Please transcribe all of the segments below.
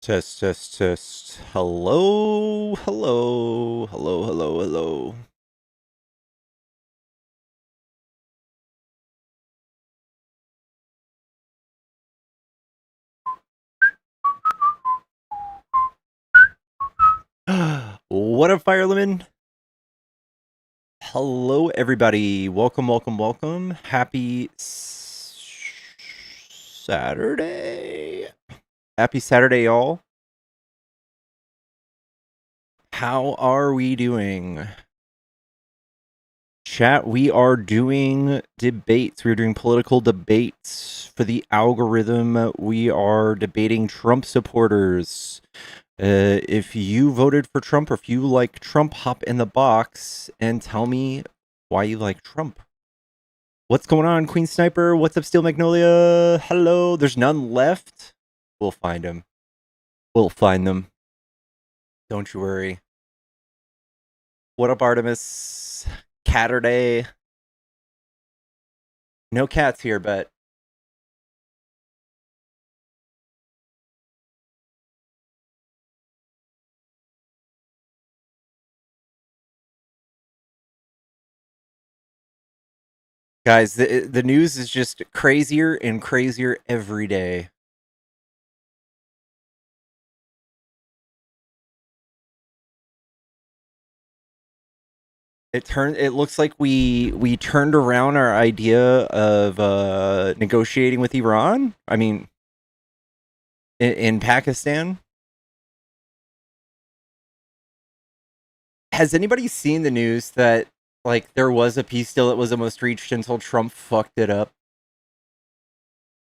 Test, test, test. Hello, hello, hello, hello, hello. What up, Fireman? Hello, everybody. Welcome, welcome, welcome. Happy Saturday. Happy Saturday, y'all. How are we doing? Chat, we are doing debates. We're doing political debates for the algorithm. We are debating Trump supporters. If you voted for Trump or if you like Trump, hop in the box and tell me why you like Trump. What's going on, Queen Sniper? What's up, Steel Magnolia? Hello. There's none left. We'll find them. We'll find them. Don't you worry. What up, Artemis? Catterday. No cats here, but guys, the news is just crazier and crazier every day. It looks like we turned around our idea of negotiating with Iran. I mean, in Pakistan. Has anybody seen the news that like there was a peace deal that was almost reached until Trump fucked it up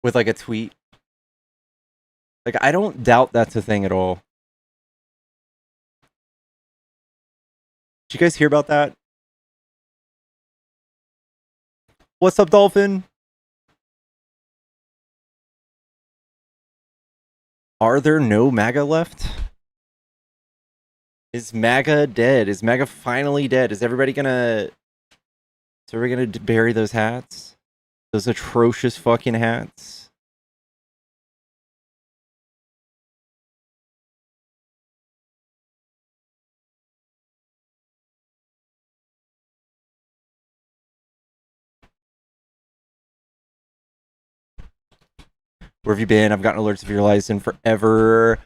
with like a tweet? Like, I don't doubt that's a thing at all. Did you guys hear about that? What's up, Dolphin? Are there no MAGA left? Is MAGA dead? Is MAGA finally dead? Is everybody gonna bury those hats? Those atrocious fucking hats? Where have you been? I've gotten alerts of your license forever.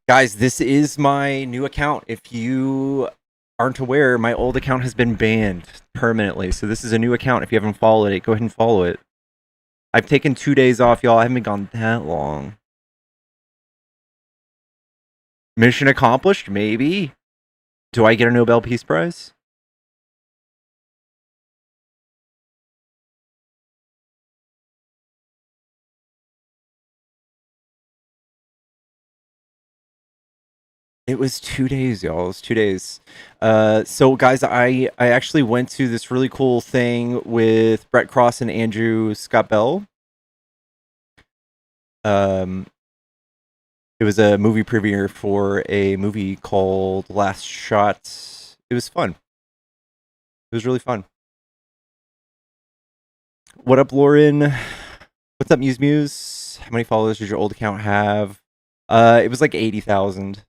Guys, this is my new account. If you aren't aware, my old account has been banned permanently. So this is a new account. If you haven't followed it, go ahead and follow it. I've taken 2 days off, y'all. I haven't been gone that long. Mission accomplished? Maybe. Do I get a Nobel Peace Prize? It was 2 days, y'all. It was 2 days. So, guys, I actually went to this really cool thing with Brett Cross and Andrew Scott Bell. It was a movie premiere for a movie called Last Shot. It was fun. It was really fun. What up, Lauren? What's up, Muse? How many followers does your old account have? It was like 80,000.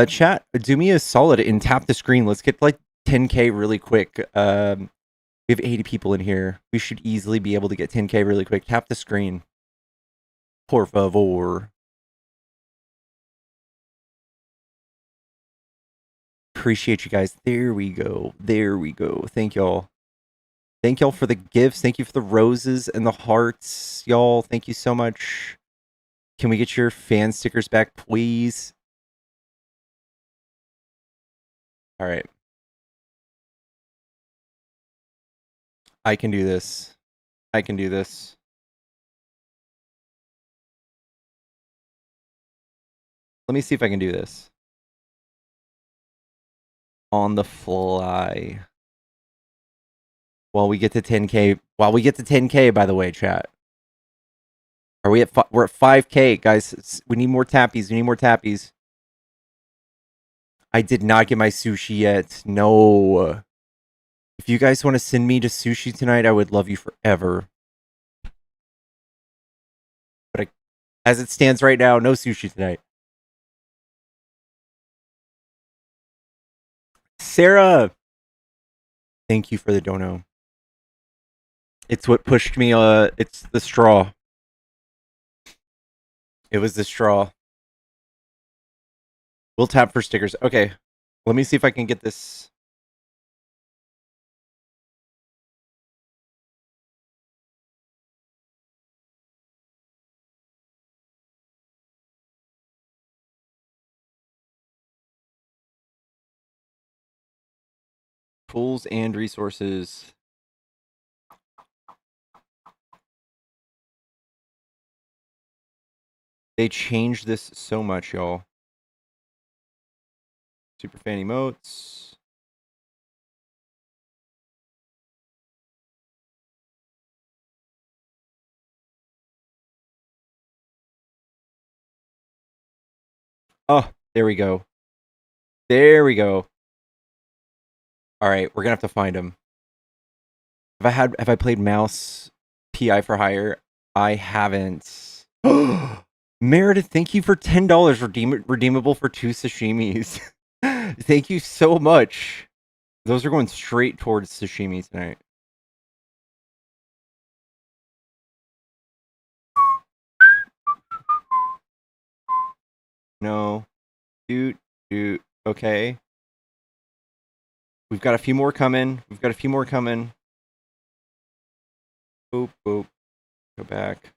Chat, do me a solid and tap the screen. Let's get like 10K really quick. We have 80 people in here. We should easily be able to get 10K really quick. Tap the screen. Por favor. Appreciate you guys. There we go. There we go. Thank y'all. Thank y'all for the gifts. Thank you for the roses and the hearts, y'all. Thank you so much. Can we get your fan stickers back, please? All right. I can do this. I can do this. Let me see if I can do this. On the fly. While we get to 10K. While we get to 10K, by the way, chat. Are we at we're at 5K, guys. We need more tappies. We need more tappies. I did not get my sushi yet. No. If you guys want to send me to sushi tonight, I would love you forever. But as it stands right now, no sushi tonight. Sarah, thank you for the dono. It's what pushed me. It's the straw. It was the straw. We'll tap for stickers. Okay, let me see if I can get this. Tools and resources. They changed this so much, y'all. Super fan emotes. Oh, there we go. There we go. All right, we're gonna have to find him. Have I played Mouse PI for Hire? I haven't. Meredith, thank you for $10 redeemable for 2 sashimis. Thank you so much. Those are going straight towards sashimi tonight. No. Dude. Okay. We've got a few more coming. Boop, boop. Go back.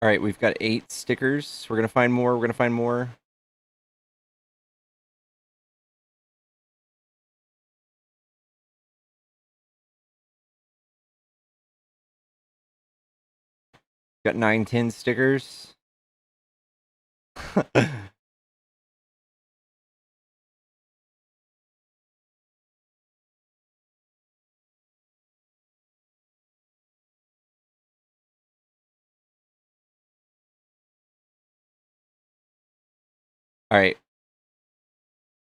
All right, we've got 8 stickers. We're gonna find more. Got 9, 10 stickers. All right.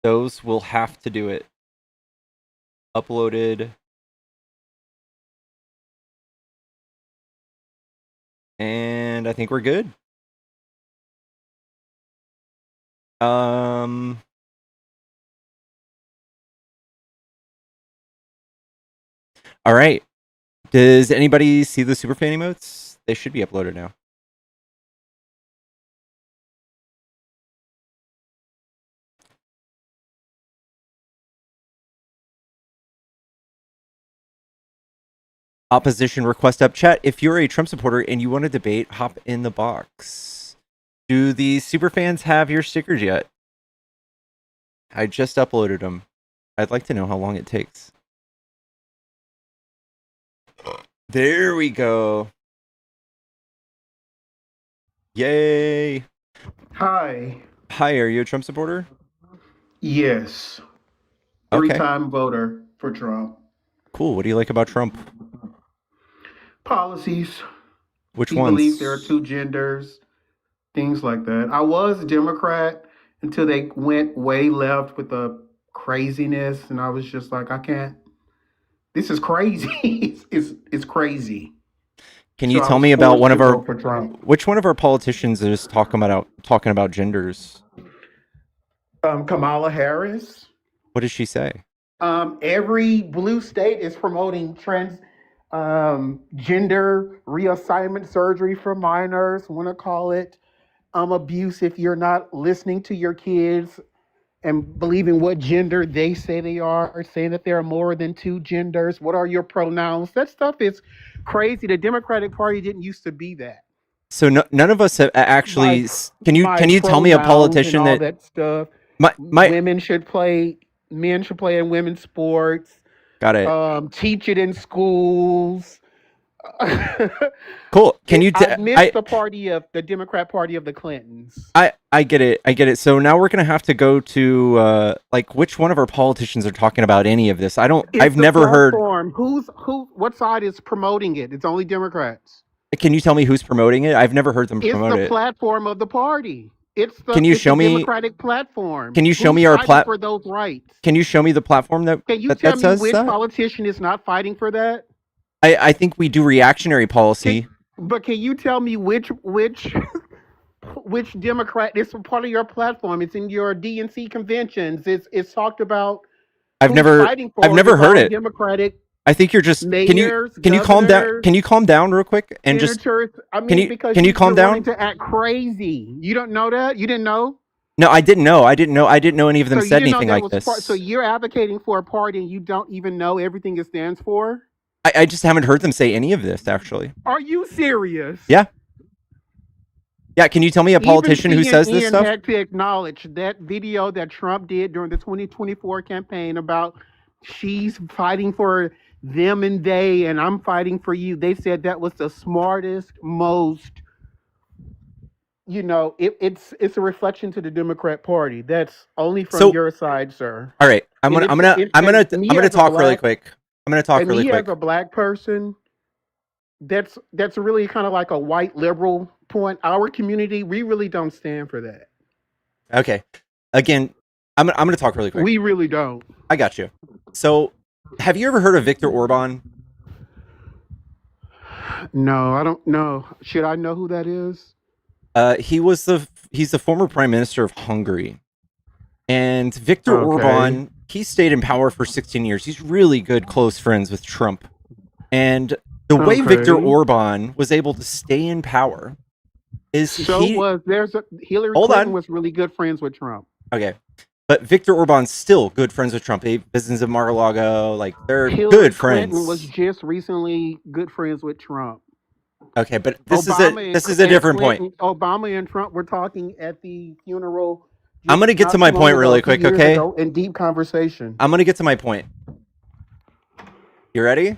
Those will have to do it. Uploaded. And I think we're good. All right. Does anybody see the super fan emotes? They should be uploaded now. Opposition request up chat. If you're a Trump supporter and you want to debate, hop in the box. Do the super fans have your stickers yet? I just uploaded them. I'd like to know how long it takes. There we go. Yay. Hi. Hi, are you a Trump supporter? Yes. Okay. Three-time voter for Trump. Cool. What do you like about Trump? Policies. Which He ones? believes there are 2 genders, things like that. I was a Democrat until they went way left with the craziness, and I was just like, I can't. This is crazy. it's crazy. Can So you I tell was me about forced one to of our vote for Trump. which one of our politicians is talking about genders? Kamala Harris. What does she say? Every blue state is promoting trans gender reassignment surgery for minors. Want to call it abuse if you're not listening to your kids and believing what gender they say they are, saying that there are more than 2 genders. What are your pronouns? That stuff is crazy. The Democratic Party didn't used to be that. So none of us have actually. Can you tell me a Pronouns and politician all that that stuff. my Women should play. Men should play in women's sports. got it. Teach it in schools. Cool. Can you? I missed the party of the Democrat Party of the Clintons. I get it. I get it. So now we're gonna have to go to like which one of our politicians are talking about any of this. I don't. It's I've the never heard. platform. What side is promoting it? It's only Democrats. Can you tell me who's promoting it? I've never heard them It's promote the it. platform of the party. It's Can the you it's the show me? Democratic platform. Can you show Who's me our fighting plat? for those rights? Can you show me the platform that Can you that, tell that me says which that? politician is not fighting for that? I think we do reactionary Can, policy. but can you tell me which Democrat? It's a part of your platform. It's in your DNC conventions. It's talked about I've who's never fighting I've for it. never It's heard all it. Democratic I think you're just mayors, can you calm down? governors, Can you calm down real quick and just senators. I can mean, you because can you calm you're wanting down? to act crazy. You don't know that? You didn't know? No, I didn't know. I didn't know any of them So you said didn't know anything that like was part. So this. you're advocating for a party and you don't even know everything it stands for? I just haven't heard them say any of this actually. Are you serious? Yeah. Yeah, can you tell me a Even politician who says this CNN stuff? had to acknowledge that video that Trump did during the 2024 campaign about she's fighting for them and they, and I'm fighting for you. They said that was the smartest, most, it's a reflection to the Democrat Party. That's only from So, your side, sir. all right. And I'm gonna talk really quick. I'm gonna talk and really me as quick. a black person, that's really kind of like a white liberal point. Our community, we really don't stand for that. Okay. Again, I'm gonna talk really quick. We really don't. I got you. So, have you ever heard of Viktor Orban? No, I don't know. Should I know who that is? He's the former prime minister of Hungary, and Viktor Okay. Orban. He stayed in power for 16 years. He's really good, close friends with Trump, and the way Viktor Okay. Orban was able to stay in power is So he. was there's a Hillary Hold Clinton on. was really good friends with Trump. Okay. But Viktor Orban's still good friends with Trump. He business of Mar-a-Lago, like they're Hillary good Clinton was friends. just recently good friends with Trump. Okay, but this is a different point. Obama and Trump were talking at the funeral I'm just gonna get to not my too long point ago, really 2 quick, years okay? ago, in deep conversation. I'm gonna get to my point. You ready?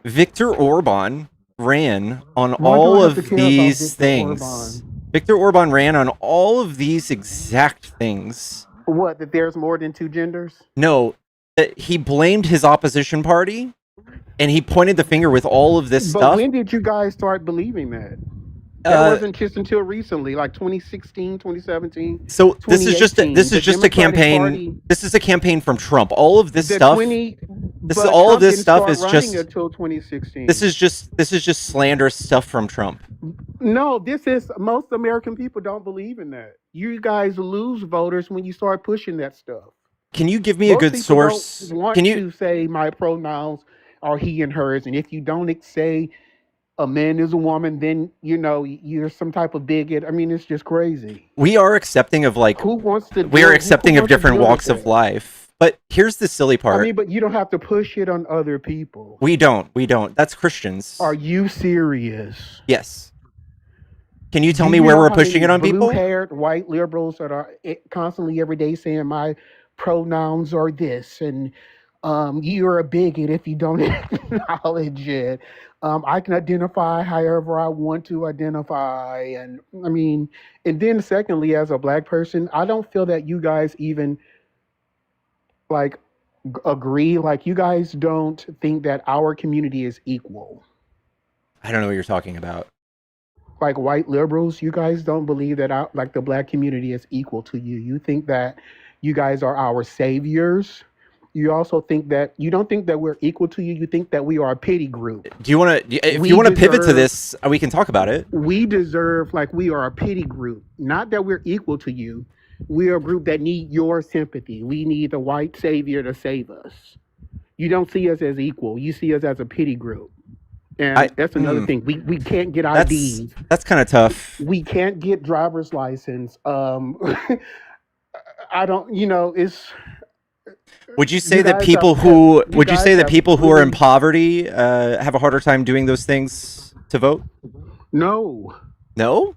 Viktor Orban ran on Why do all I have to of care about these Victor things. Orban? Viktor Orban ran on all of these exact things. What, that there's more than two genders? No, that he blamed his opposition party and he pointed the finger with all of this But stuff. when did you guys start believing that? That Uh, wasn't just until recently, like 2016, 2017, so this 2018. is The just a Democratic campaign. Party, This is a campaign from Trump. All of this the stuff. 20, This is but all of Trump this didn't stuff start is running just until 2016. this is just slanderous stuff from Trump. No, this is, most American people don't believe in that. You guys lose voters when you start pushing that stuff. Can you give me a Most good people don't source? Can want you to say my pronouns are he and hers. And if you don't say a man is a woman, then you're some type of bigot. I mean, it's just crazy. we are accepting of like Who wants to we are deal? Who accepting of wants to different deal with walks of that? life. But here's the silly I part. mean, but you don't have to push it on other people. We don't. We don't. That's Are Christians. you serious? Yes. Can you tell Do me you where know we're how many pushing it on people? blue-haired white liberals that are constantly every day saying my pronouns are this and you're a bigot if you don't acknowledge it. I can identify however I want to identify, and I mean, and then secondly, as a black person, I don't feel that you guys even like agree. Like you guys don't think that our community is equal. I don't know what you're talking about. Like white liberals, you guys don't believe that like the black community is equal to you. You think that you guys are our saviors. You also think that you don't think that we're equal to you. You think that we are a pity group. Do you want to if you We want to pivot to deserve this, we can talk about it. we deserve like we are a pity group. Not that we're equal to you. We are a group that need your sympathy. We need the white savior to save us. You don't see us as equal. You see us as a pity group. I And that's another thing. We can't get that's IDs. that's kind of tough. We can't get driver's license. I don't, it's Would you say you that guys you would you guys say that have people who are in really poverty have a harder time doing those things to vote? no, No?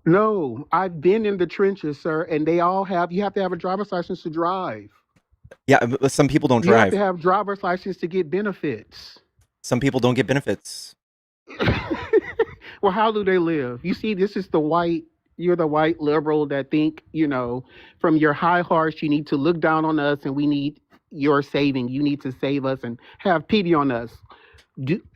no. I've been in the trenches, sir, and they all have. You have to have a driver's license to drive. Yeah, but some people don't You have to drive. have driver's license to get benefits. Some people don't get benefits. Well, how do they live? You see, this is the white. You're the white liberal that think, from your high horse, you need to look down on us, and we need your saving. You need to save us and have pity on us.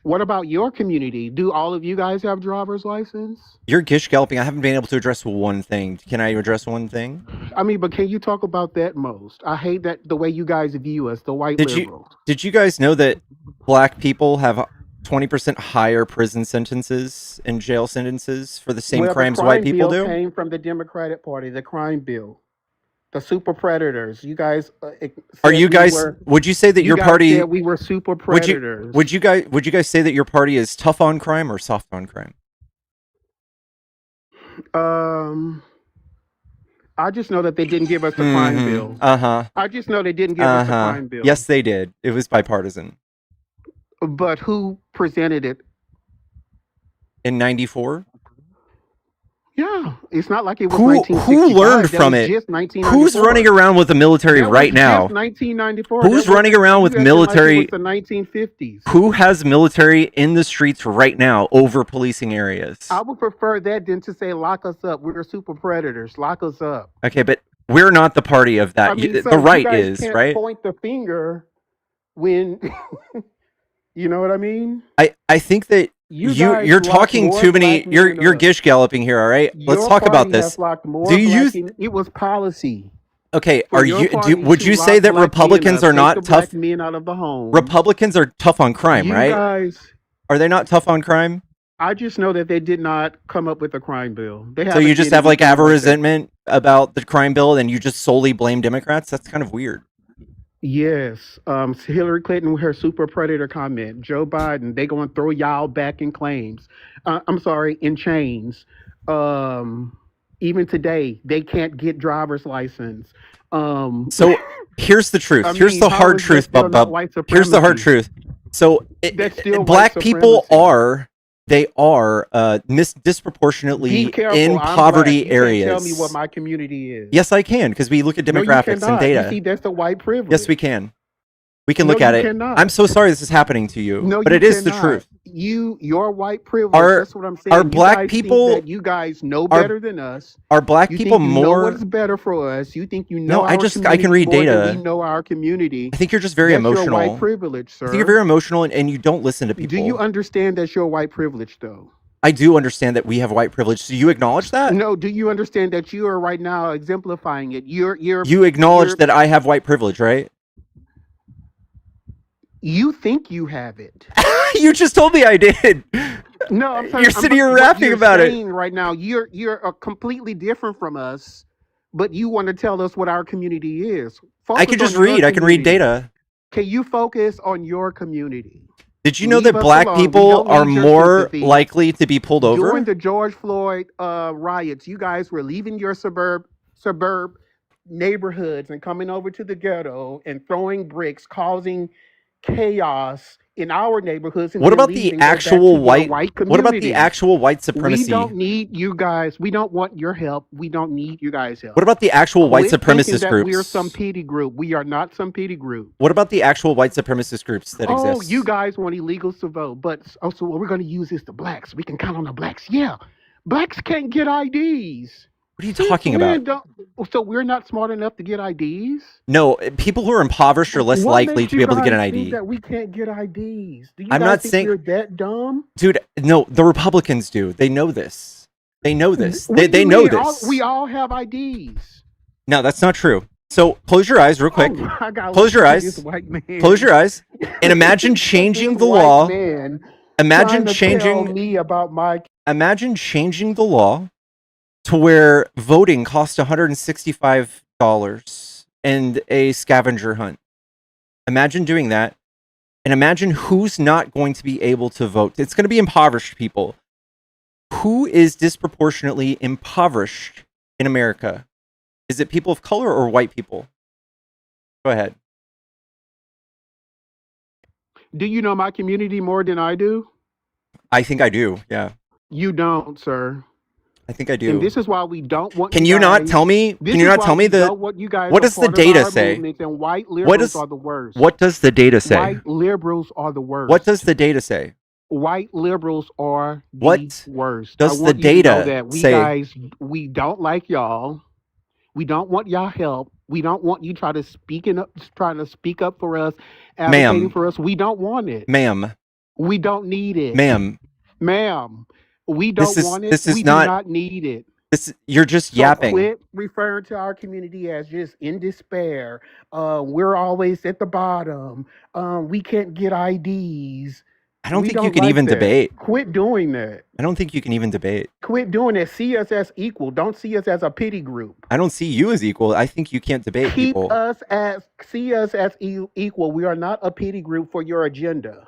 What about your community? Do all of you guys have driver's license? You're gish galloping. I haven't been able to address one thing. Can I address one thing? I mean, but can you talk about that most? I hate that the way you guys view us, the white Did you liberals. did you guys know that black people have 20% higher prison sentences and jail sentences for the same Well, the crimes white crime people bill do? came from the Democratic Party, the crime bill. The super predators. You guys Are said you we guys? were. Would you say that You your guys party? said we were super Would you? predators. Would you guys say that your party is tough on crime or soft on crime? Um, I just know that they didn't give us the crime bill. Uh huh. I just know they didn't give us the crime bill. Yes, they did. It was bipartisan. But who presented it? In '94. Yeah, it's not like it was Who 1965. learned That from was it? just 1994. Who's running around with the military That right was now? just 1994. Who's That running wasn't- around you with acting military? Like it was the 1950s. Who has military in the streets right now over policing areas? I would prefer that than to say lock us up. We're super predators. Lock us up. Okay, but we're not the party of that. I mean, so The right you guys is, can't right? point the finger when you know what I mean. I think that you're talking too many. You're gish galloping here. All right, let's talk about this. Do you? It was policy. Okay, For are your you? party Would to you lock say that black men Republicans up, are take not the tough? black men out of the home. Republicans are tough on crime, You right? guys, Are they not tough on crime? I just know that they did not come up with a crime bill. They So you haven't just did have like anything have a like that. resentment about the crime bill, and you just solely blame Democrats? That's kind of weird. Yes, Hillary Clinton with her super predator comment. Joe Biden, they going to throw y'all back in claims. I'm sorry, in chains. Even today, they can't get driver's license. So here's the truth. I Here's mean, the how hard is that truth, still Bub not Bub. white Here's the hard supremacy? truth. So That's still black white people supremacy. are Be disproportionately careful. in I'm poverty black. You can't tell me what areas. my community is. Yes, I can, because we look at No, you demographics and cannot. You see, data. that's the white privilege. Yes, we can. We can No, look at you it. cannot. I'm so sorry this is happening to you, No, but you it is the cannot. truth. Your white privilege. Are That's what I'm saying. are You black guys think people that you guys know are better than us. are black You people think you know more? what's better for us. You think you No, know I our can community read more than we data. know our community. I think you're just very That's your white emotional. privilege, I think you're sir. very emotional, and you don't listen to Do you people. understand that's your white privilege, though? I do understand that we have white privilege. Do you acknowledge that? No. Do you understand that you are right now exemplifying it? You acknowledge that I have white privilege, right? You think you have it. You just told me I did. No, I'm saying You're sitting here what rapping you're about it. saying right now. You're completely different from us, but you want to tell us what our community is. I can Focus just on your read. I can read community. data. Can you focus on your community? Did you know Leave that us black alone. We people don't are need your more sympathy. likely to be pulled During over? the George Floyd riots, you guys were leaving your suburb neighborhoods and coming over to the ghetto and throwing bricks, causing chaos in our neighborhoods, and What then about the leaving. Go back actual to your white? white What about the community. actual white We supremacy? don't need you guys. We don't want your help. We don't need you guys' help. What about the actual white Quit thinking supremacist that we're some groups? pity group. We are not some pity group. What about the actual white supremacist groups that Oh, exist? you guys want illegals to vote, but also what we're going to use is the blacks. We can count on the blacks. Yeah, blacks can't get IDs. What are you talking about? So we're not smart enough to get IDs. No, people who are impoverished are less What likely makes to be you able to get an guys think ID. that we can't get IDs? Do you I'm guys not think saying, we're that dumb? dude. No, the Republicans do. They know this. They know this. What They do you know mean? this. We all have IDs. No, that's not true. So close your eyes real quick. Oh, I gotta Close your listen to this eyes. white man. Close your eyes and imagine This changing the white law. man Imagine trying to tell changing. me about my. Imagine changing the law to where voting costs $165 and a scavenger hunt. Imagine doing that, and imagine who's not going to be able to vote. It's going to be impoverished people. Who is disproportionately impoverished in America? Is it people of color or white people? Go ahead. Do you know my community more than I do? I think I do. Yeah, You don't, sir. I think I And do. this is why we don't want Can you you not guys. tell me? This Can you is not why tell me we the don't want you guys what a does the part of data our say? movements, and white What liberals does are the worst. what does the data say? White liberals are the worst. What does the data say? White liberals are the What worst. I does the want you to know data that we say? guys, we don't like y'all. We don't want y'all help. We don't want you trying to speak up for us, advocating Ma'am, for us. We don't want it. ma'am, We don't need it, ma'am, ma'am. We this don't is want it. this We is do not not need it. this you're just So yapping. quit referring to our community as just in despair. We're always at the bottom. We can't get IDs. I don't We think you don't can like even that. debate. Quit doing that. I don't think you can even debate. Quit doing that. See us as equal. Don't see us as a pity group. I don't see you as equal. I think you can't debate Keep people. us as see us as equal. We are not a pity group for your agenda.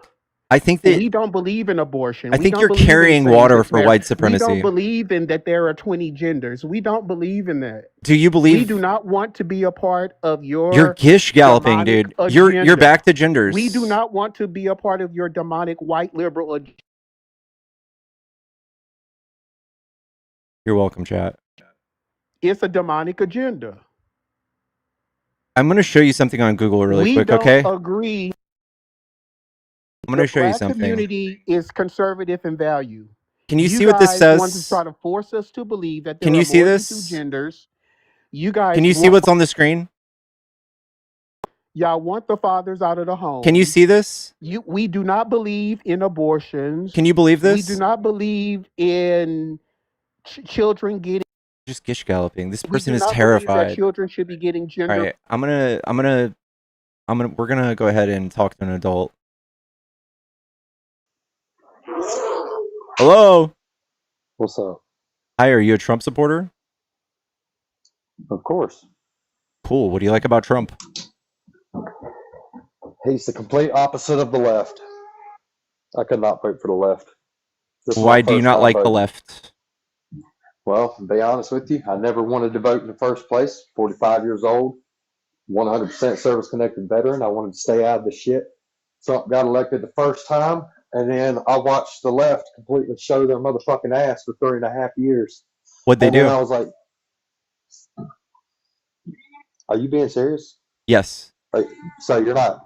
I think that We don't believe in abortion. I We think don't you're believe in carrying water same-sex for marriage. white We don't supremacy. believe in that there are 20 genders. We don't believe in that. Do you We do believe not want to be a part of you're your gish galloping, demonic dude? You're back agenda. to We do genders. not want to be a part of your demonic white liberal agenda. You're welcome, chat. It's a demonic agenda. I'm gonna show you something on Google really We quick, don't okay? agree. I'm The gonna show you black something. community is conservative in value. Can you You see what this guys want to says? try to force us to believe that Can there you are see more than two this? genders. You Can guys you see want what's on the screen? y'all want the fathers out of the Can you home. see this? We do not believe in Can abortions. you believe We do this? not believe in children getting. Just gish galloping. This We person do is not believe that terrified. children should be getting All gender. right, we're gonna go ahead and talk to an adult. Hello. What's up? Hi, are you a Trump supporter? Of course. Cool. What do you like about Trump? He's the complete opposite of the left. I could not vote for the left. This is my Why do you first not time like the voting. left? Well, to be honest with you, I never wanted to vote in the first place. 45 years old, 100% service connected veteran. I wanted to stay out of the shit. Trump got elected the first time, and then I watched the left completely show their motherfucking ass for 3.5 years. What'd they And then do? I was like, are you being serious? Yes. So you're going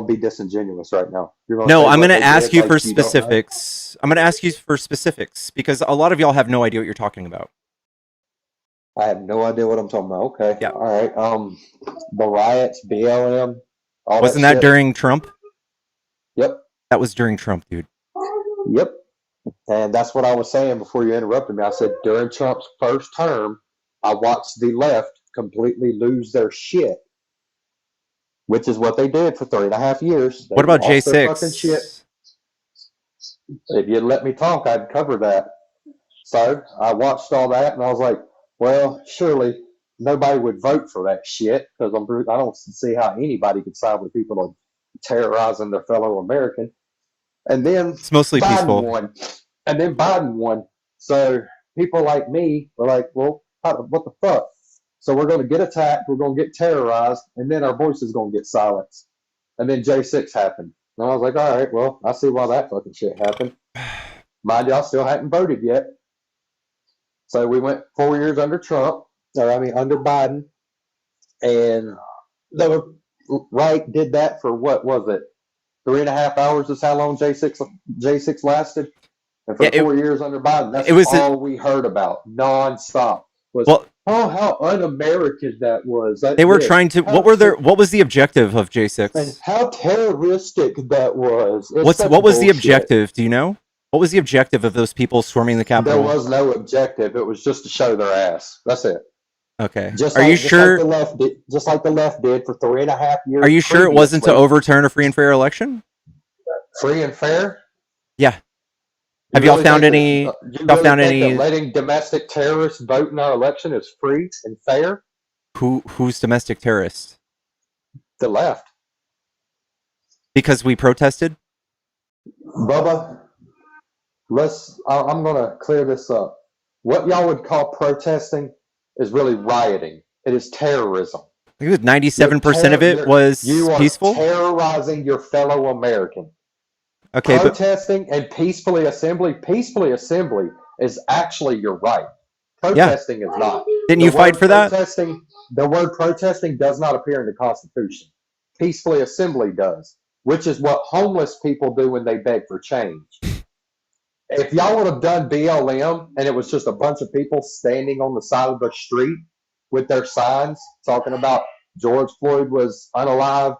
to be disingenuous right now. You're going to No, say I'm what gonna they ask did you like for you don't know? specifics. I'm gonna ask you for specifics because a lot of y'all have no idea what you're talking about. I have no idea what I'm talking about. Okay. Yeah. All right. The riots, BLM, all that Wasn't that shit. during Trump? Yep. That was during Trump, dude. Yep. And that's what I was saying before you interrupted me. I said during Trump's first term, I watched the left completely lose their shit, which is what they did for 3.5 years. What They about lost their fucking shit. J6? If you'd let me talk, I'd cover that. So I watched all that and I was like, well, surely nobody would vote for that shit because I don't see how anybody could side with people terrorizing their fellow American. And then It's mostly Biden peaceful. won. And then Biden won. So people like me were like, well, what the fuck? So we're going to get attacked. We're going to get terrorized. And then our voice is going to get silenced. And then J6 happened. And I was like, all right, well, I see why that fucking shit happened. Mind you, I still hadn't voted yet. So we went 4 years under Trump, under Biden. And the right did that for what was it? 3.5 hours is how long J6 lasted. And for Yeah, the 4 years under Biden, it that's was all we heard about nonstop was, well, oh, how un-American that was. they That were this, trying to what was the objective of and J6? how terroristic that was. It's such What was the bullshit. objective? Do you know? What was the objective of those people storming the There Capitol? was no objective. It was just to show their ass. That's it. Okay. Just Are you like sure? the left did for 3.5 years Are you sure it wasn't to previously. overturn a free and fair election? Free and fair. Yeah. You Have y'all really found think that any? you Y'all really found think that any? letting domestic terrorists vote in our election is free and fair? Who's domestic terrorists? The left, Because we protested. Bubba. I'm gonna clear this up. What y'all would call protesting is really rioting. It is terrorism. I think 97% of it You was are peaceful. terrorizing your fellow American. Okay, but Protesting and peacefully assembly is actually your right. yeah, Protesting is not. didn't The you fight word for that? protesting, the word protesting does not appear in the Constitution. Peacefully assembly does. which is what homeless people do when they beg for change. If y'all would have done BLM and it was just a bunch of people standing on the side of the street with their signs talking about George Floyd was unalive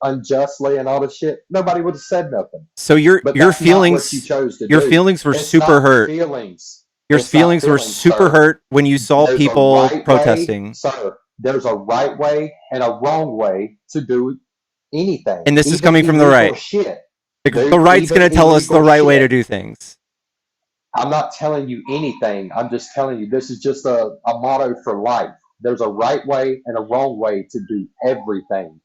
unjustly and all this shit, nobody would have said nothing. So your But that's not what you feelings chose to your do. feelings were It's super not hurt. feelings. Your It's not feelings were feelings, super sir. hurt when you saw There's a people right protesting. way, sir. There's a right way and a wrong way to do anything. And this is Even coming from the illegal right. shit. The Dude, right's even going to tell us the illegal right way to shit. do things. I'm not telling you anything. I'm just telling you this is just a motto for life. There's a right way and a wrong way to do everything.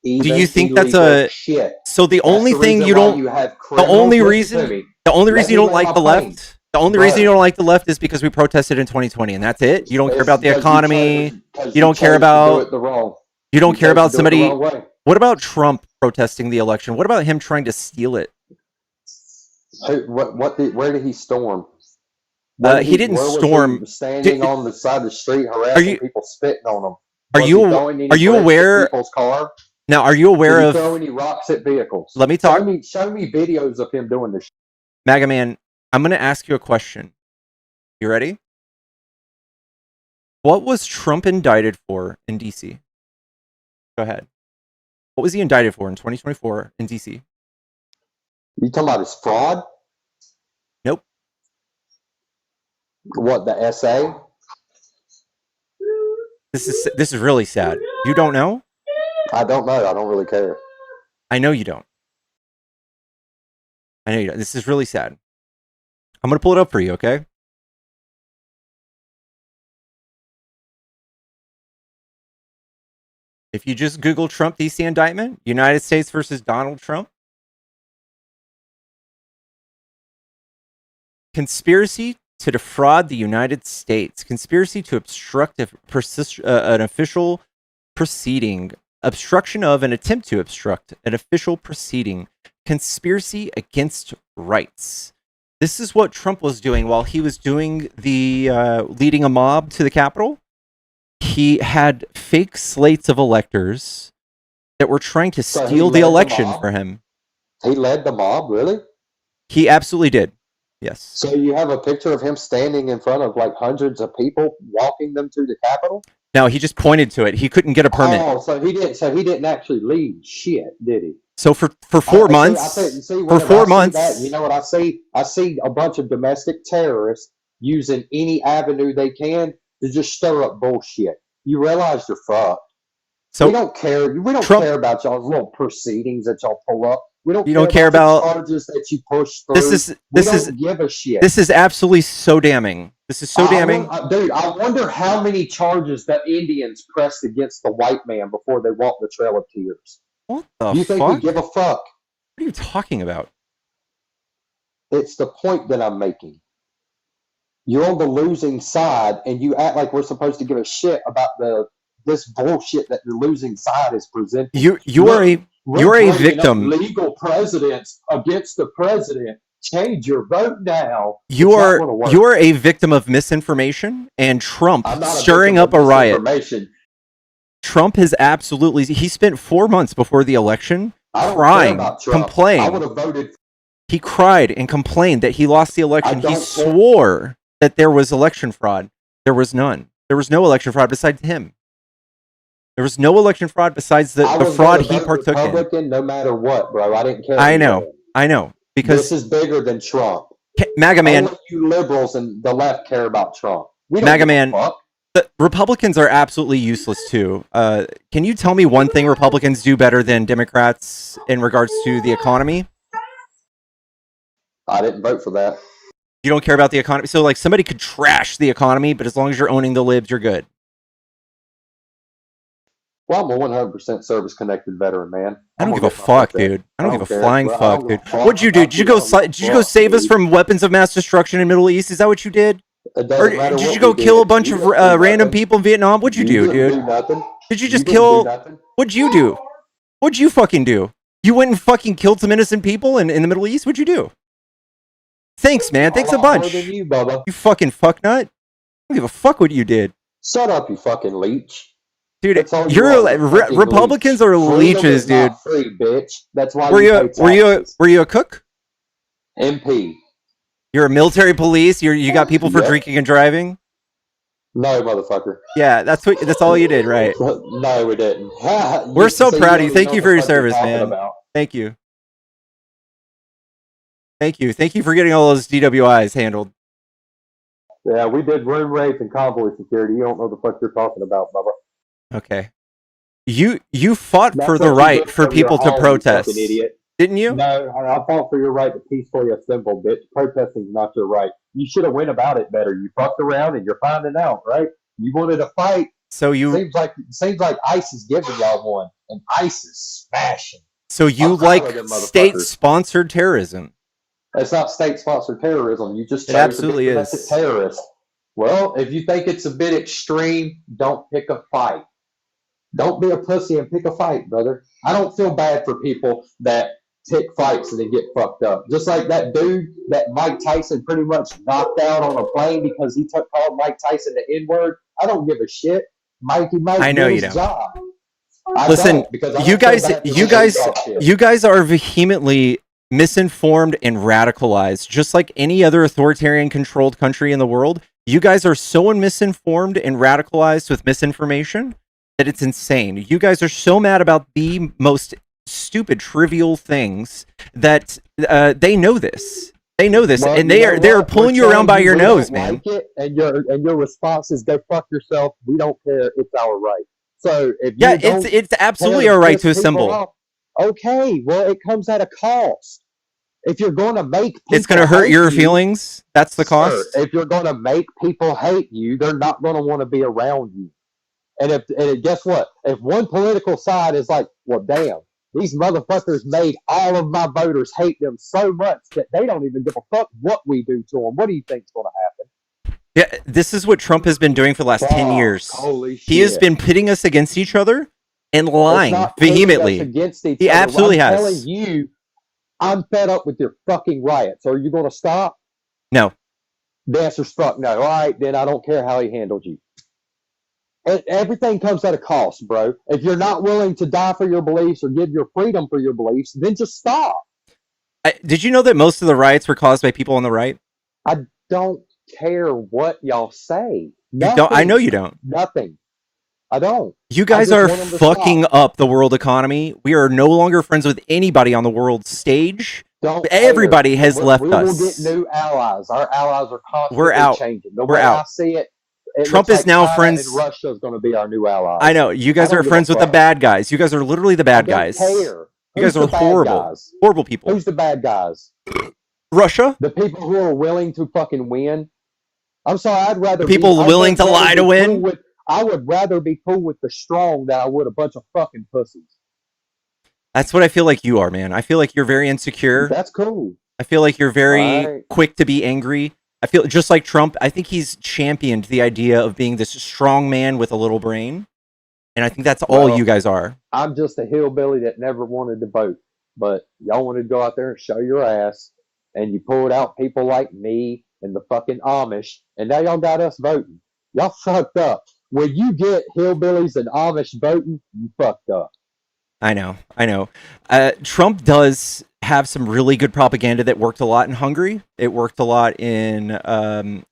Even Do you think that's illegal shit. so the That's only the thing reason you why don't you have the criminals. only Listen to reason me. the only Let reason me you don't land like my the plane. left the only reason Bro, you don't like the left is because we protested in 2020 and that's it. You don't care it's about the because economy. because You don't care chose to do about it the wrong. you don't You care chose to about do it the somebody. wrong way. What about Trump protesting the election? What about him trying to steal it? Where did he storm? Where He didn't was storm. he standing on the side of the street harassing you people, spitting on them? are Was he you throwing any are you bricks at aware people's car? now? Are you aware Did he of? throw any rocks at vehicles? Let me talk, Show me videos of him doing this. MAGA man. I'm going to ask you a question. You ready? What was Trump indicted for in DC? Go ahead. What was he indicted for in 2024 in DC? You talking about his fraud? Nope. What, the SA? This is really sad. You don't know? I don't know. I don't really care. I know you don't. I know you don't. This is really sad. I'm going to pull it up for you, okay? If you just Google Trump DC indictment, United States versus Donald Trump, conspiracy to defraud the United States, conspiracy to obstruct an official proceeding, obstruction of an attempt to obstruct an official proceeding, conspiracy against rights. This is what Trump was doing while he was doing the leading a mob to the Capitol. He had fake slates of electors that were trying to steal the election for him. He led the mob, really? He absolutely did. Yes. So you have a picture of him standing in front of like hundreds of people, walking them to the Capitol? No, he just pointed to it. He couldn't get a permit. Oh, so he didn't. So he didn't actually lead shit, did he? So for 4 months, for 4 months, you know what I see? I see a bunch of domestic terrorists using any avenue they can to just stir up bullshit. You realize you're fucked. So we don't care. We don't care about y'all's little proceedings that y'all pull up. We don't. You don't care about charges that you push through. This is give a shit. This is absolutely so damning. This is so damning. Dude, I wonder how many charges the Indians pressed against the white man before they walked the Trail of Tears. What the fuck? You think we give a fuck? What are you talking about? It's the point that I'm making. You're on the losing side, and you act like we're supposed to give a shit about this bullshit that the losing side is presenting. You're a victim. Legal presidents against the president. Change your vote now. You're a victim of misinformation and Trump stirring up a riot. Trump has he spent 4 months before the election crying, complaining. I would have voted. He cried and complained that he lost the election. He swore that there was election fraud. There was none. There was no election fraud besides him. There was no election fraud besides the fraud he partook in. No matter what, bro. I didn't care. I know. Because this is bigger than Trump. MAGA man. Only you liberals and the left care about Trump. We don't MAGA give a man. fuck. The Republicans are absolutely useless too. Can you tell me one thing Republicans do better than Democrats in regards to the economy? I didn't vote for that. You don't care about the economy? So like somebody could trash the economy, but as long as you're owning the libs, you're good. Well, I'm a 100% service-connected veteran, man. I don't give a fuck, dude. I don't give a flying fuck, dude. What'd you do? Did you go save us from weapons of mass destruction in the Middle East? Is that what you did? Or did you go kill a bunch of random people in Vietnam? What'd you do, dude? Did you just kill? What'd you do? What'd you fucking do? You went and fucking killed some innocent people in the Middle East? What'd you do? Thanks, man. Thanks a bunch. You, Bubba. You fucking fucknut. I don't give a fuck what you did. Shut up, you fucking leech. Dude, That's all you are. Fucking Republicans leech. are Freedom leeches, is dude. not free, bitch. That's why Were you you pay taxes. were you a cook? MP. You're a military police. You got people for Yep. drinking and driving. No, motherfucker. Yeah, that's all you did, right? No, we didn't. We're so You proud of don't you. even Thank know you what for the your fuck you're service, talking man. about. Thank you. Thank you for getting all those DWIs handled. Yeah, we did room rape and convoy security. You don't know the fuck you're talking about, Bubba. Okay. You fought That's for the what you right did for from your people to home, you fucking protest, idiot. didn't you? No, I fought for your right to peacefully assemble, bitch. Protesting is not your right. You should have went about it better. You fucked around and you're finding out, right? You wanted to fight. So you Seems like ICE is giving y'all one, and ICE is smashing. I'm proud like of them, state-sponsored terrorism. It's not state-sponsored terrorism. You just It chose absolutely to be domestic is. terrorist. Well, if you think it's a bit extreme, don't pick a fight. Don't be a pussy and pick a fight, brother. I don't feel bad for people that pick fights and they get fucked up. Just like that dude that Mike Tyson pretty much knocked out on a plane because he called Mike Tyson the N-word. I don't give a shit. Mikey Mike I know did you his don't. job. Listen, you guys are vehemently misinformed and radicalized, just like any other authoritarian controlled country in the world. You guys are so misinformed and radicalized with misinformation that it's insane. You guys are so mad about the most stupid, trivial things that they know this. They know this, Well, and they're pulling you around by your nose, man. Like it, and your response is go fuck yourself. We don't care. It's our right. So if you it's absolutely our right to assemble. Off, okay, well, it comes at a cost. If you're going to make people it's going to hurt your feelings, that's the cost. If you're going to make people hate you, they're not going to want to be around you. And guess what? If one political side is like, well, damn, these motherfuckers made all of my voters hate them so much that they don't even give a fuck what we do to them. What do you think's going to happen? Yeah, this is what Trump has been doing for the last 10 years. Holy shit. He has been pitting us against each other and lying vehemently. He absolutely has. I'm telling you, I'm fed up with your fucking riots. Are you going to stop? No. The answer's fuck no. All right, then I don't care how he handled you. Everything comes at a cost, bro. If you're not willing to die for your beliefs or give your freedom for your beliefs, then just stop. Did you know that most of the riots were caused by people on the right? I don't care what y'all say. I know you don't. Nothing. I don't. You guys are fucking up the world economy. We are no longer friends with anybody on the world stage. Everybody has left us. We will get new allies. Our allies are constantly changing. The way I see it, Trump is now friends. And Russia is going to be our new ally. I know. You guys are friends with the bad guys. You guys are literally the bad guys. Care. You guys are horrible. Horrible people. Who's the bad guys? Russia? The people who are willing to fucking win. I'm sorry, I'd rather people willing to lie to win. I would rather be cool with the strong than I would a bunch of fucking pussies. That's what I feel like you are, man. I feel like you're very insecure. That's cool. I feel like you're very quick to be angry. I feel just like Trump. I think he's championed the idea of being this strong man with a little brain. And I think that's all you guys are. I'm just a hillbilly that never wanted to vote. But y'all wanted to go out there and show your ass. And you pulled out people like me and the fucking Amish. And now y'all got us voting. Y'all fucked up. When you get hillbillies and Amish voting, you fucked up. I know. Trump does have some really good propaganda that worked a lot in Hungary. It worked a lot in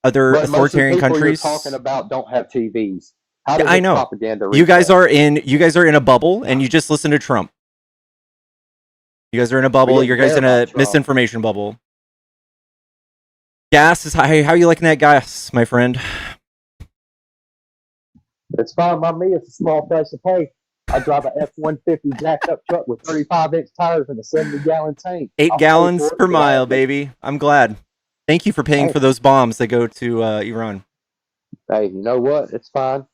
other authoritarian countries. You're talking about don't have TVs. How does I know. Propaganda you guys are in a bubble, and you just listen to Trump. You guys are in a bubble. You guys in a misinformation bubble. Gas is high. How are you liking that gas, my friend? It's fine by me. It's a small price to pay. I drive a F-150 jacked up truck with 35-inch tires and a 70-gallon tank. 8 gallons per mile, baby. I'm glad. Thank you for paying for those bombs that go to Iran. Hey, you know what? It's fine.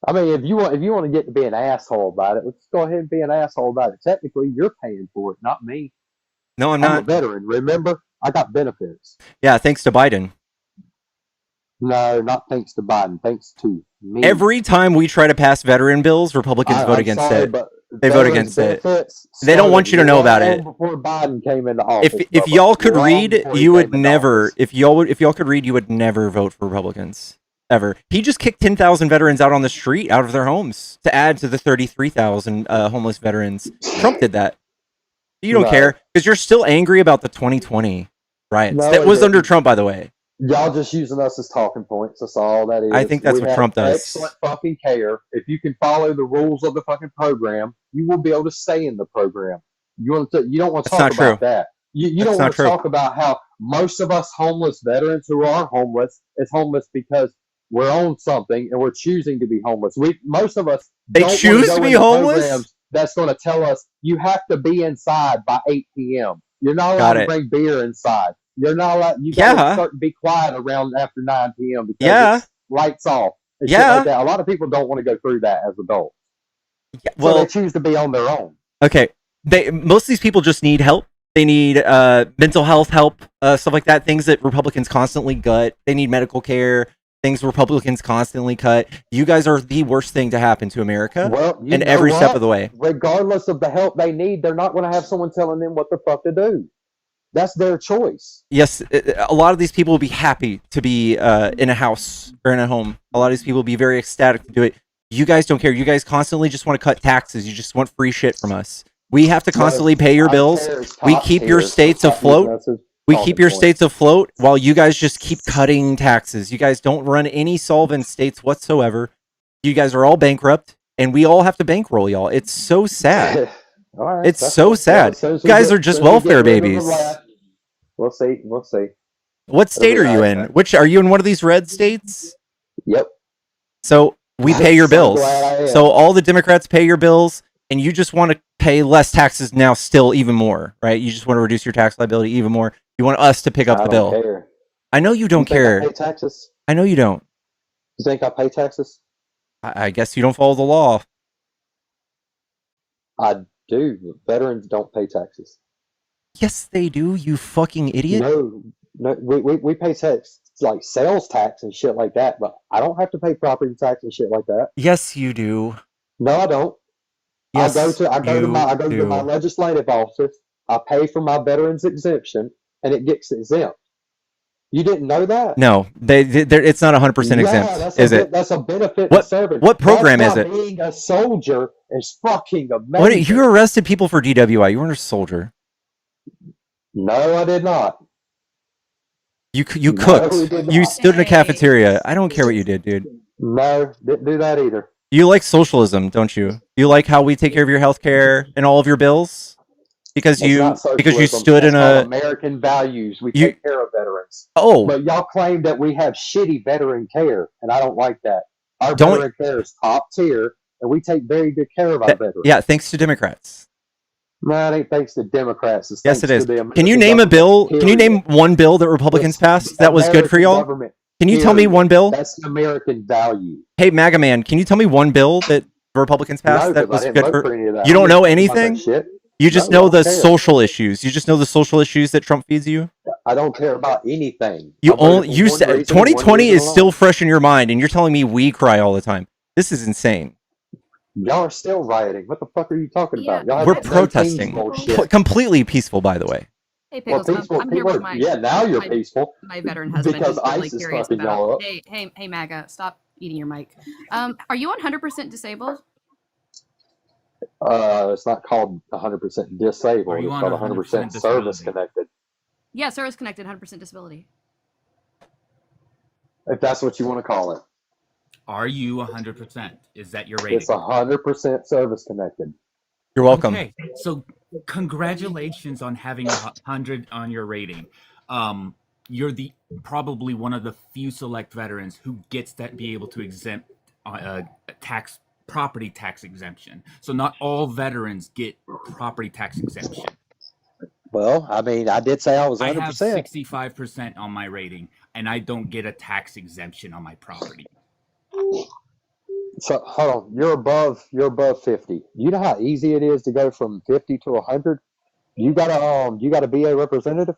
I mean, if you want to get to be an asshole about it, let's go ahead and be an asshole about it. Technically, you're paying for it, not me. No, I'm not. I'm a veteran. Remember, I got benefits. Yeah, thanks to Biden. No, not thanks to Biden. Thanks to me. Every time we try to pass veteran bills, Republicans vote against it. They vote against it. They don't want you to know about it. Before Biden came into office, if y'all could read, you would never. If y'all could read, you would never vote for Republicans. ever. He just kicked 10,000 veterans out on the street, out of their homes, to add to the 33,000 homeless veterans. Trump did that. You don't No, care because you're still angry about the 2020 riots. no, That he was under didn't. Trump, by the way. Y'all just using us as talking points. That's all that I is. think that's We what have Trump excellent does. fucking care. If you can follow the rules of the fucking program, you will be able to stay in the program. You don't want to That's talk not true. about that. You That's don't not want to true. talk about how most of us homeless veterans who are homeless is homeless because we're on something and we're choosing to be homeless. Most of us They don't want to choose to go be into homeless? programs that's going to tell us you have to be inside by 8 p.m. You're not allowed Got to it. bring beer inside. You're not allowed. You got to Yeah. start to be quiet around after 9 p.m. because Yeah. it's lights off and shit like Yeah. that. A lot of people don't want to go through that as adults, Yeah. so they Well, choose to be on their own. okay. Most of these people just need help. They need mental health help, stuff like that. Things that Republicans constantly gut. They need medical care. Things Republicans constantly cut. You guys are the worst thing to happen to America, Well, you in know every step of what? the way. Regardless of the help they need, they're not going to have someone telling them what the fuck to do. That's their choice. Yes, a lot of these people will be happy to be in a house or in a home. A lot of these people will be very ecstatic to do it. You guys don't care. You guys constantly just want to cut taxes. You just want free shit from us. We have to No, constantly pay your our bills. care is We top keep your tier. So states stop using afloat. us as We talking keep your points. states afloat while you guys just keep cutting taxes. You guys don't run any solvent states whatsoever. You guys are all bankrupt, and we all have to bankroll y'all. It's so sad. All right, It's that's so cool. Well, sad. You guys are just welfare rid of the babies. left, we'll see. We'll see. What state It'll are be you all in? right. Which are you in? One of these red states? Yep. So we pay your So bills. glad I am. So all the Democrats pay your bills, and you just want to pay less taxes now, still even more, right? You just want to reduce your tax liability even more. You want us to pick up I the don't bill. care. I know you don't You think I care. pay taxes? I know you don't. You think I pay taxes? I guess you don't follow the law. I do. Veterans don't pay taxes. Yes, they do. You fucking idiot. No, no, we pay tax like sales tax and shit like that, but I don't have to pay property tax and shit like that. Yes, you do. No, I don't. Yes, I go to my do. legislative office. I pay for my veterans exemption, and it gets exempt. You didn't know that? No, it's not 100% Yeah, exempt, is it? that's a benefit to What serving. what That's program is why it? being a soldier is fucking What amazing. you arrested people for DWI? You weren't a soldier. No, I did not. You No, cooked. we did You not. stood in a cafeteria. I don't care what you did, dude. No, didn't do that either. You like socialism, don't you? You like how we take care of your health care and all of your bills? Because That's not you socialism. stood That's in called a American values. We you take care of veterans. oh But y'all claim that we have shitty veteran care, and I don't like that. Our don't veteran care is top tier, and we take very good care of our veterans. yeah, thanks to Democrats. No, it ain't thanks to Democrats. It's Yes, thanks it to is. the Can you American name a government. bill? Period. Can you name one bill that Republicans It's passed the that was good for American y'all? government. Can you tell me Period. one bill? That's an American value. Hey, MAGA man, can you tell me one bill that Republicans passed No, that because I was didn't good vote for? for any of that. You I don't don't give know a fuck about that anything? shit. You just No, I know the don't care. social issues. You just know the social issues that Trump feeds you. I don't care about anything. You I voted only for you one said reason and one 2020 reason is alone. still fresh in your mind, and you're telling me we cry all the time. This is insane. Y'all are still rioting. What the fuck are you talking Yeah, about? Y'all We're have no protesting. peaceful shit. Completely peaceful, by the way. Hey Well, Pickles, peaceful I'm here people. with my Yeah, now you're my, peaceful my veteran husband because who's really ICE is curious fucking y'all about. up. Hey MAGA, stop eating your mic. Are you 100% disabled? It's not called 100% Are disabled. you It's on called 100% 100% service disability? connected. Yeah, service connected, 100% disability. If that's what you want to call it, Are you 100%? Is that your it's rating? 100% service connected. You're welcome. Okay, so congratulations on having 100 on your rating. You're probably one of the few select veterans who gets that be able to exempt property tax exemption. So not all veterans get property tax exemption. Well, I mean, I did say I was I have 100%. 65% on my rating, and I don't get a tax exemption on my property. So hold on, you're above 50. You know how easy it is to go from 50 to 100. You gotta be a representative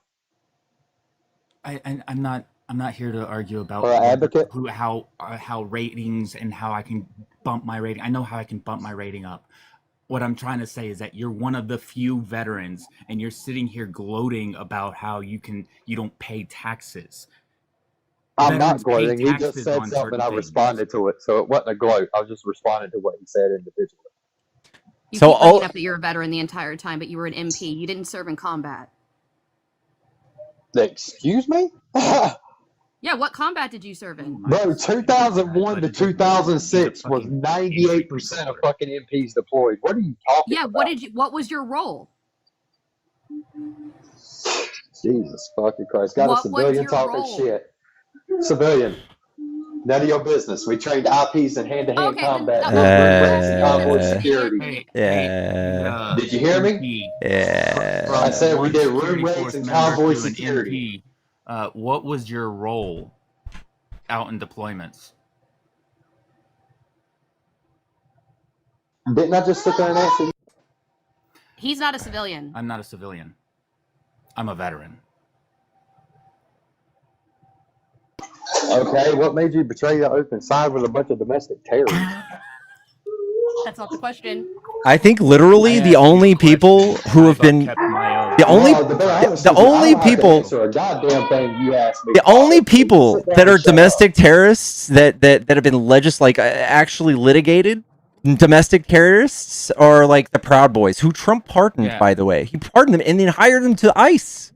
I'm not here to argue about or an advocate. how ratings and how I can bump my rating. I know how I can bump my rating up. What I'm trying to say is that you're one of the few veterans, and you're sitting here gloating about how you don't pay taxes. I'm not veterans pay gloating. He just taxes said on something and certain I things. responded to it. So it wasn't a gloat. I was just responding to what he said individually. You So keep bringing all up that you're a veteran the entire time, but you were an MP. You didn't serve in combat. Excuse me? Yeah, what combat did you serve in? Bro, 2001 to 2006 was 98% of fucking MPs deployed. What are you talking Yeah, about? what was your role? Jesus fucking Christ. Got a What was civilian your talking role? shit. Civilian. None of your business. We trained IPs in hand-to-hand Okay, then combat, that doing room raids was and your convoy business. security. yeah, Did you hear me? MP, yeah. from I said we one did room security raids force and member convoy to an security. MP, what was your role out in deployments? Didn't I just sit there and answer you? He's not a civilian. I'm not a civilian. I'm a veteran. Okay, what made you betray the oath and side with a bunch of domestic terrorists? That's not the question. I think literally I the asked you only a question, people who and have I've been kept my oath. the only Well, to be honest the with you, I only don't have to people answer a goddamn thing you ask me. the only Probably. people Sit down that and are shut up. domestic terrorists that have been actually litigated domestic terrorists are like the Proud Boys, who Trump pardoned, Yeah. by the way. He pardoned them and then hired them to ICE.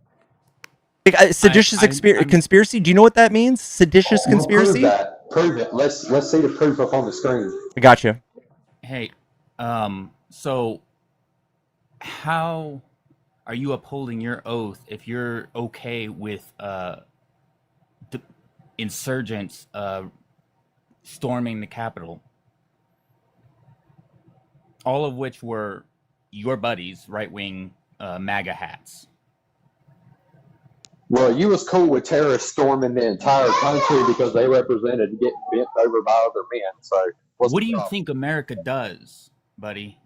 Like, seditious I'm- conspiracy. Do you know what that means? Seditious Well, conspiracy. prove that. Prove it. Let's see the proof up on the screen. I got you. Hey, so how are you upholding your oath if you're okay with insurgents storming the Capitol? All of which were your buddies, right-wing MAGA hats. Well, you was cool with terrorists storming the entire country because they represented getting bent over by other men. So, What do you think America does, buddy?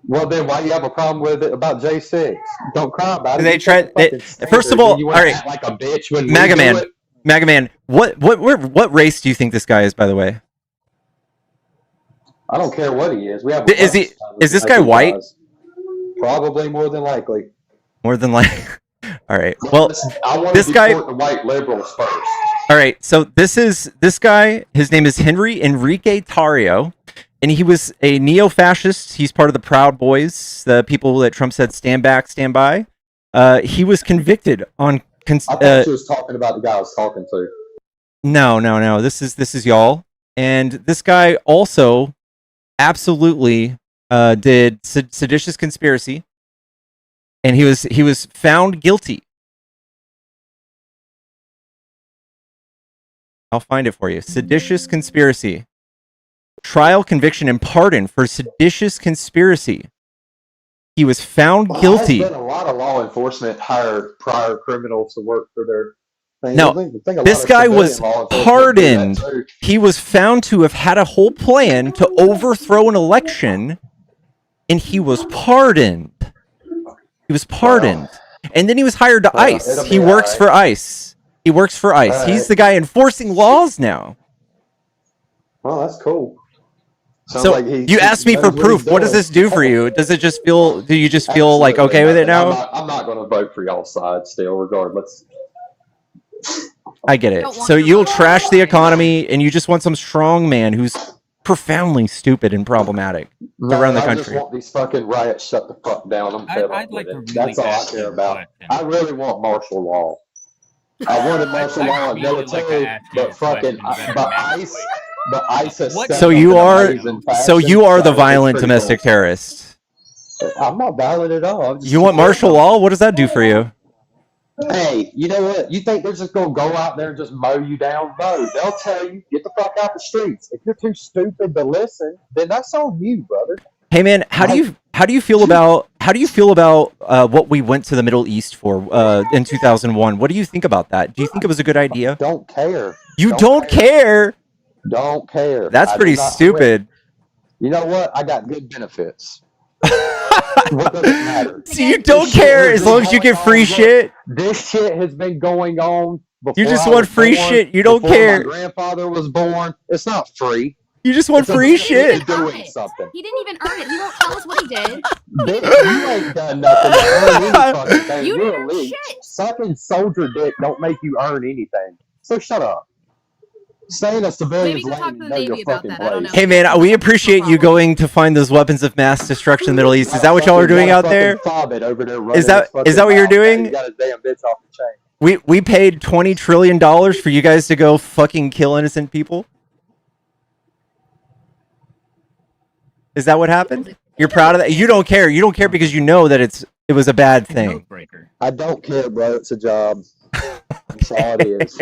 Well, then why you have a problem with it about J6? Don't cry about it. They You set tried. the fucking First of standard, all, and you want all to right, act like a bitch when MAGA we do man, it. MAGA man. What race do you think this guy is? By the way, I don't care what he is. We have. Is he? Is this guy white? Probably more than likely. More than like. All right. Well, I want this to guy. deport the white liberals first. All right. So this guy. His name is Henry Enrique Tarrio, and he was a neo-fascist. He's part of the Proud Boys, the people that Trump said stand back, stand by. He was convicted on. I thought she was talking about the guy I was talking to. No. This is y'all, and this guy also absolutely did seditious conspiracy, and he was found guilty. I'll find it for you. Seditious conspiracy, trial, conviction, and pardon for seditious conspiracy. He was found guilty. There's been a lot of law enforcement hire prior criminals to work for their thing. No, this guy was pardoned. He was found to have had a whole plan to overthrow an election, and he was pardoned. He was pardoned. And then he was hired to ICE. He works for ICE. He works for ICE. He's the guy enforcing laws now. Oh, that's cool. Sounds So like you asked me for proof. What does this do for you? Does it just feel? Do you just feel like okay with it now? I'm not going to vote for y'all side still, regardless. I get it. So you'll trash the economy, and you just want some strong man who's profoundly stupid and problematic to run the I country. just want these fucking riots shut the fuck down. I'm fed up with it. That's all I care about. I really want martial law. I wanted martial law and military, but fucking but ICE has stepped So up you in are amazing so fashion. you are the It's violent pretty domestic cool. terrorist. I'm not violent at all. You want martial law? What does that do for you? Hey, you know what? You think they're just going to go out there and just mow you down? No, they'll tell you, get the fuck out the streets. If you're too stupid to listen, then that's on you, brother. Hey man, how do you feel about what we went to the Middle East for in 2001? What do you think about that? Do you think it was a good idea? Don't care. You don't care? Don't care. That's pretty stupid. You know what? I got good benefits. What does it matter? So you don't care as long as you get free shit? This shit has been going on before. You just want free shit. You don't care. My grandfather was born. It's not free. You just want free shit. Doing something. He didn't even earn it. He won't tell us what he did. You ain't done nothing to earn any fucking thing. You You're didn't earn elite. shit. Sucking soldier dick don't make you earn anything. So shut up. Stay in a civilian's Maybe go talk lane to and the know your Navy about fucking that. I don't know. place. Hey man, we appreciate you going to find those weapons of mass destruction in the Middle East. Is that what y'all are doing out there? Over there Is running that what you're doing? He got his damn bits off the chain. We paid $20 trillion for you guys to go fucking kill innocent people. Is that what happened? You're proud of that? You don't care. You don't care because you know that it was a bad thing. I don't care, bro. It's a job. That's all it is.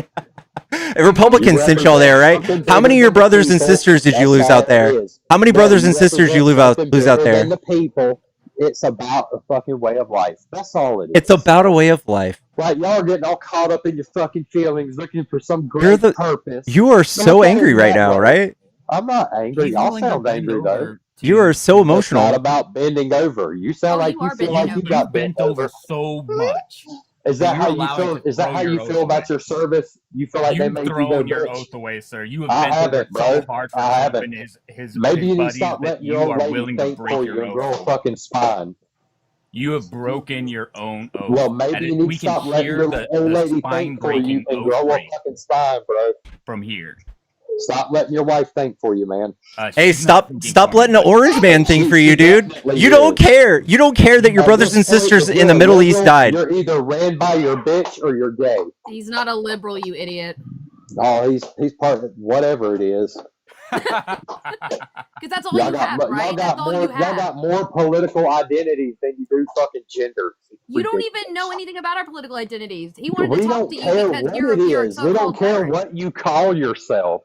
Republicans sent y'all there, right? How many of your brothers and sisters did you lose out there? How many brothers and sisters you lose out there? The people. It's about a fucking way of life. That's all it is. It's about a way of life. Right, y'all are getting all caught up in your fucking feelings, looking for some great purpose. You are so angry right now, right? I'm not angry. Y'all sound angry though. You are so emotional. It's not about bending over. You sound like you feel like you got bent over so much. Is that how you feel? Is that how you feel about your service? You feel like they made you go your oath away, sir. You have I haven't, bro. so hard for I haven't. His Maybe you need to buddies stop letting your old lady think for you and grow a fucking spine. You have broken your own oath. Well, maybe you need to stop letting your old lady think for you and grow a fucking spine, bro. From here. Stop letting your wife think for you, man. Hey, stop letting the orange man think for you, dude. You don't care. You don't care that your brothers and sisters in the Middle East died. You're either ran by your bitch or you're gay. He's not a liberal, you idiot. Oh, he's part of whatever it is. Because that's all you have, right? That's all you have. Y'all got more political identities than you do fucking gender. You don't even know anything about our political identities. He wanted to talk to you because you're we don't care what you call yourself.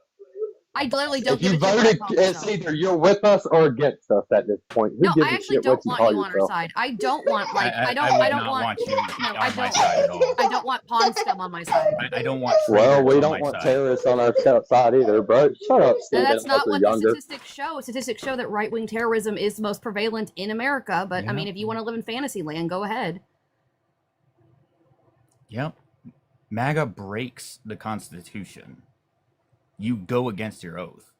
I literally don't. If you voted, it's either you're with us or against us at this point. Who gives I actually don't want you on our side. I don't want I don't want you on my side at all. I don't want pawn scum on my side. I don't want. Well, we don't want terrorists on our side either, bro. Shut up, Stephen. That's not what the statistics show. Statistics show that right-wing terrorism is most prevalent in America. But I mean, if you want to live in fantasy land, go ahead. Yep. MAGA breaks the Constitution. You go against your oath.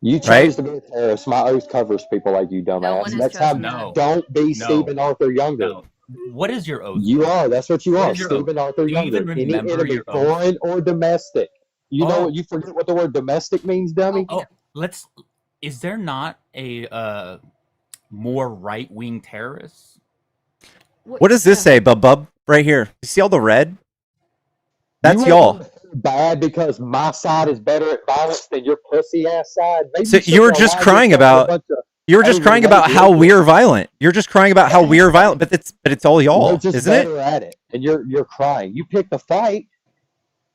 You chose to be a terrorist. My oath covers people like you, dumbass. Next time, don't be Stephen Arthur Younger. No. What is your oath? You are. That's what you are. Stephen Arthur Younger. Any enemy, foreign or domestic. You know, you forget what the word domestic means, dummy? Is there not a more right-wing terrorist? What does this say, Bub? Right here. You see all the red? That's y'all. Bad because my side is better at violence than your pussy ass side. Maybe so you were just crying about how we're violent. You're just crying about how we're violent, but it's all y'all, isn't it? Better at it, and you're crying. You picked the fight.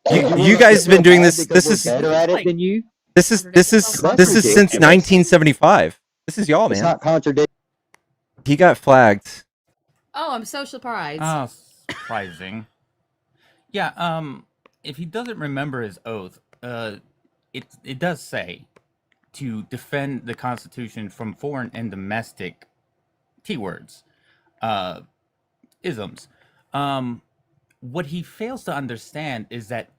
You guys have been doing this. This is better at it than you. This is since 1975. This is y'all, man. It's not contradicting. He got flagged. Oh, I'm so surprised. Oh, surprising. Yeah. If he doesn't remember his oath, it does say to defend the Constitution from foreign and domestic T-words, isms. What he fails to understand is that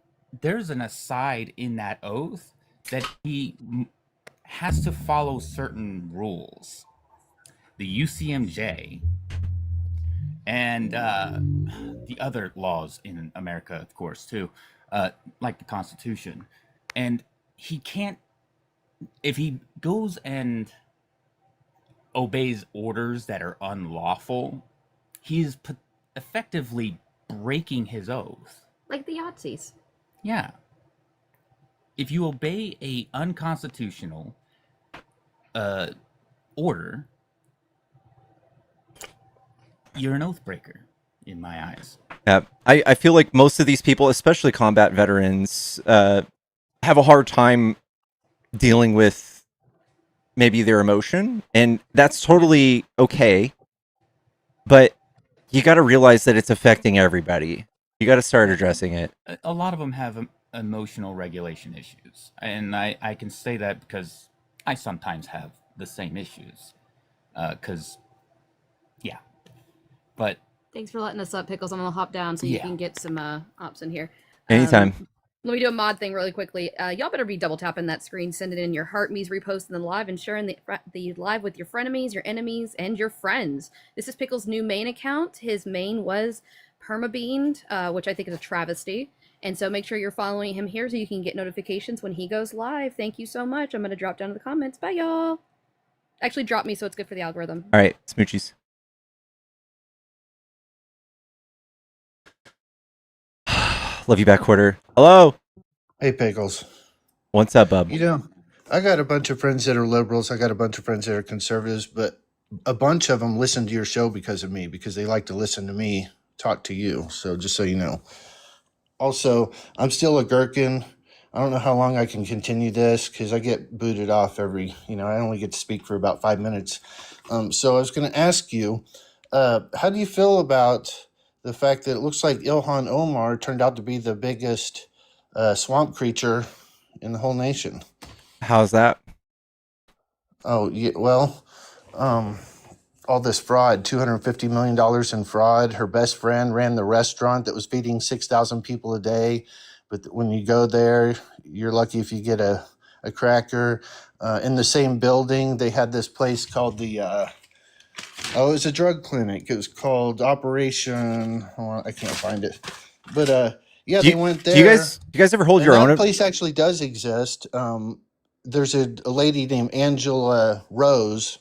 there's an aside in that oath that he has to follow certain rules. The UCMJ and the other laws in America, of course, too. Like the Constitution, and he can't. If he goes and obeys orders that are unlawful, he's effectively breaking his oath. Like the Yahtzees. Yeah. If you obey a unconstitutional order, you're an oath breaker. In my eyes. Yeah, I feel like most of these people, especially combat veterans, have a hard time dealing with maybe their emotion, and that's totally okay. But you got to realize that it's affecting everybody. You got to start addressing it. A lot of them have emotional regulation issues, and I can say that because I sometimes have the same issues. But. Thanks for letting us up, Pickles. I'm going to hop down so you can get some ops in here. Anytime. Let me do a mod thing really quickly. Y'all better be double tapping that screen, sending in your heart me's, reposting the live, and sharing the live with your frenemies, your enemies, and your friends. This is Pickles' new main account. His main was permabeaned, which I think is a travesty. And so make sure you're following him here so you can get notifications when he goes live. Thank you so much. I'm going to drop down to the comments. Bye, y'all. Actually, drop me so it's good for the algorithm. All right, smoochies. Love you back, Quarter. Hello. Hey, Pickles. What's up, bub? You know, I got a bunch of friends that are liberals. I got a bunch of friends that are conservatives, but a bunch of them listen to your show because of me, because they like to listen to me talk to you. So just so you know. Also, I'm still a gherkin. I don't know how long I can continue this because I get booted off I only get to speak for about 5 minutes. So I was going to ask you, how do you feel about the fact that it looks like Ilhan Omar turned out to be the biggest swamp creature in the whole nation? How's that? Oh, yeah, well, all this fraud, $250 million in fraud. Her best friend ran the restaurant that was feeding 6,000 people a day. But when you go there, you're lucky if you get a cracker. In the same building, they had this place called it was a drug clinic. It was called Operation, I can't find it. But yeah, Do they you, went do you there. guys ever hold And your that own? place actually does exist. There's a lady named Angela Rose.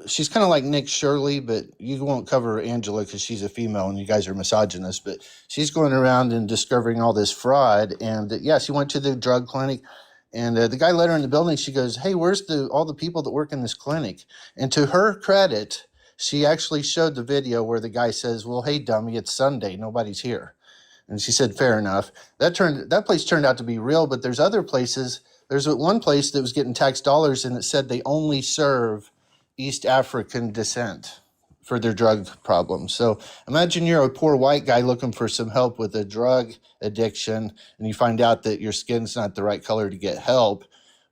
She's kind of like Nick Shirley, but you won't cover Angela because she's a female and you guys are misogynist. But she's going around and discovering all this fraud. And yeah, she went to the drug clinic, and the guy let her in the building. She goes, "Hey, where's all the people that work in this clinic?" And to her credit, she actually showed the video where the guy says, "Well, hey, dummy, it's Sunday. Nobody's here." And she said, "Fair enough." That place turned out to be real, but there's other places. There's one place that was getting tax dollars, and it said they only serve East African descent for their drug problems. So imagine you're a poor white guy looking for some help with a drug addiction, and you find out that your skin's not the right color to get help.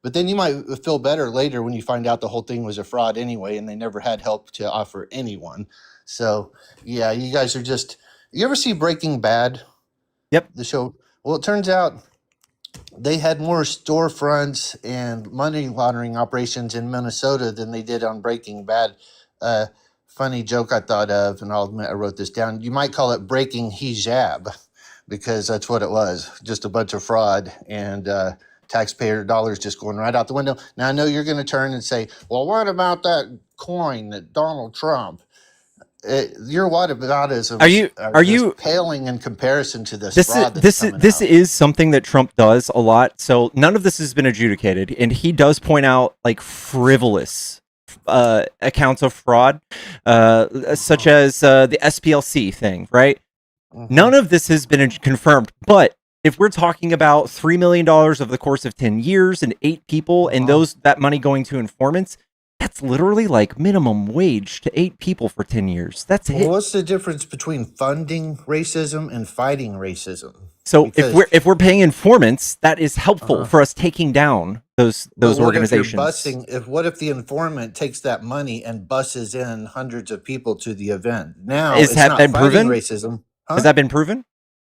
But then you might feel better later when you find out the whole thing was a fraud anyway, and they never had help to offer anyone. So yeah, you guys are just. You ever see Breaking Bad? Yep. The show. Well, it turns out they had more storefronts and money laundering operations in Minnesota than they did on Breaking Bad. Uh, Funny joke I thought of, and I'll admit I wrote this down. You might call it breaking hijab, because that's what it was, just a bunch of fraud and taxpayer dollars just going right out the window. Now I know you're going to turn and say, "Well, what about that coin that Donald Trump?" Your whataboutisms are Are you just paling in comparison to this this is fraud that's coming this out. is something that Trump does a lot. So none of this has been adjudicated, and he does point out like frivolous accounts of fraud, such as the SPLC thing, right? None of this has been confirmed, but if we're talking about $3 million over the course of 10 years and 8 people and that money going to informants, that's literally like minimum wage to 8 people for 10 years. That's Well, it. what's the difference between funding racism and fighting racism? So Because if we're paying informants, that is helpful for us taking down those but what if you're organizations. what if the informant takes that money and buses in hundreds of people to the event? Now Is it's that not been fighting proven? racism, Has huh? that been proven?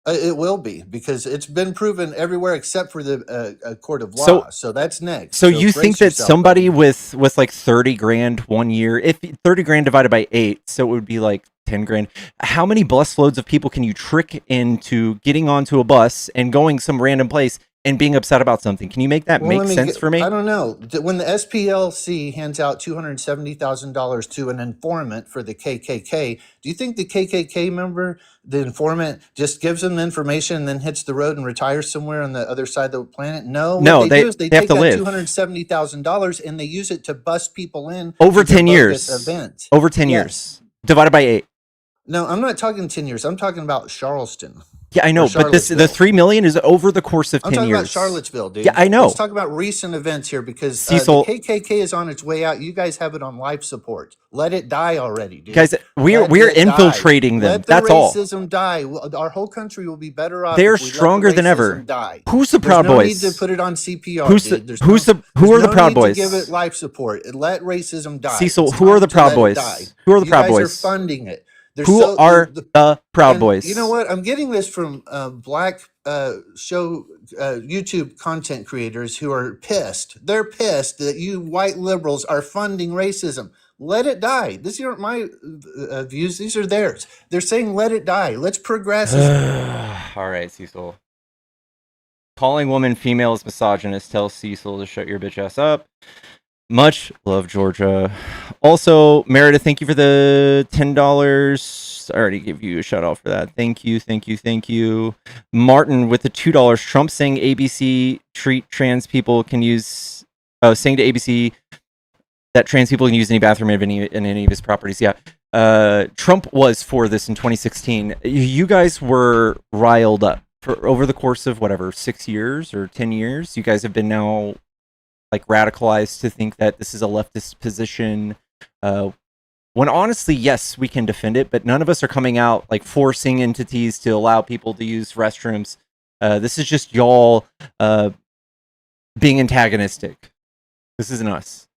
It will be, because it's been proven everywhere except for the court of So law. So that's next. So So you think brace that yourself, somebody buddy. with like 30 grand 1 year, if 30 grand divided by 8, so it would be like 10 grand. How many bus loads of people can you trick into getting onto a bus and going some random place and being upset about something? Can you make that Well, make sense for I me? don't know. When the SPLC hands out $270,000 to an informant for the KKK, do you think the KKK member, the informant, just gives them the information and then hits the road and retires somewhere on the other side of the planet? No, what No, they do is they they have take to that live $270,000 and they use it to bust people in over to their 10 bogus years. event. Over 10 Yes. years divided by 8. No, I'm not talking 10 years. I'm talking about Charleston Yeah, I or know, but the Charlottesville. 3 million is over the course of I'm 10 talking about years. Charlottesville, Yeah, dude. I Let's know. talk about recent events here, because the Cecil, KKK is on its way out. You guys have it on life support. Let it die already, dude. guys, we're Let we're it die. infiltrating them. Let the That's all. racism die. Our whole country will be better off They're if we let the stronger than racism ever. die. Who's the There's Proud no need to Boys? put it on CPR, dude. Who There's are the no Proud need to give it Boys? life support. Let racism die. Cecil, It's who are the time to Proud let it die. Boys? Who are the You Proud guys are Boys? funding it. They're Who so are the Proud and you know Boys? what? I'm getting this from black show YouTube content creators who are pissed. They're pissed that you white liberals are funding racism. Let it die. These aren't my views. These are theirs. They're saying let it die. Let's progress as All right, Cecil. Calling woman female is misogynist. Tell Cecil to shut your bitch ass up. Much love, Georgia. Also, Meredith, thank you for the $10. I already gave you a shout out for that. Thank you, thank you, thank you. Martin with the $2. Trump saying ABC treat trans people can use. Saying to ABC that trans people can use any bathroom in any of his properties. Yeah. Trump was for this in 2016. You guys were riled up for over the course of whatever 6 years or 10 years. You guys have been now like radicalized to think that this is a leftist position. When honestly, yes, we can defend it, but none of us are coming out like forcing entities to allow people to use restrooms. This is just y'all being antagonistic. This isn't us.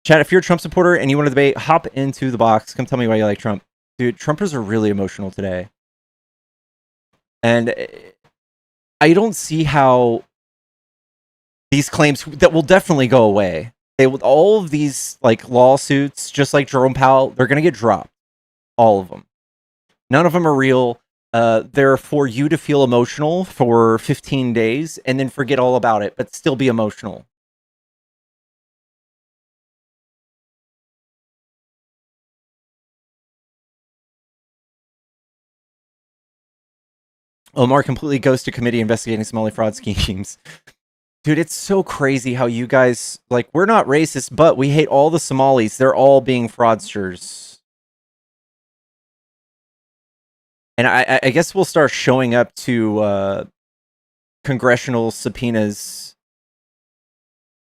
Chad, if you're a Trump supporter and you want to debate, hop into the box. Come tell me why you like Trump. Dude, Trumpers are really emotional today. And I don't see how these claims that will definitely go away. They with all of these like lawsuits, just like Jerome Powell, they're going to get dropped. All of them. None of them are real. They're for you to feel emotional for 15 days and then forget all about it, but still be emotional. Omar completely goes to committee investigating Somali fraud schemes. Dude, it's so crazy how you guys, like, we're not racist, but we hate all the Somalis. They're all being fraudsters. And I guess we'll start showing up to congressional subpoenas.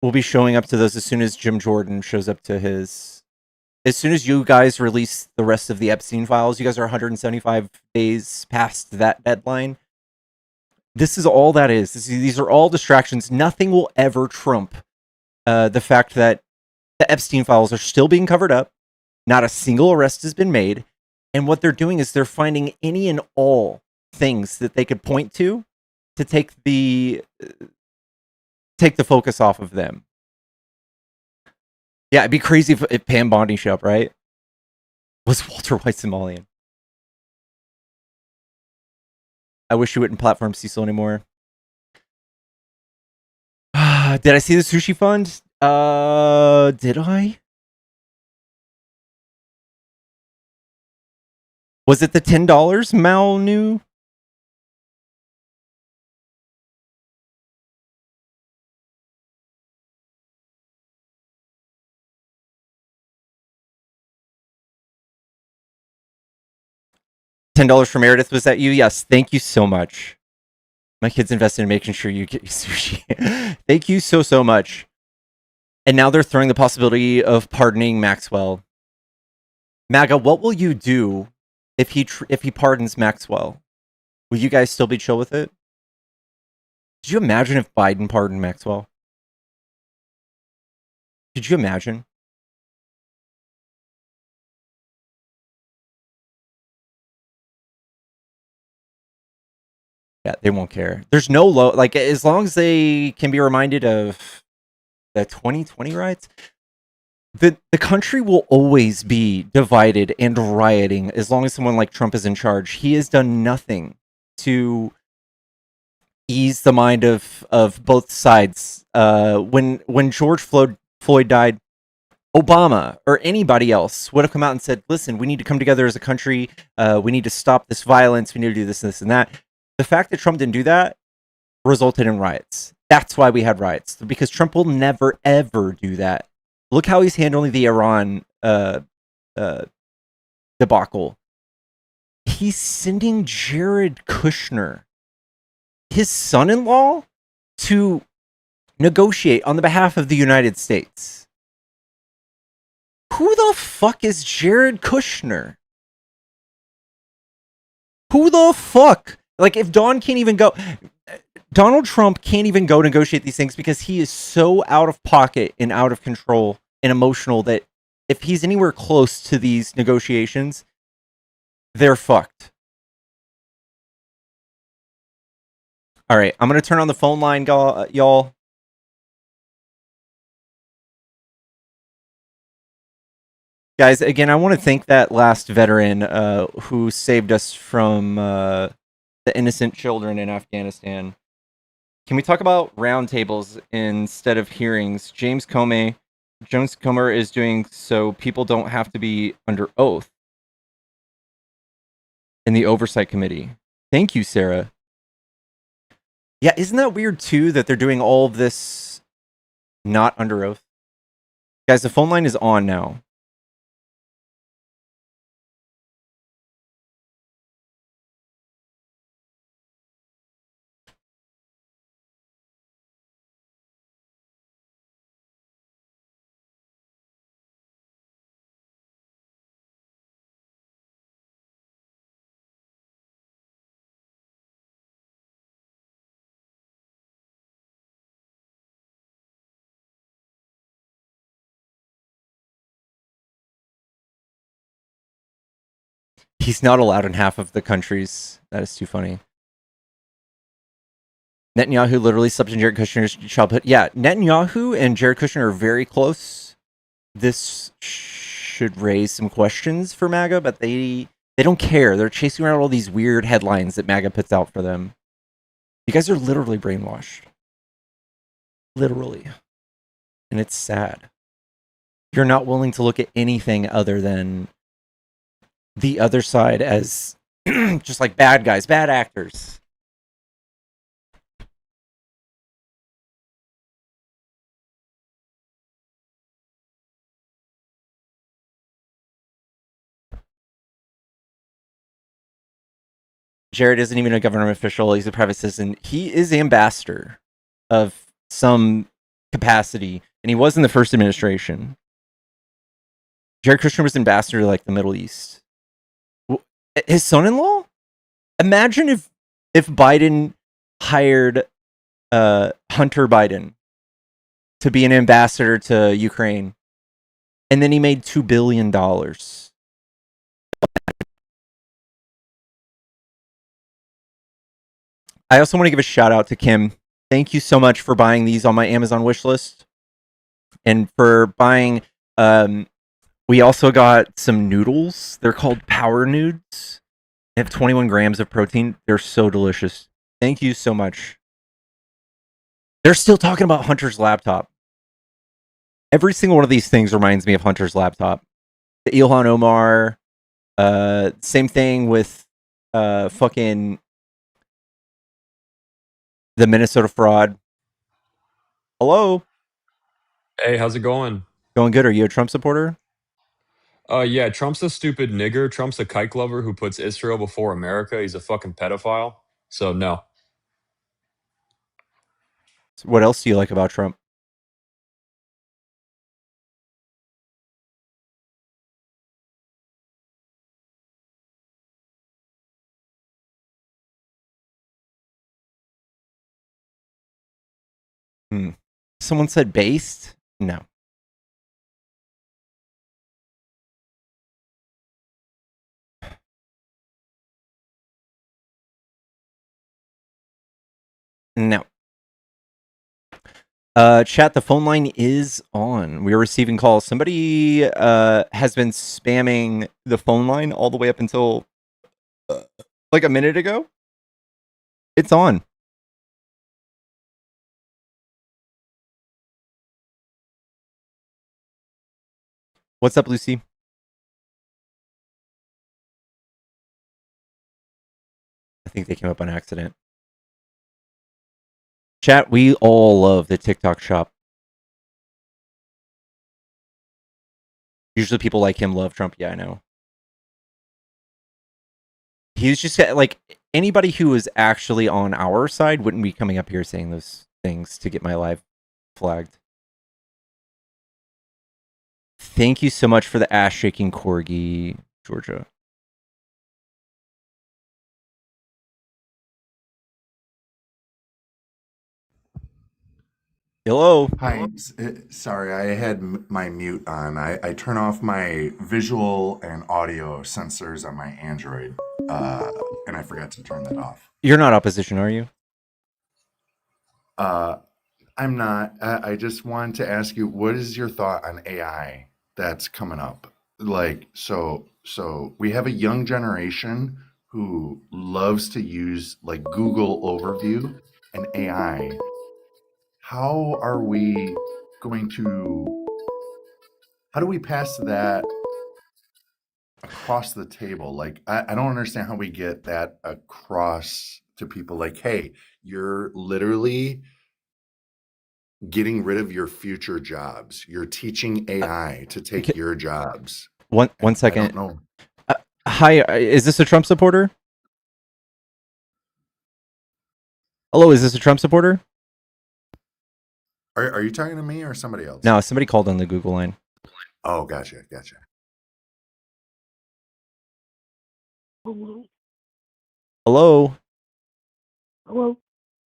We'll be showing up to those as soon as Jim Jordan shows up to his. As soon as you guys release the rest of the Epstein files, you guys are 175 days past that deadline. This is all that is. These are all distractions. Nothing will ever trump the fact that the Epstein files are still being covered up. Not a single arrest has been made. And what they're doing is they're finding any and all things that they could point to take the focus off of them. Yeah, it'd be crazy if Pam Bondi showed up, right? Was Walter White Somalian? I wish you wouldn't platform Cecil anymore. Did I see the sushi fund? Did I? Was it the $10 Mao knew? $10 from Meredith, was that you? Yes, thank you so much. My kids invested in making sure you get your sushi. Thank you so much. And now they're throwing the possibility of pardoning Maxwell. MAGA, what will you do if he pardons Maxwell? Will you guys still be chill with it? Could you imagine if Biden pardoned Maxwell? Could you imagine? Yeah, they won't care. There's no low, like, as long as they can be reminded of the 2020 riots, the country will always be divided and rioting as long as someone like Trump is in charge. He has done nothing to ease the mind of both sides. When George Floyd died, Obama or anybody else would have come out and said, listen, we need to come together as a country. We need to stop this violence. We need to do this, this, and that. The fact that Trump didn't do that resulted in riots. That's why we had riots, because Trump will never, ever do that. Look how he's handling the Iran debacle. He's sending Jared Kushner, his son-in-law, to negotiate on the behalf of the United States. Who the fuck is Jared Kushner? Who the fuck? Like, if Donald Trump can't even go negotiate these things because he is so out of pocket and out of control and emotional that if he's anywhere close to these negotiations, they're fucked. All right, I'm going to turn on the phone line, y'all. Guys, again, I want to thank that last veteran who saved us from the innocent children in Afghanistan. Can we talk about roundtables instead of hearings? Jones Comer is doing so people don't have to be under oath in the oversight committee. Thank you, Sarah. Yeah, isn't that weird too that they're doing all of this not under oath? Guys, the phone line is on now. He's not allowed in half of the countries. That is too funny. Netanyahu literally slept in Jared Kushner's childhood. Yeah, Netanyahu and Jared Kushner are very close. This should raise some questions for MAGA, but they don't care. They're chasing around all these weird headlines that MAGA puts out for them. You guys are literally brainwashed. Literally. And it's sad. You're not willing to look at anything other than the other side as just like bad guys, bad actors. Jared isn't even a government official. He's a private citizen. He is ambassador of some capacity, and he was in the first administration. Jared Kushner was ambassador to like the Middle East. His son-in-law? Imagine if Biden hired Hunter Biden to be an ambassador to Ukraine, and then he made $2 billion. I also want to give a shout out to Kim. Thank you so much for buying these on my Amazon wish list, and for buying. We also got some noodles. They're called Power Nudes. They have 21 grams of protein. They're so delicious. Thank you so much. They're still talking about Hunter's laptop. Every single one of these things reminds me of Hunter's laptop. The Ilhan Omar. Same thing with fucking the Minnesota fraud. Hello. Hey, how's it going? Going good. Are you a Trump supporter? Yeah, Trump's a stupid nigger. Trump's a kike lover who puts Israel before America. He's a fucking pedophile. So no. What else do you like about Trump? Someone said based? No. No. Chat, the phone line is on. We are receiving calls. Somebody has been spamming the phone line all the way up until like a minute ago. It's on. What's up, Lucy? I think they came up on accident. Chat, we all love the TikTok shop. Usually people like him love Trump. Yeah, I know. He's just like anybody who is actually on our side wouldn't be coming up here saying those things to get my live flagged. Thank you so much for the ass shaking corgi, Georgia. Hello. Hi, sorry, I had my mute on. I turn off my visual and audio sensors on my Android, and I forgot to turn that off. You're not opposition, are you? I'm not. I just wanted to ask you, what is your thought on AI that's coming up? like so we have a young generation who loves to use like Google overview and AI. How are we going to how do we pass that across the table? Like I don't understand how we get that across to people, like, hey, you're literally getting rid of your future jobs. You're teaching AI to take your jobs. One And I second. don't know. Hi, is this a Trump supporter? Hello, is this a Trump supporter? Are you talking to me or somebody else? No, somebody called on the Google line. Oh, gotcha. Hello. Hello. Hello.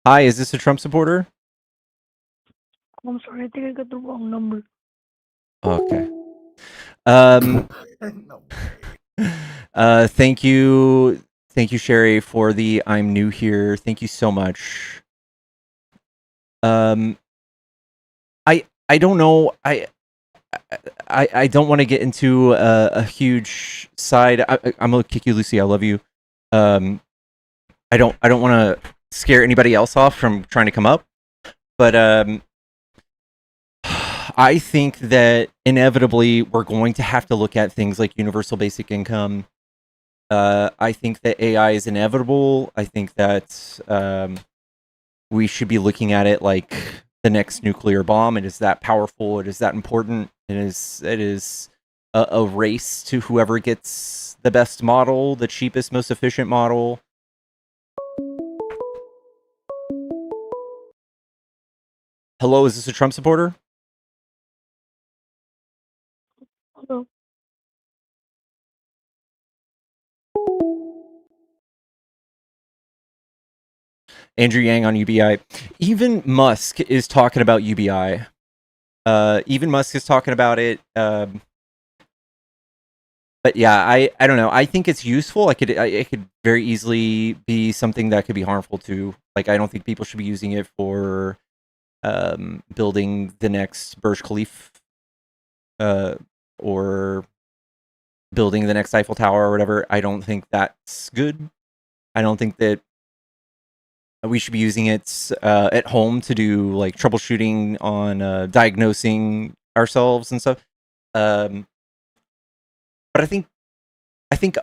Hi, is this a Trump supporter? I'm sorry, I think I got the wrong number. Okay. No way. Thank you, Sherry, for the I'm new here. Thank you so much. I don't know. I don't want to get into a huge side. I'm gonna kick you, Lucy. I love you. I don't want to scare anybody else off from trying to come up, but I think that inevitably we're going to have to look at things like universal basic income. I think that AI is inevitable. I think that we should be looking at it like the next nuclear bomb. It is that powerful. It is that important. It is a race to whoever gets the best model, the cheapest, most efficient model. Hello, is this a Trump supporter? Hello. Andrew Yang on UBI. Even Musk is talking about UBI. Even Musk is talking about it. But yeah, I don't know. I think it's useful. It could very easily be something that could be harmful too. Like, I don't think people should be using it for building the next Burj Khalifa or building the next Eiffel Tower or whatever. I don't think that's good. I don't think that we should be using it at home to do like troubleshooting on diagnosing ourselves and stuff. But I think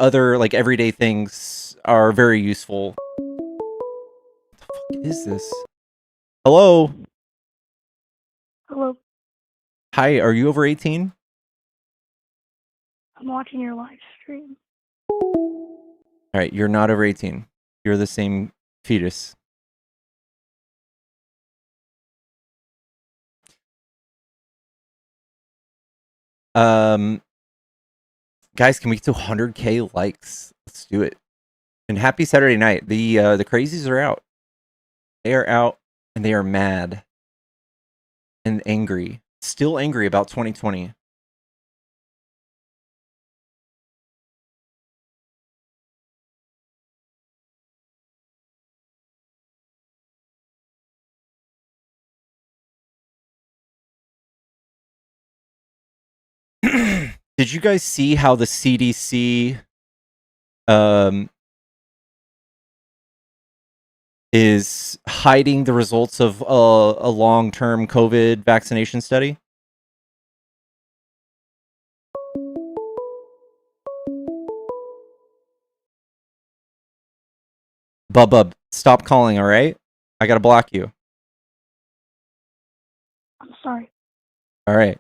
other like everyday things are very useful. What the fuck is this? Hello. Hello. Hi. Are you over 18? I'm watching your live stream. All right. You're not over 18. You're the same fetus. Guys, can we get to 100K likes? Let's do it. And happy Saturday night. The crazies are out. They are out and they are mad and angry. Still angry about 2020. Did you guys see how the CDC is hiding the results of a long-term COVID vaccination study? Bub, stop calling, all right? I gotta block you. I'm sorry. All right.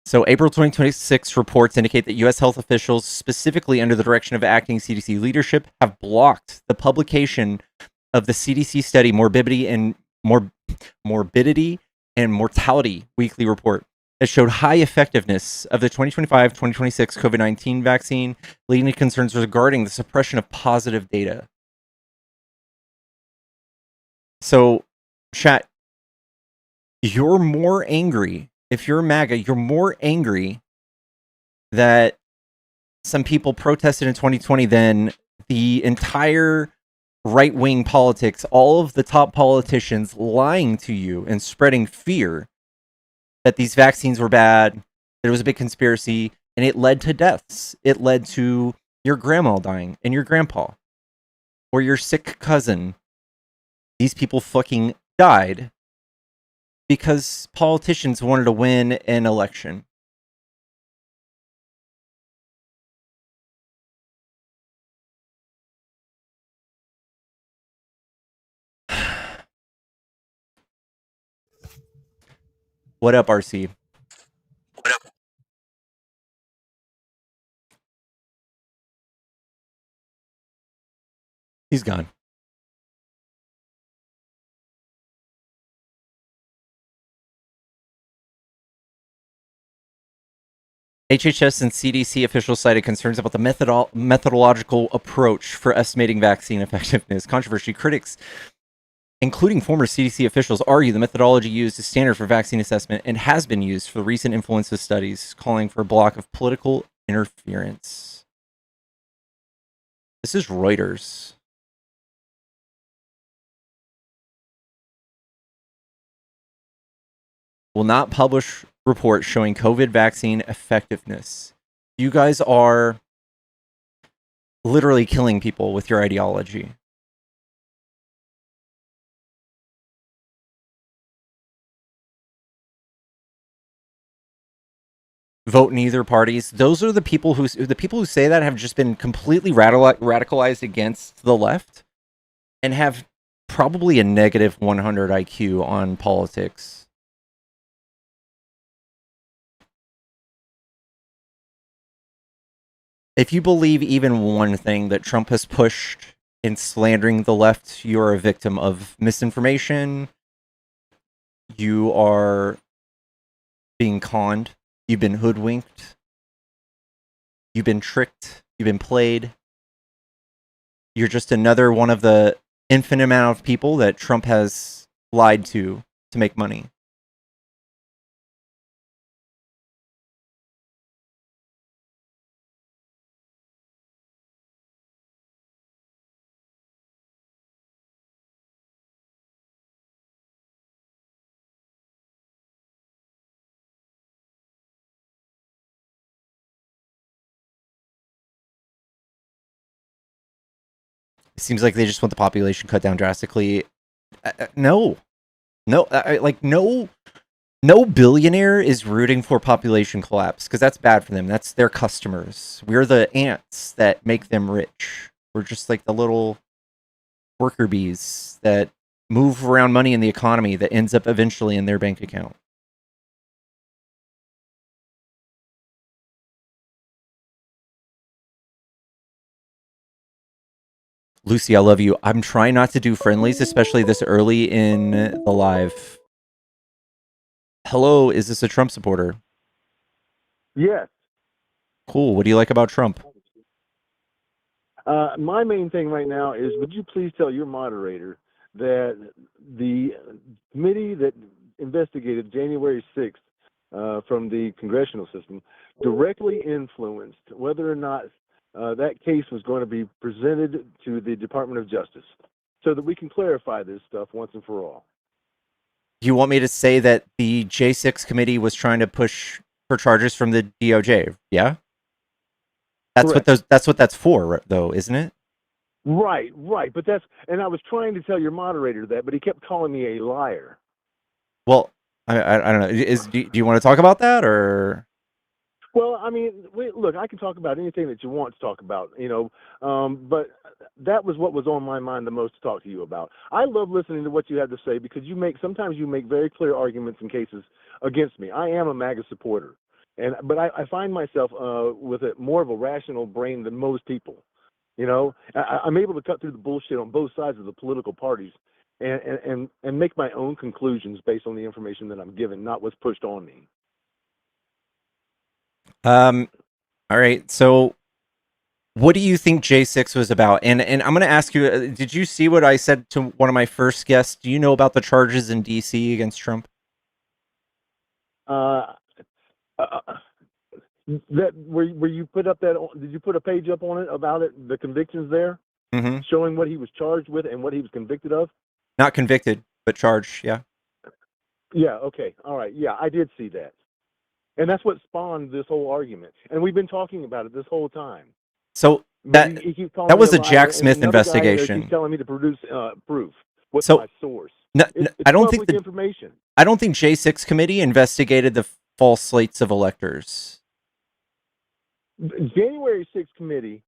So April 2026 reports indicate that U.S. health officials, specifically under the direction of acting CDC leadership, have blocked the publication of the CDC study morbidity and mortality weekly report that showed high effectiveness of the 2025-2026 COVID-19 vaccine, leading to concerns regarding the suppression of positive data. So, chat, you're more angry. If you're MAGA, you're more angry that some people protested in 2020 than the entire right-wing politics, all of the top politicians lying to you and spreading fear that these vaccines were bad, that it was a big conspiracy, and it led to deaths. It led to your grandma dying and your grandpa or your sick cousin. These people fucking died because politicians wanted to win an election. What up, RC? He's gone. HHS and CDC officials cited concerns about the methodological approach for estimating vaccine effectiveness. Controversy. Critics, including former CDC officials, argue the methodology used is standard for vaccine assessment and has been used for recent influenza studies, calling for a block of political interference. This is Reuters. Will not publish report showing COVID vaccine effectiveness. You guys are literally killing people with your ideology. Vote in either parties. Those are the people who say that have just been completely radicalized against the left and have probably a negative 100 IQ on politics. If you believe even one thing that Trump has pushed in slandering the left, you're a victim of misinformation. You are being conned. You've been hoodwinked. You've been tricked. You've been played. You're just another one of the infinite amount of people that Trump has lied to make money. It seems like they just want the population cut down drastically. No, like no billionaire is rooting for population collapse because that's bad for them. That's their customers. We're the ants that make them rich. We're just like the little worker bees that move around money in the economy that ends up eventually in their bank account. Lucy, I love you. I'm trying not to do friendlies, especially this early in the live. Hello, is this a Trump supporter? Yes. Cool. What do you like about Trump? My main thing right now is, would you please tell your moderator that the committee that investigated January 6th from the Congressional system directly influenced whether or not that case was going to be presented to the Department of Justice so that we can clarify this stuff once and for all. You want me to say that the J6 committee was trying to push for charges from the DOJ? Yeah? That's Correct. what that's for, though, isn't it? Right. But and I was trying to tell your moderator that, but he kept calling me a liar. Well, I don't know. Do you want to talk about that, or? Well, I mean, look, I can talk about anything that you want to talk about, but that was what was on my mind the most to talk to you about. I love listening to what you have to say because sometimes you make very clear arguments in cases against me. I am a MAGA supporter, but I find myself with more of a rational brain than most people. I'm able to cut through the bullshit on both sides of the political parties and make my own conclusions based on the information that I'm given, not what's pushed on me. All right. So, what do you think J6 was about? And I'm going to ask you, did you see what I said to one of my first guests? Do you know about the charges in DC against Trump? That where you put up that? Did you put a page up on it about it? The convictions there? Mm-hmm. showing what he was charged with and what he was convicted of? Not convicted, but charged. Yeah. Yeah, okay. All right. Yeah, I did see that. And that's what spawned this whole argument. And we've been talking about it this whole time. So But he keeps calling that me was a a liar, Jack and Smith another guy in there keeps investigation. telling me to produce proof. What's So my source? I It's don't think public information. I don't think J6 committee investigated the false slates of electors. January 6th committee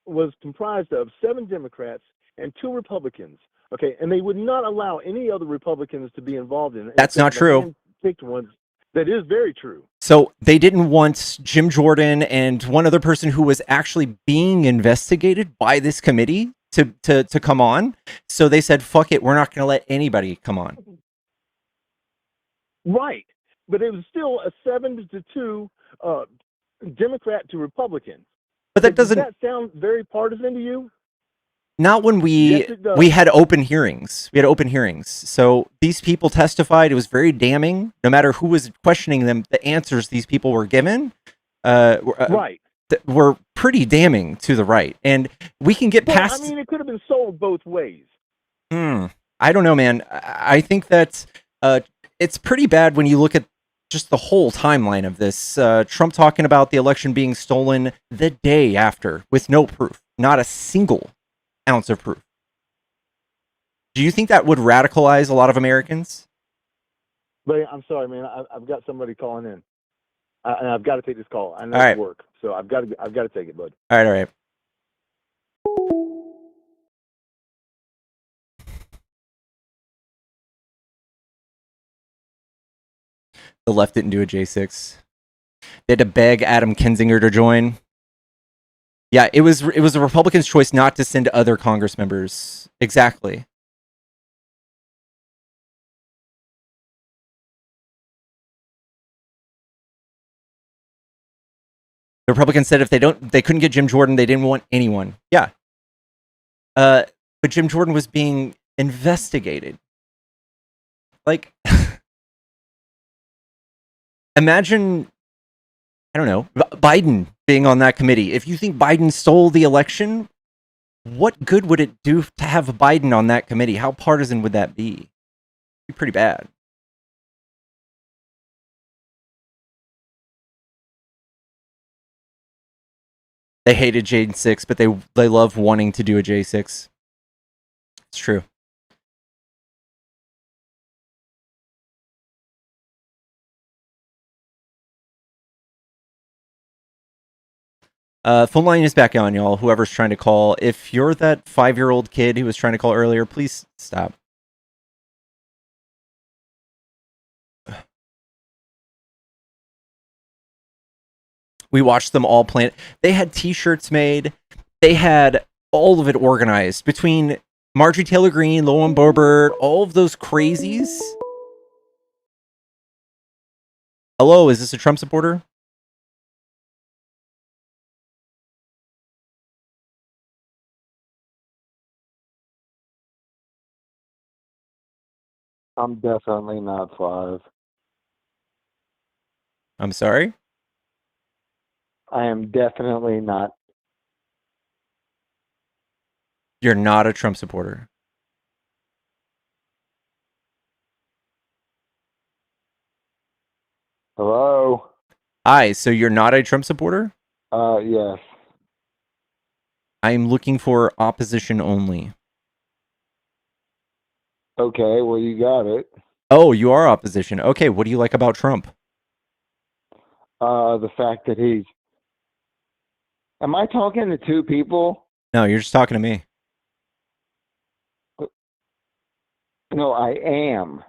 was comprised of 7 Democrats and 2 Republicans. Okay, and they would not allow any other Republicans to be involved in it. That's not true. Picked ones. That is very true. So they didn't want Jim Jordan and one other person who was actually being investigated by this committee to come on. So they said, fuck it, we're not going to let anybody come on. Right. But it was still a 7-2 Democrat to Republican. But that Does doesn't... that sound very partisan to you? Not when Yes, it does. we had open hearings. We had open hearings. So these people testified. It was very damning. No matter who was questioning them, the answers these people were given right. were pretty damning to the right. And we can get past... I mean, it could have been sold both ways. I don't know, man. I think that it's pretty bad when you look at just the whole timeline of this. Trump talking about the election being stolen the day after with no proof. Not a single ounce of proof. Do you think that would radicalize a lot of Americans? But I'm sorry, man. I've got somebody calling in, and I've got to take this call. I know All it's right. work, so I've got to take it, bud. All right. The left didn't do a J6. They had to beg Adam Kinzinger to join. Yeah, it was a Republican's choice not to send other Congress members. Exactly. The Republicans said if they couldn't get Jim Jordan, they didn't want anyone. Yeah. But Jim Jordan was being investigated. Like, imagine, I don't know, Biden being on that committee. If you think Biden stole the election, what good would it do to have Biden on that committee? How partisan would that be? It'd be pretty bad. They hated J6, but they love wanting to do a J6. It's true. Phone line is back on, y'all. Whoever's trying to call. If you're that 5-year-old kid who was trying to call earlier, please stop. We watched them all plan. They had T-shirts made. They had all of it organized between Marjorie Taylor Greene, Lauren Boebert, all of those crazies. Hello, is this a Trump supporter? I'm definitely not 5. I'm sorry? I am definitely not. You're not a Trump supporter. Hello? Hi, so you're not a Trump supporter? Yes. I'm looking for opposition only. Okay, well, you got it. Oh, you are opposition. Okay, what do you like about Trump? The fact that he's... Am I talking to 2 people? No, you're just talking to me. No, I am.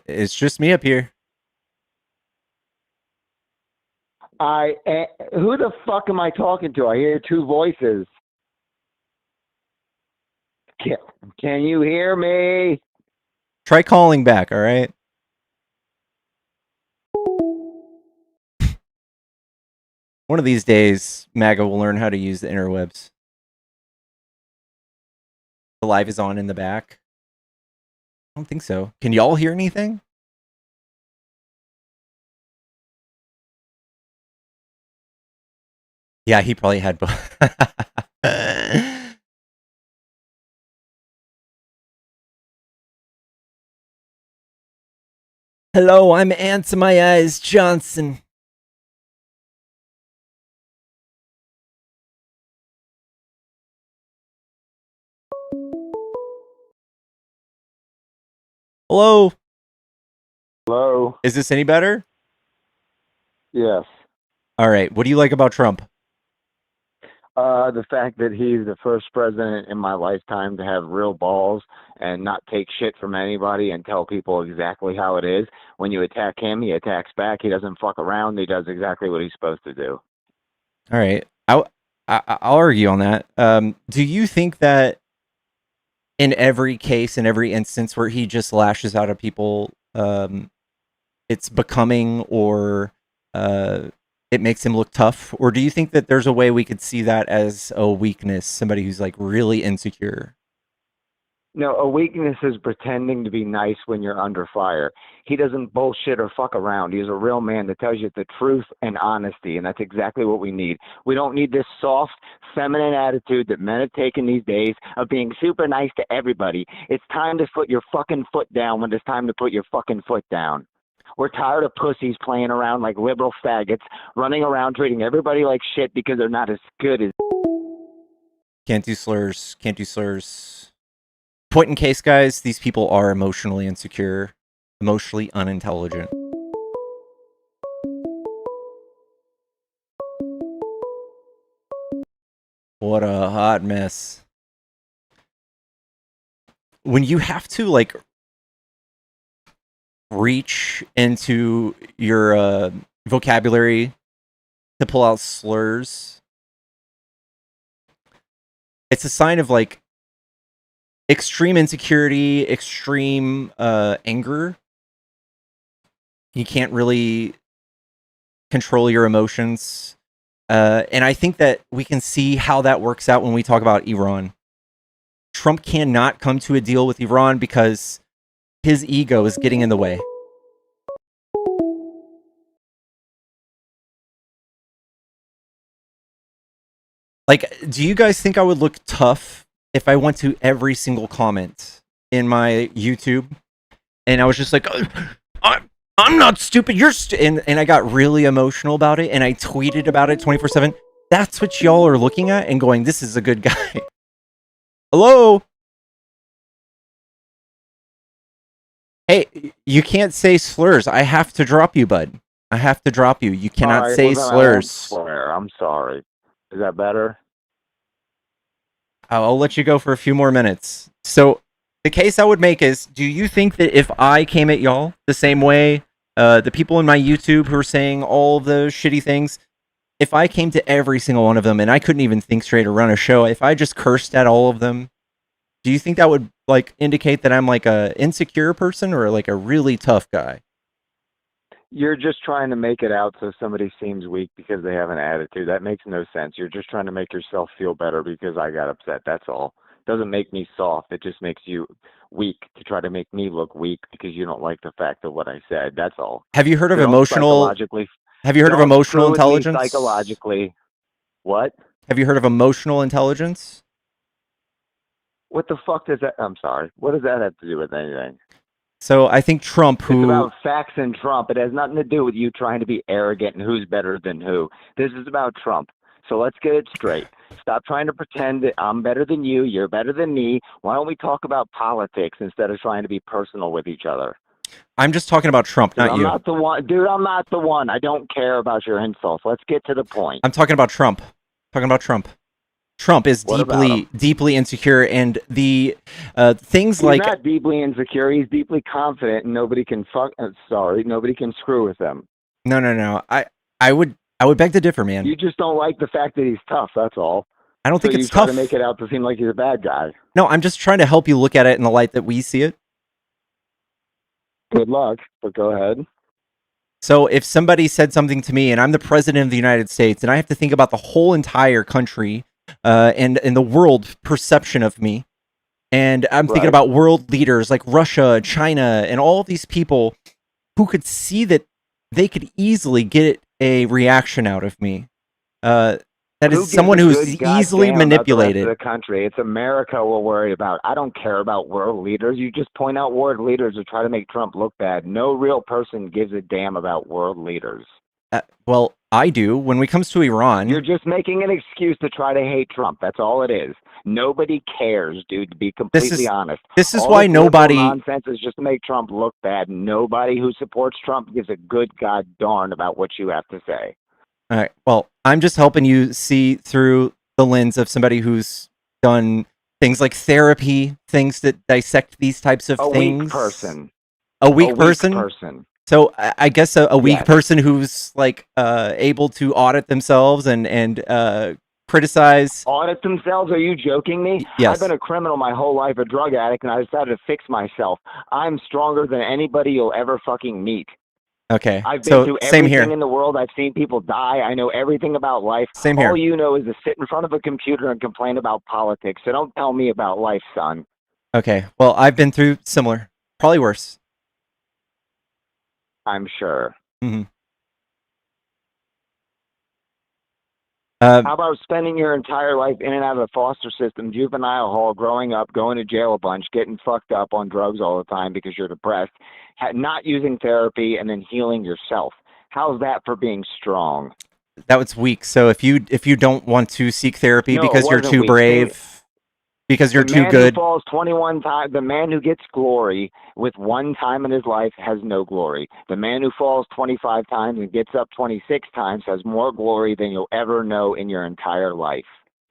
It's just me up here. Who the fuck am I talking to? I hear 2 voices. Can you hear me? Try calling back, all right? One of these days, MAGA will learn how to use the interwebs. The live is on in the back. I don't think so. Can y'all hear anything? Yeah, he probably had both. Hello, I'm Ants in My Eyes Johnson. Hello. Hello. Is this any better? Yes. All right. What do you like about Trump? The fact that he's the first president in my lifetime to have real balls and not take shit from anybody and tell people exactly how it is. When you attack him, he attacks back. He doesn't fuck around. He does exactly what he's supposed to do. All right. I'll argue on that. Do you think that in every case, in every instance where he just lashes out at people, it's becoming or it makes him look tough? Or do you think that there's a way we could see that as a weakness, somebody who's like really insecure? No, a weakness is pretending to be nice when you're under fire. He doesn't bullshit or fuck around. He's a real man that tells you the truth and honesty, and that's exactly what we need. We don't need this soft, feminine attitude that men have taken these days of being super nice to everybody. It's time to put your fucking foot down when it's time to put your fucking foot down. We're tired of pussies playing around like liberal faggots, running around treating everybody like shit because they're not as good as... Can't do slurs. Can't do slurs. Point in case, guys, these people are emotionally insecure, emotionally unintelligent. What a hot mess. When you have to, like, reach into your vocabulary to pull out slurs, it's a sign of, like, extreme insecurity, extreme anger. You can't really control your emotions. And I think that we can see how that works out when we talk about Iran. Trump cannot come to a deal with Iran because his ego is getting in the way. Like, do you guys think I would look tough if I went to every single comment in my YouTube and I was just like, I'm not stupid, you're and I got really emotional about it and I tweeted about it 24/7. That's what y'all are looking at and going, this is a good guy. Hello? Hey, you can't say slurs. I have to drop you, bud. I have to drop you. You cannot All right, say well, then I won't slurs. swear. I'm sorry. Is that better? I'll let you go for a few more minutes. So the case I would make is, do you think that if I came at y'all the same way, the people in my YouTube who are saying all the shitty things, if I came to every single one of them and I couldn't even think straight or run a show, if I just cursed at all of them, do you think that would like indicate that I'm like a insecure person or like a really tough guy? You're just trying to make it out so somebody seems weak because they have an attitude. That makes no sense. You're just trying to make yourself feel better because I got upset. That's all. It doesn't make me soft. It just makes you weak to try to make me look weak because you don't like the fact of what I said. That's all. Have you heard of So don't emotional? psychologically. Have you heard of Don't emotional screw with me intelligence? psychologically. What? Have you heard of emotional intelligence? What the fuck does that? I'm sorry. What does that have to do with anything? So I think Trump, It's who about facts and Trump. It has nothing to do with you trying to be arrogant and who's better than who. This is about Trump. So let's get it straight. Stop trying to pretend that I'm better than you, you're better than me. Why don't we talk about politics instead of trying to be personal with each other? I'm just talking about Trump, not I'm you. not the one. Dude, I'm not the one. I don't care about your insults. Let's get to the point. I'm talking about Trump. Talking about Trump. Trump is What about him? deeply insecure, and the things He's like not deeply insecure. He's deeply confident, and nobody can nobody can screw with him. no. I would beg to differ, man. You just don't like the fact that he's tough. That's all. I don't think So it's you try tough. to make it out to seem like he's a bad guy. No, I'm just trying to help you look at it in the light that we see it. Good luck, but go ahead. So if somebody said something to me and I'm the president of the United States and I have to think about the whole entire country and the world perception of me, and I'm thinking about world leaders like Russia, China, and all these people who could see that they could easily get a reaction out of me. That Who is gives someone a who's good easily goddamn about the rest of manipulated. the country? It's America we're worried about. I don't care about world leaders. You just point out world leaders to try to make Trump look bad. No real person gives a damn about world leaders. Well, I do. When it comes to Iran, You're just making an excuse to try to hate Trump. That's all it is. Nobody cares, dude, to be completely honest. this is All why this liberal nobody. nonsense is just to make Trump look bad. Nobody who supports Trump gives a good god darn about what you have to say. All right. Well, I'm just helping you see through the lens of somebody who's done things like therapy, things that dissect these types of A things. weak person. A weak A weak person. person. So I guess a weak Yes. person who's like able to audit themselves and criticize. Audit themselves? Are you joking me? Yes. I've been a criminal my whole life, a drug addict, and I decided to fix myself. I'm stronger than anybody you'll ever fucking meet. Okay. I've been So through same everything here. in the world. I've seen people die. I know everything about life. Same here. All you know is to sit in front of a computer and complain about politics. So don't tell me about life, son. Okay. Well, I've been through similar, probably worse. I'm sure. Mm-hmm. How about spending your entire life in and out of the foster system, juvenile hall, growing up, going to jail a bunch, getting fucked up on drugs all the time because you're depressed, not using therapy, and then healing yourself? How's that for being strong? That was weak. So if you don't want to seek therapy No, because it you're wasn't too weak. brave, because you're The too man good. who falls 21 times, the man who gets glory with one time in his life has no glory. The man who falls 25 times and gets up 26 times has more glory than you'll ever know in your entire life.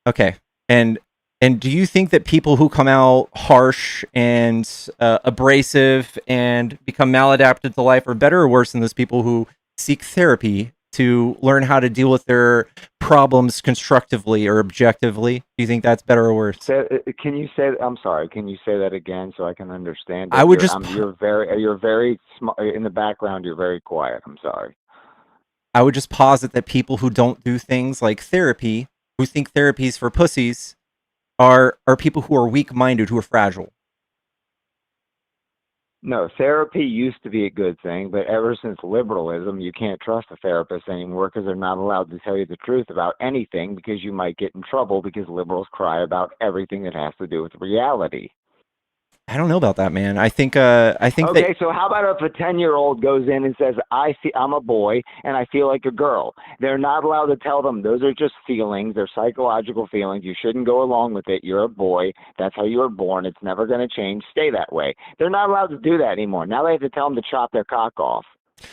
Okay. And do you think that people who come out harsh and abrasive and become maladapted to life are better or worse than those people who seek therapy to learn how to deal with their problems constructively or objectively? Do you think that's better or worse? Can you say? I'm sorry. Can you say that again so I can understand? I would You're very in the background. You're very quiet. I'm sorry. I would just posit that people who don't do things like therapy, who think therapy is for pussies, are people who are weak-minded, who are fragile. No, therapy used to be a good thing, but ever since liberalism, you can't trust a therapist anymore because they're not allowed to tell you the truth about anything because you might get in trouble because liberals cry about everything that has to do with reality. I don't know about that, man. I think Okay, so how about if a 10-year-old goes in and says, I'm a boy and I feel like a girl? They're not allowed to tell them those are just feelings. They're psychological feelings. You shouldn't go along with it. You're a boy. That's how you were born. It's never going to change. Stay that way. They're not allowed to do that anymore. Now they have to tell them to chop their cock off.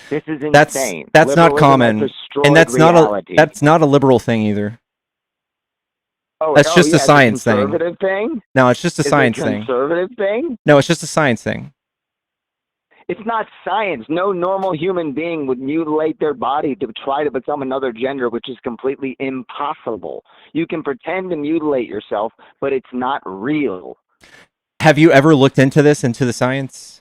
This is insane. That's not common, and that's reality. not a liberal thing either. Oh, that's just a science it's a conservative thing. No, it's just a science thing. Conservative thing? No, it's just a science thing. It's not science. No normal human being would mutilate their body to try to become another gender, which is completely impossible. You can pretend to mutilate yourself, but it's not real. Have you ever looked into this, into the science?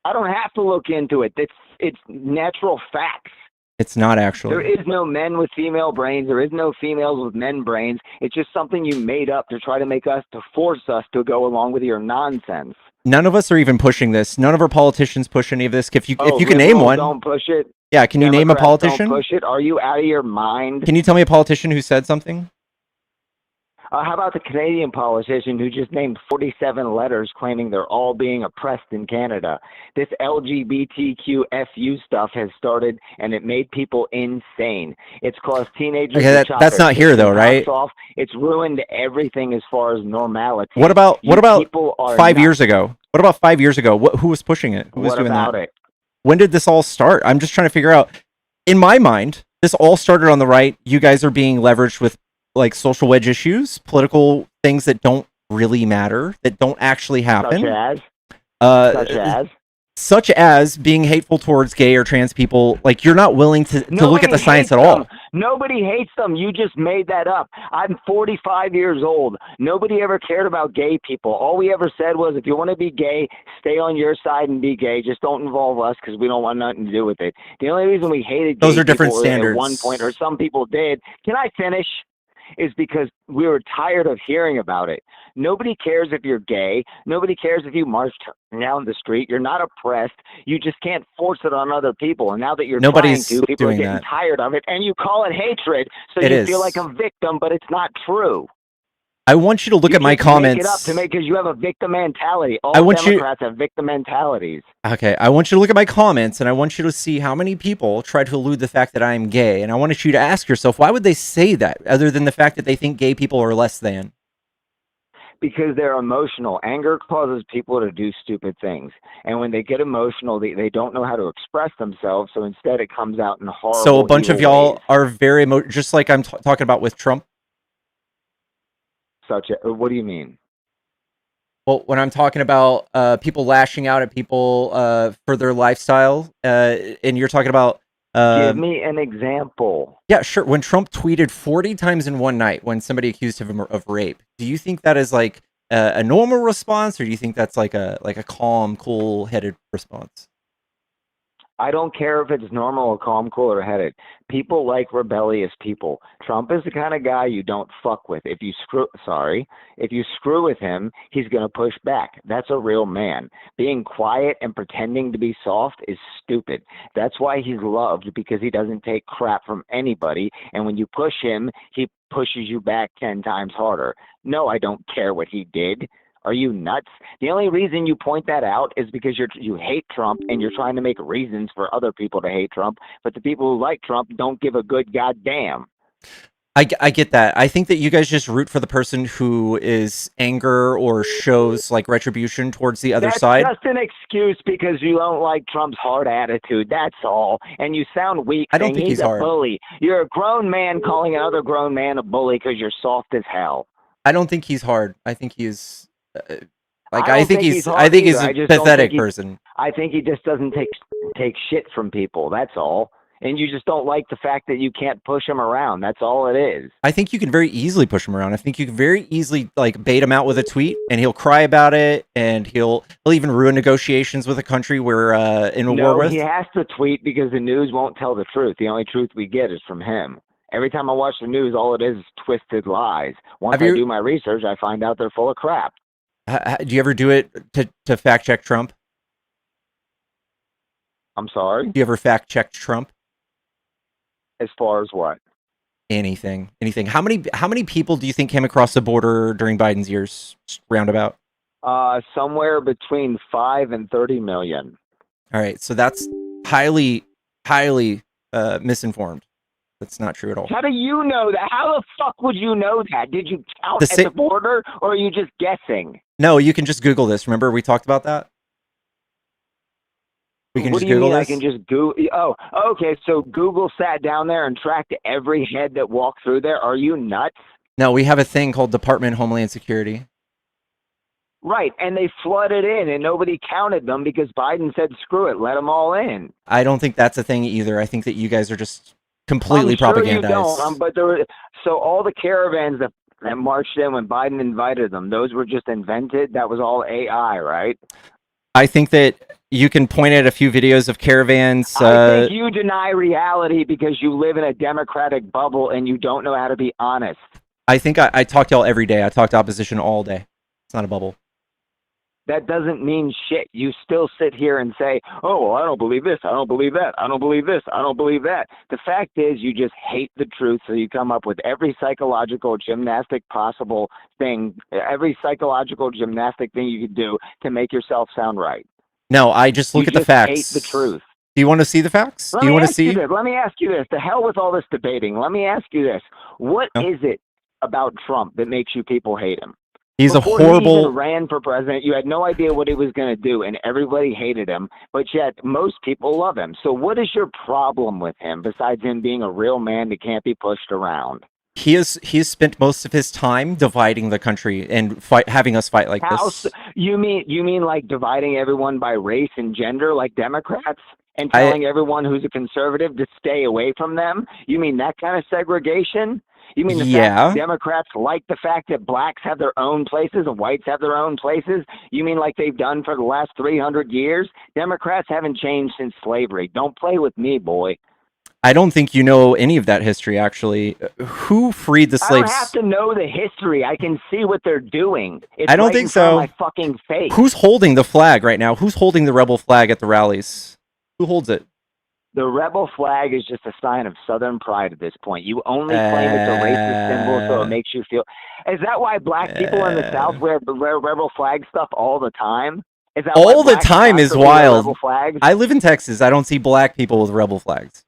I don't have to look into it. It's natural facts. It's not actually. There is no men with female brains. There is no females with men brains. It's just something you made up to try to force us to go along with your nonsense. None of us are even pushing this. None of our politicians push any of this. If you can name one, don't push it. Yeah, can you name a politician? Don't push it. Are you out of your mind? Can you tell me a politician who said something? How about the Canadian politician who just named 47 letters claiming they're all being oppressed in Canada? This LGBTQFU stuff has started, and it made people insane. It's caused teenagers to chop that's their not here, though, right? off. It's ruined everything as far as normality. What about 5 years ago? What about 5 years ago? Who was pushing it? Who was doing that? What about it? When did this all start? I'm just trying to figure out. In my mind, this all started on the right. You guys are being leveraged with like social wedge issues, political things that don't really matter, that don't actually happen. Such as being hateful towards gay or trans people. Like, you're not willing to look at the science at all. Nobody hates them. You just made that up. I'm 45 years old. Nobody ever cared about gay people. All we ever said was, if you want to be gay, stay on your side and be gay. Just don't involve us because we don't want nothing to do with it. The only reason we hated those gay are different people standards. at one point, or some people did. Can I finish? is because we were tired of hearing about it. Nobody cares if you're gay. Nobody cares if you march down the street. You're not oppressed. You just can't force it on other people. And now that you're Nobody's trying to, people are doing getting that. tired of it, and you call it hatred, so It you feel like is. a victim, but it's not true. I want you to look You at my just make it up comments. to make, because you have a victim mentality. I All want you. Democrats have victim mentalities. Okay, I want you to look at my comments, and I want you to see how many people try to elude the fact that I am gay. And I want you to ask yourself, why would they say that, other than the fact that they think gay people are less than? Because they're emotional. Anger causes people to do stupid things. And when they get emotional, they don't know how to express themselves. So instead, it comes out in horrible, So a bunch of evil y'all ways. are very just like I'm talking about with Trump. What do you mean? Well, when I'm talking about people lashing out at people for their lifestyle, and you're talking about Give me an example. yeah, sure. When Trump tweeted 40 times in one night when somebody accused him of rape, do you think that is like a normal response, or do you think that's like a calm, cool-headed response? I don't care if it's normal or calm, cool, or headed. People like rebellious people. Trump is the kind of guy you don't fuck with. If you screw with him, he's going to push back. That's a real man. Being quiet and pretending to be soft is stupid. That's why he's loved, because he doesn't take crap from anybody. And when you push him, he pushes you back 10 times harder. No, I don't care what he did. Are you nuts? The only reason you point that out is because you hate Trump and you're trying to make reasons for other people to hate Trump. But the people who like Trump don't give a good goddamn. I get that. I think that you guys just root for the person who is anger or shows like retribution towards the other That's side. just an excuse because you don't like Trump's hard attitude. That's all. And you sound weak I don't saying think he's a hard. bully. You're a grown man calling another grown man a bully because you're soft as hell. I don't think he's hard. I think he's I think he's I think he's a pathetic think person. I think he just doesn't take shit from people. That's all. And you just don't like the fact that you can't push him around. That's all it is. I think you can very easily push him around. I think you can very easily like bait him out with a tweet, and he'll cry about it, and he'll even ruin negotiations with a country we're in a war with. No, he has to tweet because the news won't tell the truth. The only truth we get is from him. Every time I watch the news, all it is twisted lies. Once I do my research, I find out they're full of crap. Do you ever do it to fact check Trump? I'm sorry? Do you ever fact check Trump? As far as what? Anything. How many people do you think came across the border during Biden's years, roundabout? Somewhere between 5 and 30 million. All right, so that's highly misinformed. That's not true at all. How do you know that? How the fuck would you know that? Did you count at the border, or are you just guessing? No, you can just Google this. Remember we talked about that? We can what just do you Google mean this? I can just Google? Oh, okay. So Google sat down there and tracked every head that walked through there. Are you nuts? No, we have a thing called Department of Homeland Security. Right, and they flooded in, and nobody counted them because Biden said, screw it, let them all in. I don't think that's a thing either. I think that you guys are just completely propagandized. You don't, but so all the caravans that marched in when Biden invited them, those were just invented? That was all AI, right? I think that you can point at a few videos of caravans. I think you deny reality because you live in a Democratic bubble and you don't know how to be honest. I think I talk to y'all every day. I talk to opposition all day. It's not a bubble. That doesn't mean shit. You still sit here and say, oh, well, I don't believe this. I don't believe that. I don't believe this. I don't believe that. The fact is you just hate the truth, so you come up with every psychological gymnastic possible thing, every psychological gymnastic thing you could do to make yourself sound right. No, I just look at the facts. You hate the truth. Do you want to see the facts? Let Do you want to see? Let me ask you this. The hell with all this debating. Let me ask you this. What is it about Trump that makes you people hate him? Before he horrible. even ran for president, you had no idea what he was going to do, and everybody hated him. But yet, most people love him. So, what is your problem with him besides him being a real man that can't be pushed around? He has spent most of his time dividing the country and having us fight like this. You mean like dividing everyone by race and gender, like Democrats, and telling everyone who's a conservative to stay away from them? You mean that kind of segregation? You mean the fact that Democrats like the fact that blacks have their own places and whites have their own places? You mean like they've done for the last 300 years? Democrats haven't changed since slavery. Don't play with me, boy. I don't think you know any of that history, actually. Who freed the I don't have slaves? to know the history. I can see what they're doing. It's I don't right think in front of so. my fucking face. Who's holding the flag right now? Who's holding the rebel flag at the rallies? Who holds it? The rebel flag is just a sign of Southern pride at this point. You only claim it's a racist symbol so it makes you feel. Is that why black people in the South wear rebel flag stuff all the time? Is that all why the time is constantly wear wild. rebel flags? I live in Texas. I don't see black people with rebel flags.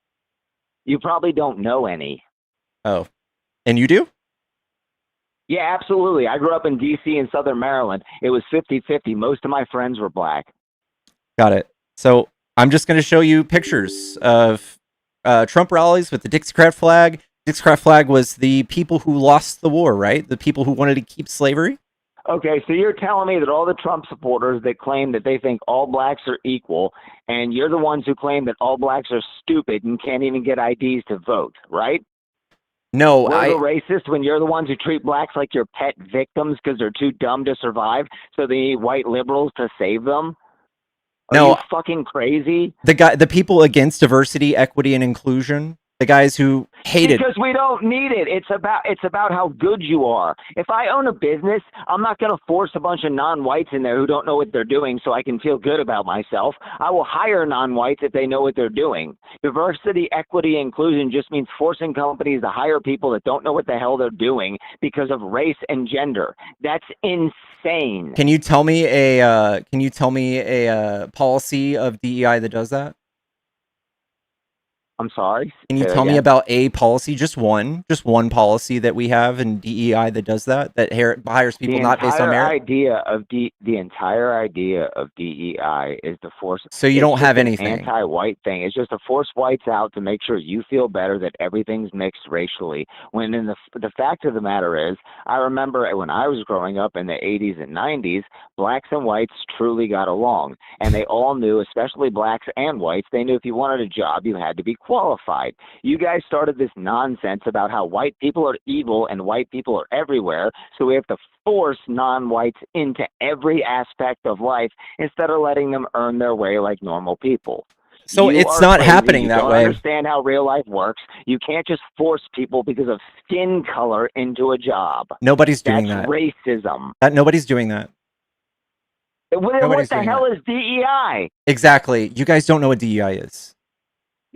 You probably don't know any. Oh, and you do? Yeah, absolutely. I grew up in D.C. and Southern Maryland. It was 50-50. Most of my friends were black. Got it. So I'm just going to show you pictures of Trump rallies with the Dixiecrat flag. Dixiecrat flag was the people who lost the war, right? The people who wanted to keep slavery. Okay, so you're telling me that all the Trump supporters that claim that they think all blacks are equal, and you're the ones who claim that all blacks are stupid and can't even get IDs to vote, right? No, We're the racist when you're the ones who treat blacks like your pet victims because they're too dumb to survive, so they need white liberals to save them? Are you fucking crazy? The people against diversity, equity, and inclusion. The guys who hate it. Because we don't need it. It's about how good you are. If I own a business, I'm not going to force a bunch of non-whites in there who don't know what they're doing so I can feel good about myself. I will hire non-whites if they know what they're doing. Diversity, equity, inclusion just means forcing companies to hire people that don't know what the hell they're doing because of race and gender. That's insane. Can you tell me a policy of DEI that does that? I'm sorry? Can you tell me about a policy, just one policy that we have in DEI that does that hires people not based on merit? The entire idea of DEI is to force. So you don't have anything. Anti-white thing. It's just to force whites out to make sure you feel better that everything's mixed racially. When in the fact of the matter is, I remember when I was growing up in the 80s and 90s, blacks and whites truly got along, and they all knew, especially blacks and whites, they knew if you wanted a job, you had to be qualified. You guys started this nonsense about how white people are evil and white people are everywhere, so we have to force non-whites into every aspect of life instead of letting them earn their way like normal people. So it's not happening that way. You don't understand how real life works. You can't just force people because of skin color into a job. Nobody's doing that. That's racism. Nobody's doing that. What the hell is DEI? Exactly. You guys don't know what DEI is.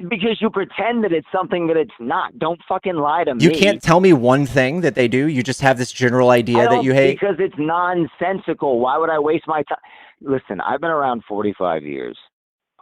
Because you pretend that it's something that it's not. Don't fucking lie to me. You can't tell me one thing that they do. You just have this general idea that you hate. Because it's nonsensical. Why would I waste my time? Listen, I've been around 45 years.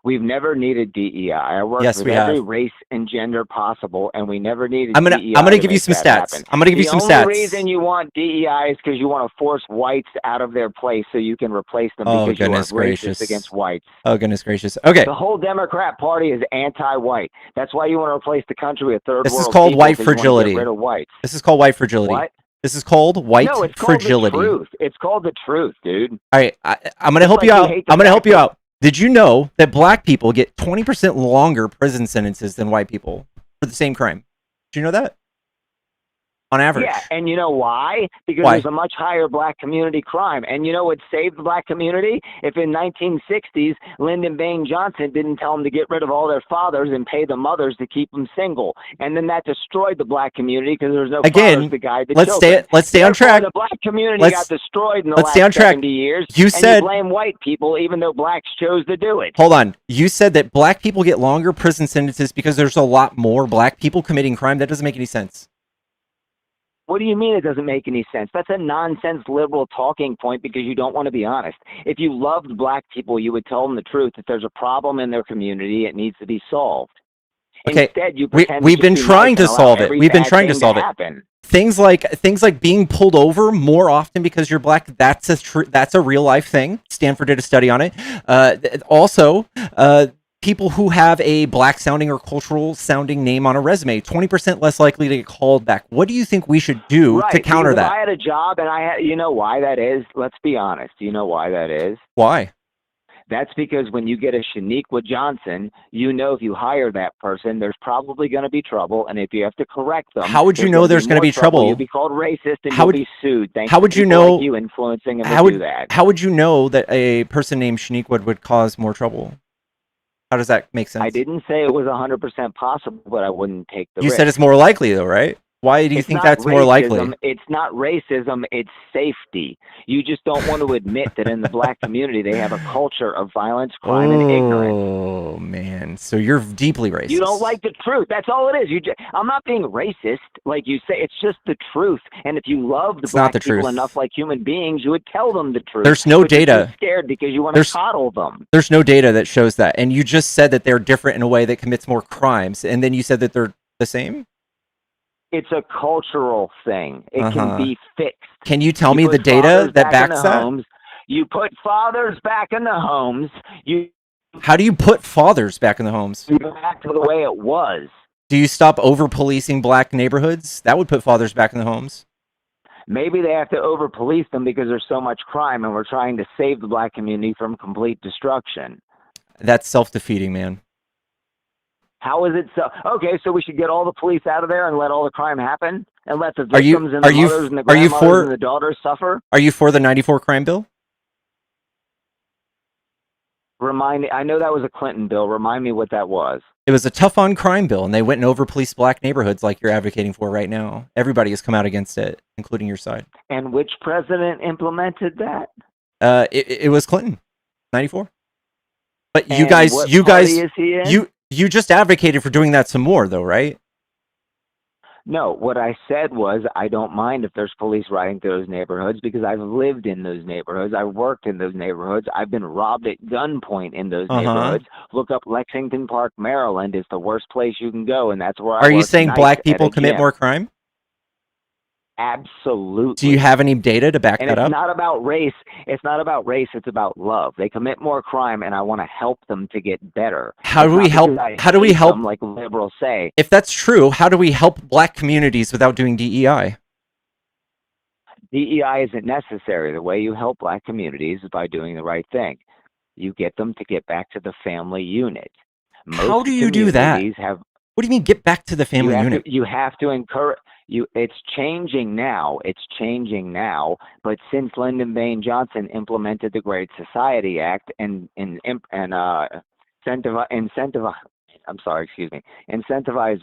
We've never needed DEI. I worked with every race and gender possible, and we never needed DEI. I'm gonna give you some stats. I'm gonna give you some stats. The only reason you want DEI is because you want to force whites out of their place so you can replace them because you are racist against whites. Oh, goodness gracious. Okay. The whole Democrat Party is anti-white. That's why you want to replace the country with third world people. This is called white fragility. Get rid of whites. This is called white fragility. What? This is called white fragility. Called the truth. It's called the truth, dude. All right, I'm gonna help you out. I'm gonna help you out. Did you know that black people get 20% longer prison sentences than white people for the same crime? Did you know that? On average. Yeah, and you know why? Because there's a much higher black community crime. And you know what saved the black community? If in 1960s, Lyndon Baines Johnson didn't tell them to get rid of all their fathers and pay the mothers to keep them single. And then that destroyed the black community because there was no fathers to guide the children. Let's stay on track. The black community got destroyed in the last 70 years. You said you blame white people even though blacks chose to do it. Hold on. You said that black people get longer prison sentences because there's a lot more black people committing crime. That doesn't make any sense. What do you mean it doesn't make any sense? That's a nonsense liberal talking point because you don't want to be honest. If you loved black people, you would tell them the truth that there's a problem in their community. It needs to be solved. Okay. Instead, you pretend we've been trying to solve it. We've been trying to solve it. Things like being pulled over more often because you're black. That's a real life thing. Stanford did a study on it. Also, people who have a black sounding or cultural sounding name on a resume, 20% less likely to get called back. What do you think we should do to counter that? If I had a job and you know why that is? Let's be honest. Do you know why that is? Why? That's because when you get a Shaniqua Johnson, you know if you hire that person, there's probably going to be trouble, and if you have to correct them, how would you know there's going to be trouble? You'll be called racist and you'll be sued. How would you know? Like you influencing them to do that. How would you know that a person named Shaniqua would cause more trouble? How does that make sense? I didn't say it was 100% possible, but I wouldn't take the You risk. said it's more likely, though, right? Why do you think that's more likely? It's not racism, it's safety. You just don't want to admit that in the black community they have a culture of violence, crime, and ignorance. Oh, man. So you're deeply racist. You don't like the truth. That's all it is. I'm not being racist, like you say. It's just the truth. And if you loved black people enough like human beings, you would tell them the truth. There's no data. You're scared because you want to coddle them. There's no data that shows that. And you just said that they're different in a way that commits more crimes. And then you said that they're the same? It's a cultural thing. It can be fixed. Can you tell me the data that backs that? Homes. You put fathers back in the homes. How do you put fathers back in the homes? You go back to the way it was. Do you stop over-policing black neighborhoods? That would put fathers back in the homes. Maybe they have to over-police them because there's so much crime, and we're trying to save the black community from complete destruction. That's self-defeating, man. How is it so? Okay, so we should get all the police out of there and let all the crime happen, and let the victims and the mothers and the grandmothers and the daughters suffer? Are you for the 94 crime bill? Remind me. I know that was a Clinton bill. Remind me what that was. It was a tough-on crime bill, and they went and over-policed black neighborhoods like you're advocating for right now. Everybody has come out against it, including your side. And which president implemented that? It was Clinton, 94. But you guys, you just advocated for doing that some more, though, right? No, what I said was I don't mind if there's police riding through those neighborhoods because I've lived in those neighborhoods. I've worked in those neighborhoods. I've been robbed at gunpoint in those neighborhoods. Look up Lexington Park, Maryland. It's the worst place you can go, and that's where I work. Are you saying black people commit more crime? Absolutely. Do you have any data to back that up? And it's not about race. It's not about race. It's about love. They commit more crime, and I want to help them to get better. How do we help? How do we help? Like liberals say. If that's true, how do we help black communities without doing DEI? DEI isn't necessary. The way you help black communities is by doing the right thing. You get them to get back to the family unit. How do you do that? What do you mean get back to the family unit? You have to encourage. It's changing now. It's changing now. But since Lyndon Baines Johnson implemented the Great Society Act and incentivize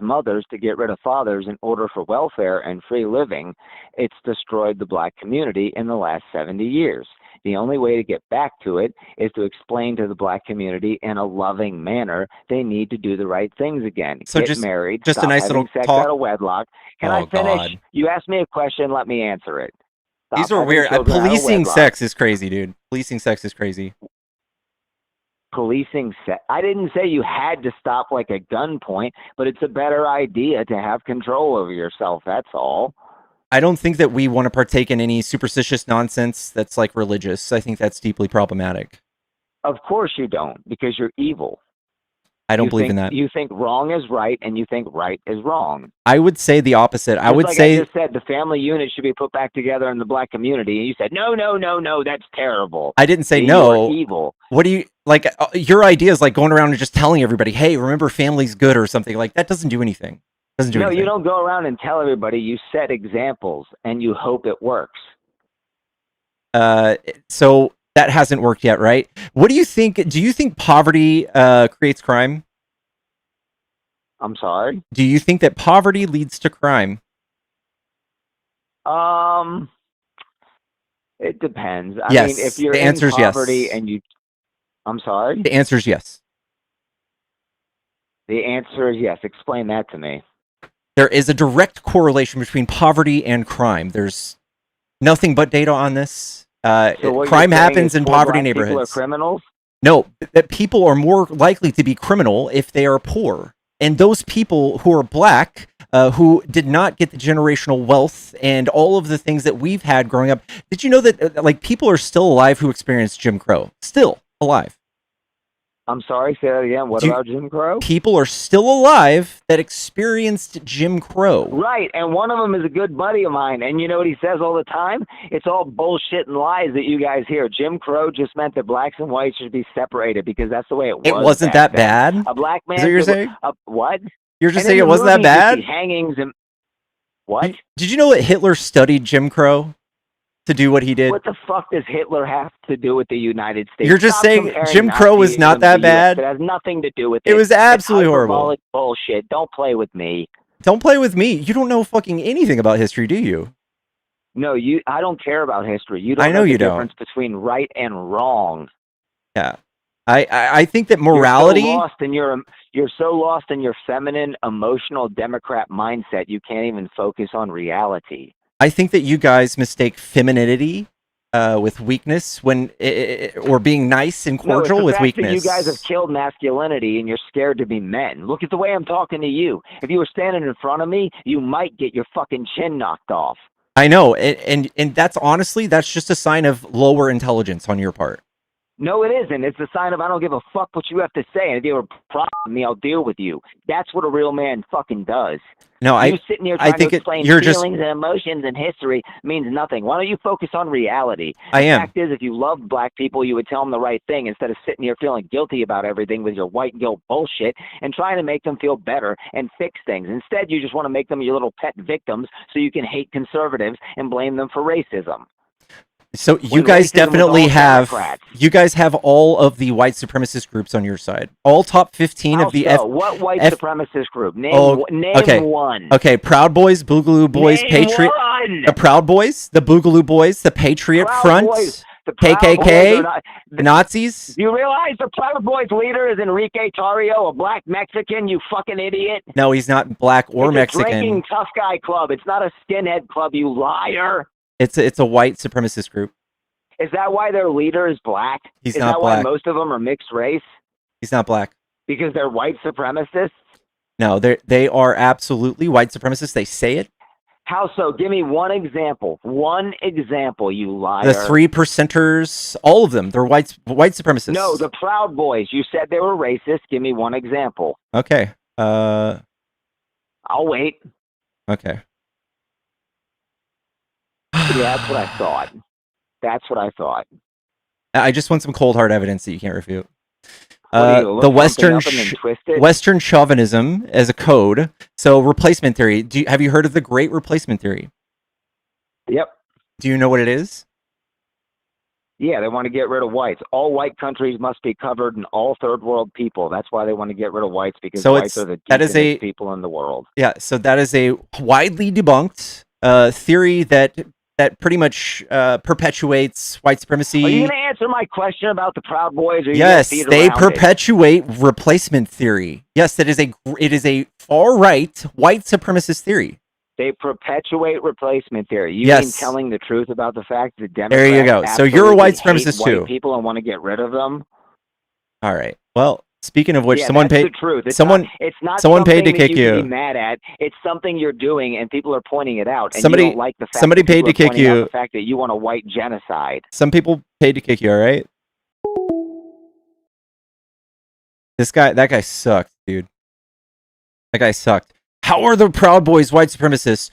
mothers to get rid of fathers in order for welfare and free living, it's destroyed the black community in the last 70 years. The only way to get back to it is to explain to the black community in a loving manner they need to do the right things again. So get married, just stop a nice having little sex talk. out of wedlock. Can I finish? God. You asked me a question, let me answer it. Stop These are weird. Policing sex is crazy, dude. Policing sex is crazy. Policing sex. I didn't say you had to stop like at gunpoint, but it's a better idea to have control over yourself. That's all. I don't think that we want to partake in any superstitious nonsense that's like religious. I think that's deeply problematic. Of course you don't, because you're evil. I don't believe in that. You think wrong is right, and you think right is wrong. I would say the opposite. I would say I just said the family unit should be put back together in the black community, and you said no, that's terrible. I didn't say no. Evil. What do you like? Your idea is like going around and just telling everybody, "Hey, remember, family's good" or something like that. Doesn't do anything. No, you don't go around and tell everybody. You set examples, and you hope it works. So that hasn't worked yet, right? What do you think? Do you think poverty creates crime? I'm sorry? Do you think that poverty leads to crime? It depends. Yes, I mean, if you're the answer in is yes. poverty and you... I'm sorry? The answer is yes. The answer is yes. Explain that to me. There is a direct correlation between poverty and crime. There's nothing but data on this. Crime happens in poverty neighborhoods. People are criminals? No, that people are more likely to be criminal if they are poor. And those people who are black, who did not get the generational wealth and all of the things that we've had growing up. Did you know that like people are still alive who experienced Jim Crow? Still alive. I'm sorry, say that again. What about Jim Crow? People are still alive that experienced Jim Crow. Right, and one of them is a good buddy of mine, and you know what he says all the time? It's all bullshit and lies that you guys hear. Jim Crow just meant that blacks and whites should be separated because that's the way it was. It wasn't that bad? A black man... Is that what you're saying? What? You're just saying it wasn't that bad? Hangings and... What? Did you know that Hitler studied Jim Crow to do what he did. What the fuck does Hitler have to do with the United States? You're just Stop saying comparing Jim Crow was not Nazism that to the US. bad. It has nothing to do with It was absolutely it's horrible. hyperbolic bullshit. Don't play with me. Don't play with me. You don't know fucking anything about history, do you? No, I don't care about history. You I don't know know the you don't. difference between right and wrong. Yeah. I think that morality. You're so lost in your feminine, emotional Democrat mindset, you can't even focus on reality. I think that you guys mistake femininity with weakness or being nice and cordial with weakness. That you guys have killed masculinity and you're scared to be men. Look at the way I'm talking to you. If you were standing in front of me, you might get your fucking chin knocked off. I know, and that's honestly, that's just a sign of lower intelligence on your part. No, it isn't. It's a sign of I don't give a fuck what you have to say, and if you have a problem with me, I'll deal with you. That's what a real man fucking does. No, you sitting here trying to explain feelings and emotions and history means nothing. Why don't you focus on reality? The fact is, if you loved black people, you would tell them the right thing instead of sitting here feeling guilty about everything with your white guilt bullshit and trying to make them feel better and fix things. Instead, you just want to make them your little pet victims so you can hate conservatives and blame them for racism. So you guys definitely have all of the white supremacist groups on your side. All top 15 of the What white supremacist group? Name one. Okay, Proud Boys, Boogaloo Boys, Patriot. The Proud Boys, the Boogaloo Boys, the Patriot Front, KKK, Nazis. You realize the Proud Boys leader is Enrique Tarrio, a black Mexican, you fucking idiot? No, he's not black or Mexican. It's a drinking tough guy club. It's not a skinhead club, you liar. It's a white supremacist group. Is that why their leader is black? He's is not that black. Why most of them are mixed race? He's not black. Because they're white supremacists? No, they are absolutely white supremacists. They say it. How so? Give me one example. One example, you liar. The 3%ers, all of them, they're white supremacists. No, the Proud Boys. You said they were racist. Give me one example. Okay. I'll wait. Okay. Yeah, that's what I thought. That's what I thought. I just want some cold hard evidence that you can't refute. The Western chauvinism as a code. So replacement theory. Have you heard of the Great Replacement Theory? Yep. Do you know what it is? Yeah, they want to get rid of whites. All white countries must be covered in all third world people. That's why they want to get rid of whites, because whites are the decentest people in the world. Yeah, so that is a widely debunked theory that pretty much perpetuates white supremacy. Are you going to answer my question about the Proud Boys? Or yes, they perpetuate replacement theory. Yes, it is a far right white supremacist theory. They perpetuate replacement theory. You mean telling the truth about the fact that Democrats there you go. So you're a white supremacist too. White people and want to get rid of them. All right. Well, speaking of which, someone paid. The truth. It's someone not someone paid to kick you. Be mad at. It's something you're doing, and people are pointing it out. And somebody you don't like the fact somebody that paid to kick you. The fact that you want a white genocide. Some people paid to kick you. All right. That guy sucked, dude. That guy sucked. How are the Proud Boys white supremacists?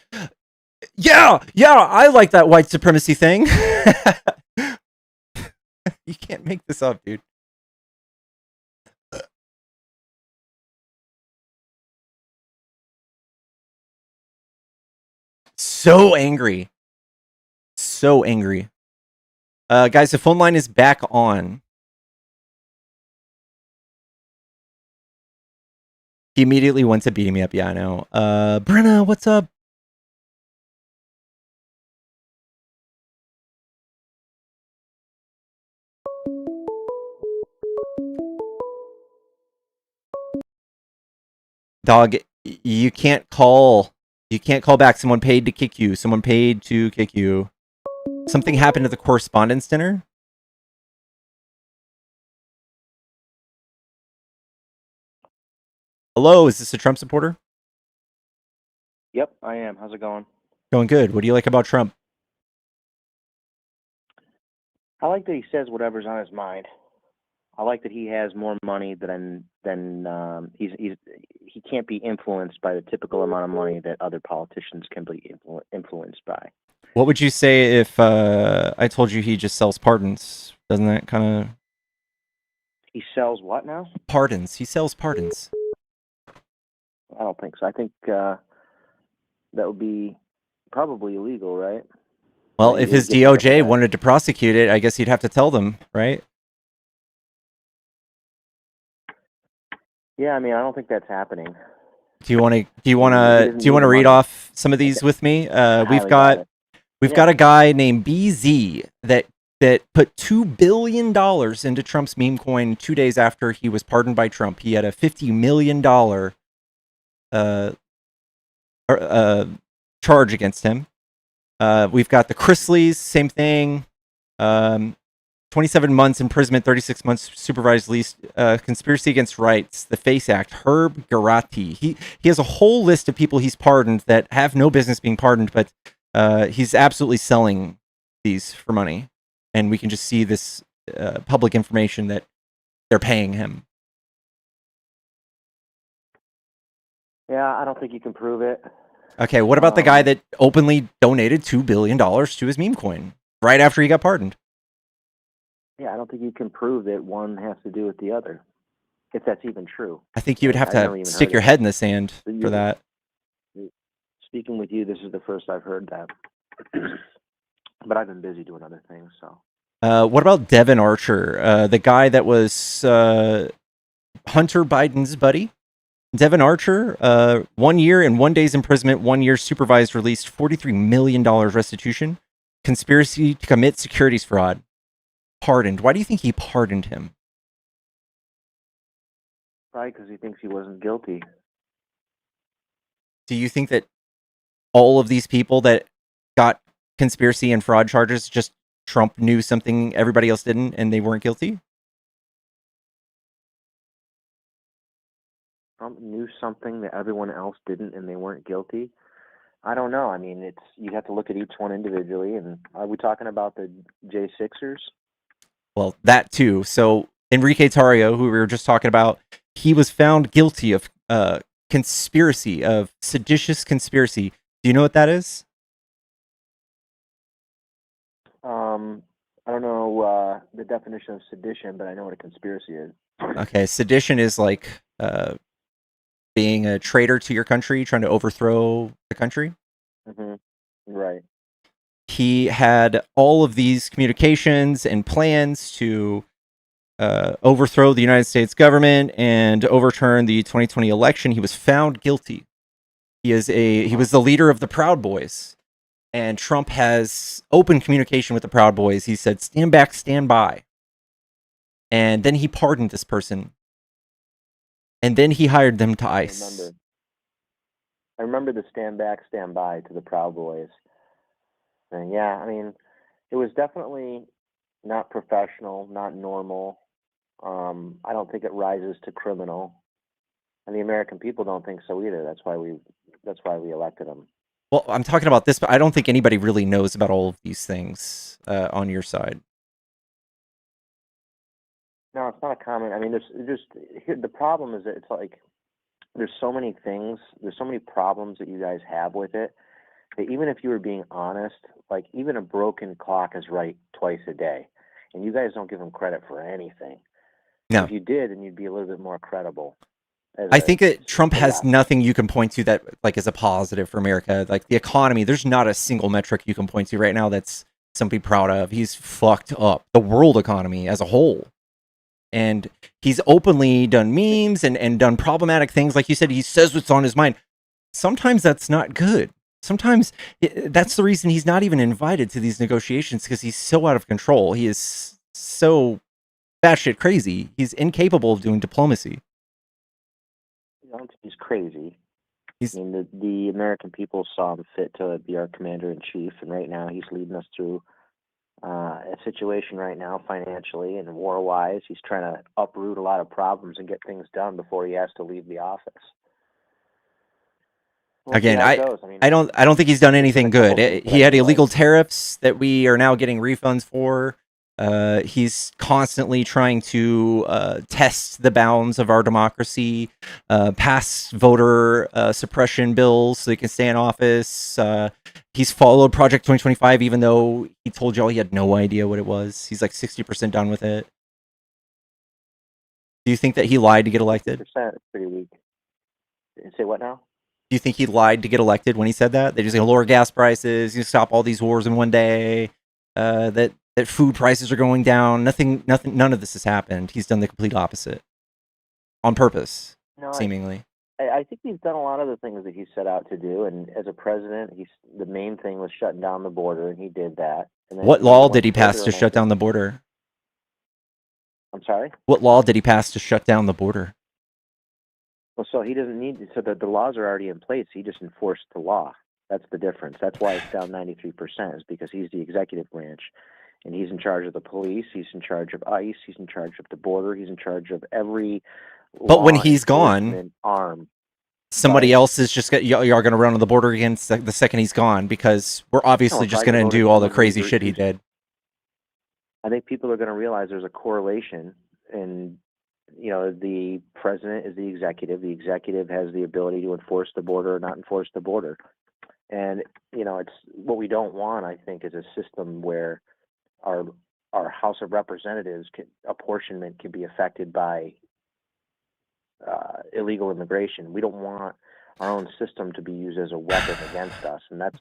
Yeah, I like that white supremacy thing. You can't make this up, dude. So angry. Guys, the phone line is back on. He immediately went to beating me up. Yeah, I know. Brenna, what's up? Dog, you can't call back. Someone paid to kick you. Something happened at the correspondence dinner? Hello, is this a Trump supporter? Yep, I am. How's it going? Going good. What do you like about Trump? I like that he says whatever's on his mind. I like that he has more money than he can't be influenced by the typical amount of money that other politicians can be influenced by. What would you say if I told you he just sells pardons? Doesn't that kind of... He sells what now? Pardons. He sells pardons. I don't think so. I think that would be probably illegal, right? Well, if his Get rid of DOJ that. wanted to prosecute it, I guess he'd have to tell them, right? Yeah, I mean, I don't think that's happening. Do you want to doesn't need the read money. off some of these with me? I We've highly doubt got it. we've Yeah. got a guy named BZ that put $2 billion into Trump's meme coin 2 days after he was pardoned by Trump. He had a $50 million charge against him. We've got the Chrisleys, same thing. 27 months imprisonment, 36 months supervised release, conspiracy against rights, the FACE Act, Herb Garati. He has a whole list of people he's pardoned that have no business being pardoned, but he's absolutely selling these for money. And we can just see this public information that they're paying him. Yeah, I don't think you can prove it. Okay, what about the guy that openly donated $2 billion to his meme coin right after he got pardoned? Yeah, I don't think you can prove that one has to do with the other, if that's even true. I think you would have to stick your head in the sand for that. Speaking with you, this is the first I've heard that. But I've been busy doing other things, so. What about Devin Archer, the guy that was Hunter Biden's buddy? Devin Archer, 1 year and 1 day's imprisonment, 1 year supervised release, $43 million restitution, conspiracy to commit securities fraud, pardoned. Why do you think he pardoned him? Probably because he thinks he wasn't guilty. Do you think that all of these people that got conspiracy and fraud charges, just Trump knew something everybody else didn't and they weren't guilty? Trump knew something that everyone else didn't and they weren't guilty? I don't know. I mean, you'd have to look at each one individually. And are we talking about the J6ers? Well, that too. So Enrique Tarrio, who we were just talking about, he was found guilty of conspiracy, of seditious conspiracy. Do you know what that is? I don't know the definition of sedition, but I know what a conspiracy is. Okay, sedition is like being a traitor to your country, trying to overthrow the country. Mm-hmm. Right. He had all of these communications and plans to overthrow the United States government and overturn the 2020 election. He was found guilty. He was the leader of the Proud Boys. And Trump has open communication with the Proud Boys. He said, stand back, stand by. And then he pardoned this person. And then he hired them to ICE. I remember the stand back, stand by to the Proud Boys. And yeah, I mean, it was definitely not professional, not normal. I don't think it rises to criminal. And the American people don't think so either. That's why we elected him. Well, I'm talking about this, but I don't think anybody really knows about all of these things on your side. No, it's not a comment. I mean, the problem is that it's like there's so many things, there's so many problems that you guys have with it that even if you were being honest, like even a broken clock is right twice a day, and you guys don't give them credit for anything. No. If you did, then you'd be a little bit more credible. I think that Trump has nothing you can point to that like is a positive for America. Like the economy, there's not a single metric you can point to right now that's something proud of. He's fucked up the world economy as a whole. And he's openly done memes and done problematic things. Like you said, he says what's on his mind. Sometimes that's not good. Sometimes that's the reason he's not even invited to these negotiations, because he's so out of control. He is so batshit crazy. He's incapable of doing diplomacy. I don't think he's crazy. I mean, the American people saw him fit to be our commander-in-chief, and right now he's leading us through a situation right now financially and war-wise. He's trying to uproot a lot of problems and get things done before he has to leave the office. Again, I don't think he's done anything good. He had illegal tariffs that we are now getting refunds for. He's constantly trying to test the bounds of our democracy, pass voter suppression bills so they can stay in office. He's followed Project 2025, even though he told y'all he had no idea what it was. He's like 60% done with it. Do you think that he lied to get elected? 60% is pretty weak. Say what now? Do you think he lied to get elected when he said that? They're just going to lower gas prices, stop all these wars in one day, that food prices are going down. None of this has happened. He's done the complete opposite on purpose, No, seemingly. I think he's done a lot of the things that he set out to do. And as a president, the main thing was shutting down the border, and he did that. And then What he law went did he pass further, to and I shut think, down the border? I'm sorry? What law did he pass to shut down the border? Well, so he doesn't need to, so the laws are already in place. He just enforced the law. That's the difference. That's why it's down 93%, is because he's the executive branch, and he's in charge of the police. He's in charge of ICE. He's in charge of the border. He's in charge of every But when law he's gone, enforcement arm. somebody Sorry? else is just y'all are going to run on the border again the second he's gone, because we're No, obviously if just I going to voted undo for all the him, crazy shit he he's did. I think people are going to realize there's a correlation, and the president is the executive. The executive has the ability to enforce the border or not enforce the border. And it's what we don't want, I think, is a system where our House of Representatives apportionment can be affected by illegal immigration. We don't want our own system to be used as a weapon against us, and that's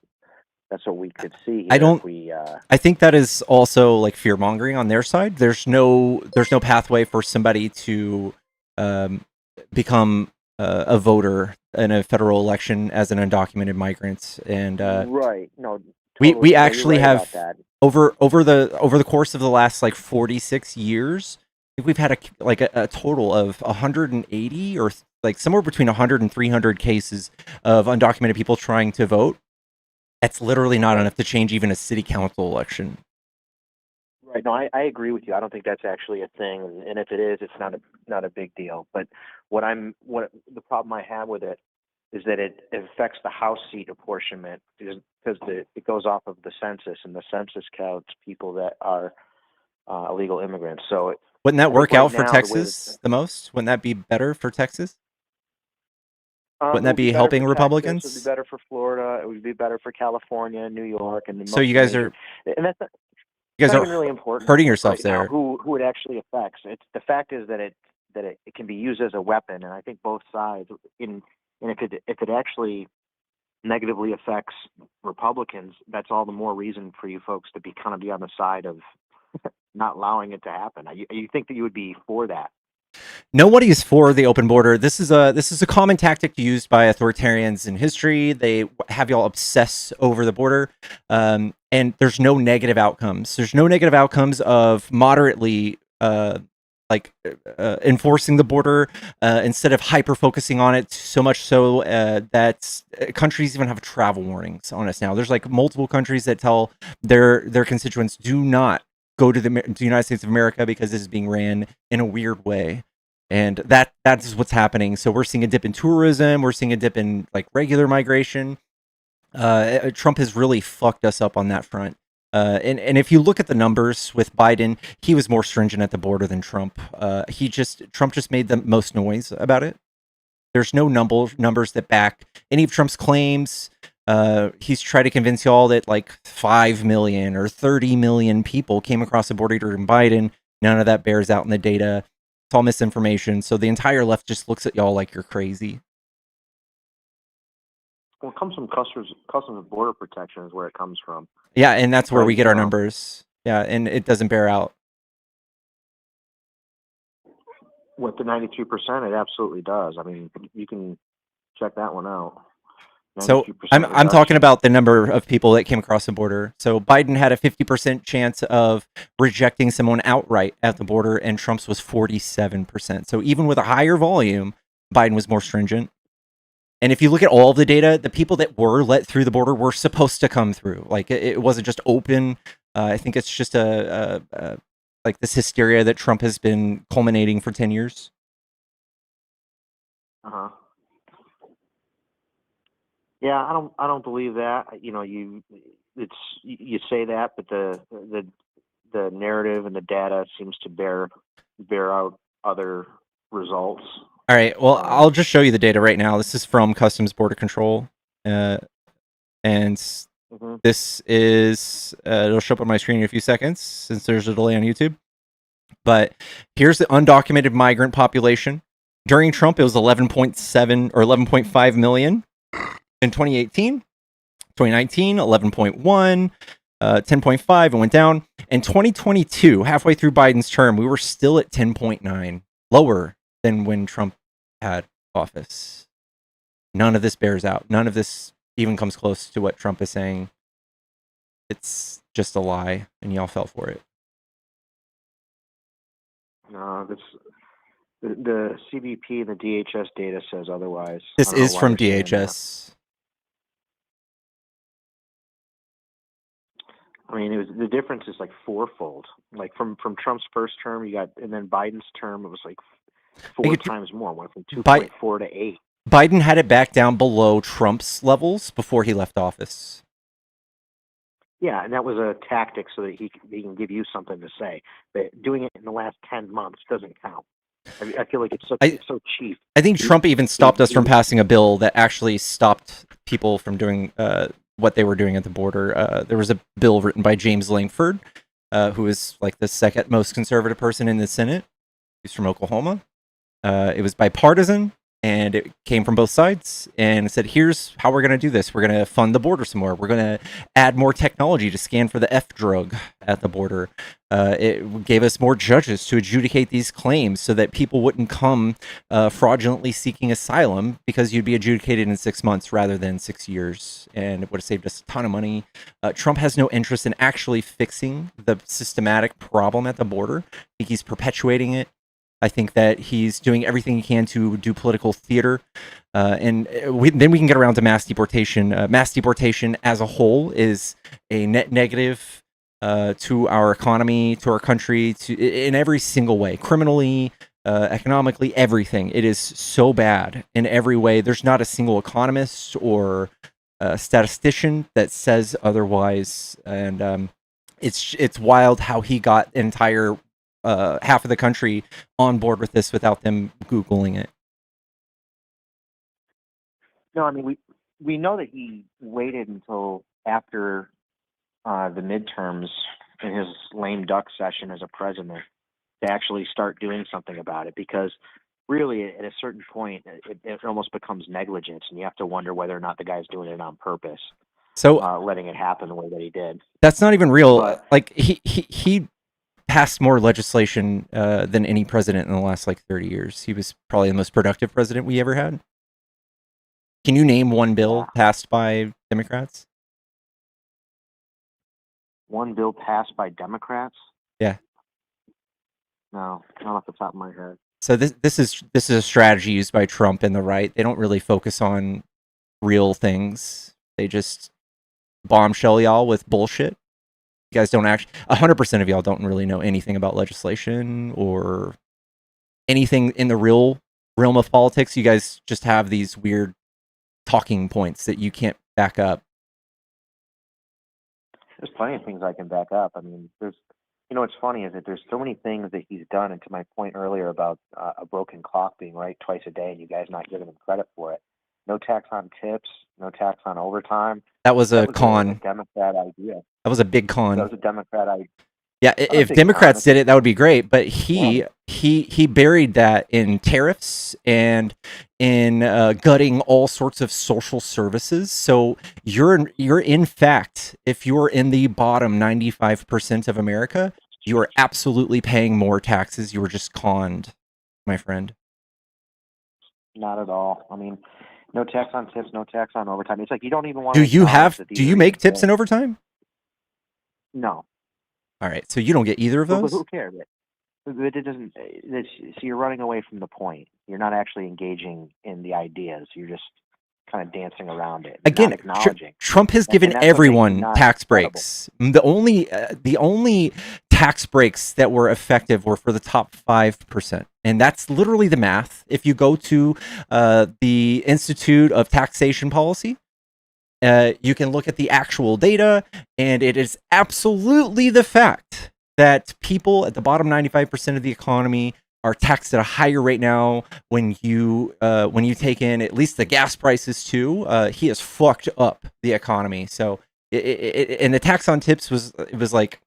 what we could see here. I don't. If we, I think that is also like fear mongering on their side. There's no pathway for somebody to become a voter in a federal election as an undocumented migrant, and right? No, we totally. No, actually you're right about have that. over the course of the last like 46 years, I think we've had a total of 180 or like somewhere between 100 and 300 cases of undocumented people trying to vote. That's literally not enough to change even a city council election. Right. No, I agree with you. I don't think that's actually a thing, and if it is, it's not a big deal. But what the problem I have with it is that it affects the House seat apportionment, because it goes off of the census, and the census counts people that are illegal immigrants. So wouldn't that work right out for now, Texas the most? Wouldn't that be better for Texas? Wouldn't it that would be better helping for Republicans? Texas, it would be better for Florida. It would be better for California, New York, and so you guys are and that's you guys not are even really important. hurting I think, yourselves right now, there. who it actually affects. It's the fact is that it can be used as a weapon, and I think both sides and if it actually negatively affects Republicans, that's all the more reason for you folks to be on the side of not allowing it to happen. You think that you would be for that? Nobody is for the open border. This is a common tactic used by authoritarians in history. They have y'all obsess over the border, and there's no negative outcomes. There's no negative outcomes of moderately enforcing the border instead of hyper focusing on it so much so that countries even have travel warnings on us now. There's like multiple countries that tell their constituents, do not go to the United States of America because this is being ran in a weird way. And that's what's happening. So we're seeing a dip in tourism. We're seeing a dip in like regular migration. Trump has really fucked us up on that front. And if you look at the numbers with Biden, he was more stringent at the border than Trump. Trump just made the most noise about it. There's no numbers that back any of Trump's claims. He's tried to convince y'all that like 5 million or 30 million people came across the border during Biden. None of that bears out in the data. It's all misinformation. So the entire left just looks at y'all like you're crazy. Well, it comes from Customs and Border Protection is where it comes from. Yeah, and that's where Right, we get our numbers. Yeah, and it doesn't bear out. With the 92%, it absolutely does. I mean, you can check that one out. So I'm talking about the number of people that came across the border. So Biden had a 50% chance of rejecting someone outright at the border, and Trump's was 47%. So even with a higher volume, Biden was more stringent. And if you look at all of the data, the people that were let through the border were supposed to come through. Like it wasn't just open. I think it's just like this hysteria that Trump has been culminating for 10 years. Uh-huh. Yeah, I don't believe that. You say that, but the narrative and the data seems to bear out other results. All right. Well, I'll just show you the data right now. This is from Customs Border Control, and this is it'll show up on my screen in a few seconds since there's a delay on YouTube. But here's the undocumented migrant population. During Trump, it was 11.7 or 11.5 million. in 2018, 2019, 11.1, 10.5, and went down. In 2022, halfway through Biden's term, we were still at 10.9, lower than when Trump had office. None of this bears out. None of this even comes close to what Trump is saying. It's just a lie, and y'all fell for it. No, the CBP and the DHS data says otherwise. This is from DHS. I mean, the difference is like fourfold. Like from Trump's first term, you got, and then Biden's term, it was like four times more. Went from 2.4 to 8. Biden had it back down below Trump's levels before he left office. Yeah, and that was a tactic so that he can give you something to say. But doing it in the last 10 months doesn't count. I feel like it's so cheap. I think Trump even stopped us from passing a bill that actually stopped people from doing what they were doing at the border. There was a bill written by James Langford, who is like the second most conservative person in the Senate. He's from Oklahoma. It was bipartisan, and it came from both sides, and it said, here's how we're going to do this. We're going to fund the border some more. We're going to add more technology to scan for the F drug at the border. It gave us more judges to adjudicate these claims so that people wouldn't come fraudulently seeking asylum, because you'd be adjudicated in 6 months rather than 6 years, and it would have saved us a ton of money. Trump has no interest in actually fixing the systematic problem at the border. I think he's perpetuating it. I think that he's doing everything he can to do political theater. And then we can get around to mass deportation. Mass deportation as a whole is a net negative to our economy, to our country, in every single way. Criminally, economically, everything. It is so bad in every way. There's not a single economist or statistician that says otherwise. And it's wild how he got entire half of the country on board with this without them Googling it. No, I mean, we know that he waited until after the midterms in his lame duck session as a president to actually start doing something about it, because really at a certain point it almost becomes negligence, and you have to wonder whether or not the guy's doing it on purpose. So letting it happen the way that he did. That's not even real. But, like he passed more legislation than any president in the last 30 years. He was probably the most productive president we ever had. Can you name one bill passed by Democrats? One bill passed by Democrats? Yeah. No, not off the top of my head. So this is a strategy used by Trump and the right. They don't really focus on real things. They just bombshell y'all with bullshit. You guys don't 100% of y'all don't really know anything about legislation or anything in the real realm of politics. You guys just have these weird talking points that you can't back up. There's plenty of things I can back up. I mean, what's funny is that there's so many things that he's done, and to my point earlier about a broken clock being right twice a day and you guys not giving him credit for it. No tax on tips, no tax on overtime. That was a con. A Democrat idea. That was a big con. That was a Democrat idea. Yeah, if Democrats did it, that would be great. But he buried that in tariffs and in gutting all sorts of social services. So you're in fact, if you're in the bottom 95% of America, you are absolutely paying more taxes. You were just conned, my friend. Not at all. I mean, no tax on tips, no tax on overtime. It's like you don't even want. Do you make tips and overtime? No. All right, so you don't get either of those? But who cares? It doesn't. So you're running away from the point. You're not actually engaging in the ideas. You're just kind of dancing around it. Again, not acknowledging. Trump has given everyone tax breaks. The only tax breaks that were effective were for the top 5%, and that's literally the math. If you go to the Institute of Taxation Policy, you can look at the actual data, and it is absolutely the fact that people at the bottom 95% of the economy are taxed at a higher rate now. When you take in at least the gas prices too, he has fucked up the economy. So and the tax on tips was like,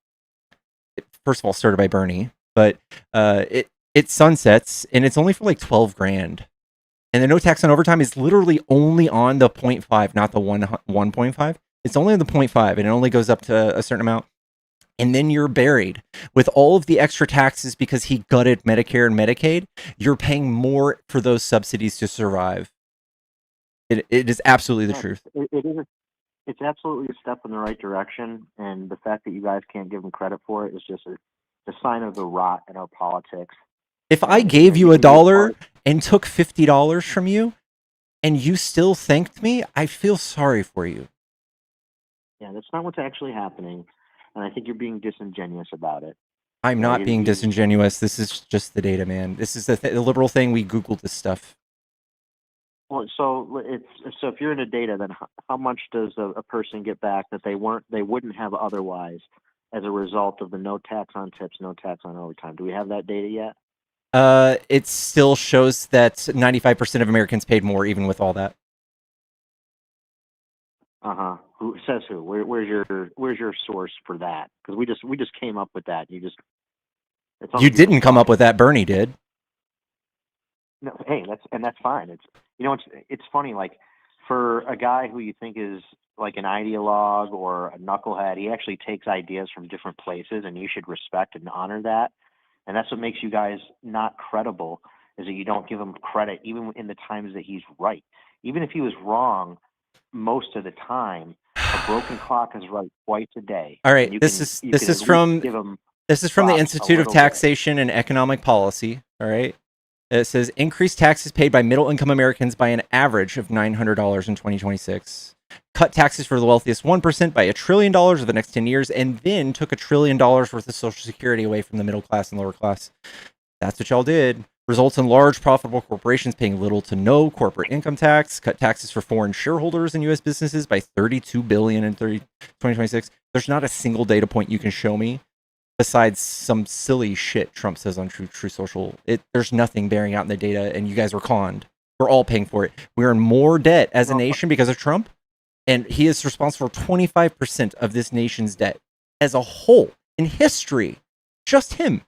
first of all, started by Bernie, but it sunsets, and it's only for like $12,000. And the no tax on overtime is literally only on the 0.5, not the 1.5. It's only on the 0.5, and it only goes up to a certain amount. And then you're buried with all of the extra taxes because he gutted Medicare and Medicaid. You're paying more for those subsidies to survive. It is absolutely the truth. It's absolutely a step in the right direction, and the fact that you guys can't give them credit for it is just a sign of the rot in our politics. If I gave you $1 and took $50 from you, and you still thanked me, I feel sorry for you. Yeah, that's not what's actually happening, and I think you're being disingenuous about it. I'm not being disingenuous. This is just the data, man. This is the liberal thing. We Googled this stuff. Well, so if you're into data, then how much does a person get back that they wouldn't have otherwise as a result of the no tax on tips, no tax on overtime? Do we have that data yet? It still shows that 95% of Americans paid more, even with all that. Who says who? Where's your source for that? Because we just came up with that. You didn't come up with that. Bernie did. No, hey, that's fine. It's funny. Like, for a guy who you think is like an ideologue or a knucklehead, he actually takes ideas from different places, and you should respect and honor that. And that's what makes you guys not credible, is that you don't give him credit, even in the times that he's right. Even if he was wrong most of the time, a broken clock is right twice a day. All right, this is from the Institute of Taxation and Economic Policy. All right, it says increased taxes paid by middle-income Americans by an average of $900 in 2026. Cut taxes for the wealthiest 1% by $1 trillion over the next 10 years, and then took $1 trillion worth of Social Security away from the middle class and lower class. That's what y'all did. Results in large profitable corporations paying little to no corporate income tax. Cut taxes for foreign shareholders in U.S. businesses by $32 billion in 2026. There's not a single data point you can show me besides some silly shit Trump says on True Social. There's nothing bearing out in the data, and you guys were conned. We're all paying for it. We're in more debt as a nation because of Trump, and he is responsible for 25% of this nation's debt as a whole in history. Just him.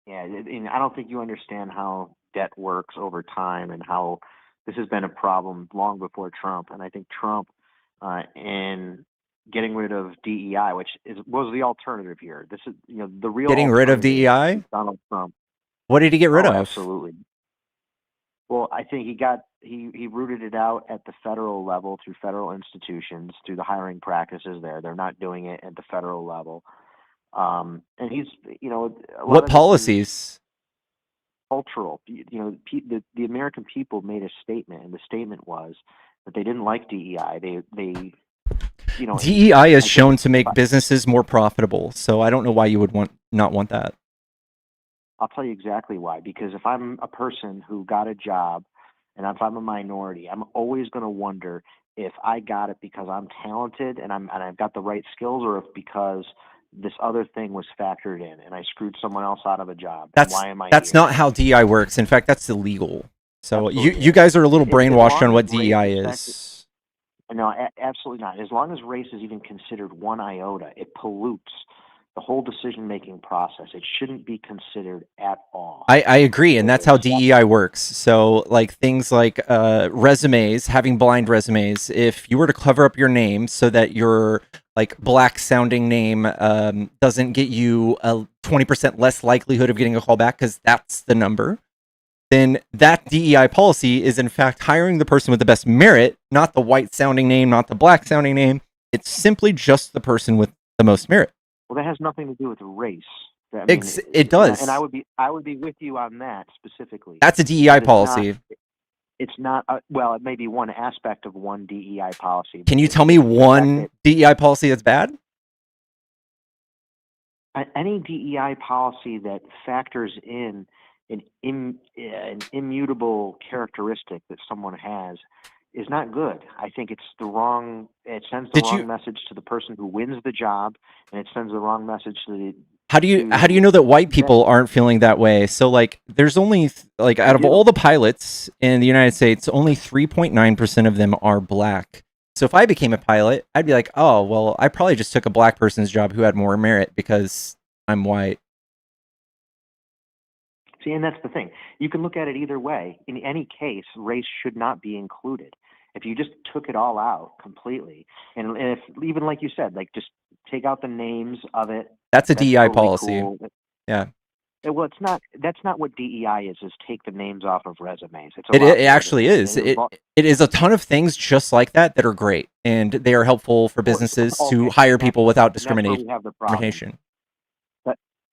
Yeah, and I don't think you understand how debt works over time and how this has been a problem long before Trump. And I think Trump, in getting rid of DEI, which was the alternative here. This is the real getting rid of DEI. Donald Trump. What did he get rid of? Absolutely. Well, I think he rooted it out at the federal level through federal institutions, through the hiring practices there. They're not doing it at the federal level. And he's, what policies? Cultural. The American people made a statement, and the statement was that they didn't like DEI. DEI is shown to make businesses more profitable. So I don't know why you would not want that. I'll tell you exactly why. Because if I'm a person who got a job, and if I'm a minority, I'm always going to wonder if I got it because I'm talented and I've got the right skills, or if because this other thing was factored in and I screwed someone else out of a job. Why am I That's here? not how DEI works. In fact, that's illegal. So you guys are a little brainwashed on what DEI is. No, absolutely not. As long as race is even considered one iota, it pollutes the whole decision-making process. It shouldn't be considered at all. I agree, and that's how DEI works. So, like, things like resumes, having blind resumes, if you were to cover up your name so that your, like, black-sounding name doesn't get you a 20% less likelihood of getting a call back, because that's the number, then that DEI policy is, in fact, hiring the person with the best merit, not the white-sounding name, not the black-sounding name. It's simply just the person with the most merit. Well, that has nothing to do with race. It does. And I would be with you on that specifically. That's a DEI policy. It's not, well, it may be one aspect of one DEI policy. Can you tell me one DEI policy that's bad? Any DEI policy that factors in an immutable characteristic that someone has is not good. I think it sends the wrong message to the person who wins the job, and it sends the wrong message to the... How do you know that white people aren't feeling that way? So, like, there's only, like, out of all the pilots in the United States, only 3.9% of them are black. So if I became a pilot, I'd be like, oh, well, I probably just took a black person's job who had more merit because I'm white. See, and that's the thing. You can look at it either way. In any case, race should not be included. If you just took it all out completely, and if even like you said, like just take out the names of it, That's a that's DEI totally policy. cool. Yeah. Well, it's not. That's not what DEI is. Is take the names off of resumes. It's a It, lot it more actually than that. is. It is a ton of things just like that that are great, and they are helpful for Of course. businesses to Okay, hire and people without that's where we have the problem. discrimination.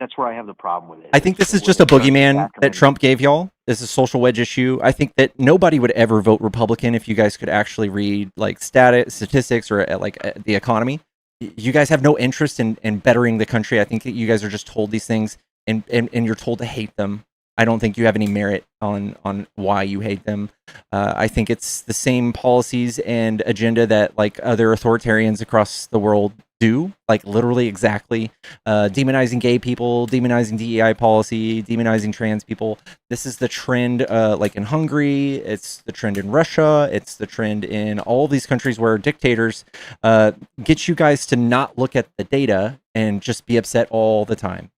That's where I have the problem with it. I think this is just a boogeyman that Trump gave y'all. This is a social wedge issue. I think that nobody would ever vote Republican if you guys could actually read like statistics or the economy. You guys have no interest in bettering the country. I think that you guys are just told these things and you're told to hate them. I don't think you have any merit on why you hate them. I think it's the same policies and agenda that like other authoritarians across the world do, like literally exactly. Demonizing gay people, demonizing DEI policy, demonizing trans people. This is the trend like in Hungary, it's the trend in Russia, it's the trend in all these countries where dictators get you guys to not look at the data and just be upset all the time.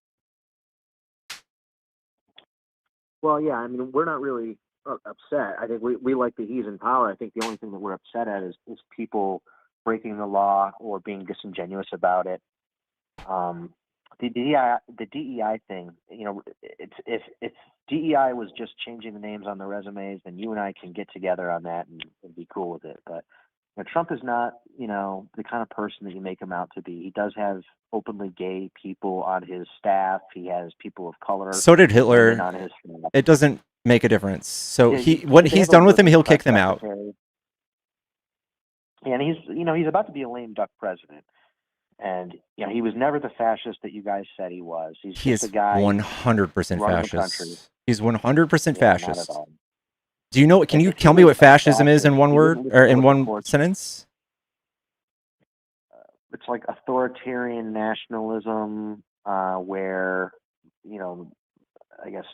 Well, yeah, I mean, we're not really upset. I think we like that he's in power. I think the only thing that we're upset at is people breaking the law or being disingenuous about it. The DEI thing, you know, if DEI was just changing the names on the resumes, then you and I can get together on that and be cool with it. But you know, Trump is not, you know, the kind of person that you make him out to be. He does have openly gay people on his staff. He has people of color. So did Hitler. On his staff. It doesn't make a difference. So Yeah, what he's done with him, he'll kick them out. Yeah, and he's about to be a lame duck president. And you know, he was never the fascist that you guys said he was. He's He just is a guy 100% fascist. He's 100% Yeah, fascist. not at all. Do you know? Can you tell me what fascism is in one word or in one sentence? It's like authoritarian nationalism, where you know, I guess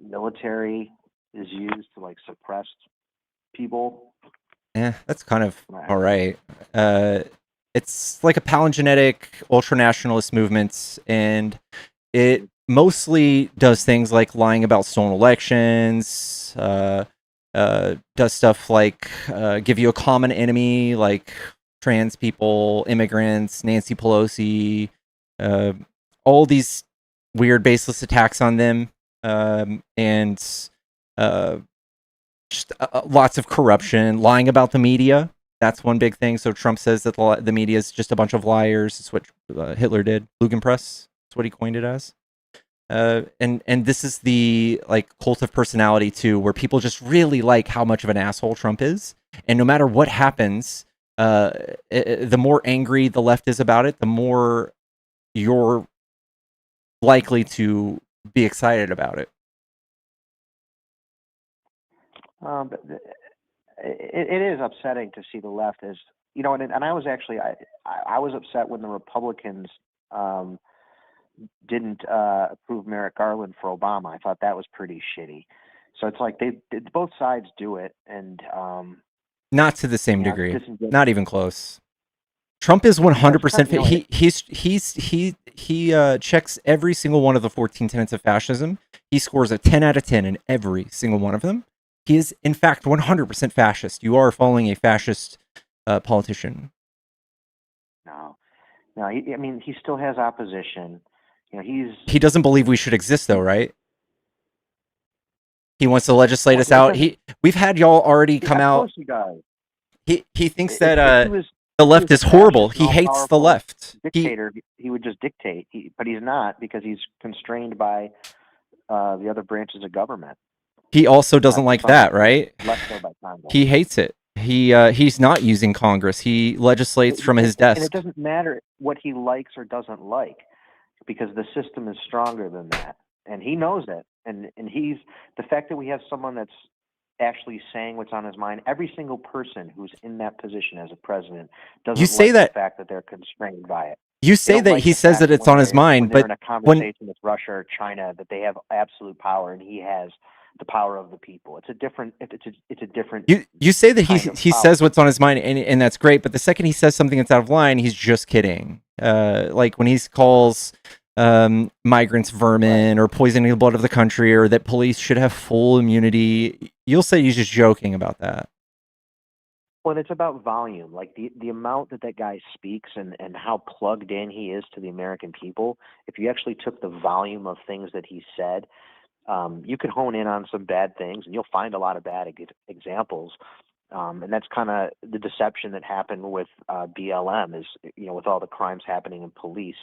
military is used to like suppress people. Yeah, that's kind of all right. It's like a palingenetic ultra-nationalist movement, and it mostly does things like lying about stolen elections, does stuff like give you a common enemy like trans people, immigrants, Nancy Pelosi, all these weird baseless attacks on them, and just lots of corruption, lying about the media. That's one big thing. So Trump says that the media is just a bunch of liars. It's what Hitler did. Lugenpress. That's what he coined it as. And this is the like cult of personality too, where people just really like how much of an asshole Trump is, and no matter what happens, the more angry the left is about it, the more you're likely to be excited about it. But it is upsetting to see the left as, you know, and I was actually I was upset when the Republicans didn't approve Merrick Garland for Obama. I thought that was pretty shitty. So it's like both sides do it, and not to the same degree, not even close. Trump is 100%. He checks every single one of the 14 tenets of fascism. He scores a 10 out of 10 in every single one of them. He is, in fact, 100% fascist. You are following a fascist politician. No. I mean, he still has opposition. You know, he doesn't believe we should exist, though, right? He wants to legislate us out. We've had y'all already come out. Of course he does. He thinks that the left is horrible. He hates the left. Dictator. He would just dictate, but he's not, because he's constrained by the other branches of government. He also doesn't like that, right? He hates it. He's not using Congress. He legislates from his desk. And it doesn't matter what he likes or doesn't like, because the system is stronger than that, and he knows it. And he's the fact that we have someone that's actually saying what's on his mind. Every single person who's in that position as a president doesn't like the fact that they're constrained by it. You say that he says that it's on his mind, but in a conversation with Russia or China, that they have absolute power and he has the power of the people. It's a different. You say that he says what's on his mind, and that's great. But the second he says something that's out of line, he's just kidding. Like when he calls migrants vermin or poisoning the blood of the country, or that police should have full immunity, you'll say he's just joking about that. Well, it's about volume, like the amount that guy speaks and how plugged in he is to the American people. If you actually took the volume of things that he said, you could hone in on some bad things, and you'll find a lot of bad examples. And that's kind of the deception that happened with BLM is, with all the crimes happening in police,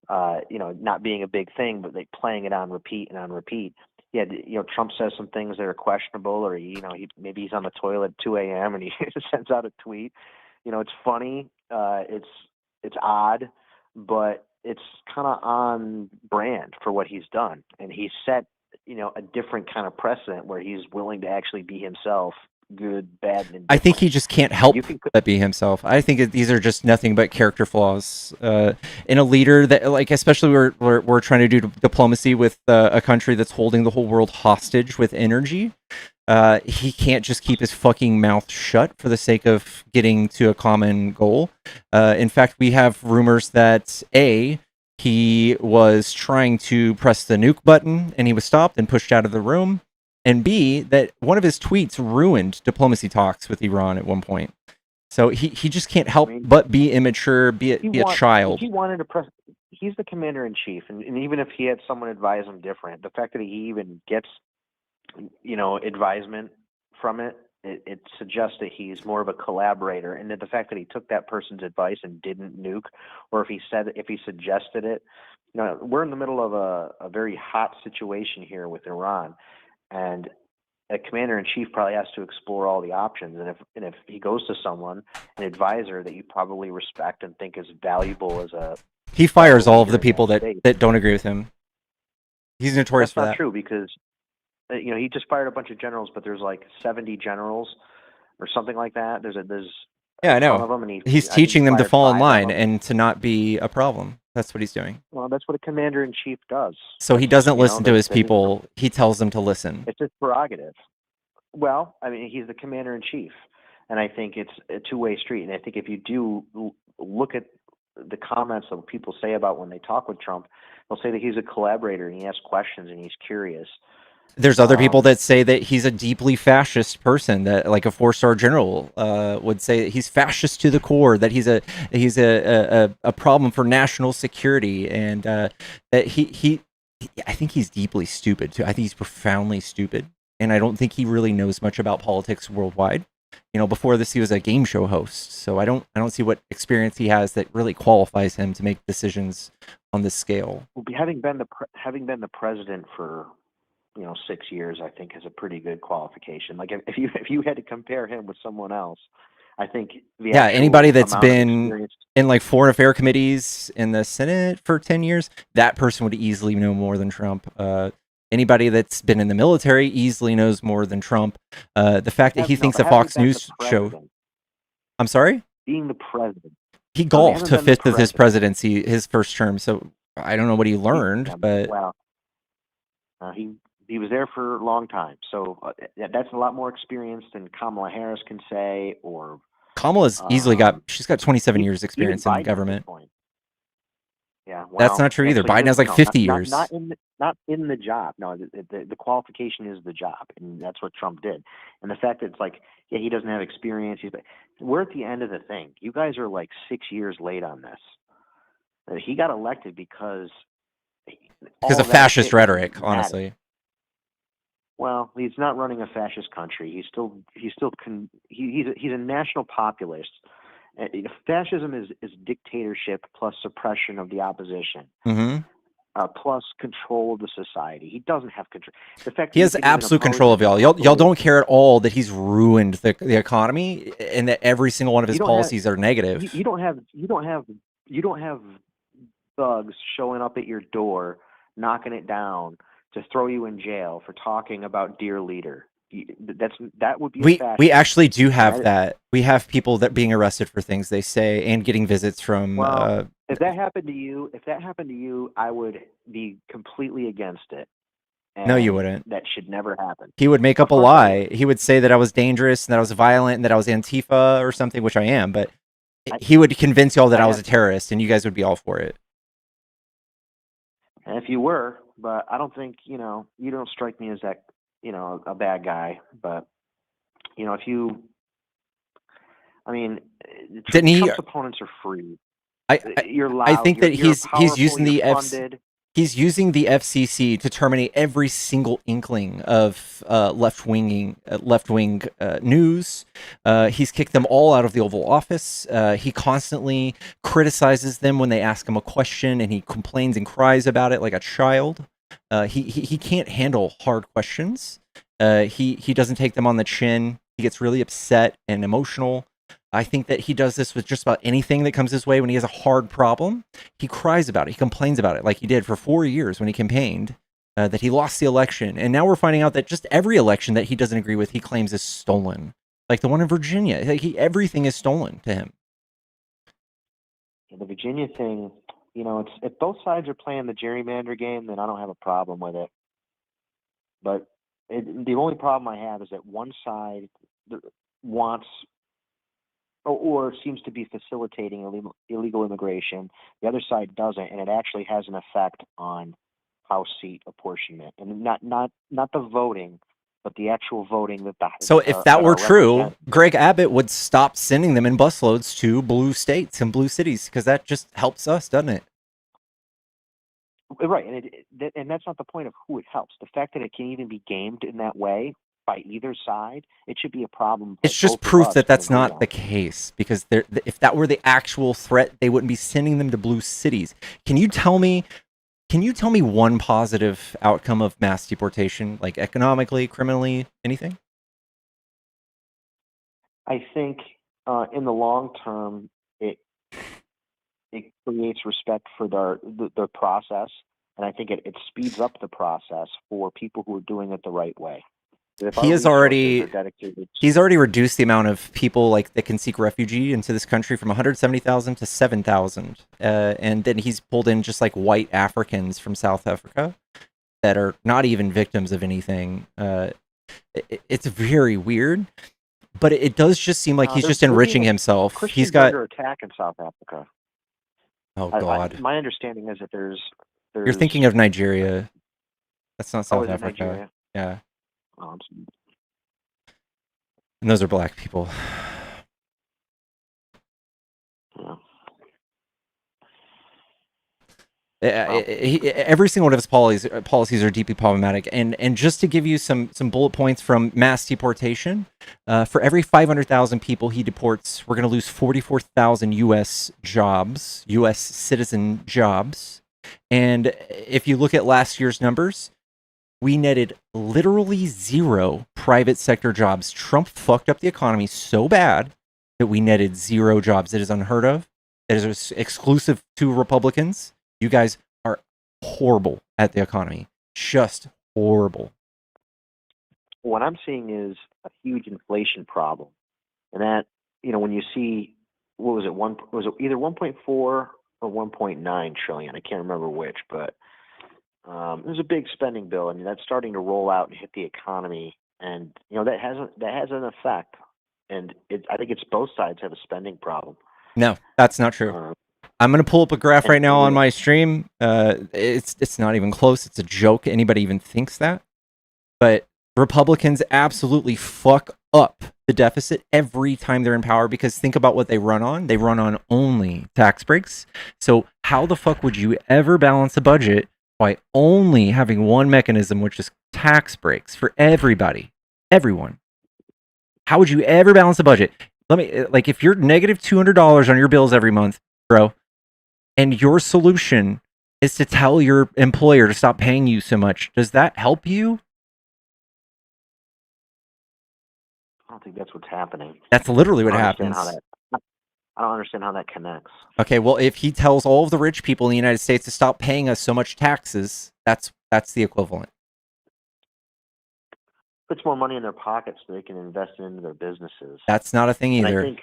not being a big thing, but they playing it on repeat and on repeat. Yeah, Trump says some things that are questionable, or maybe he's on the toilet at 2 a.m. and he sends out a tweet. It's funny, it's odd, but it's kind of on brand for what he's done, and he's set a different kind of precedent where he's willing to actually be himself, good, bad, and indifferent. I think he just can't help but be himself. I think these are just nothing but character flaws in a leader that, like, especially we're trying to do diplomacy with a country that's holding the whole world hostage with energy. He can't just keep his fucking mouth shut for the sake of getting to a common goal. In fact, we have rumors that he was trying to press the nuke button and he was stopped and pushed out of the room. And B, that one of his tweets ruined diplomacy talks with Iran at one point. So he just can't help but be immature, be a child. He wanted to press. He's the commander in chief, and even if he had someone advise him different, the fact that he even gets, advisement from it suggests that he's more of a collaborator, and that the fact that he took that person's advice and didn't nuke, or if he suggested it, we're in the middle of a very hot situation here with Iran. And a commander-in-chief probably has to explore all the options. And if he goes to someone, an advisor that you probably respect and think is valuable as a... He fires all of the people that don't agree with him. He's notorious for that. That's not true, because he just fired a bunch of generals, but there's like 70 generals or something like that. There's I know. Of them, and he's teaching them to fall in line and to not be a problem. That's what he's doing. Well, that's what a commander-in-chief does. So he doesn't listen to his people. He tells them to listen. It's his prerogative. Well, I mean, he's the commander-in-chief, and I think it's a two-way street. And I think if you do look at the comments that people say about when they talk with Trump, they'll say that he's a collaborator and he asks questions and he's curious. There's other people that say that he's a deeply fascist person, that like a 4-star general would say that he's fascist to the core, that he's a problem for national security, and that I think he's deeply stupid too. I think he's profoundly stupid, and I don't think he really knows much about politics worldwide. Before this, he was a game show host, so I don't see what experience he has that really qualifies him to make decisions on this scale. Well, having been the president for 6 years, I think, is a pretty good qualification. Like if you had to compare him with someone else, I think anybody that's been in like foreign affair committees in the Senate for 10 years, that person would easily know more than Trump. Anybody that's been in the military easily knows more than Trump. The fact that he thinks a Fox News show. I'm sorry? Being the president. He golfed a fifth of his presidency, his first term. So I don't know what he learned, but he was there for a long time. So that's a lot more experience than Kamala Harris can say, or Kamala's she's got 27 years experience in the government. Yeah, well, that's not true either. Biden has like 50 years. Not in the job. No, the qualification is the job, and that's what Trump did. And the fact that it's like, he doesn't have experience. We're at the end of the thing. You guys are like 6 years late on this. He got elected because of fascist rhetoric, honestly. Well, he's not running a fascist country. He's a national populist. Fascism is dictatorship plus suppression of the opposition, plus control of the society. He doesn't have control. The fact he has absolute control of y'all. Y'all don't care at all that he's ruined the economy and that every single one of his policies are negative. You don't have thugs showing up at your door, knocking it down to throw you in jail for talking about dear leader. That would be we actually do have that. We have people that being arrested for things they say and getting visits from if that happened to you, I would be completely against it. And no, you wouldn't. That should never happen. He would make up a lie. He would say that I was dangerous and that I was violent and that I was Antifa or something, which I am, but he would convince y'all that I was a terrorist and you guys would be all for it. And if you were, but I don't think, you don't strike me as that, a bad guy. But, if you, I mean, Didn't he? Trump's opponents are free. I You're I loud. think that You're he's powerful. using You're the funded. he's using the FCC to terminate every single inkling of left wing news. He's kicked them all out of the Oval Office. He constantly criticizes them when they ask him a question, and he complains and cries about it like a child. He can't handle hard questions. He doesn't take them on the chin. He gets really upset and emotional. I think that he does this with just about anything that comes his way. When he has a hard problem, he cries about it. He complains about it, like he did for 4 years when he campaigned, that he lost the election. And now we're finding out that just every election that he doesn't agree with, he claims is stolen. Like the one in Virginia, everything is stolen to him. The Virginia thing, it's if both sides are playing the gerrymander game, then I don't have a problem with it. But the only problem I have is that one side wants or seems to be facilitating illegal immigration. The other side doesn't, and it actually has an effect on House seat apportionment, and not the voting, but the actual voting that the So if that were true, Greg Abbott would stop sending them in busloads to blue states and blue cities, because that just helps us, doesn't it? Right, and that's not the point of who it helps. The fact that it can even be gamed in that way by either side, it should be a problem. It's just proof that that's not the case, because if that were the actual threat, they wouldn't be sending them to blue cities. Can you tell me one positive outcome of mass deportation, like economically, criminally, anything? I think in the long term, it creates respect for the process, and I think it speeds up the process for people who are doing it the right way. He's already reduced the amount of people that can seek refugee into this country from 170,000 to 7,000, and then he's pulled in just white Africans from South Africa that are not even victims of anything. It's very weird, but it does just seem like he's just enriching himself. He's got under attack in South Africa. Oh God! My understanding is that there's. You're thinking of Nigeria. That's not South Africa. Nigeria? Yeah. Oh, and those are black people. Yeah. Every single one of his policies are deeply problematic. And just to give you some bullet points from mass deportation, for every 500,000 people he deports, we're going to lose 44,000 U.S. jobs, U.S. citizen jobs. And if you look at last year's numbers, we netted literally 0 private sector jobs. Trump fucked up the economy so bad that we netted 0 jobs. It is unheard of. It is exclusive to Republicans. You guys are horrible at the economy. Just horrible. What I'm seeing is a huge inflation problem. And that, when you see, was it either 1.4 or 1.9 trillion? I can't remember which, but there's a big spending bill. I mean, that's starting to roll out and hit the economy. And, that has an effect. And I think it's both sides have a spending problem. No, that's not true. I'm going to pull up a graph right now on my stream. It's not even close. It's a joke. Anybody even thinks that? But Republicans absolutely fuck up the deficit every time they're in power, because think about what they run on. They run on only tax breaks. So how the fuck would you ever balance a budget by only having one mechanism, which is tax breaks for everybody, everyone? How would you ever balance a budget? Let me, if you're negative $200 on your bills every month, bro, and your solution is to tell your employer to stop paying you so much, does that help you? I don't think that's what's happening. That's literally what happens. I don't understand how that connects. Okay, well, if he tells all of the rich people in the United States to stop paying us so much taxes, that's the equivalent. Puts more money in their pockets so they can invest it into their businesses. That's not a thing either.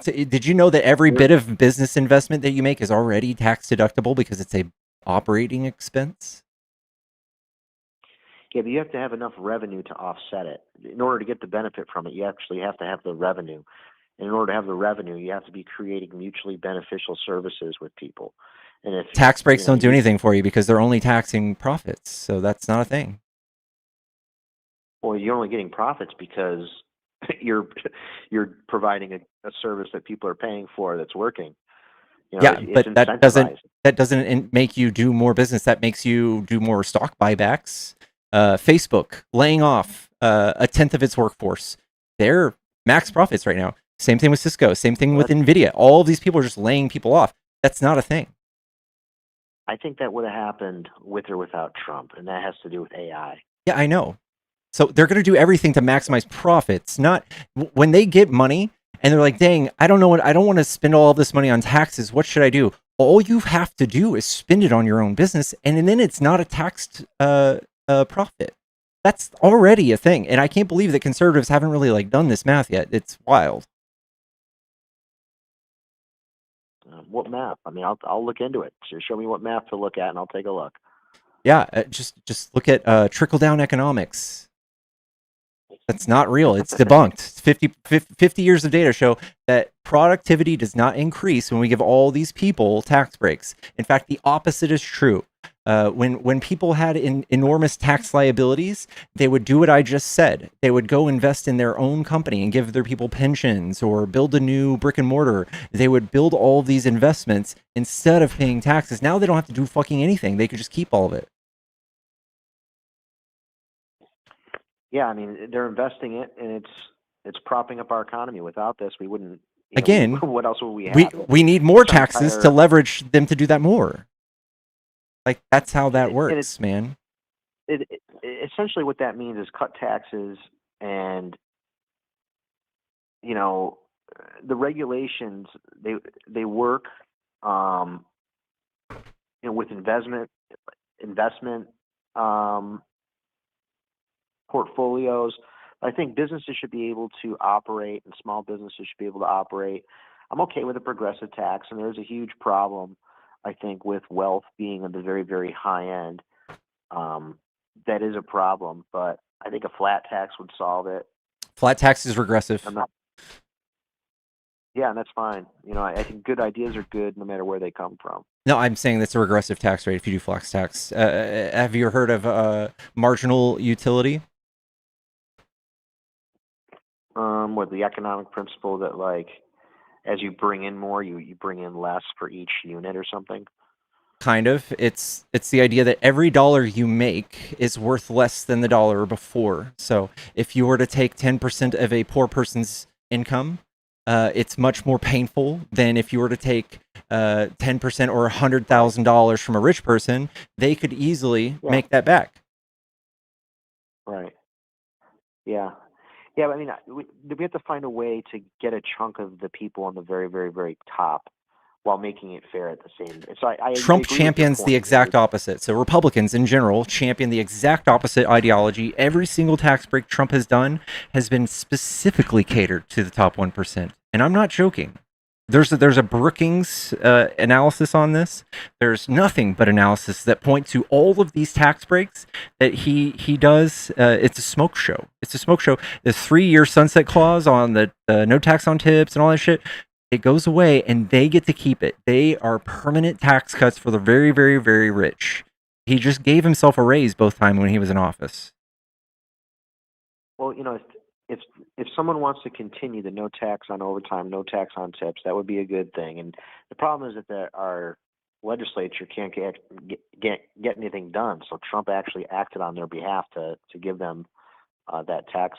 Did you know that every bit of business investment that you make is already tax deductible because it's a operating expense? Yeah, but you have to have enough revenue to offset it. In order to get the benefit from it, you actually have to have the revenue. And in order to have the revenue, you have to be creating mutually beneficial services with people. And if Tax breaks you know don't do you anything for you because they're only taxing profits, so that's not a thing. well, you're only getting profits because you're providing a service that people are paying for that's working. You know, Yeah, it's but incentivized. that doesn't make you do more business. That makes you do more stock buybacks. Facebook laying off a tenth of its workforce. They're max profits right now. Same thing with Cisco. Same thing with Nvidia. All of these people are just laying people off. That's not a thing. I think that would have happened with or without Trump, and that has to do with AI. Yeah, I know. So they're going to do everything to maximize profits. Not when they get money and they're like, "Dang, I don't know what I don't want to spend all this money on taxes. What should I do?" All you have to do is spend it on your own business, and then it's not a taxed profit. That's already a thing, and I can't believe that conservatives haven't really like done this math yet. It's wild. What math? I mean, I'll look into it. Show me what math to look at, and I'll take a look. Yeah, just look at trickle down economics. That's not real. It's debunked. 50 years of data show that productivity does not increase when we give all these people tax breaks. In fact, the opposite is true. When people had enormous tax liabilities, they would do what I just said. They would go invest in their own company and give their people pensions or build a new brick and mortar. They would build all of these investments instead of paying taxes. Now they don't have to do fucking anything. They could just keep all of it. Yeah, I mean, they're investing it, and it's propping up our economy. Without this, we wouldn't. Again, what else would we have? We need more taxes to leverage them to do that more. Like, that's how that works, man. Essentially what that means is cut taxes, and the regulations they work with investment portfolios. I think businesses should be able to operate, and small businesses should be able to operate. I'm okay with a progressive tax, and there's a huge problem, I think, with wealth being at the very, very high end. That is a problem, but I think a flat tax would solve it. Flat tax is regressive. Yeah, and that's fine. I think good ideas are good no matter where they come from. No, I'm saying that's a regressive tax rate if you do flat tax. Have you heard of marginal utility? With the economic principle that, like, as you bring in more, you bring in less for each unit or something? Kind of. It's the idea that every dollar you make is worth less than the dollar before. So if you were to take 10% of a poor person's income, it's much more painful than if you were to take 10% or $100,000 from a rich person. They could easily make that back. Right. Yeah. Yeah, I mean, we have to find a way to get a chunk of the people on the very, very, very top while making it fair at the same. So Trump champions the exact opposite. So Republicans in general champion the exact opposite ideology. Every single tax break Trump has done has been specifically catered to the top 1%. And I'm not joking. There's a Brookings analysis on this. There's nothing but analysis that point to all of these tax breaks that he does. It's a smoke show. It's a smoke show. The 3-year sunset clause on the no tax on tips and all that shit, it goes away and they get to keep it. They are permanent tax cuts for the very, very, very rich. He just gave himself a raise both times when he was in office. Well, if someone wants to continue the no tax on overtime, no tax on tips, that would be a good thing. And the problem is that our legislature can't get anything done. So Trump actually acted on their behalf to give them that tax.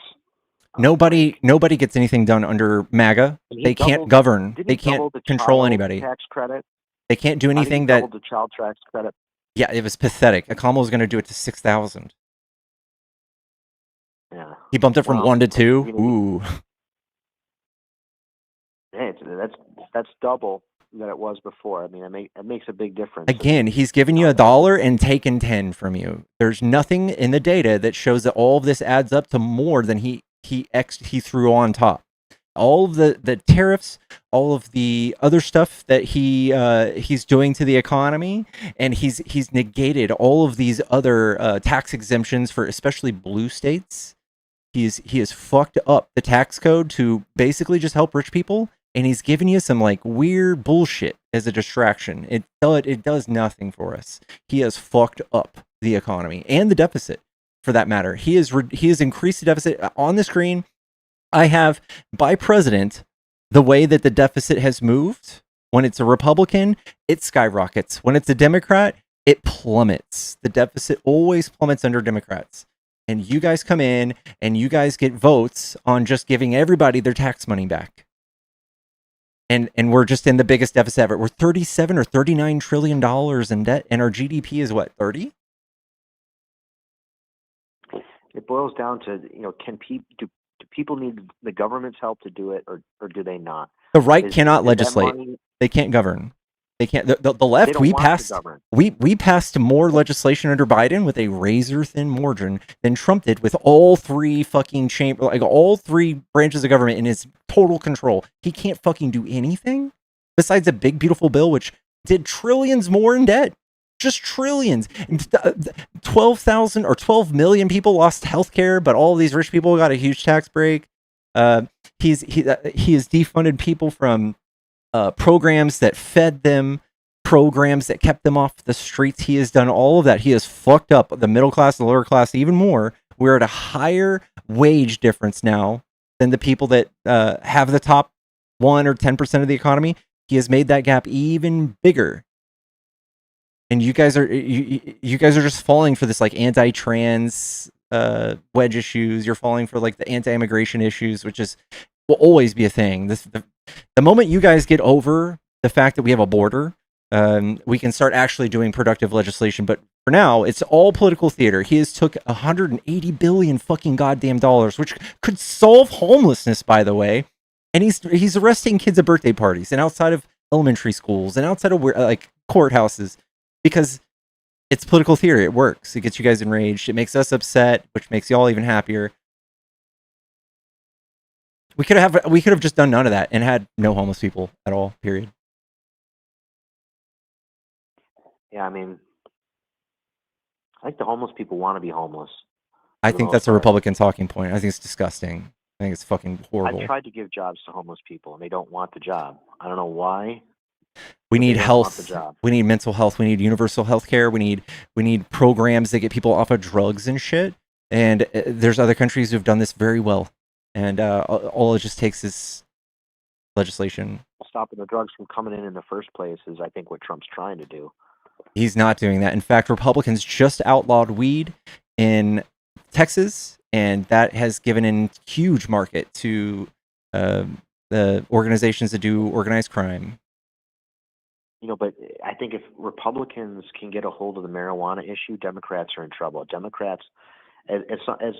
Nobody gets anything done under MAGA. They can't govern. They can't control anybody. Tax credit. They can't do anything that. Doubled the child tax credit. Yeah, it was pathetic. Kamala was going to do it to 6,000. Yeah. He bumped it from 1 to 2. Ooh. Hey, that's double that it was before. I mean, it makes a big difference. Again, he's giving you $1 and taking 10 from you. There's nothing in the data that shows that all of this adds up to more than he threw on top. All of the tariffs, all of the other stuff that he's doing to the economy, and he's negated all of these other tax exemptions for especially blue states. He has fucked up the tax code to basically just help rich people, and he's giving you some like weird bullshit as a distraction. It does nothing for us. He has fucked up the economy and the deficit, for that matter. He has increased the deficit on the screen. I have, by president, the way that the deficit has moved. When it's a Republican, it skyrockets. When it's a Democrat, it plummets. The deficit always plummets under Democrats. And you guys come in and you guys get votes on just giving everybody their tax money back. And we're just in the biggest deficit ever. We're 37 or 39 trillion dollars in debt, and our GDP is what, 30? It boils down to, do people need the government's help to do it, or do they not? The right cannot legislate. They can't govern. They can't. The left. They don't want to govern. We passed more legislation under Biden with a razor thin margin than Trump did with all three fucking all three branches of government in his total control. He can't fucking do anything besides a big beautiful bill which did trillions more in debt. Just trillions. 12,000 or 12 million people lost health care, but all these rich people got a huge tax break. He has defunded people from programs that fed them, programs that kept them off the streets. He has done all of that. He has fucked up the middle class and the lower class even more. We're at a higher wage difference now than the people that have the top 1 or 10% of the economy. He has made that gap even bigger. And you guys are just falling for this like anti-trans wedge issues. You're falling for like the anti-immigration issues, which will always be a thing. The moment you guys get over the fact that we have a border, we can start actually doing productive legislation. But for now, it's all political theater. He has took 180 billion fucking goddamn dollars, which could solve homelessness, by the way. And he's arresting kids at birthday parties and outside of elementary schools and outside of like courthouses. Because it's political theory. It works. It gets you guys enraged. It makes us upset, which makes y'all even happier. We could have just done none of that and had no homeless people at all, period. Yeah, I mean, I think the homeless people want to be homeless. I think that's a Republican talking point. I think it's disgusting. I think it's fucking horrible. I tried to give jobs to homeless people, and they don't want the job. I don't know why. We need health. We need mental health. We need universal health care. We need programs that get people off of drugs and shit. And there's other countries who've done this very well. And all it just takes is legislation. Stopping the drugs from coming in the first place is, I think, what Trump's trying to do. He's not doing that. In fact, Republicans just outlawed weed in Texas, and that has given a huge market to the organizations that do organized crime. But I think if Republicans can get a hold of the marijuana issue, Democrats are in trouble. Democrats, as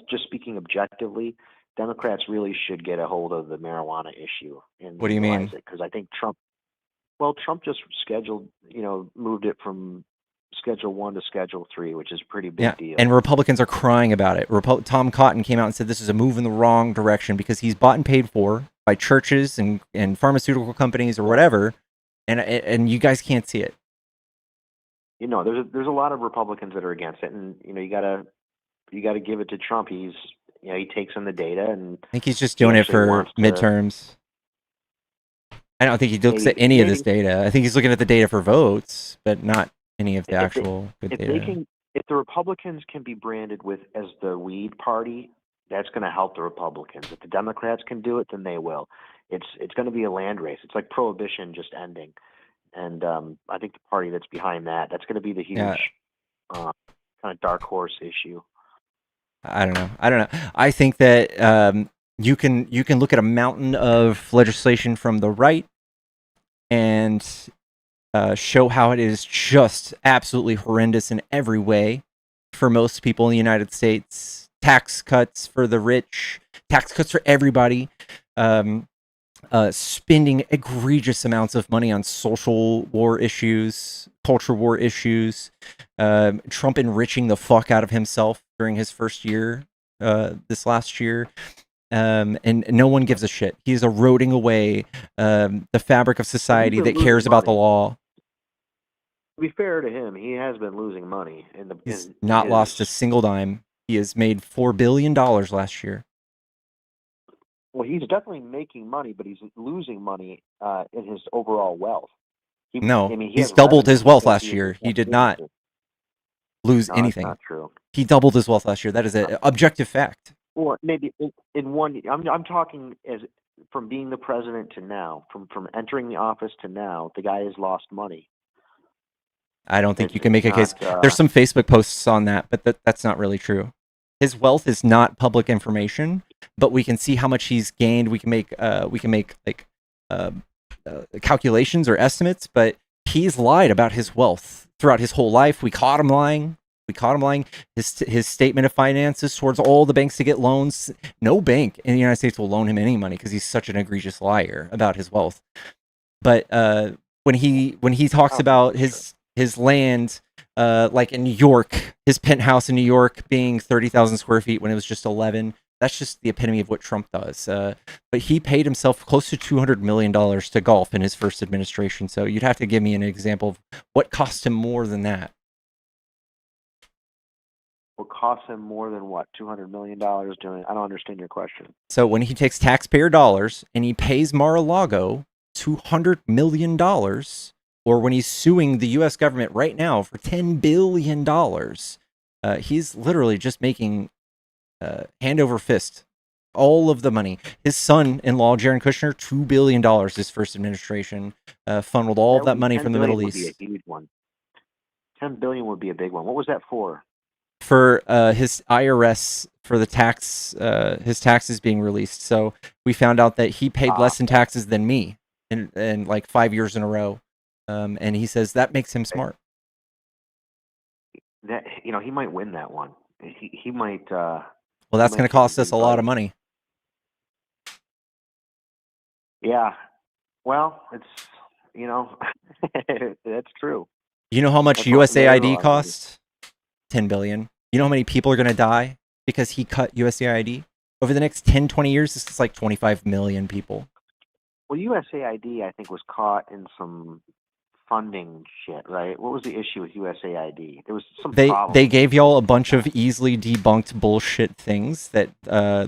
just speaking objectively, Democrats really should get a hold of the marijuana issue. And what do you mean? Because I think Trump just moved it from Schedule 1 to Schedule 3, which is a pretty big deal. And Republicans are crying about it. Tom Cotton came out and said this is a move in the wrong direction because he's bought and paid for by churches and pharmaceutical companies or whatever. And you guys can't see it. There's a lot of Republicans that are against it, and you gotta give it to Trump. He takes in the data, and I think he's just doing it for midterms. I don't think he looks at any of this data. I think he's looking at the data for votes, but not any of the actual good data. If the Republicans can be branded as the weed party, that's going to help the Republicans. If the Democrats can do it, then they will. It's going to be a land race. It's like prohibition just ending, and I think the party that's behind that's going to be the huge kind of dark horse issue. I don't know. I think that you can look at a mountain of legislation from the right and show how it is just absolutely horrendous in every way for most people in the United States. Tax cuts for the rich, tax cuts for everybody. Spending egregious amounts of money on social war issues, culture war issues, Trump enriching the fuck out of himself during his first year, this last year, and no one gives a shit. He's eroding away the fabric of society that cares about the law. To be fair to him, he has been losing money. He's not lost a single dime. He has made $4 billion last year. Well, he's definitely making money, but he's losing money in his overall wealth. I No, mean, he he's has doubled revenue his wealth because last he has year. He such did not businesses. lose No, that's anything. not true. He doubled his wealth last year. That is an objective fact. Well, maybe in one. I'm talking as from being the president to now, from entering the office to now, the guy has lost money. I don't think It's you can make a case. not. There's some Facebook posts on that, but that's not really true. His wealth is not public information, but we can see how much he's gained. We can make like uh, calculations or estimates, but he's lied about his wealth throughout his whole life. We caught him lying. His statement of finances towards all the banks to get loans. No bank in the United States will loan him any money because he's such an egregious liar about his wealth. But when he talks about his land, like in New York, his penthouse in New York being 30,000 square feet when it was just 11, that's just the epitome of what Trump does. But he paid himself close to $200 million to golf in his first administration. So you'd have to give me an example of what cost him more than that. What costs him more than what? $200 million doing? I don't understand your question. So when he takes taxpayer dollars and he pays Mar-a-Lago $200 million, or when he's suing the U.S. government right now for $10 billion, he's literally just making hand over fist all of the money. His son-in-law, Jared Kushner, $2 billion his first administration, funneled all of that money from the Middle East. Would be a huge one. $10 billion would be a big one. What was that for? For his IRS, for the tax, his taxes being released. So we found out that he paid less in taxes than me in like 5 years in a row. And he says that makes him smart. That he might win that one. He might. Well, that's going to cost us a lot of money. Yeah. Well, it's that's true. You know how much USAID costs? $10 billion. You know how many people are going to die because he cut USAID? Over the next 10, 20 years, this is like 25 million people. Well, USAID, I think, was caught in some funding shit, right? What was the issue with USAID? There was some problem. They gave y'all a bunch of easily debunked bullshit things that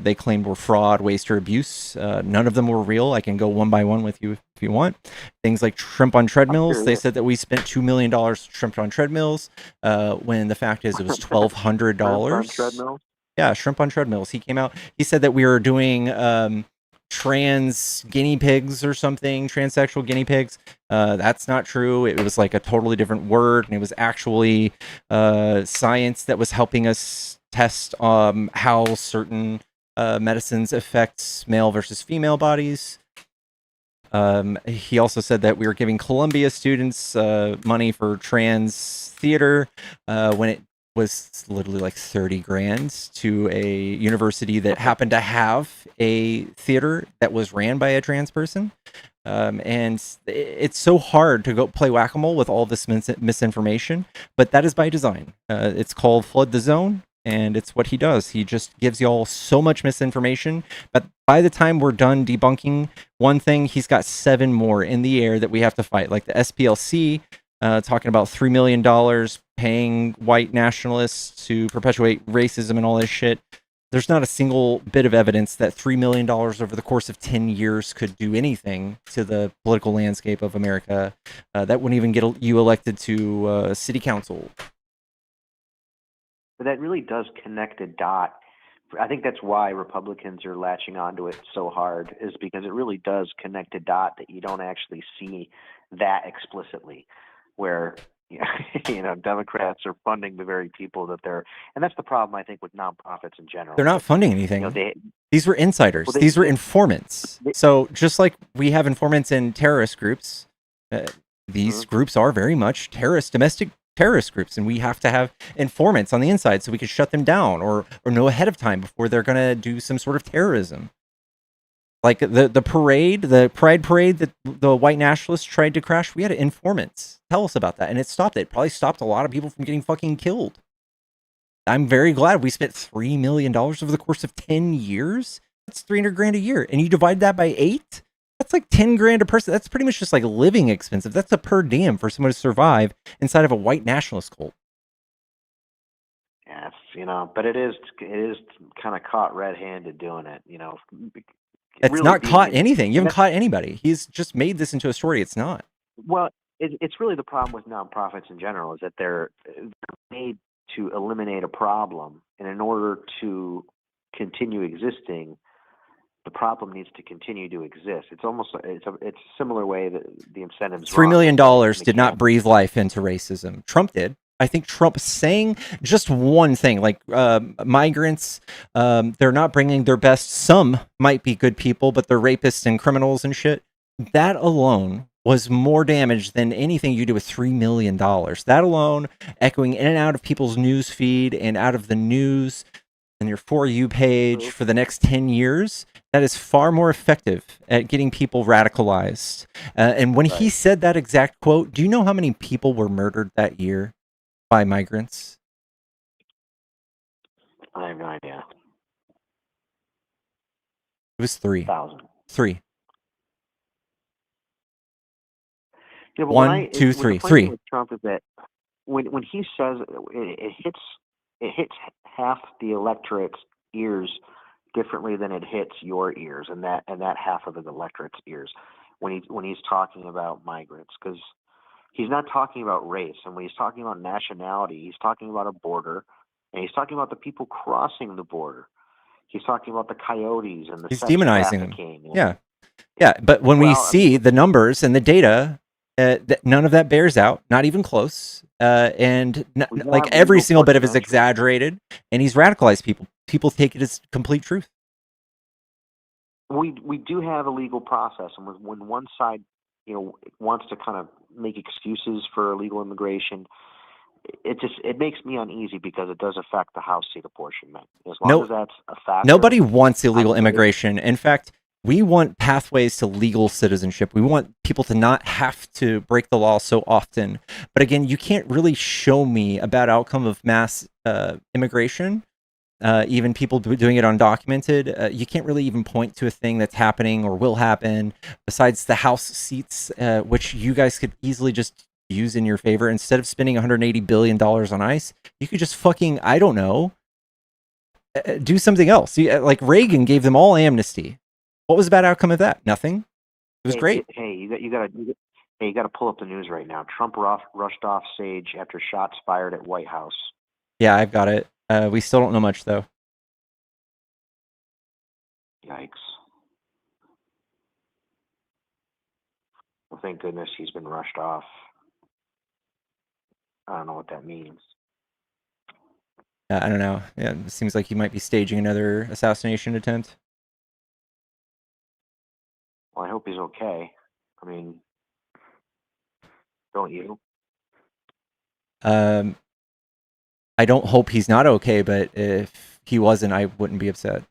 they claimed were fraud, waste, or abuse. None of them were real. I can go one by one with you if you want. Things like shrimp on treadmills. They said that we spent $2 million shrimp on treadmills, when the fact is it was $1,200. Shrimp on treadmills? Yeah, shrimp on treadmills. He came out. He said that we were doing trans guinea pigs or something, transsexual guinea pigs. That's not true. It was like a totally different word, and it was actually science that was helping us test how certain medicines affect male versus female bodies. He also said that we were giving Columbia students money for trans theater when it was literally like 30 grand to a university that happened to have a theater that was ran by a trans person. And it's so hard to go play whack-a-mole with all this misinformation, but that is by design. It's called Flood the Zone, and it's what he does. He just gives y'all so much misinformation, but by the time we're done debunking one thing, he's got 7 more in the air that we have to fight, like the SPLC, talking about $3 million paying white nationalists to perpetuate racism and all this shit. There's not a single bit of evidence that $3 million over the course of 10 years could do anything to the political landscape of America. That wouldn't even get you elected to city council. But that really does connect a dot. I think that's why Republicans are latching onto it so hard, is because it really does connect a dot that you don't actually see that explicitly, where Democrats are funding the very people that they're, and that's the problem I think with nonprofits in general. They're not funding anything. These were insiders. These were informants. So just like we have informants in terrorist groups, these groups are very much domestic terrorist groups, and we have to have informants on the inside so we can shut them down or know ahead of time before they're going to do some sort of terrorism. Like the pride parade that the white nationalists tried to crash, we had informants tell us about that, and it stopped it. Probably stopped a lot of people from getting fucking killed. I'm very glad we spent $3 million over the course of 10 years. That's 300 grand a year, and you divide that by 8. That's like 10 grand a person. That's pretty much just like living expensive. That's a per diem for someone to survive inside of a white nationalist cult. Yes, but it is kind of caught red-handed doing it. It's really not being caught in, anything. You and haven't that's caught anybody. He's just made this into a story. It's not. well, it's really the problem with nonprofits in general is that they're made to eliminate a problem, and in order to continue existing, the problem needs to continue to exist. It's almost it's a similar way that the incentives $3 run. million Like did not breathe life into racism. Trump did. I think Trump saying just one thing, like migrants, they're not bringing their best. Some might be good people, but they're rapists and criminals and shit. That alone was more damage than anything you do with $3 million. That alone, echoing in and out of people's news feed and out of the news and your For You page for the next 10 years, that is far more effective at getting people radicalized. And when he said that exact quote, do you know how many people were murdered that year by migrants? I have no idea. It was 1,000. 3. Yeah, but 1, 2, the 3. funny thing 3. with Trump is that when he says it hits half the electorate's ears differently than it hits your ears, and that half of the electorate's ears when he's talking about migrants, because he's not talking about race, and when he's talking about nationality, he's talking about a border, and he's talking about the people crossing the border. He's talking about the coyotes and the He's sex demonizing them. trafficking. Yeah. But when we Well, see the numbers and the data, none of that bears out, not even close. And like every single bit of it is exaggerated, and he's radicalized people. People take it as complete truth. We do have a legal process, and when one side, wants to kind of make excuses for illegal immigration, it makes me uneasy because it does affect the House seat apportionment. As long as that's a factor. Nobody wants illegal immigration. In fact, we want pathways to legal citizenship. We want people to not have to break the law so often. But again, you can't really show me a bad outcome of mass immigration. Even people doing it undocumented, you can't really even point to a thing that's happening or will happen besides the House seats, which you guys could easily just use in your favor. Instead of spending $180 billion on ICE, you could just fucking, I don't know, do something else. Like Reagan gave them all amnesty. What was the bad outcome of that? Nothing. It was great. Hey, you got to pull up the news right now. Trump rushed off stage after shots fired at White House. Yeah, I've got it. We still don't know much though. Yikes. Well, thank goodness he's been rushed off. I don't know what that means. I don't know. Yeah, it seems like he might be staging another assassination attempt. Well, I hope he's okay. I mean, don't you? I don't hope he's not okay, but if he wasn't, I wouldn't be upset.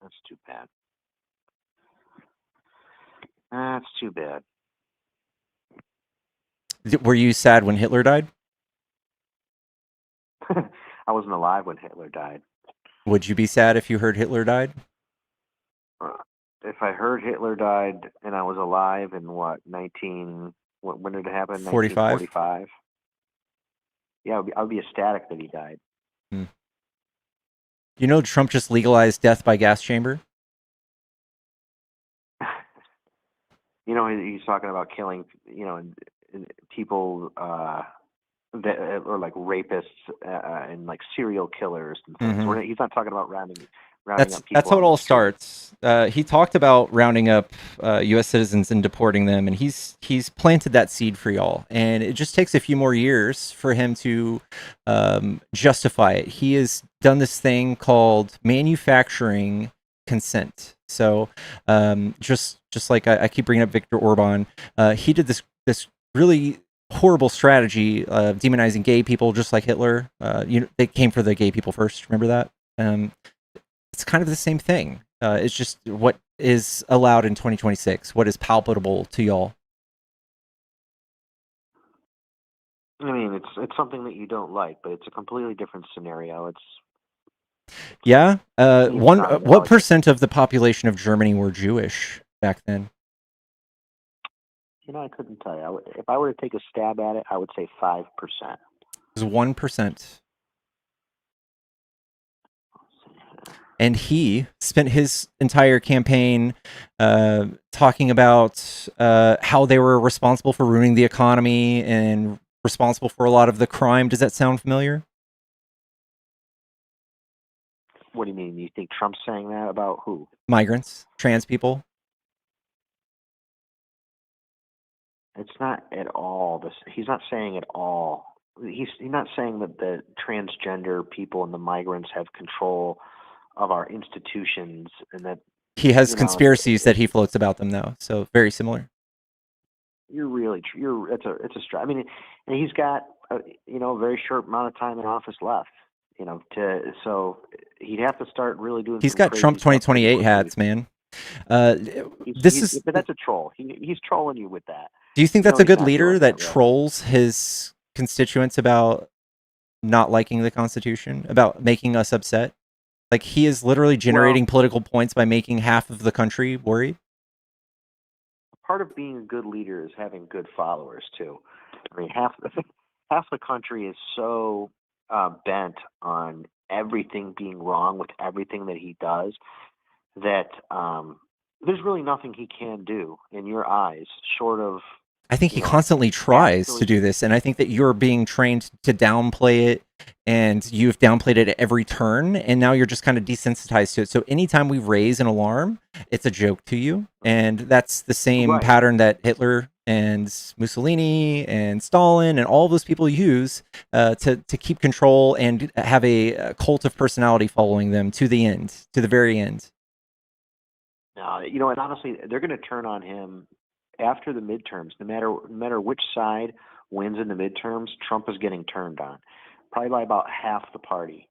That's too bad. That's too bad. Were you sad when Hitler died? I wasn't alive when Hitler died. Would you be sad if you heard Hitler died? If I heard Hitler died and I was alive in when did it happen? 45? 1945. Yeah, I would be ecstatic that he died. You know, Trump just legalized death by gas chamber. He's talking about killing, people that are like rapists and like serial killers and things. Mm-hmm. He's not talking about rounding up people. That's how it all starts. He talked about rounding up U.S. citizens and deporting them, and he's planted that seed for y'all. And it just takes a few more years for him to justify it. He has done this thing called manufacturing consent. So just like I keep bringing up Viktor Orban, he did this really horrible strategy of demonizing gay people, just like Hitler. They came for the gay people first. Remember that? It's kind of the same thing. It's just what is allowed in 2026, what is palpable to y'all. I mean, it's something that you don't like, but it's a completely different scenario. Yeah. What percent of the population of Germany were Jewish back then? I couldn't tell you. If I were to take a stab at it, I would say 5%. It was 1%. And he spent his entire campaign talking about how they were responsible for ruining the economy and responsible for a lot of the crime. Does that sound familiar? What do you mean? You think Trump's saying that about who? Migrants, trans people. It's not at all this. He's not saying at all. He's not saying that the transgender people and the migrants have control of our institutions, and that He has conspiracies that he floats about them, though. So very similar. It's a I mean, and he's got a very short amount of time in office left. So he'd have to start really doing. He's got Trump 2028 hats, man. But that's a troll. He's trolling you with that. Do you think that's a good leader that trolls his constituents about not liking the Constitution, about making us upset? Like, he is literally generating political points by making half of the country worried. Part of being a good leader is having good followers too. I mean, half the country is so bent on everything being wrong with everything that he does that there's really nothing he can do in your eyes short of. I think he constantly tries to do this, and I think that you're being trained to downplay it, and you've downplayed it at every turn, and now you're just kind of desensitized to it. So anytime we raise an alarm, it's a joke to you, and that's the same pattern that Hitler and Mussolini and Stalin and all those people use to keep control and have a cult of personality following them to the end, to the very end. No, and honestly, they're going to turn on him after the midterms. No matter which side wins in the midterms, Trump is getting turned on, probably by about half the party,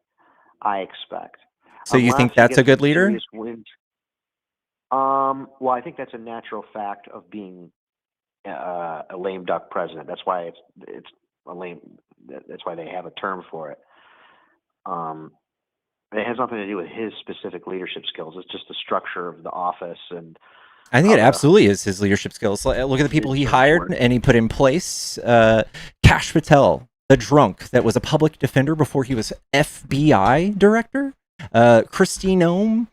I expect. So you think that's a good leader? Well, I think that's a natural fact of being a lame duck president. That's why it's a lame. That's why they have a term for it. It has nothing to do with his specific leadership skills. It's just the structure of the office, and I think it absolutely is his leadership skills. Look at the people he hired and he put in place. Kash Patel, the drunk that was a public defender before he was FBI director. Christine Ohm,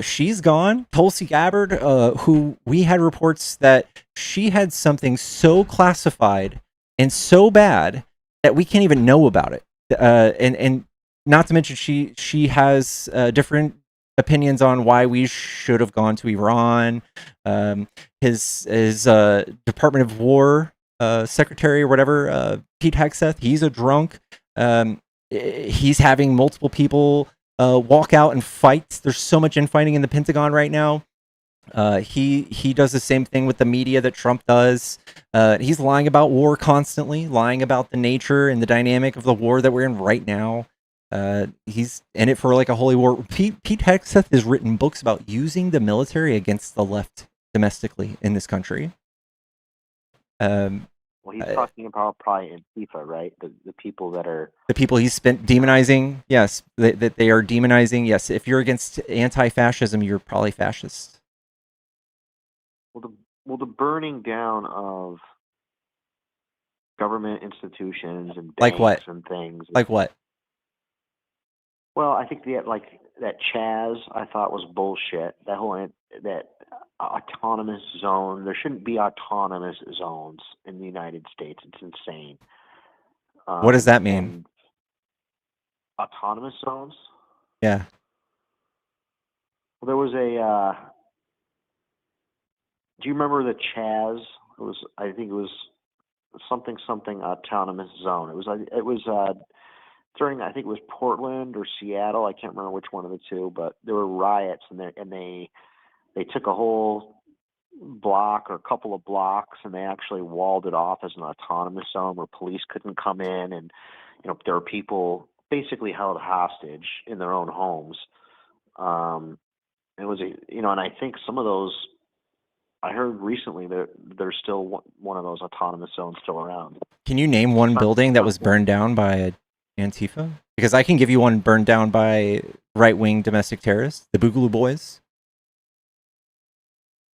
she's gone. Tulsi Gabbard, who we had reports that she had something so classified and so bad that we can't even know about it. And not to mention she has different opinions on why we should have gone to Iran. His Department of War secretary or whatever, Pete Hegseth, he's a drunk. He's having multiple people walk out and fight. There's so much infighting in the Pentagon right now. He does the same thing with the media that Trump does. He's lying about war constantly, lying about the nature and the dynamic of the war that we're in right now. He's in it for like a holy war. Pete Hegseth has written books about using the military against the left domestically in this country. Well, he's talking about probably Antifa, right? The people that are the people he's spent demonizing. Yes, that they are demonizing. Yes, if you're against anti-fascism, you're probably fascist. Well, the burning down of government institutions and banks like what? And things. Like what? Well, I think that Chaz I thought was bullshit. That whole autonomous zone. There shouldn't be autonomous zones in the United States. It's insane. What does that mean? Autonomous zones? Yeah. Well, there was a. Do you remember the Chaz? I think it was something autonomous zone. It was during, I think it was Portland or Seattle. I can't remember which one of the two, but there were riots, and they took a whole block or a couple of blocks, and they actually walled it off as an autonomous zone where police couldn't come in, and there were people basically held hostage in their own homes. It was and I think some of those. I heard recently that there's still one of those autonomous zones still around. Can you name one building that was burned down by Antifa? Because I can give you one burned down by right-wing domestic terrorists, the Boogaloo Boys.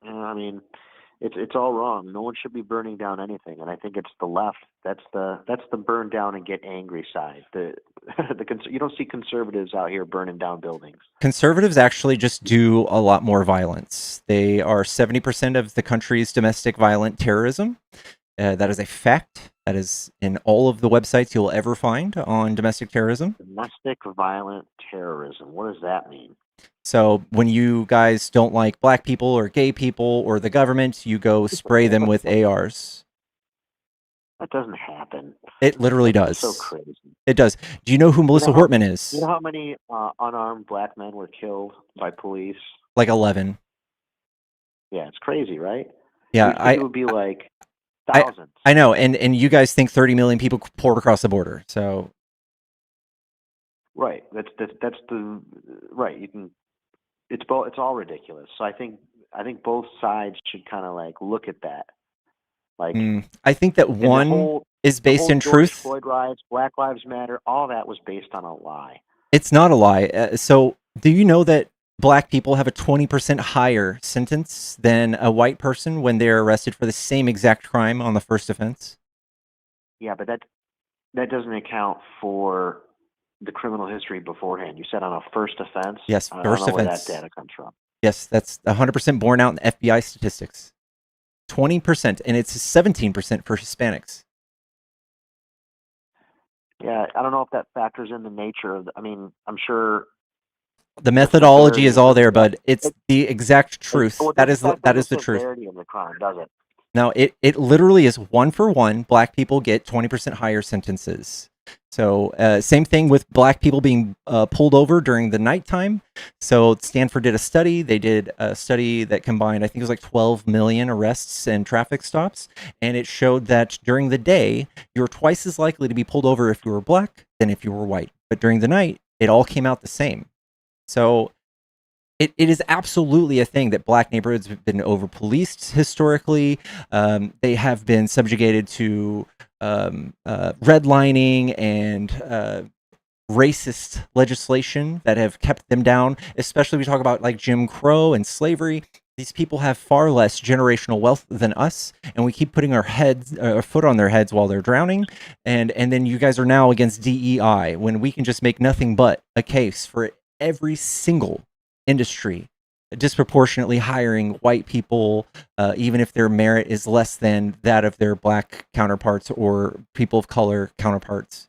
I mean, It's all wrong. No one should be burning down anything, and I think it's the left. That's the burn down and get angry side. You don't see conservatives out here burning down buildings. Conservatives actually just do a lot more violence. They are 70% of the country's domestic violent terrorism. That is a fact. That is in all of the websites you'll ever find on domestic terrorism. Domestic violent terrorism. What does that mean? So when you guys don't like black people or gay people or the government, you go spray them with ARs. That doesn't happen. It literally does. That's so crazy. It does. Do you know who Melissa Hortman is? You know how many unarmed black men were killed by police? Like 11. Yeah, it's crazy, right? Yeah, it would be like thousands. I know, and you guys think 30 million people poured across the border, so. Right. That's the right. You can. It's all ridiculous. So I think both sides should kind of like look at that. Like I think that one is based in truth. Floyd riots, Black Lives Matter, all that was based on a lie. It's not a lie. So do you know that black people have a 20% higher sentence than a white person when they're arrested for the same exact crime on the first offense? Yeah, but that doesn't account for the criminal history beforehand. You said on a first offense? Yes, first offense. I don't know where that data comes from. Yes, that's 100% borne out in FBI statistics. 20%, and it's 17% for Hispanics. Yeah, I don't know if that factors in the nature of. I'm sure the methodology is all there, bud. It's the exact truth. That is the truth. In the crime, does it? Now, it literally is 1-for-1. Black people get 20% higher sentences. So same thing with black people being pulled over during the nighttime. So Stanford did a study. They did a study that combined, I think it was like 12 million arrests and traffic stops. And it showed that during the day, you're twice as likely to be pulled over if you were black than if you were white. But during the night, it all came out the same. So it is absolutely a thing that black neighborhoods have been over-policed historically. They have been subjugated to redlining and racist legislation that have kept them down, especially we talk about like Jim Crow and slavery. These people have far less generational wealth than us, and we keep putting our foot on their heads while they're drowning. And then you guys are now against DEI when we can just make nothing but a case for every single industry disproportionately hiring white people, even if their merit is less than that of their black counterparts or people of color counterparts.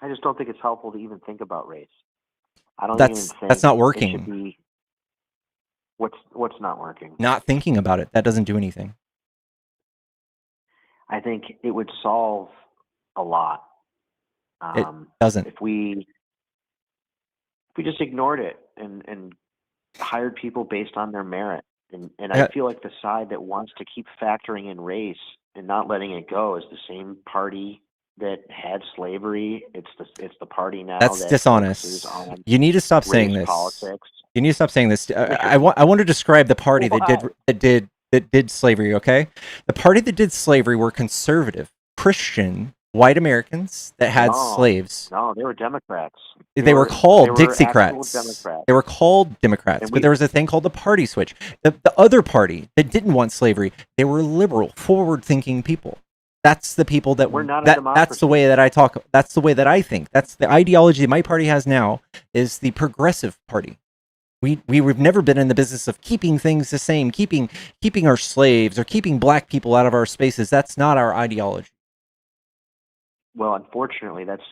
I just don't think it's helpful to even think about race. I don't That's even think that's not working. It should be, what's not working? Not thinking about it. That doesn't do anything. I think it would solve a lot. It doesn't. If we just ignored it and hired people based on their merit. And I feel like the side that wants to keep factoring in race and not letting it go is the same party that had slavery. It's the party now that's that dishonest. You need to stop saying this. Politics. You need to stop saying this. I want to describe the party that did slavery. Okay, the party that did slavery were conservative, Christian, white Americans that had slaves. No, they were Democrats. They were called Dixiecrats. They were called Democrats, but there was a thing called the party switch. The other party that didn't want slavery, they were liberal, forward-thinking people. That's the people that we're not. That's the way that I talk. That's the way that I think. That's the ideology my party has now. Is the progressive party. We've never been in the business of keeping things the same, keeping our slaves or keeping black people out of our spaces. That's not our ideology. Well, unfortunately, that's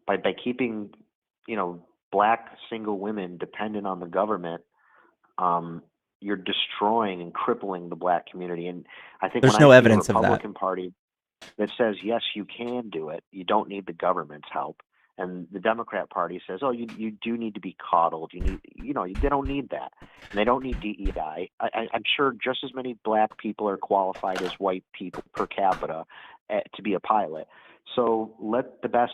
by keeping, black single women dependent on the government. You're destroying and crippling the black community. And I think there's no evidence of that. The Republican Party that says yes, you can do it. You don't need the government's help. And the Democrat Party says, oh, you do need to be coddled. You need, they don't need that. And they don't need DEI. I'm sure just as many black people are qualified as white people per capita to be a pilot. So let the best.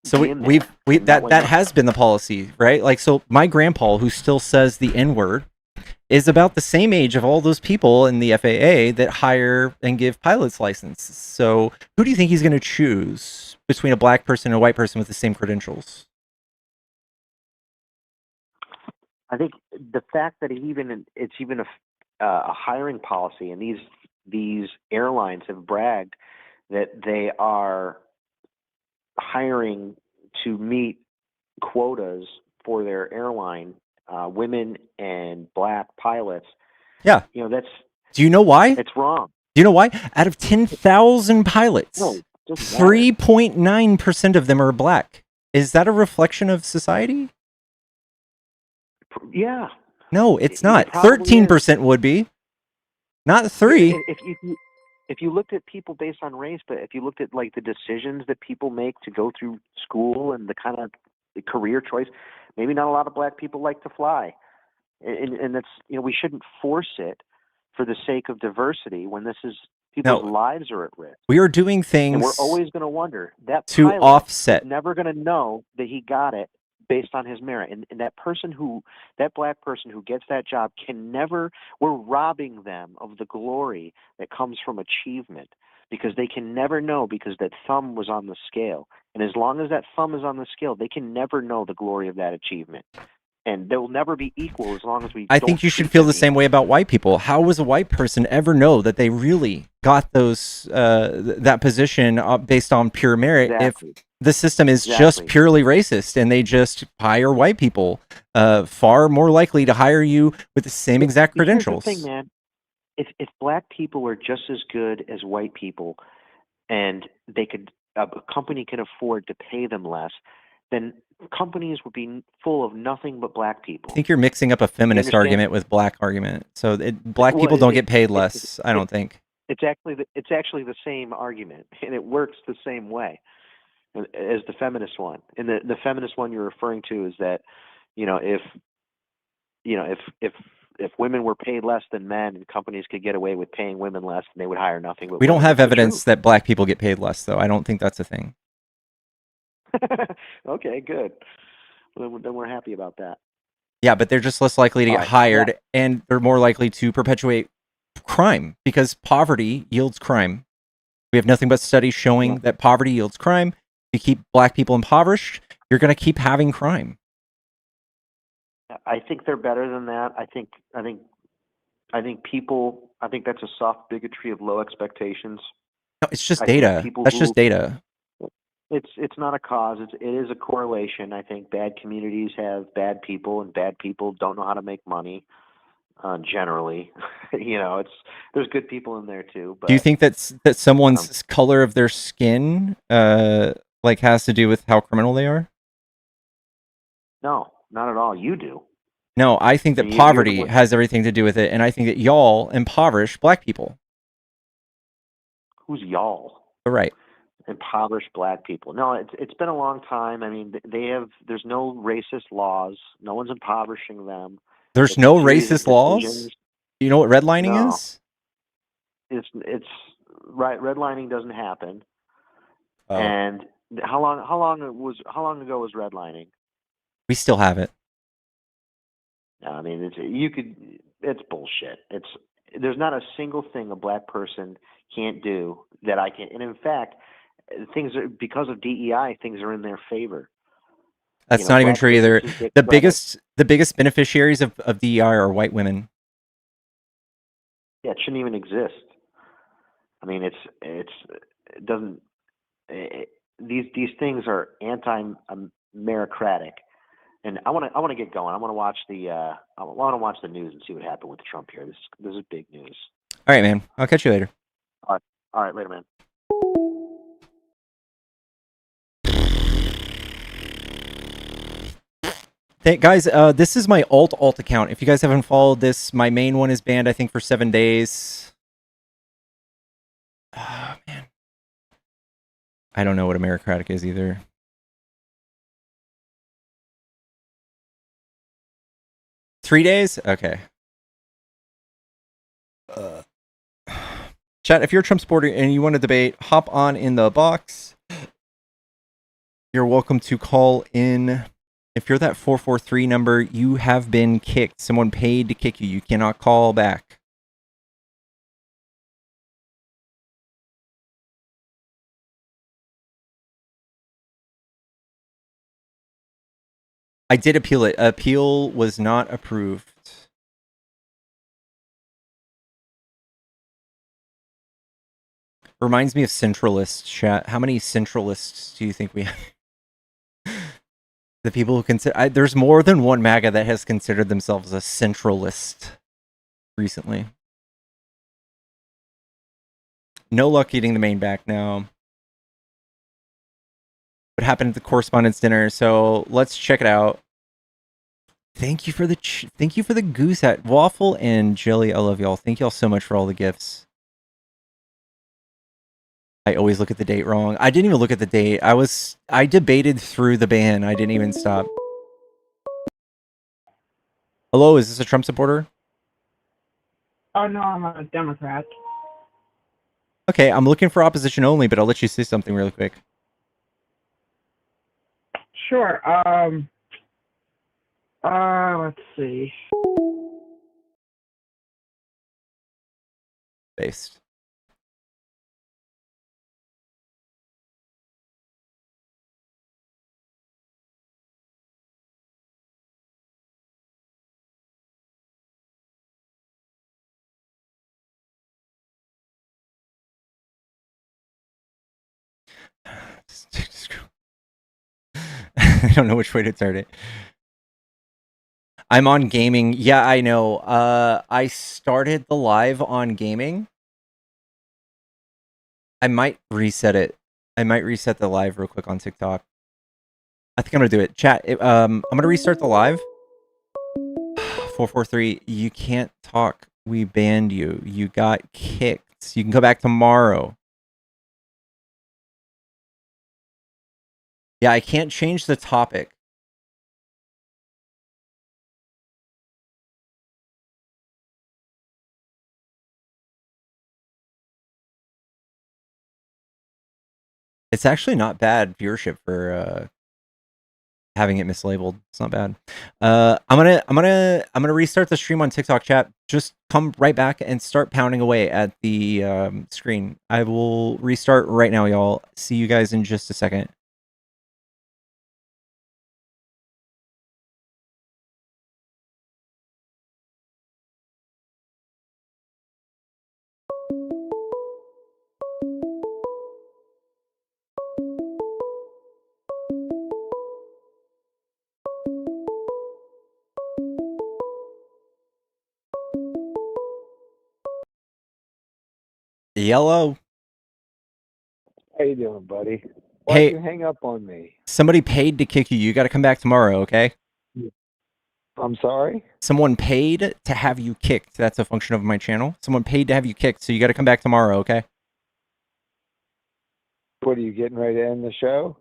So that has been the policy, right? Like, so my grandpa, who still says the N-word, is about the same age of all those people in the FAA that hire and give pilot's licenses. So who do you think he's going to choose between a black person and a white person with the same credentials? I think the fact that it's even a hiring policy, and these airlines have bragged that they are hiring to meet quotas for their airline, women and black pilots. Yeah. You know, that's Do you know why? it's wrong. Do you know why? Out of 10,000 pilots, No, it doesn't matter. 3.9% of them are black. Is that a reflection of society? Yeah. No, it's It not. probably is. 13% would be, not 3. If you looked at people based on race, but if you looked at like the decisions that people make to go through school and the kind of the career choice, maybe not a lot of black people like to fly, and that's, you know, we shouldn't force it for the sake of diversity when this is people's lives are at risk. We are doing And things we're always going to wonder that to pilot offset. is never going to know that he got it based on his merit. And that black person who gets that job can never, we're robbing them of the glory that comes from achievement, because they can never know, because that thumb was on the scale. And as long as that thumb is on the scale, they can never know the glory of that achievement. And they'll never be equal as long as we I don't think you should treat feel them the same way about white people. How does a white person ever know that they really got those that position based on pure merit Exactly. if the system is just purely racist and they just hire white people? Far more likely to hire you with the same exact credentials. Here's the thing, man. If black people were just as good as white people, and they could, a company can afford to pay them less, then companies would be full of nothing but black people. I think you're mixing up a feminist argument with black argument. So black people don't get paid less, I don't think. It's actually the same argument, and it works the same way as the feminist one. And the feminist one you're referring to is that, if women were paid less than men and companies could get away with paying women less, they would hire nothing but We don't women. have That's the evidence that black people get paid less, though. I don't think that's a thing. Okay, good. Well, then we're happy about that. Yeah, but they're just less likely to get hired, and they're more likely to perpetuate crime because poverty yields crime. We have nothing but studies showing that poverty yields crime. If you keep black people impoverished, you're going to keep having crime. I think they're better than that. I think that's a soft bigotry of low expectations. No, it's just data. That's just data. It's not a cause. It is a correlation. I think bad communities have bad people, and bad people don't know how to make money. Generally, there's good people in there too. But do you think that someone's color of their skin has to do with how criminal they are? No, not at all. You do. No, I think that poverty has everything to do with it, and I think that y'all impoverish black people. Who's y'all? Right. Impoverished black people. No, it's been a long time. I mean, there's no racist laws. No one's impoverishing them. There's no racist laws? You know what redlining is? It's right. Redlining doesn't happen. Oh. And how long ago was redlining? We still have it. I mean, it's bullshit. There's not a single thing a black person can't do that I can. And in fact, because of DEI, things are in their favor. That's not even true either. The biggest beneficiaries of DEI are white women. Yeah, it shouldn't even exist. I mean, it doesn't. These things are anti-meritocratic, and I want to get going. I want to watch the news and see what happened with Trump here. This is big news. All right, man. I'll catch you later. All right, later, man. Hey guys, this is my alt account. If you guys haven't followed this, my main one is banned, I think, for 7 days. Oh, man. I don't know what a meritocratic is either. Three days? Okay. Chat, if you're a Trump supporter and you want to debate, hop on in the box. You're welcome to call in. If you're that 443 number, you have been kicked. Someone paid to kick you. You cannot call back. I did appeal it. Appeal was not approved. Reminds me of centralists, chat. How many centralists do you think we have? The people who consider... there's more than one MAGA that has considered themselves a centralist recently. No luck eating the main back now. What happened at the correspondence dinner? So let's check it out. Thank you for the goose hat, waffle and jelly. I love y'all. Thank y'all so much for all the gifts. I always look at the date wrong. I didn't even look at the date. I debated through the ban. I didn't even stop. Hello, is this a Trump supporter? Oh no, I'm a Democrat. Okay, I'm looking for opposition only, but I'll let you say something really quick. Sure. Let's see. Based. I don't know which way to start it. I'm on gaming. Yeah, I know. I started the live on gaming. I might reset it. I might reset the live real quick on TikTok. I think I'm gonna do it. Chat. I'm gonna restart the live. 443. You can't talk. We banned you. You got kicked. You can go back tomorrow. Yeah, I can't change the topic. It's actually not bad viewership for having it mislabeled. It's not bad. I'm gonna restart the stream on TikTok, chat. Just come right back and start pounding away at the screen. I will restart right now, y'all. See you guys in just a second. Yellow. How you doing, buddy? Why'd Hey, you hang up on me? somebody paid to kick you. You got to come back tomorrow, okay? I'm sorry? Someone paid to have you kicked. That's a function of my channel. Someone paid to have you kicked, so you got to come back tomorrow, okay? What, are you getting ready to end the show?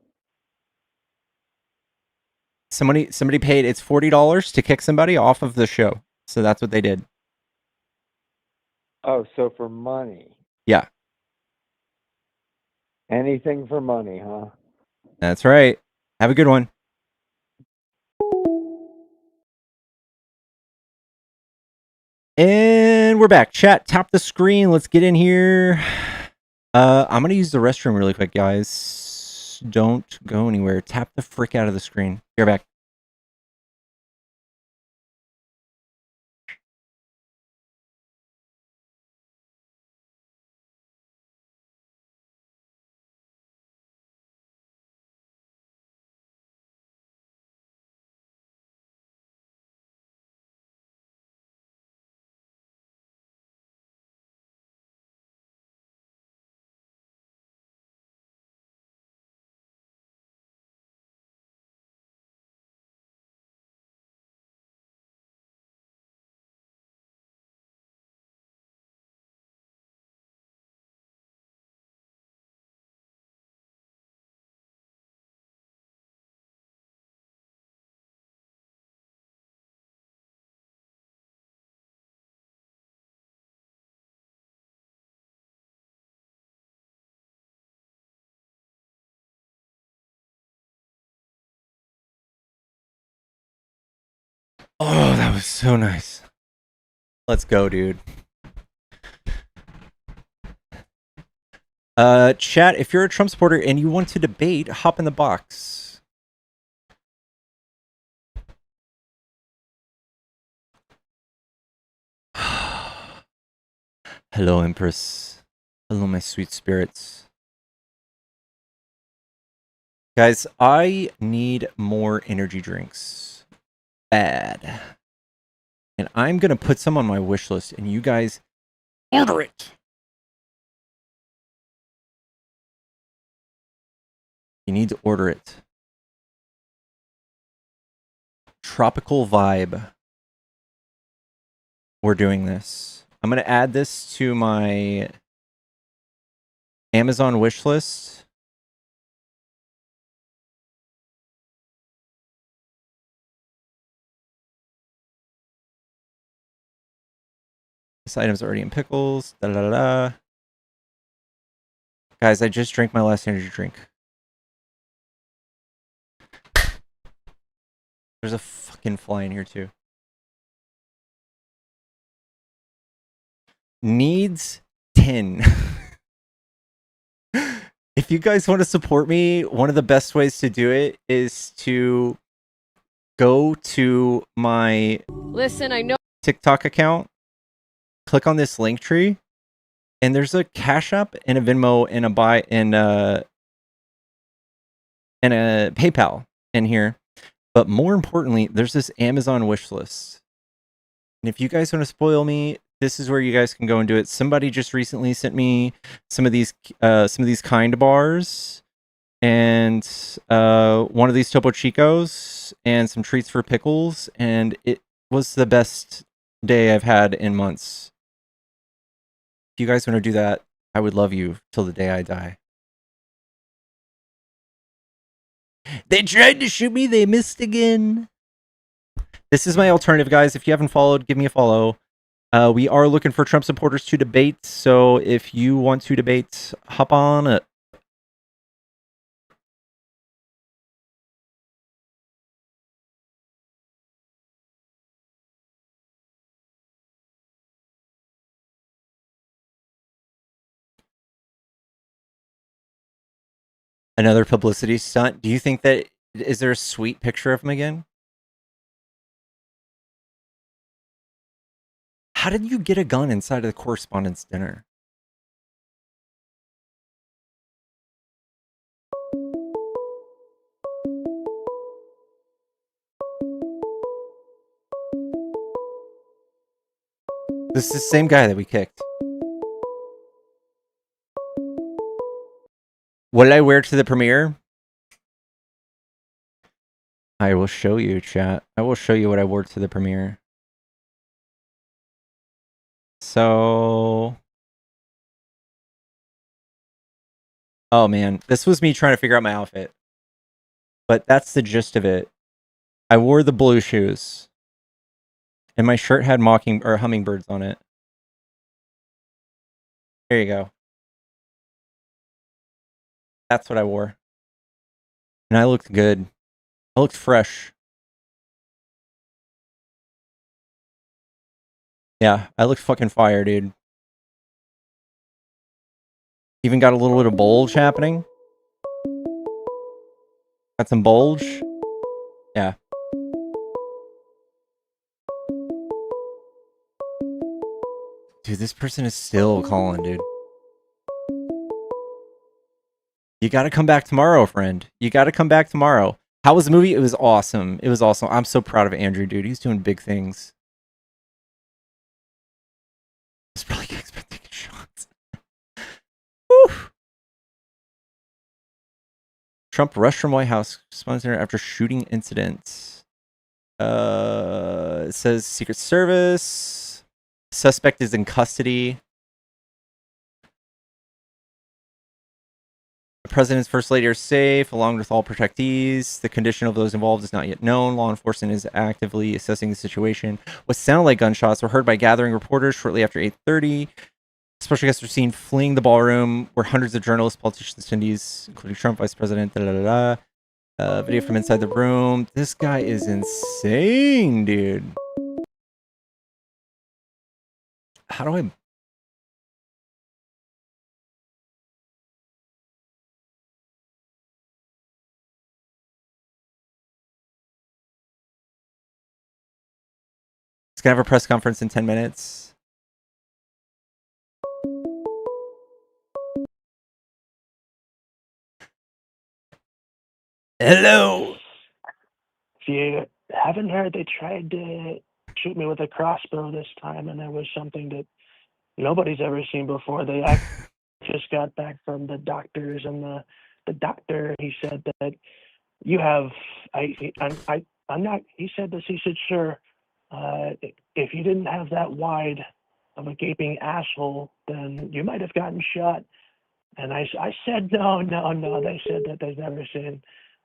Somebody paid. It's $40 to kick somebody off of the show. So that's what they did. Oh, so for money. Yeah, Anything for money, huh? that's right. Have a good one. And we're back. Chat, tap the screen. Let's get in here. I'm gonna use the restroom really quick, guys. Don't go anywhere. Tap the frick out of the screen. You're back. Oh, that was so nice. Let's go, dude. Chat, if you're a Trump supporter and you want to debate, hop in the box. Hello, Empress. Hello, my sweet spirits. Guys, I need more energy drinks. Bad. And I'm going to put some on my wish list, and you guys order it. You need to order it. Tropical vibe. We're doing this. I'm going to add this to my Amazon wish list. This item's already in pickles. Da da da da. Guys, I just drank my last energy drink. There's a fucking fly in here too. Needs 10. If you guys want to support me, one of the best ways to do it is to go to my TikTok account, click on this link tree, and there's a Cash App and a Venmo and a buy and a PayPal in here. But more importantly, there's this Amazon wish list. And if you guys want to spoil me, this is where you guys can go and do it. Somebody just recently sent me some of these kind bars and one of these Topo Chicos and some treats for pickles, and it was the best day I've had in months. If you guys want to do that, I would love you till the day I die. They tried to shoot me, they missed again. This is my alternative, guys. If you haven't followed, give me a follow. We are looking for Trump supporters to debate, so if you want to debate, hop on it. Another publicity stunt. Do you think that, is there a sweet picture of him again? How did you get a gun inside of the correspondence dinner? This is the same guy that we kicked. What did I wear to the premiere? I will show you, chat. I will show you what I wore to the premiere. So... oh man, this was me trying to figure out my outfit. But that's the gist of it. I wore the blue shoes. And my shirt had hummingbirds on it. There you go. That's what I wore. And I looked good. I looked fresh. Yeah, I looked fucking fire, dude. Even got a little bit of bulge happening. Got some bulge. Yeah. Dude, this person is still calling, dude. You gotta come back tomorrow, friend. You gotta come back tomorrow. How was the movie? It was awesome. It was awesome. I'm so proud of Andrew, dude. He's doing big things. He's probably expecting shots. Woo! Trump rushed from White House sponsor after shooting incident. It says Secret Service. Suspect is in custody. The president's first lady are safe, along with all protectees. The condition of those involved is not yet known. Law enforcement is actively assessing the situation. What sounded like gunshots were heard by gathering reporters shortly after 8:30. Special guests were seen fleeing the ballroom, where hundreds of journalists, politicians, attendees, including Trump, Vice President, video from inside the room. This guy is insane, dude. How do I... He's gonna have a press conference in 10 minutes. Hello. If you haven't heard, they tried to shoot me with a crossbow this time, and it was something that nobody's ever seen before. I just got back from the doctors, and the doctor, he said that you have, I'm not, he said this, he said, sure, if you didn't have that wide of a gaping asshole, then you might have gotten shot. And I said, no. They said that they've never seen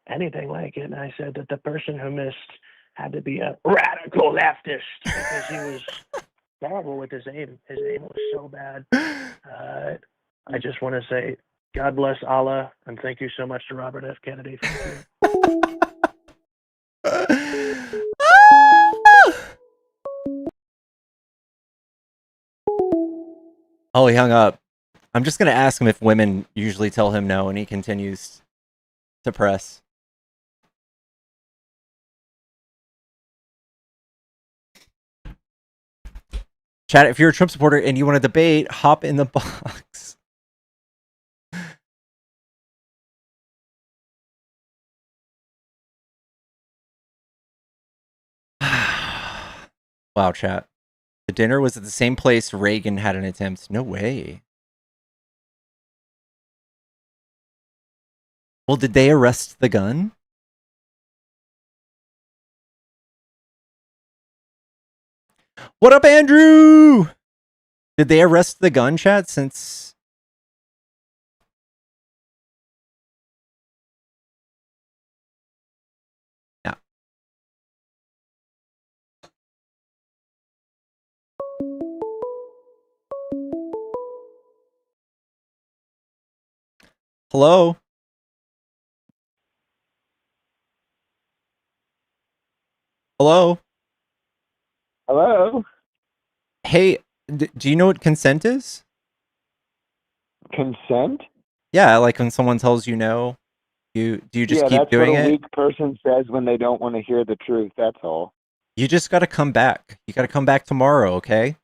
anything like it. And I said that the person who missed had to be a radical leftist because he was terrible with his aim. His aim was so bad. I just want to say, God bless Allah, and thank you so much to Robert F. Kennedy. Thank you. Oh, he hung up. I'm just going to ask him if women usually tell him no, and he continues to press. Chat, if you're a Trump supporter and you want to debate, hop in the box. Wow, chat. The dinner was at the same place Reagan had an attempt. No way. Well, did they arrest the gun? What up, Andrew? Did they arrest the gun, chat, since... Yeah. Hello? Hello? Hello? Hey, do you know what consent is? Consent? Yeah, like when someone tells you no, do you just Yeah, keep that's what a doing it? weak person says when they don't want to hear the truth. That's all. You just gotta come back. You gotta come back tomorrow, okay?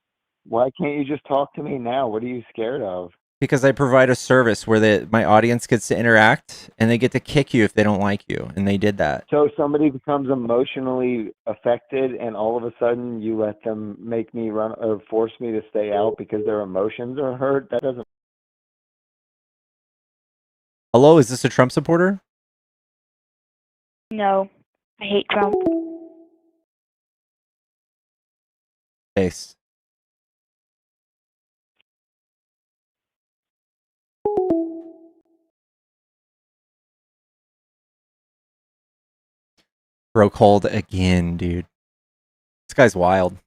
Why can't you just talk to me now? What are you scared of? Because I provide a service where my audience gets to interact and they get to kick you if they don't like you, and they did that. So somebody becomes emotionally affected and all of a sudden you let them make me run or force me to stay out because their emotions are hurt? That doesn't... Hello, is this a Trump supporter? No, I hate Trump. Based. Bro called again, dude. This guy's wild.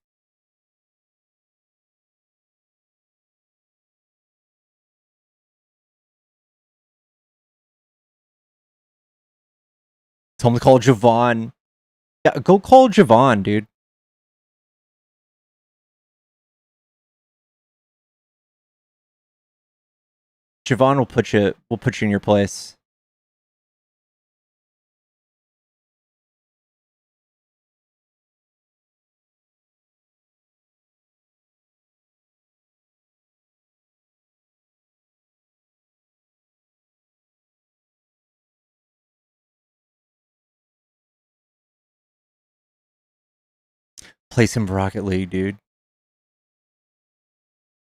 Tell him to call Javon. Yeah, go call Javon, dude. Javon will put you in your place. Place him Rocket League, dude.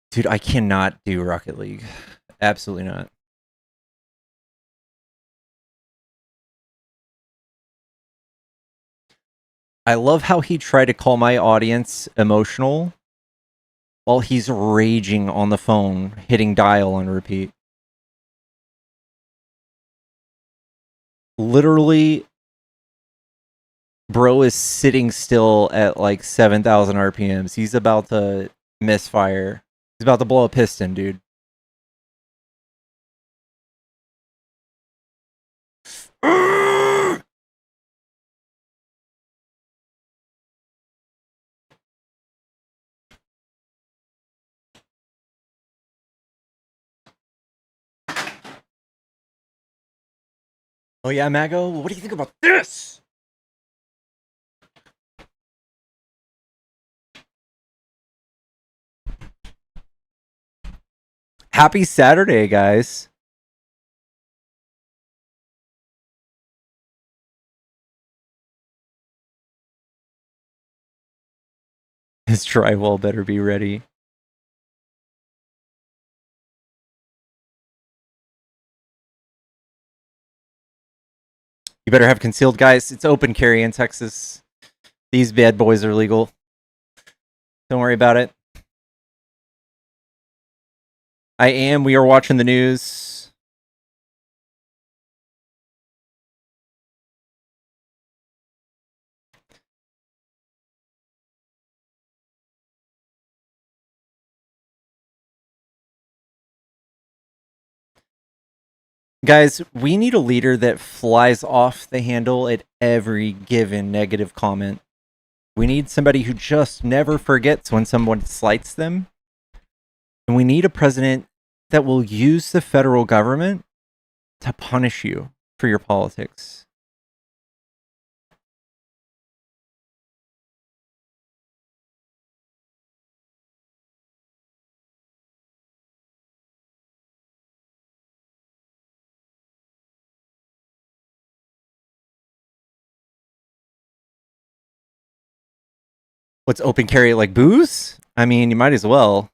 Dude, I cannot do Rocket League. Absolutely not. I love how he tried to call my audience emotional while he's raging on the phone, hitting dial on repeat. Literally, bro is sitting still at like 7,000 RPMs. He's about to misfire. He's about to blow a piston, dude. Oh yeah, Mago? What do you think about this? Happy Saturday, guys. His drywall better be ready. You better have concealed, guys. It's open carry in Texas. These bad boys are legal. Don't worry about it. We are watching the news. Guys, we need a leader that flies off the handle at every given negative comment. We need somebody who just never forgets when someone slights them. And we need a president that will use the federal government to punish you for your politics. What's open carry, like booze? I mean, you might as well.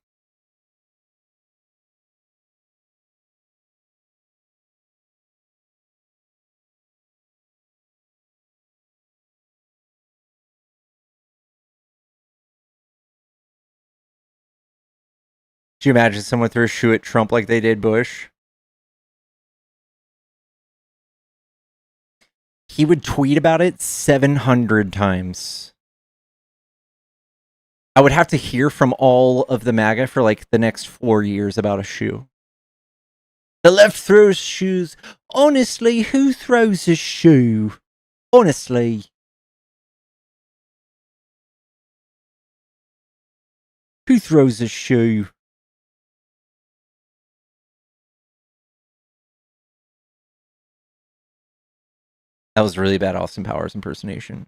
Do you imagine someone threw a shoe at Trump like they did Bush? He would tweet about it 700 times. I would have to hear from all of the MAGA for like the next 4 years about a shoe. The left throws shoes. Honestly, who throws a shoe? Honestly. Who throws a shoe? That was really bad Austin Powers impersonation.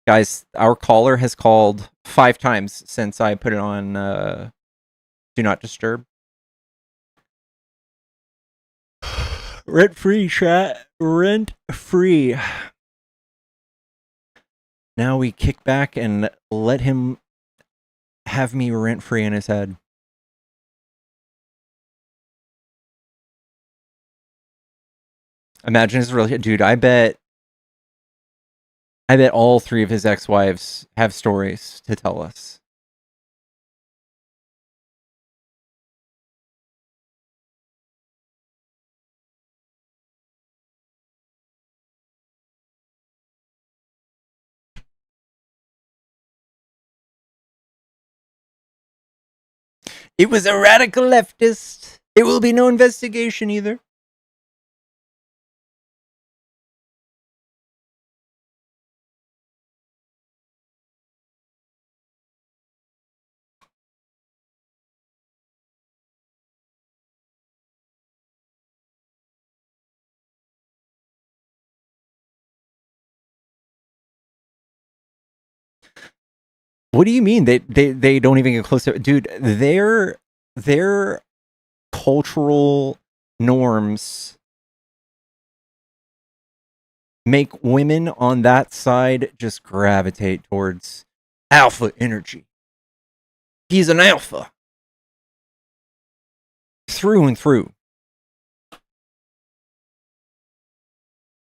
Guys, our caller has called 5 times since I put it on Do Not Disturb. Rent free, chat. Rent free. Now we kick back and let him have me rent free in his head. Imagine his really, dude. I bet all 3 of his ex-wives have stories to tell us. It was a radical leftist. There will be no investigation either. What do you mean? They don't even get close to it? Dude, their cultural norms make women on that side just gravitate towards alpha energy. He's an alpha. Through and through.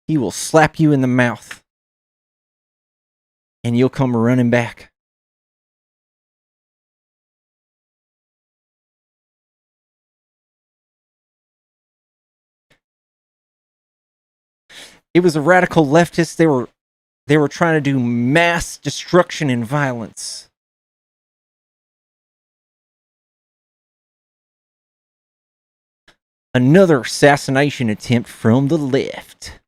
He will slap you in the mouth. And you'll come running back. It was a radical leftist. They were trying to do mass destruction and violence. Another assassination attempt from the left.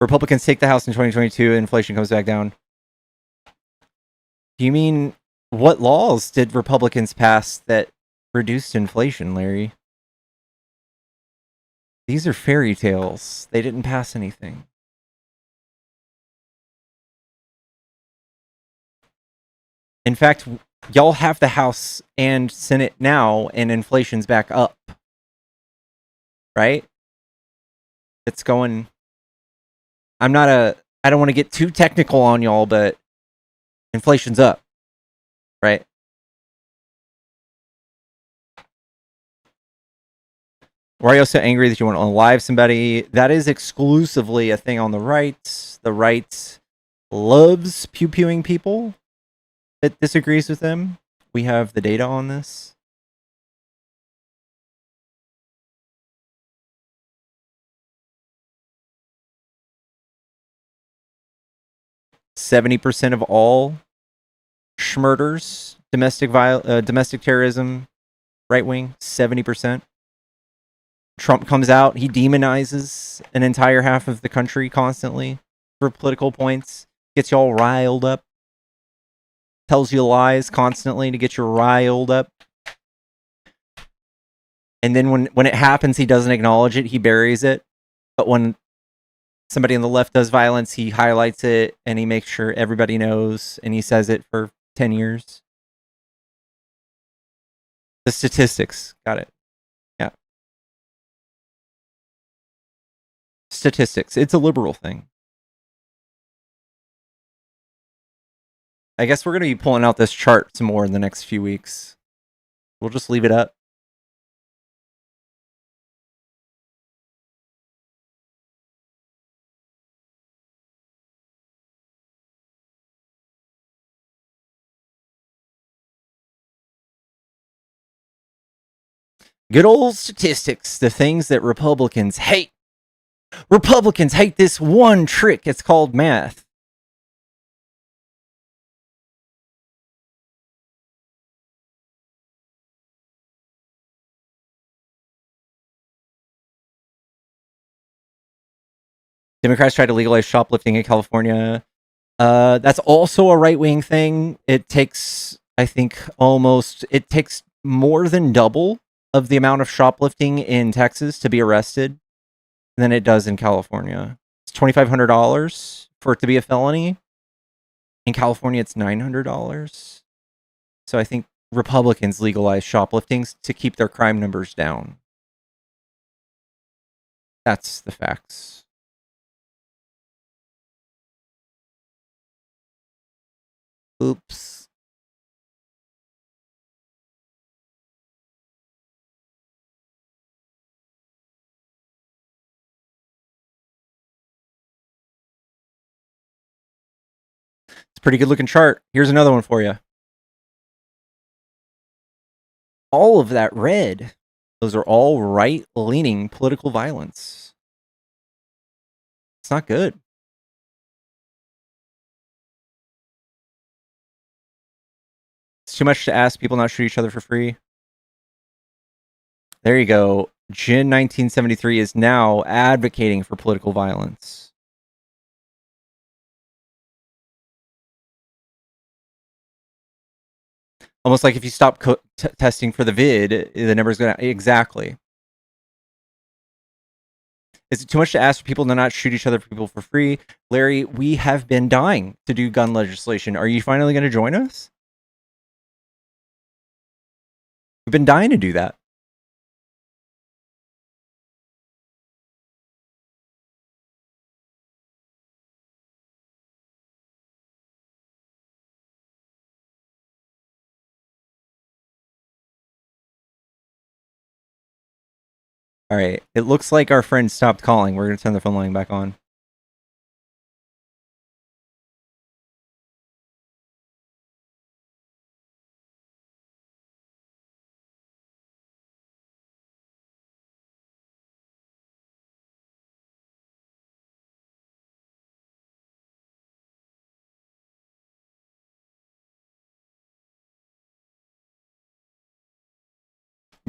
Republicans take the House in 2022, inflation comes back down. Do you mean, what laws did Republicans pass that reduced inflation, Larry? These are fairy tales. They didn't pass anything. In fact, y'all have the House and Senate now, and inflation's back up. right? It's going. I don't want to get too technical on y'all, but inflation's up, right? Why are you so angry that you want to unalive somebody? That is exclusively a thing on the right. The right loves pew-pewing people that disagrees with them. We have the data on this. %70 of all schmurders, domestic terrorism, right wing, 70%. Trump comes out, he demonizes an entire half of the country constantly for political points, gets you all riled up, tells you lies constantly to get you riled up. And then when it happens, he doesn't acknowledge it, he buries it. But when somebody on the left does violence, he highlights it and he makes sure everybody knows, and he says it for 10 years. The statistics, got it. Yeah. Statistics, it's a liberal thing. I guess we're going to be pulling out this chart some more in the next few weeks. We'll just leave it up. Good old statistics, the things that Republicans hate. Republicans hate this one trick. It's called math. Democrats try to legalize shoplifting in California. That's also a right-wing thing. It takes, I think, it takes more than double of the amount of shoplifting in Texas to be arrested than it does in California. It's $2,500 for it to be a felony. In California, it's $900. So I think Republicans legalize shoplifting to keep their crime numbers down. That's the facts. Oops. It's a pretty good looking chart. Here's another one for you. All of that red, those are all right-leaning political violence. It's not good. It's too much to ask people not shoot each other for free. There you go. Gin 1973 is now advocating for political violence. Almost like if you stop testing for the vid, the number's going to... Exactly. Is it too much to ask for people to not shoot each other for people for free? Larry, we have been dying to do gun legislation. Are you finally going to join us? We've been dying to do that. All right. It looks like our friend stopped calling. We're going to turn the phone line back on.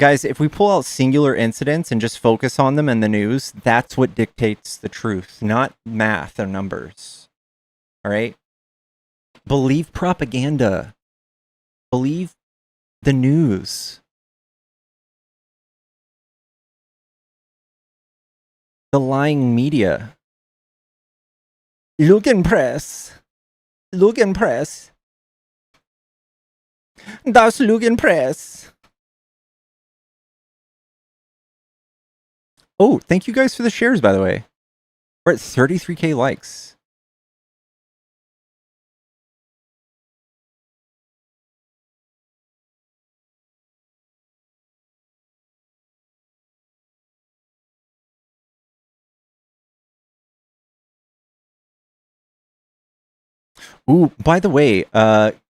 Guys, if we pull out singular incidents and just focus on them in the news, that's what dictates the truth, not math or numbers. All right? Believe propaganda. Believe the news. The lying media. Lügenpresse. Lügenpresse. Das Lügenpresse. Oh, thank you guys for the shares, by the way. We're at 33K likes. Ooh, by the way,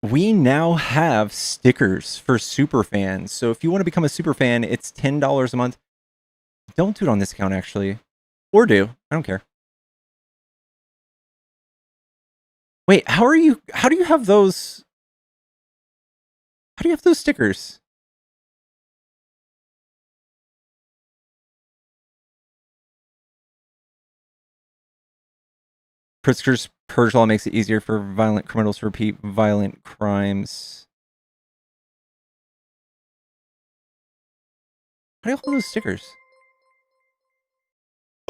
we now have stickers for super fans. So if you want to become a super fan, it's $10 a month. Don't do it on this account, actually. Or do. I don't care. Wait, how do you have those? How do you have those stickers? Pritzker's purge law makes it easier for violent criminals to repeat violent crimes. How do you have those stickers?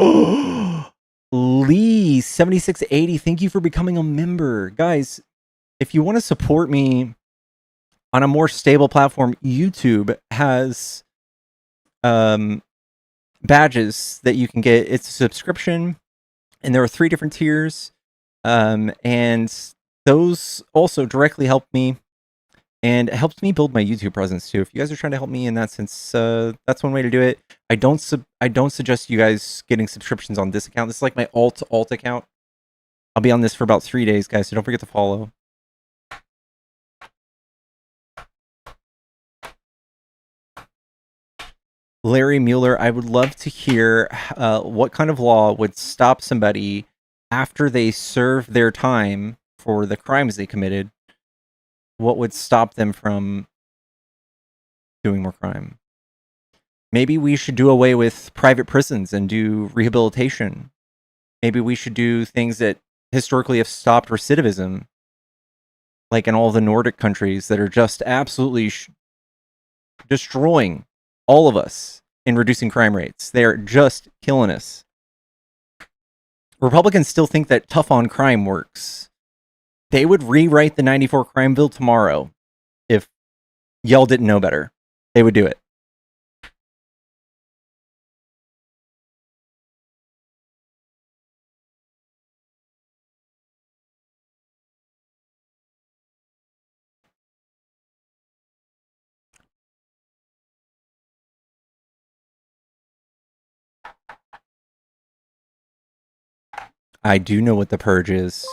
Oh, Lee 7680, thank you for becoming a member. Guys, if you want to support me on a more stable platform, YouTube has badges that you can get. It's a subscription, and there are 3 different tiers. And those also directly help me, and it helps me build my YouTube presence too. If you guys are trying to help me in that sense, that's one way to do it. I don't suggest you guys getting subscriptions on this account. This is like my alt account. I'll be on this for about 3 days, guys, so don't forget to follow. Larry Mueller, I would love to hear what kind of law would stop somebody after they serve their time for the crimes they committed. What would stop them from doing more crime? Maybe we should do away with private prisons and do rehabilitation. Maybe we should do things that historically have stopped recidivism, like in all the Nordic countries that are just absolutely destroying all of us in reducing crime rates. They're just killing us. Republicans still think that tough on crime works. They would rewrite the 94 crime bill tomorrow if y'all didn't know better. They would do it. I do know what the purge is.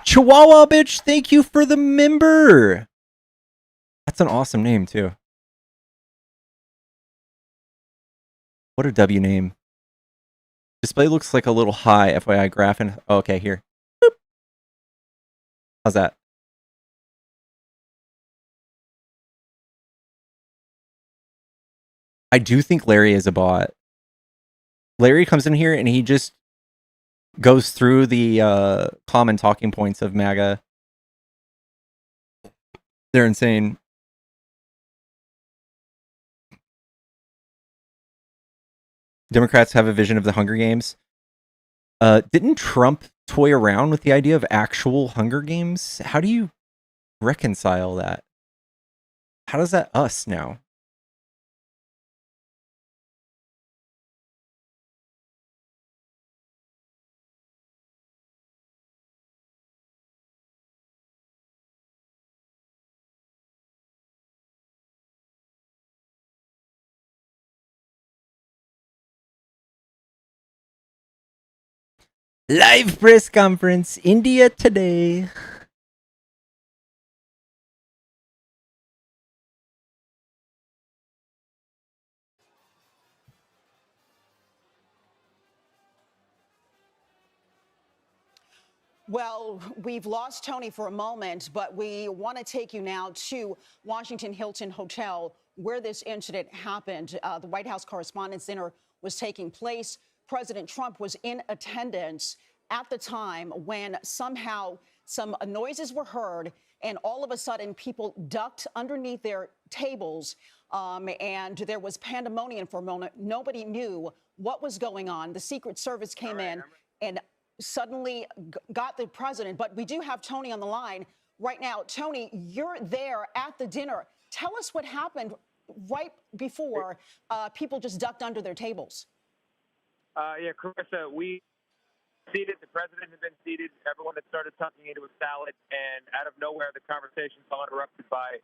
Chihuahua bitch, thank you for the member. That's an awesome name too. What a W name. Display looks like a little high, FYI graph. And oh, okay, here. Boop. How's that? I do think Larry is a bot. Larry comes in here and he just goes through the common talking points of MAGA. They're insane. Democrats have a vision of the Hunger Games. Didn't Trump toy around with the idea of actual Hunger Games? How do you reconcile that? How does that us now? Live press conference, India Today. Well, we've lost Tony for a moment, but we want to take you now to Washington Hilton Hotel, where this incident happened. The White House Correspondents' Dinner was taking place. President Trump was in attendance at the time when somehow some noises were heard, and all of a sudden people ducked underneath their tables, and there was pandemonium for a moment. Nobody knew what was going on. The Secret Service came in and suddenly got the president. But we do have Tony on the line right now. Tony, you're there at the dinner. Tell us what happened right before people just ducked under their tables. Yeah, Carissa, we seated. The president had been seated. Everyone had started tucking into a salad, and out of nowhere, the conversation's all interrupted by.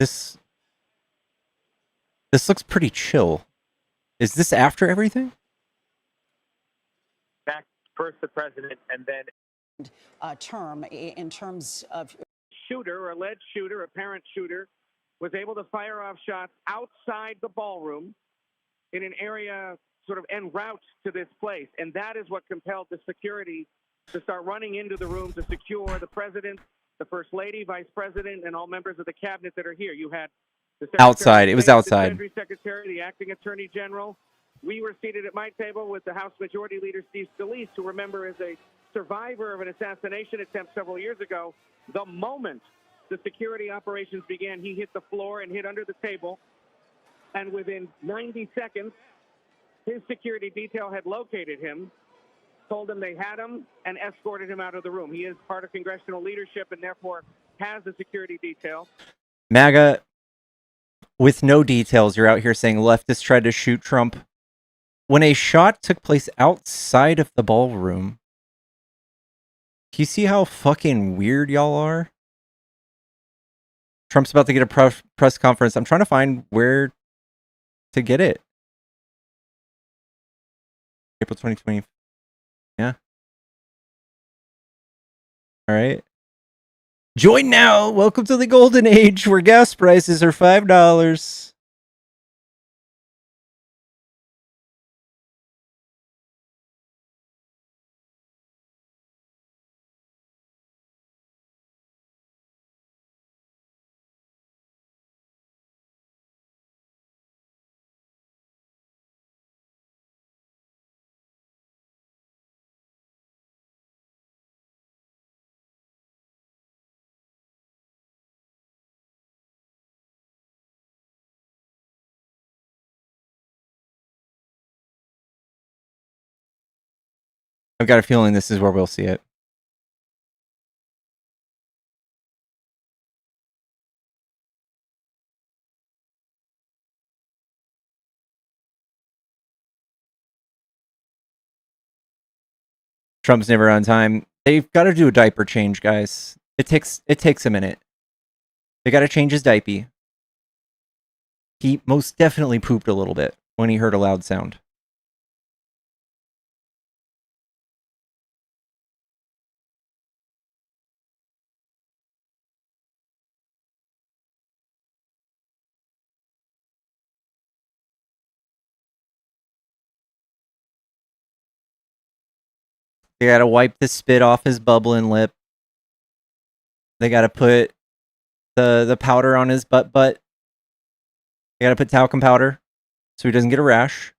This looks pretty chill. Is this after everything? Back first the president, and then Term in terms of shooter, alleged shooter, apparent shooter, was able to fire off shots outside the ballroom in an area sort of en route to this place, and that is what compelled the security to start running into the room to secure the president, the first lady, vice president, and all members of the cabinet that are here. You had the Secretary Outside. It was outside. the Treasury Secretary, the acting Attorney General. We were seated at my table with the House Majority Leader Steve Scalise, who remember is a survivor of an assassination attempt several years ago. The moment the security operations began, he hit the floor and hid under the table, and within 90 seconds, his security detail had located him, told him they had him, and escorted him out of the room. He is part of congressional leadership and therefore has a security detail. MAGA, with no details, you're out here saying leftists tried to shoot Trump. When a shot took place outside of the ballroom, do you see how fucking weird y'all are? Trump's about to get a press conference. I'm trying to find where to get it. April 2020. Yeah. All right. Join now. Welcome to the golden age where gas prices are $5. I've got a feeling this is where we'll see it. Trump's never on time. They've got to do a diaper change, guys. It takes a minute. They got to change his diaper. He most definitely pooped a little bit when he heard a loud sound. They got to wipe the spit off his bubbling lip. They got to put the powder on his butt. They got to put talcum powder so he doesn't get a rash.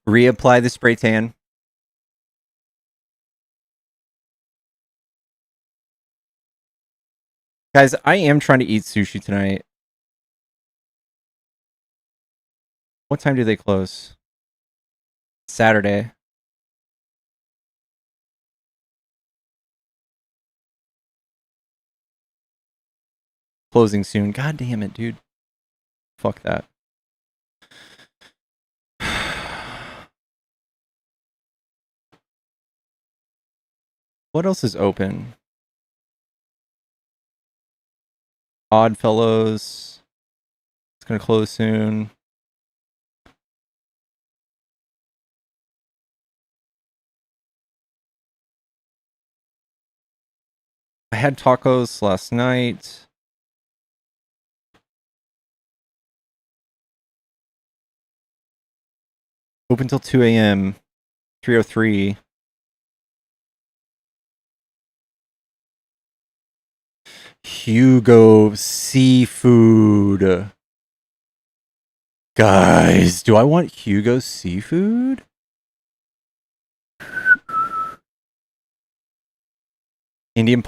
Reapply the spray tan. Guys, I am trying to eat sushi tonight. What time do they close? Saturday. Closing soon. God damn it, dude. Fuck that. What else is open? Oddfellows. It's gonna close soon. I had tacos last night. Open till 2 a.m. 303. Hugo Seafood. Guys, do I want Hugo Seafood? Indian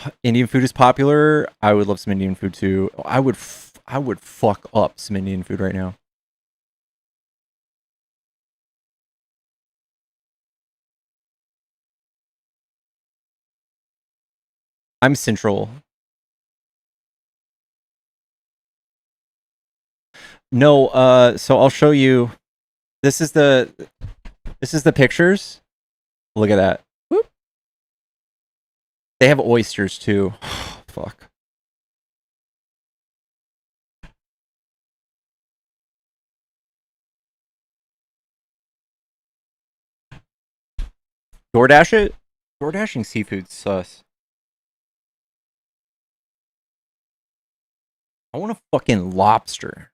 food is popular. I would love some Indian food too. I would fuck up some Indian food right now. I'm Central. No, so I'll show you. This is the pictures. Look at that. Whoop. They have oysters too. Fuck. DoorDash it? DoorDashing seafood sus. I want a fucking lobster.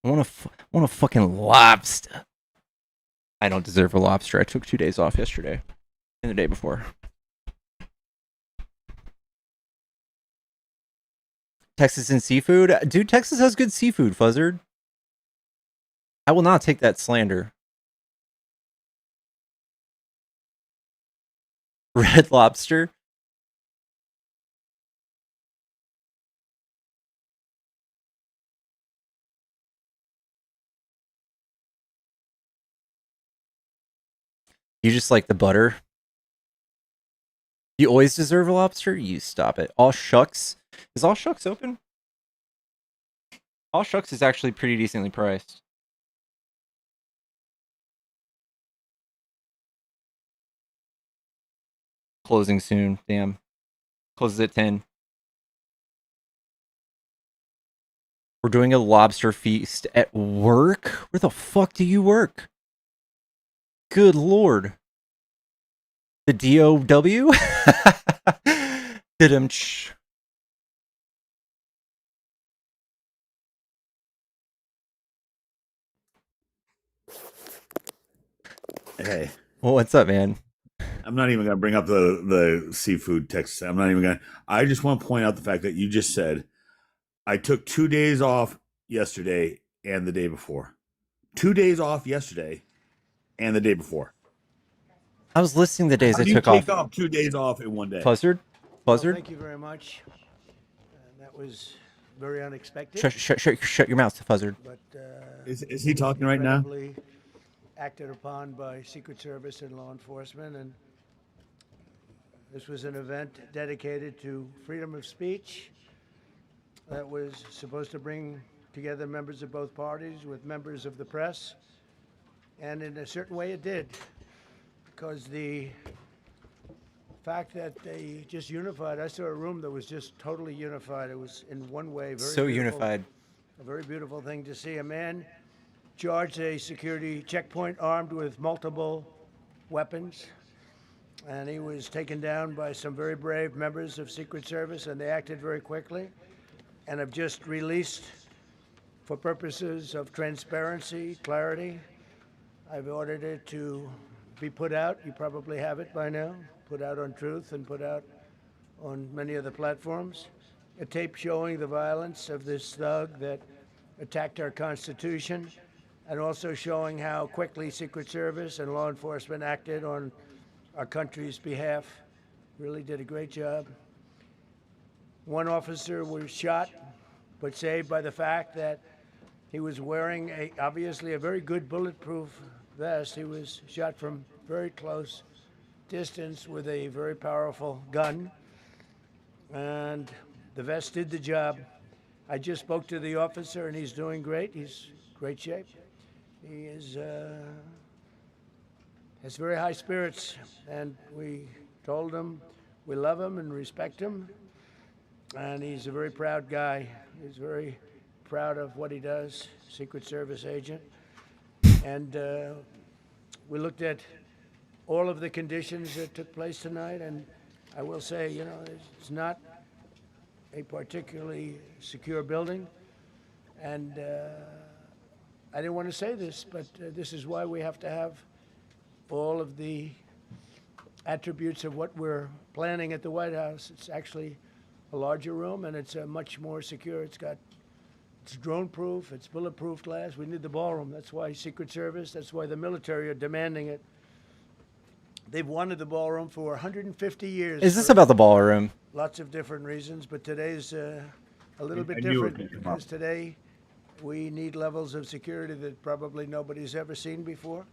I want a fucking lobster. I don't deserve a lobster. I took 2 days off yesterday and the day before. Texas and seafood? Dude, Texas has good seafood, Fuzzard. I will not take that slander. Red Lobster? You just like the butter? You always deserve a lobster? You stop it. All Shucks? Is All Shucks open? All Shucks is actually pretty decently priced. Closing soon. Damn. Closes at 10. We're doing a lobster feast at work? Where the fuck do you work? Good lord. The DOW? Didn't. Hey. Well, what's up, man? I'm not even going to bring up the seafood text. I'm not even going to. I just want to point out the fact that you just said, I took 2 days off yesterday and the day before. 2 days off yesterday and the day before. I was listing the days How I do you took take off. off 2 days off in one day? Fuzzard? Well, thank you very much. That was very unexpected. Shut your mouth, Fuzzard. But Is he talking right now? incredibly acted upon by Secret Service and law enforcement, and this was an event dedicated to freedom of speech that was supposed to bring together members of both parties with members of the press, and in a certain way it did, because the fact that they just unified. I saw a room that was just totally unified. It was in one way very So beautiful, unified. a very beautiful thing to see. A man charged a security checkpoint armed with multiple weapons, and he was taken down by some very brave members of Secret Service, and they acted very quickly and have just released, for purposes of transparency, clarity, I've ordered it to be put out. You probably have it by now. Put out on Truth and put out on many of the platforms. A tape showing the violence of this thug that attacked our Constitution, and also showing how quickly Secret Service and law enforcement acted on our country's behalf. Really did a great job. One officer was shot, but saved by the fact that he was wearing obviously a very good bulletproof vest. He was shot from very close distance with a very powerful gun, and the vest did the job. I just spoke to the officer, and he's doing great. He's in great shape. He has very high spirits, and we told him we love him and respect him, and he's a very proud guy. He's very proud of what he does, Secret Service agent. And we looked at all of the conditions that took place tonight, and I will say, you know, it's not a particularly secure building, and I didn't want to say this, but this is why we have to have all of the attributes of what we're planning at the White House. It's actually a larger room, and it's much more secure. It's drone-proof, it's bulletproof glass. We need the ballroom. That's why Secret Service, that's why the military are demanding it. They've wanted the ballroom for 150 years. Is this for about the ballroom? lots of different reasons, but today's a little bit I knew it different was gonna come up. because today we need levels of security that probably nobody's ever seen before.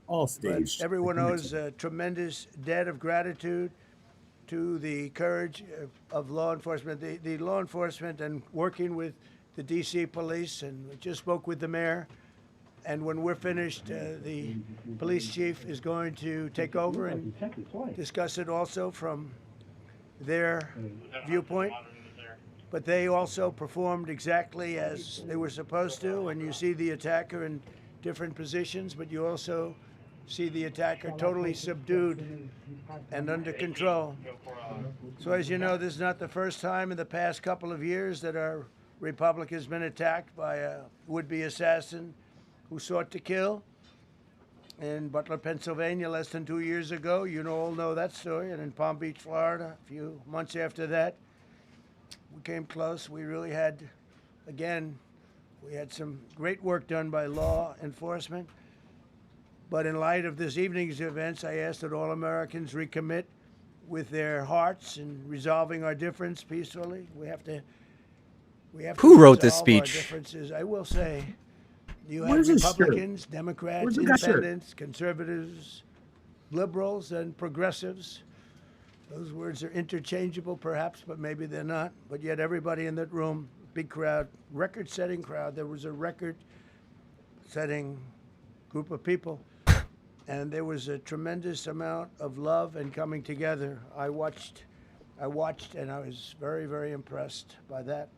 All But staged. everyone owes a tremendous debt of gratitude to the courage of law enforcement, the law enforcement, and working with the D.C. police. And we just spoke with the mayor. And when we're finished, the police chief is going to take over and discuss it also from their viewpoint. But they also performed exactly as they were supposed to. And you see the attacker in different positions, but you also see the attacker totally subdued and under control. So as you know, this is not the first time in the past couple of years that our republic has been attacked by a would-be assassin who sought to kill. In Butler, Pennsylvania, less than 2 years ago, you all know that story. And in Palm Beach, Florida, a few months after that, we came close. We really had, again, we had some great work done by law enforcement. But in light of this evening's events, I ask that all Americans recommit with their hearts in resolving our difference peacefully. We have to Who wrote this resolve our speech? differences. I will say, you have Where's his shirt? Republicans, Democrats, Where's the guy's shirt? independents, conservatives, liberals, and progressives. Those words are interchangeable, perhaps, but maybe they're not. But yet everybody in that room, big crowd, record-setting crowd. There was a record-setting group of people. And there was a tremendous amount of love and coming together. I watched, and I was very, very impressed by that.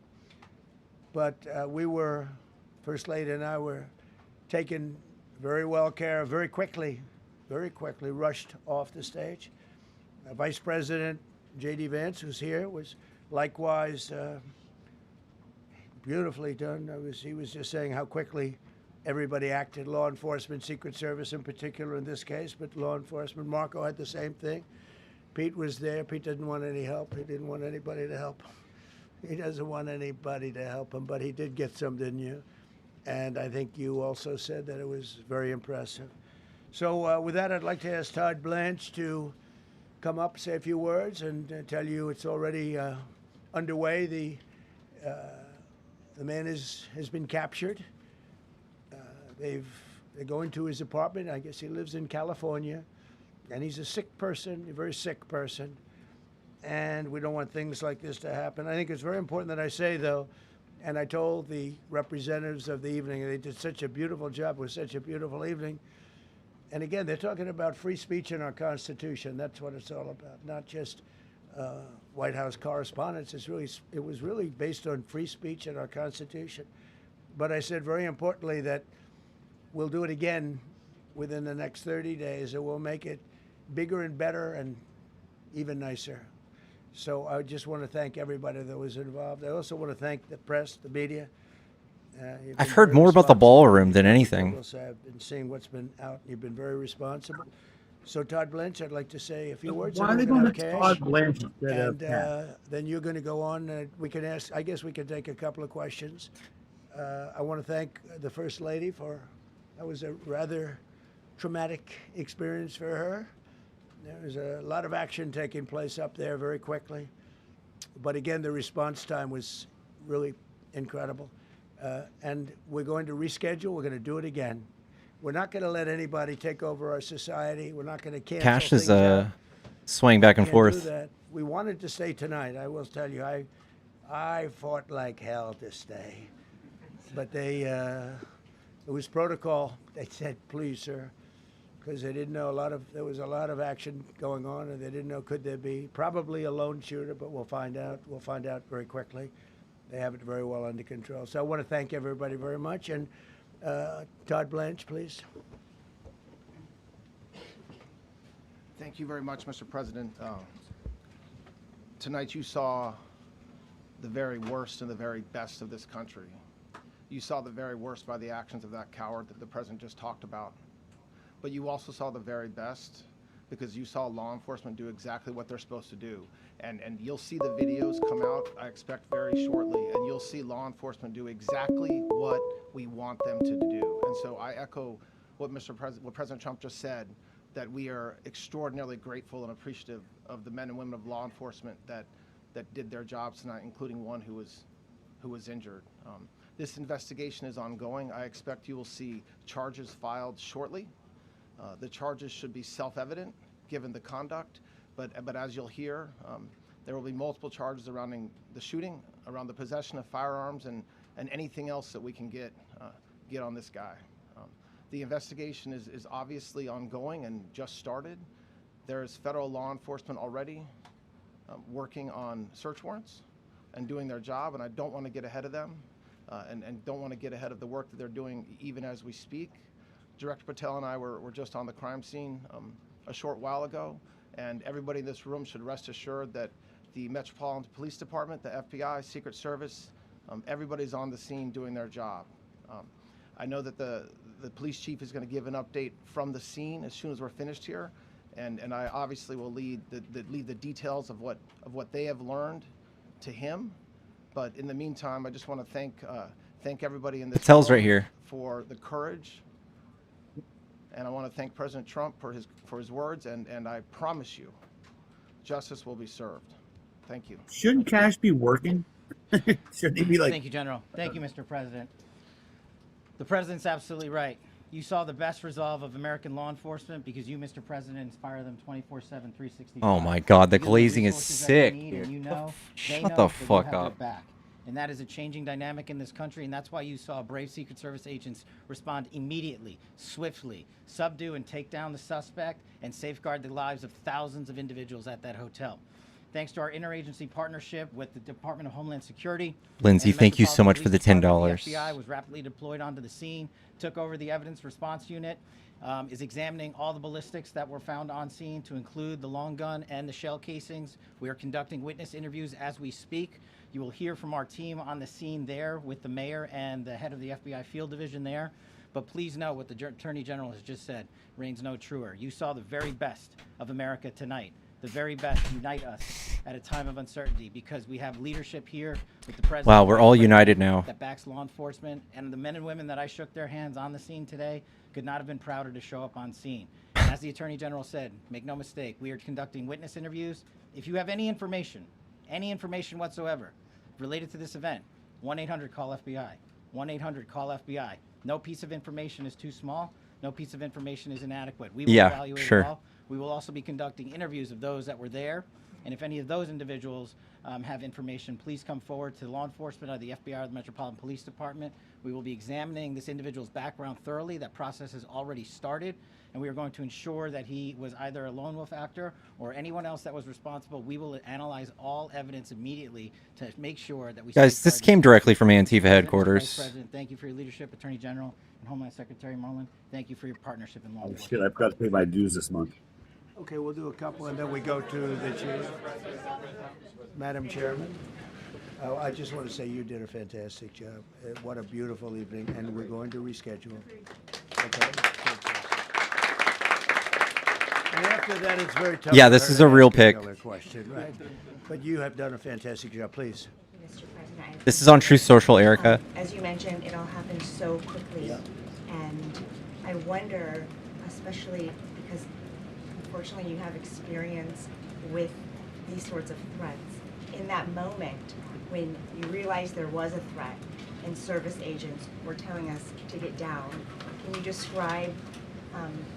But we were, First Lady and I were taken very well care of very quickly, rushed off the stage. Vice President J.D. Vance, who's here, was likewise beautifully done. He was just saying how quickly everybody acted, law enforcement, Secret Service in particular in this case, but law enforcement. Marco had the same thing. Pete was there. Pete didn't want any help. He didn't want anybody to help him. He doesn't want anybody to help him, but he did get some, didn't you? And I think you also said that it was very impressive. So with that, I'd like to ask Todd Blanche to come up, say a few words, and tell you it's already underway. The man has been captured. They're going to his apartment. I guess he lives in California, and he's a sick person, a very sick person, and we don't want things like this to happen. I think it's very important that I say, though, and I told the representatives of the evening, they did such a beautiful job. It was such a beautiful evening. And again, they're talking about free speech in our Constitution. That's what it's all about, not just White House correspondence. It was really based on free speech in our Constitution. But I said very importantly that we'll do it again within the next 30 days, and we'll make it bigger and better and even nicer. So I just want to thank everybody that was involved. I also want to thank the press, the media. I've heard more about the ballroom than anything. I've been seeing what's been out. You've been very responsible. So Todd Blanche, I'd like to say a few words. Why are and they we're gonna going to have Todd Cash. Blanche instead of And Pat? then you're going to go on. We can ask. I guess we can take a couple of questions. I want to thank the First Lady for. That was a rather traumatic experience for her. There was a lot of action taking place up there very quickly. But again, the response time was really incredible. And we're going to reschedule. We're going to do it again. We're not going to let anybody take over our society. We're not going to cancel Cash is things out. swaying back and Can't forth. do that. We wanted to stay tonight. I will tell you, I fought like hell to stay. But it was protocol. They said, please, sir, because they didn't know there was a lot of action going on, and they didn't know could there be probably a lone shooter, but we'll find out. We'll find out very quickly. They have it very well under control. So I want to thank everybody very much. And Todd Blanche, please. Thank you very much, Mr. President. Tonight you saw the very worst and the very best of this country. You saw the very worst by the actions of that coward that the president just talked about. But you also saw the very best because you saw law enforcement do exactly what they're supposed to do. And you'll see the videos come out, I expect, very shortly, and you'll see law enforcement do exactly what we want them to do. And so I echo what President Trump just said. that we are extraordinarily grateful and appreciative of the men and women of law enforcement that did their jobs tonight, including one who was injured. This investigation is ongoing. I expect you will see charges filed shortly. The charges should be self-evident given the conduct, but as you'll hear, there will be multiple charges surrounding the shooting, around the possession of firearms, and anything else that we can get on this guy. The investigation is obviously ongoing and just started. There's federal law enforcement already working on search warrants and doing their job, and I don't want to get ahead of them and don't want to get ahead of the work that they're doing even as we speak. Director Patel and I were just on the crime scene a short while ago, and everybody in this room should rest assured that the Metropolitan Police Department, the FBI, Secret Service, everybody's on the scene doing their job. I know that the police chief is going to give an update from the scene as soon as we're finished here, and I obviously will lead the details of what they have learned to him. But in the meantime, I just want to thank everybody in this Patel's room right here. for the courage, and I want to thank President Trump for his words, and I promise you, justice will be served. Thank you. Shouldn't Cash be working? Should he be like? Thank you, General. Thank you, Mr. President. The president's absolutely right. You saw the best resolve of American law enforcement because you, Mr. President, inspire them 24/7, 365. Oh my God, the You give them glazing is resources that sick, they need, dude. and you know, they Shut know the that you fuck have their up. back. And that is a changing dynamic in this country, and that's why you saw brave Secret Service agents respond immediately, swiftly, subdue and take down the suspect, and safeguard the lives of thousands of individuals at that hotel. Thanks to our interagency partnership with the Department of Homeland Security. Lindsay, and the thank you so Metropolitan much for Police the Department, $10. The FBI was rapidly deployed onto the scene, took over the evidence response unit, is examining all the ballistics that were found on scene to include the long gun and the shell casings. We are conducting witness interviews as we speak. You will hear from our team on the scene there with the mayor and the head of the FBI field division there. But please know what the Attorney General has just said reigns no truer. You saw the very best of America tonight. The very best unite us at a time of uncertainty because we have leadership here with the president. Wow, we're all united now. That backs law enforcement, and the men and women that I shook their hands on the scene today could not have been prouder to show up on scene. And as the Attorney General said, make no mistake, we are conducting witness interviews. If you have any information whatsoever related to this event, 1-800-CALL-FBI. 1-800-CALL-FBI. No piece of information is too small. No piece of information is inadequate. We will evaluate it all. We will also be conducting interviews of those that were there. And if any of those individuals have information, please come forward to law enforcement or the FBI or the Metropolitan Police Department. We will be examining this individual's background thoroughly. That process has already started. And we are going to ensure that he was either a lone wolf actor or anyone else that was responsible. We will analyze all evidence immediately to make sure that we... Guys, this came directly from Antifa headquarters. Vice President, thank you for your leadership. Attorney General and Homeland Secretary Merlin, thank you for your partnership in law Oh enforcement. shit! I've got to pay my dues this month. Okay, we'll do a couple and then we go to the chief. Madam Chairman, I just want to say you did a fantastic job. What a beautiful evening, and we're going to reschedule. Okay? And after that, it's very tough. Yeah, for this her is to a real ask pick. another question, right? But you have done a fantastic job. Please. Mr. President, This is on Truth Social, Erica. as you mentioned, it all happened so quickly, and I wonder, especially because unfortunately you have experience with these sorts of threats, in that moment when you realized there was a threat and service agents were telling us to get down, can you describe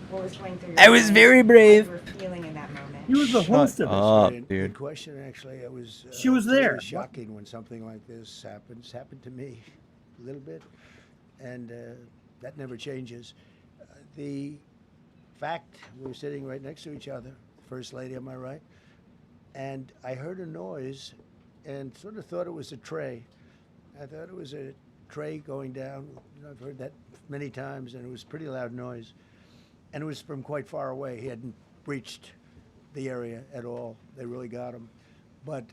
what was going through your I was mind, very how brave. you were feeling in that moment? He was the host of it. Up, Good dude. question, actually. It was. She was really there. shocking when something like this happens. Happened to me a little bit, and that never changes. The fact we were sitting right next to each other, First Lady on my right, and I heard a noise, and sort of thought it was a tray. I thought it was a tray going down. You know, I've heard that many times, and it was a pretty loud noise, and it was from quite far away. He hadn't breached the area at all. They really got him. But,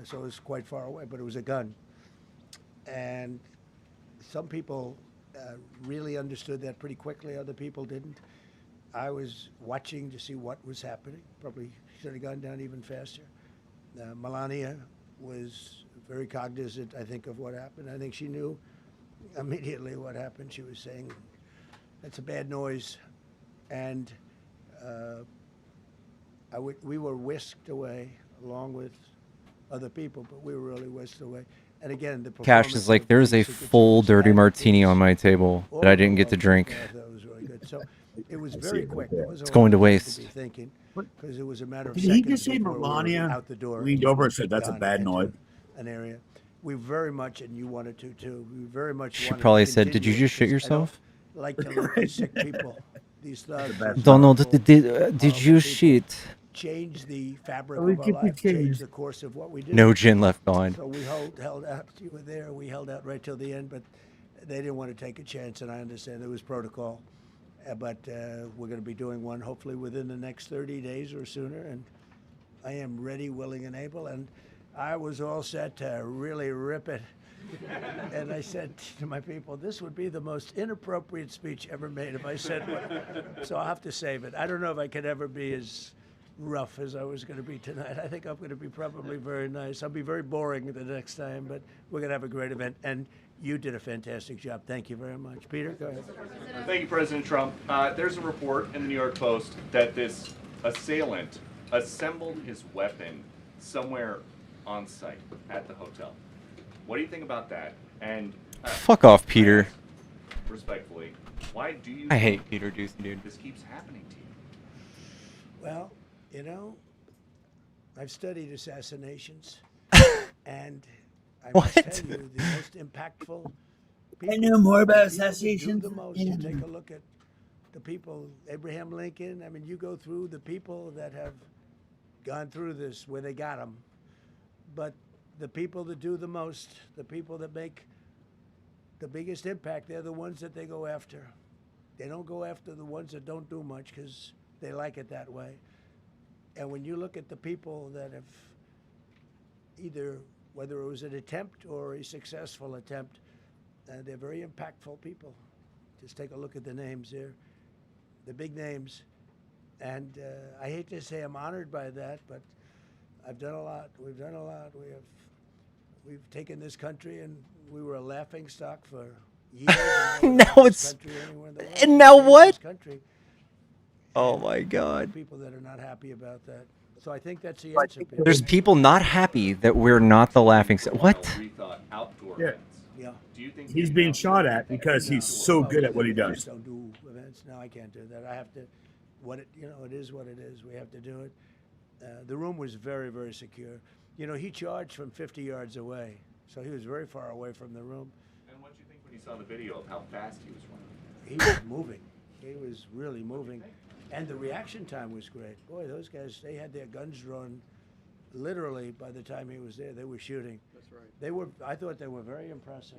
so it was quite far away, but it was a gun. And some people really understood that pretty quickly, other people didn't. I was watching to see what was happening. Probably should have gone down even faster. Melania was very cognizant, I think, of what happened. I think she knew immediately what happened. She was saying, that's a bad noise. And we were whisked away along with other people, but we were really whisked away. And again, the Cash is performance like, of there's the a Secret full Service dirty and martini police, on my table all that I of them didn't get to loved it. drink. I thought it was really good. So it was I see very it right quick. there. There wasn't It's a going lot to of time waste. to be thinking because it was a matter of Did he seconds just say before we were Melania out the door. leaned over and said, "That's a gone bad into noise"? An area. We very much, and you wanted to too. We very much She wanted probably to said, "Did you continue it just shit because I don't yourself?" like to let these sick people, these thugs, these Donald, horrible, did you shit? change the fabric Oh, we of our keep the life, change change. the course of what we do. No gin left on. So we held out. You were there. We held out right till the end, but they didn't want to take a chance, and I understand there was protocol. But we're going to be doing one hopefully within the next 30 days or sooner, and I am ready, willing, and able. And I was all set to really rip it. And I said to my people, this would be the most inappropriate speech ever made if I said what. So I'll have to save it. I don't know if I could ever be as rough as I was going to be tonight. I think I'm going to be probably very nice. I'll be very boring the next time, but we're going to have a great event. And you did a fantastic job. Thank you very much. Peter, go ahead. Thank you, President Trump. There's a report in the New York Post that this assailant assembled his weapon somewhere on site at the hotel. What do you think about that? And Fuck off, Peter. respectfully, why do you I think hate Peter Ducey, dude. this keeps happening to you? Well, you know, I've studied assassinations, and I must What? tell you, the most impactful I know more about people that do assassinations. the most. You take a look at the people, Abraham Lincoln. I mean, you go through the people that have gone through this, where they got them. But the people that do the most, the people that make the biggest impact, they're the ones that they go after. They don't go after the ones that don't do much because they like it that way. And when you look at the people that have either, whether it was an attempt or a successful attempt, they're very impactful people. Just take a look at the names there, the big names. And I hate to say I'm honored by that, but I've done a lot. We've done a lot. We've taken this country, and we were a laughing stock for years. Now it's, and now what? Oh my God. People that are not happy about that. So I think that's the answer. Peter. There's people not happy that we're not the laughing stock. What? Yeah. Yeah. Do you think He's being shot at because he's so good at what he I does. just don't do events. No, I can't do that. I have to. It is what it is. We have to do it. The room was very, very secure. You know, he charged from 50 yards away, so he was very far away from the room. And what do you think when you saw the video of how fast he was running? He was moving. He was really moving. And the reaction time was great. Boy, those guys, they had their guns drawn literally by the time he was there. They were shooting. That's right. I thought they were very impressive.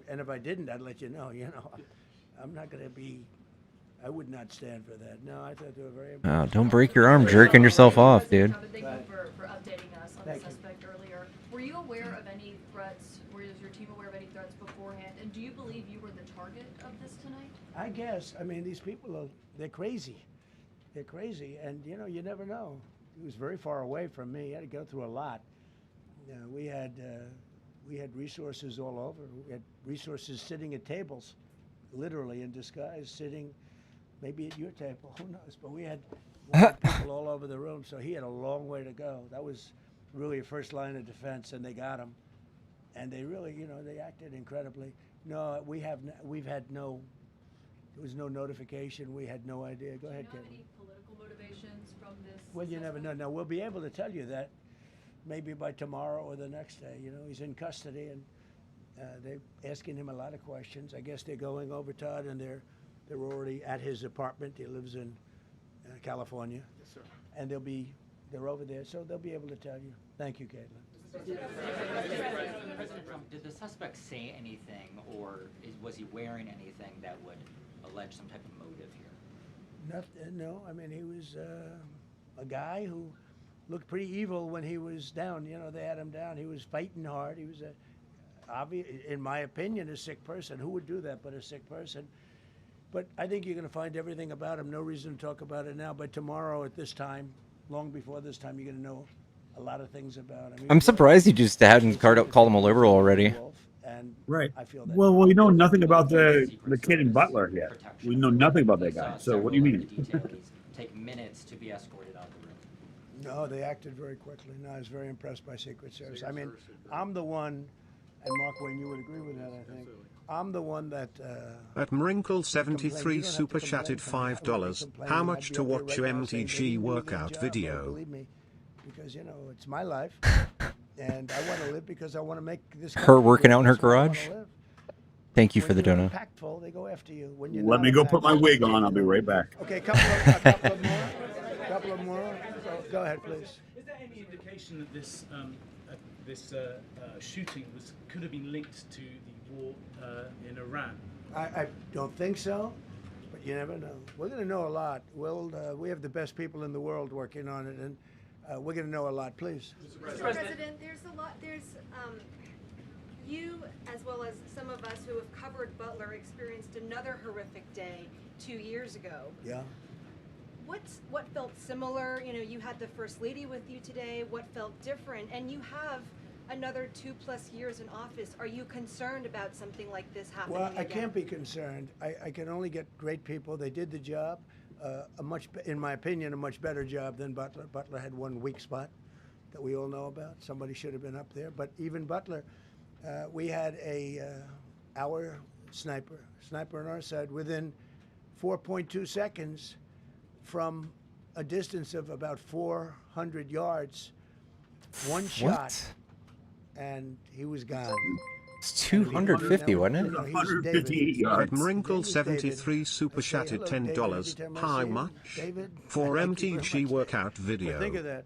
And if I didn't, I'd let you know. You know, I'm not going to be, I would not stand for that. No, I thought they were very impressive. Oh, don't break your arm jerking yourself off, dude. Thank you for updating us on the suspect earlier. Were you aware of any threats? Was your team aware of any threats beforehand? And do you believe you were the target of this tonight? I guess. I mean, these people they're crazy. They're crazy. And, you know, you never know. He was very far away from me. He had to go through a lot. We had resources all over. We had resources sitting at tables, literally in disguise, sitting maybe at your table. Who knows? But we had people all over the room. So he had a long way to go. That was really a first line of defense, and they got him. And they really, you know, they acted incredibly. No, there was no notification. We had no idea. Go ahead, Kevin. Do you know any political motivations from this? Well, you never know. Now, we'll be able to tell you that maybe by tomorrow or the next day. You know, he's in custody, and they're asking him a lot of questions. I guess they're going over, Todd, and they're already at his apartment. He lives in California. Yes, sir. And they're over there, so they'll be able to tell you. Thank you, Caitlin. President Trump, did the suspect say anything, or was he wearing anything that would allege some type of motive here? No, I mean, he was a guy who looked pretty evil when he was down. You know, they had him down. He was fighting hard. He was, in my opinion, a sick person. Who would do that but a sick person? But I think you're going to find everything about him. No reason to talk about it now. But tomorrow at this time, long before this time, you're going to know a lot of things about him. I'm surprised he just hadn't called him a liberal already. And Right. I feel that. Well, we know nothing about the kid in Butler yet. We know nothing about that guy. So what do you mean? Take minutes to be escorted out the room. No, they acted very quickly. No, I was very impressed by Secret Service. I mean, I'm the one, and Mark Wayne, you would agree with that, I think. I'm the one that. At Mrinkle73 super chatted $5. How much to watch your MTG workout video? Believe me, because you know it's my life, and I want to live because I want to make this. Her working out in her That's why I wanna garage. live. Thank you When for the you're donut. impactful, they go after you. When you're Let not me go put my impactful, wig on. I'll be right back. Okay, a couple of more. Couple of more. Go ahead, please. Is there any indication that this shooting could have been linked to the war in Iran? I don't think so, but you never know. We're going to know a lot. We have the best people in the world working on it, and we're going to know a lot. Please. Mr. President, there's a lot. You, as well as some of us who have covered Butler, experienced another horrific day 2 years ago. Yeah. What felt similar? You know, you had the First Lady with you today. What felt different? And you have another 2+ years in office. Are you concerned about something like this happening Well, I again? can't be concerned. I can only get great people. They did the job, in my opinion, a much better job than Butler. Butler had one weak spot that we all know about. Somebody should have been up there. But even Butler, we had our sniper on our side within 4.2 seconds from a distance of about 400 yards. One shot, and he was gone. It's 250, wasn't it? 158 yards. Mrinkle73 super chatted $10. How much? For MTG workout video. Think of that.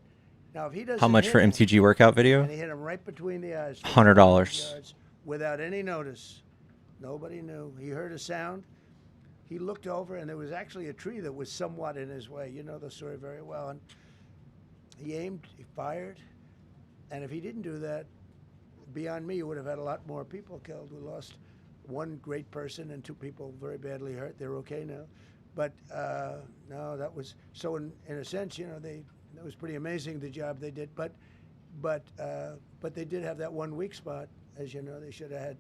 Now, if he doesn't How much hit for him, MTG workout video? and he hit him right between the eyes. $100. Without any notice. Nobody knew. He heard a sound. He looked over, and there was actually a tree that was somewhat in his way. You know the story very well. And he aimed, he fired, and if he didn't do that, beyond me, you would have had a lot more people killed. We lost one great person and 2 people very badly hurt. They're okay now. But no, that was so. In a sense, you know, that was pretty amazing the job they did. But they did have that one weak spot, as you know. They should have had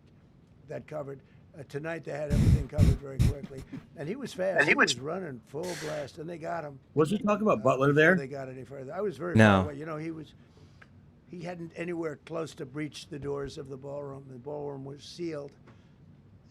that covered. Tonight they had everything covered very quickly, and he was fast. And he was running full blast, and they got him. Was he talking about Butler there? They got any further. I was very No. far away. You know, he hadn't anywhere close to breach the doors of the ballroom. The ballroom was sealed,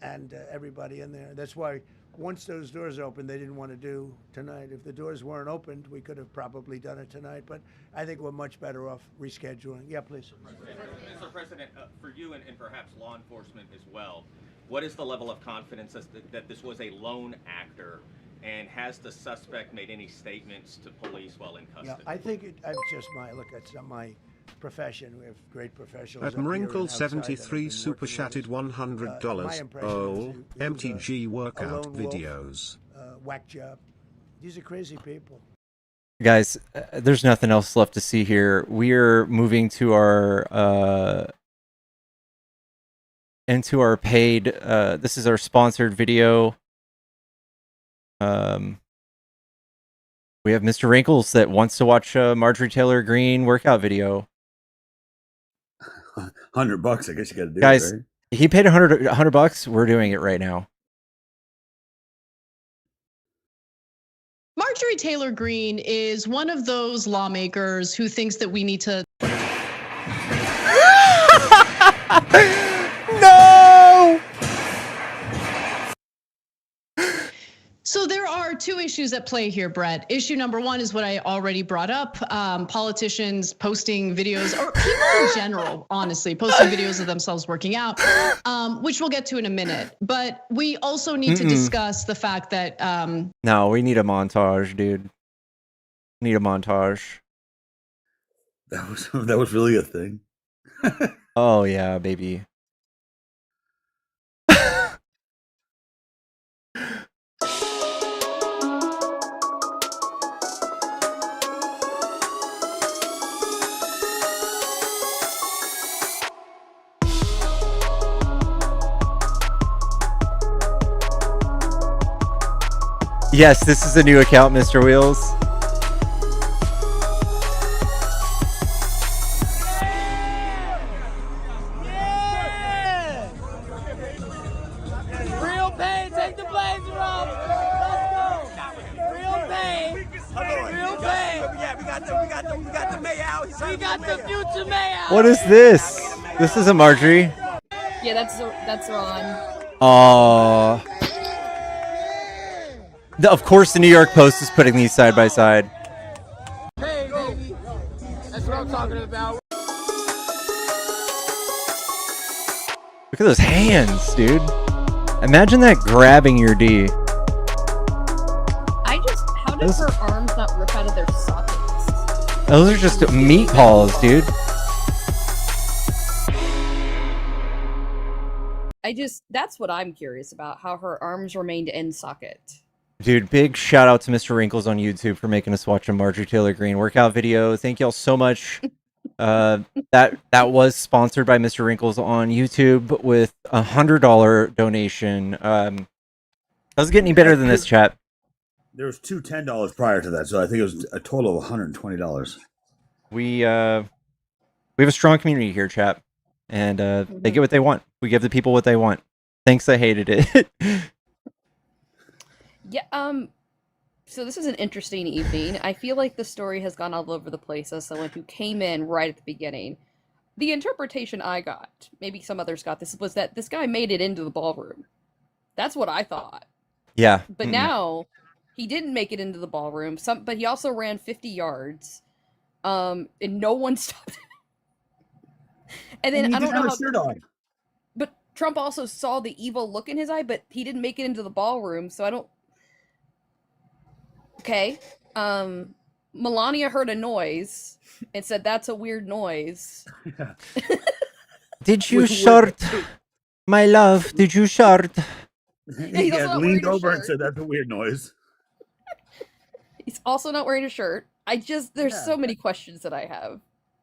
and everybody in there. That's why once those doors opened, they didn't want to do tonight. If the doors weren't opened, we could have probably done it tonight. But I think we're much better off rescheduling. Yeah, please. Mr. President, for you and perhaps law enforcement as well, what is the level of confidence that this was a lone actor, and has the suspect made any statements to police while in custody? Yeah, I think it's just that's not my profession. We have great professionals. At Mrinkle73 super chatted $100. Oh, MTG workout videos. Whack job. These are crazy people. Guys, there's nothing else left to see here. We're moving to our paid. This is our sponsored video. We have Mr. Wrinkles that wants to watch Marjorie Taylor Greene workout video. $100, I guess you got to do Guys, it, right? he paid $100. We're doing it right now. Marjorie Taylor Greene is one of those lawmakers who thinks that we need to. No! So there are 2 issues at play here, Brett. Issue number 1 is what I already brought up. Politicians posting videos, or people in general, honestly, posting videos of themselves working out, which we'll get to in a minute. But we also need to discuss the fact that... No, we need a montage, dude. Need a montage. That was really a thing. Oh, yeah, baby. Yes, this is a new account, Mr. Wheels. We got the future mayor. What is this? This isn't Marjorie. Yeah, that's Ron. Aww. Of course, the New York Post is putting these side by side. Hey, baby. That's what I'm talking about. Look at those hands, dude. Imagine that grabbing your D. How did her arms not rip out of their sockets? Those are just meatballs, dude. That's what I'm curious about, how her arms remained in socket. Dude, big shout out to Mr. Wrinkles on YouTube for making us watch a Marjorie Taylor Greene workout video. Thank y'all so much. That was sponsored by Mr. Wrinkles on YouTube with $100 donation. Doesn't get any better than this, chat. There was two $10 prior to that, so I think it was a total of $120. We have a strong community here, chat, and they get what they want. We give the people what they want. Thanks, I hated it. Yeah, so this is an interesting evening. I feel like the story has gone all over the place as someone who came in right at the beginning. The interpretation I got, maybe some others got this, was that this guy made it into the ballroom. That's what I thought. Yeah. But now he didn't make it into the ballroom. But he also ran 50 yards. And no one stopped him. And then I don't know how. Shirt on. But Trump also saw the evil look in his eye, but he didn't make it into the ballroom, so I don't. Okay. Melania heard a noise and said that's a weird noise. Did you short, my love? Did you short? He leaned over and said, "That's a weird noise." He's also not wearing a shirt. There's so many questions that I have.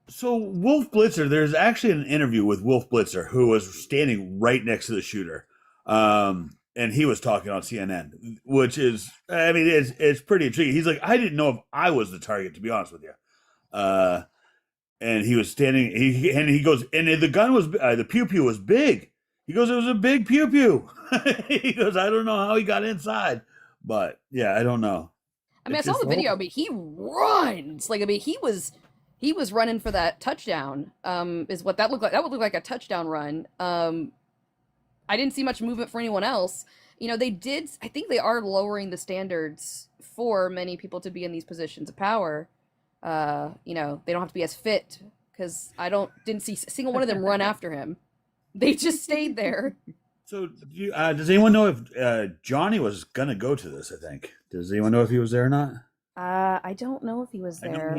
So Wolf Blitzer, there's actually an interview with Wolf Blitzer who was standing right next to the shooter, and he was talking on CNN, which is, I mean, it's pretty intriguing. He's like, I didn't know if I was the target, to be honest with you. And he was standing, he goes, and the gun was, the pew pew was big. He goes, it was a big pew pew. He goes, I don't know how he got inside, but yeah, I don't know. I mean, I saw the video, but he runs. Like, I mean, he was running for that touchdown. Is what that looked like. That would look like a touchdown run. I didn't see much movement for anyone else. You know, I think they are lowering the standards for many people to be in these positions of power. You know, they don't have to be as fit, because didn't see a single one of them run after him. They just stayed there. So, does anyone know if Johnny was gonna go to this? I think. Does anyone know if he was there or not? I don't know if he was there.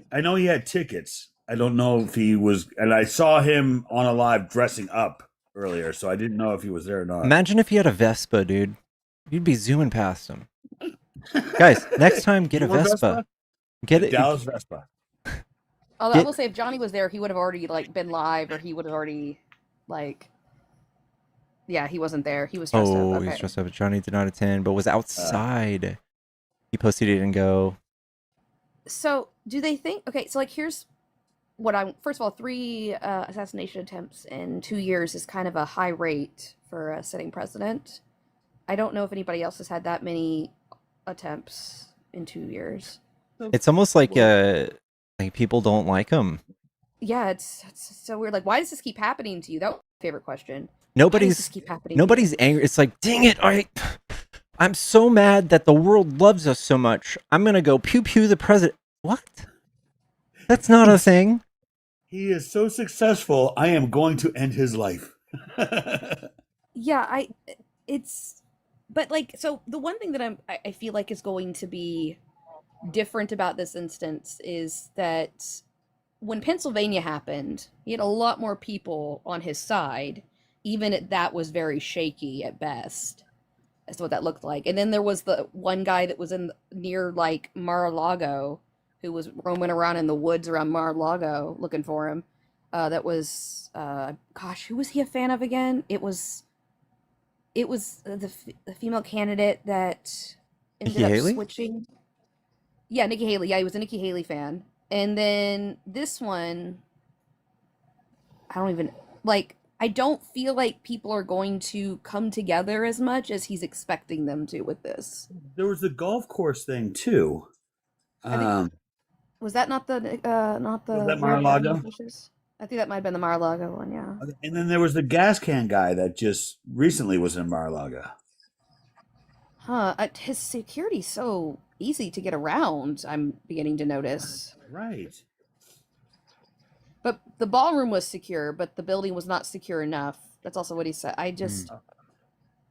I know he had tickets. I don't know if he was, and I saw him on a live dressing up earlier, so I didn't know if he was there or not. Imagine if he had a Vespa, dude. You'd be zooming past him. Guys, next time get a Vespa. Get it. Dallas Vespa. Although I will say, if Johnny was there, he would have already been live, or he would have already yeah, he wasn't there. He was dressed up. Okay. He's dressed up. Johnny did not attend, but was outside. He posted he didn't go. So, do they think? Okay, so here's what first of all, 3 assassination attempts in 2 years is kind of a high rate for a sitting president. I don't know if anybody else has had that many attempts in 2 years. It's almost like people don't like him. Yeah, it's so weird. Like, why does this keep happening to you? That was my favorite question. Nobody's angry. It's like, dang it! I'm so mad that the world loves us so much. I'm gonna go pew pew the president. What? That's not a thing. He is so successful. I am going to end his life. Yeah, but so the one thing that I feel like is going to be different about this instance is that when Pennsylvania happened, he had a lot more people on his side. Even that was very shaky at best. That's what that looked like. And then there was the one guy that was near Mar-a-Lago, who was roaming around in the woods around Mar-a-Lago looking for him. That was who was he a fan of again? It was the female candidate that ended up switching. Yeah, Nikki Haley. Yeah, he was a Nikki Haley fan. And then this one, I don't feel like people are going to come together as much as he's expecting them to with this. There was the golf course thing too. Was that not the Was that Rare Brownie Mar-a-Lago? fishes? I think that might have been the Mar-a-Lago one. Yeah. And then there was the gas can guy that just recently was in Mar-a-Lago. Huh. His security's so easy to get around. I'm beginning to notice. Right. But the ballroom was secure, but the building was not secure enough. That's also what he said. I just.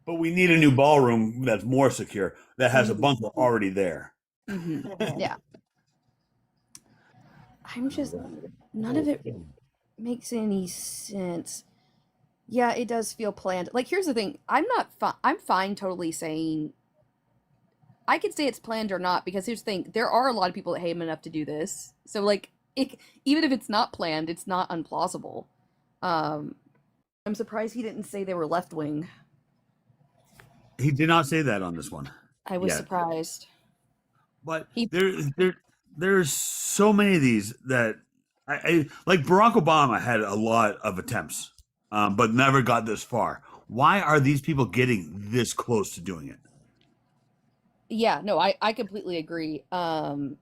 But we need a new ballroom that's more secure, that has a bunker already there. Yeah. I'm just. None of it makes any sense. Yeah, it does feel planned. Like, here's the thing. I'm fine totally saying. I could say it's planned or not, because here's the thing. There are a lot of people that hate him enough to do this. So, like, even if it's not planned, it's not unplausible. I'm surprised he didn't say they were left wing. He did not say that on this one. I was yet. surprised. But there's so many of these that I like. Barack Obama had a lot of attempts, but never got this far. Why are these people getting this close to doing it? Yeah, no, I completely agree. But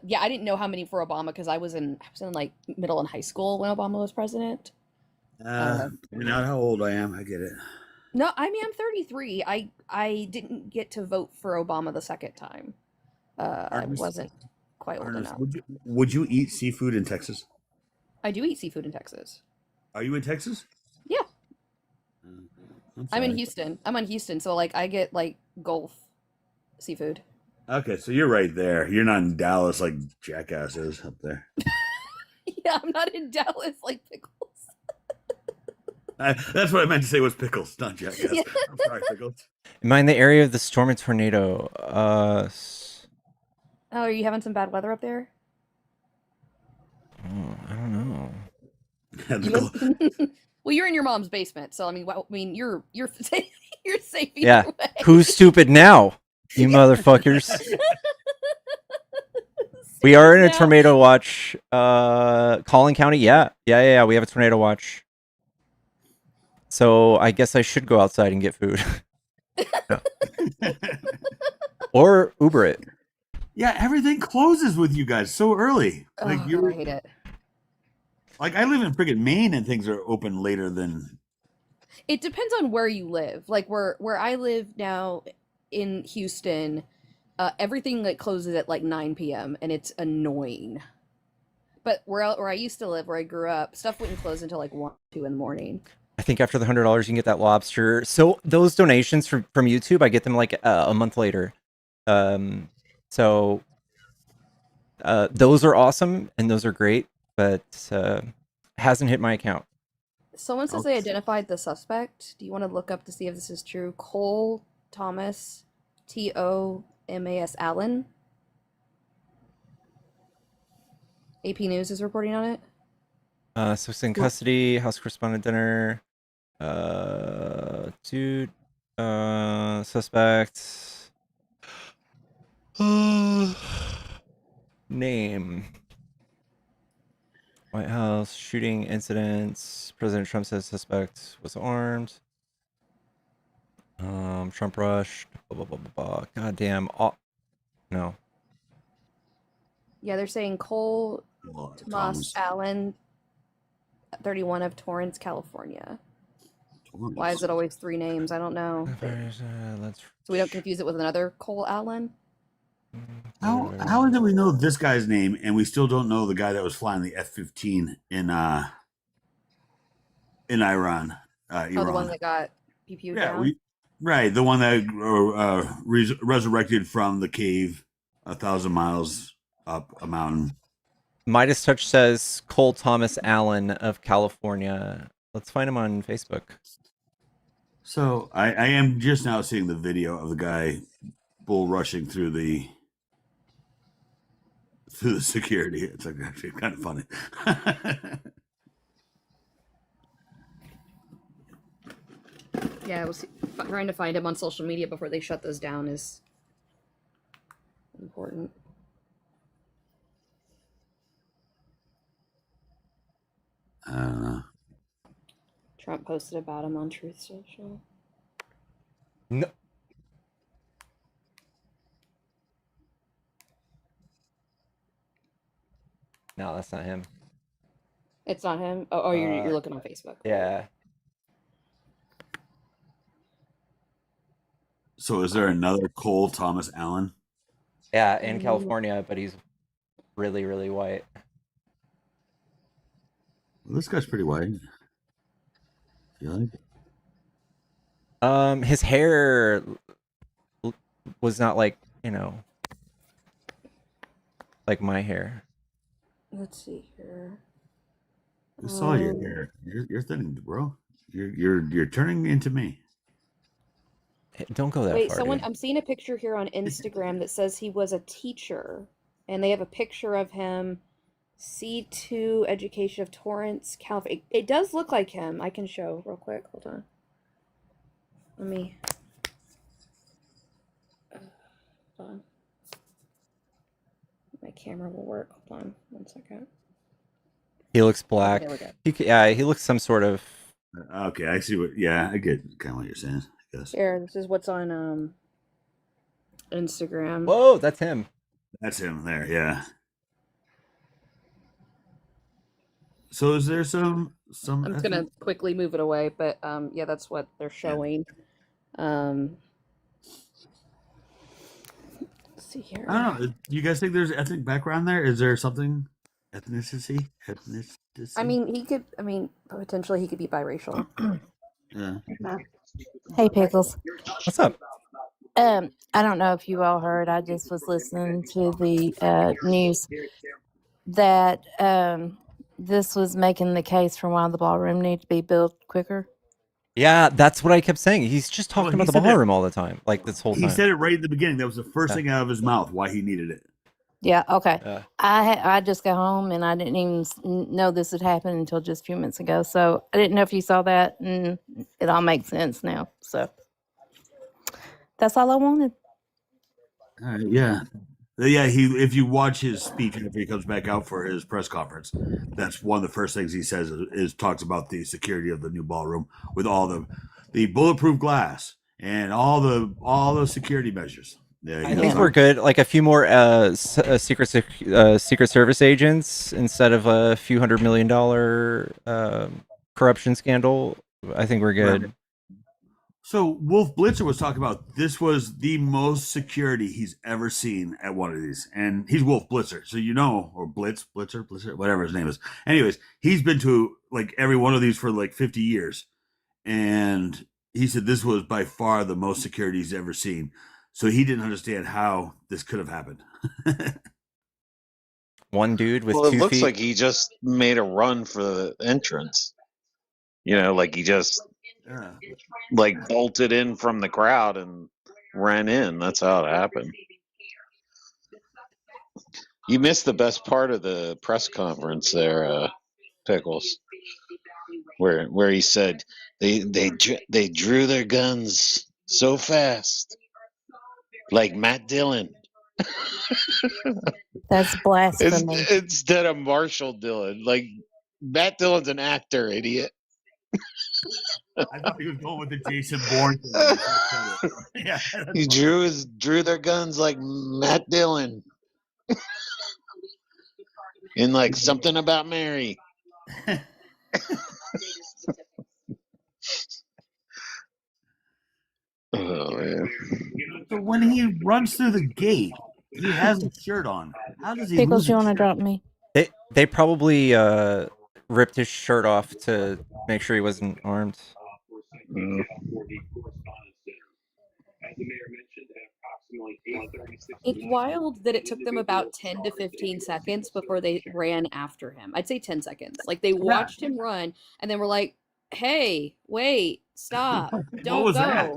yeah, I didn't know how many for Obama because I was in like middle and high school when Obama was president. Pointing out how old I am, I get it. No, I mean I'm 33. I didn't get to vote for Obama the second time. I wasn't quite old enough. Would you eat seafood in Texas? I do eat seafood in Texas. Are you in Texas? Yeah. I'm in sorry. Houston. I'm in Houston, so like I get like Gulf seafood. Okay, so you're right there. You're not in Dallas like Jackass is up there. Yeah, I'm not in Dallas like Pickles. That's what I meant to say was Pickles, not Jackass. Yeah. I'm sorry, Pickles. Am I in the area of the storm and tornado? Oh, are you having some bad weather up there? I don't know. Well, you're in your mom's basement, so I mean, you're safe. You're safe either Yeah. way. Who's stupid now? You motherfuckers. We are in a tornado watch. Collin County, yeah. We have a tornado watch. So I guess I should go outside and get food. Or Uber it. Yeah, everything closes with you guys so early. Like God, I hate it. Like I live in friggin' Maine and things are open later than. It depends on where you live. Like where I live now in Houston, everything like closes at like 9 p.m. and it's annoying. But where I used to live, where I grew up, stuff wouldn't close until like 1, 2 in the morning. I think after the $100 you can get that lobster. So those donations from YouTube, I get them like a month later. So those are awesome and those are great, but hasn't hit my account. Someone says they identified the suspect. Do you want to look up to see if this is true? Cole Thomas, Thomas Allen. AP News is reporting on it. So it's in custody, House correspondent dinner. Dude, suspect. Name. White House shooting incidents. President Trump says suspect was armed. Trump rushed. Blah, blah, blah, blah, blah. God damn. No. Yeah, they're saying Cole Thomas Allen, 31 of Torrance, California. Why is it always 3 names? I don't know. So we don't confuse it with another Cole Allen? How is it we know this guy's name and we still don't know the guy that was flying the F-15 in Iran? Oh, the one that got PPU'd down? Right, the one that resurrected from the cave 1,000 miles up a mountain. Midas Touch says Cole Thomas Allen of California. Let's find him on Facebook. So I am just now seeing the video of the guy bull rushing through the security. It's like actually kind of funny. Yeah, I was trying to find him on social media before they shut those down is important. I don't know. Trump posted about him on Truth Social. No. No, that's not him. It's not him. Oh, you're looking on Facebook. Yeah. So is there another Cole Thomas Allen? Yeah, in California, but he's really, really white. Well, this guy's pretty white. You like it? His hair was not like, like my hair. Let's see here. I saw your hair. You're thinning, bro. You're turning into me. Hey, don't go that Wait, far. Dude. I'm seeing a picture here on Instagram that says he was a teacher, and they have a picture of him. C2 Education of Torrance, California. It does look like him. I can show real quick. Hold on. Let me. Hold on. My camera will work. Hold on 1 second. He looks black. Okay, there we Yeah, he looks some sort of. Okay, I see what. Yeah, I get kind of what you're saying. I guess. Here, this is what's on Instagram. Whoa, that's him. That's him there. Yeah. So is there some? I'm just gonna quickly move it away, but yeah, that's what they're showing. Let's see here. I don't know. Do you guys think there's ethnic background there? Is there something ethnicity? I mean, potentially he could be biracial. Yeah. Hey, Pickles. What's up? I don't know if you all heard. I just was listening to the news that this was making the case for why the ballroom needs to be built quicker. Yeah, that's what I kept saying. He's just talking about the ballroom all the time, like this whole time. He said it right at the beginning. That was the first thing out of his mouth. Why he needed it. Yeah. Okay. I just got home and I didn't even know this had happened until just a few minutes ago. So I didn't know if you saw that, and it all makes sense now. So that's all I wanted. All right, yeah. If you watch his speech after he comes back out for his press conference, that's one of the first things he says is talks about the security of the new ballroom with all the bulletproof glass and all the security measures. Yeah, I think we're good. Like a few more Secret Service agents instead of a few $100 million corruption scandal. I think we're good. Right. So Wolf Blitzer was talking about this was the most security he's ever seen at one of these, and he's Wolf Blitzer, so or Blitzer, whatever his name is. Anyways, he's been to like every one of these for like 50 years, and he said this was by far the most security he's ever seen. So he didn't understand how this could have happened. One dude with 2 feet. feet. It looks like he just made a run for the entrance. Like he just like bolted in from the crowd and ran in. That's how it happened. You missed the best part of the press conference there, Pickles, where he said they drew their guns so fast, like Matt Dillon. That's blasphemy. Instead of Marshall Dillon, like Matt Dillon's an actor, idiot. I thought he was going with the Jason Bourne thing. Yeah, he drew their guns like Matt Dillon. In like Something About Mary. Oh man. So when he runs through the gate, he has a shirt on. How does he Pickles, lose you his want to shirt? drop me? They probably ripped his shirt off to make sure he wasn't armed. It's wild that it took them about 10 to 15 seconds before they ran after him. I'd say 10 seconds. Like they watched him run and then were like, hey, wait, stop, don't was go. that?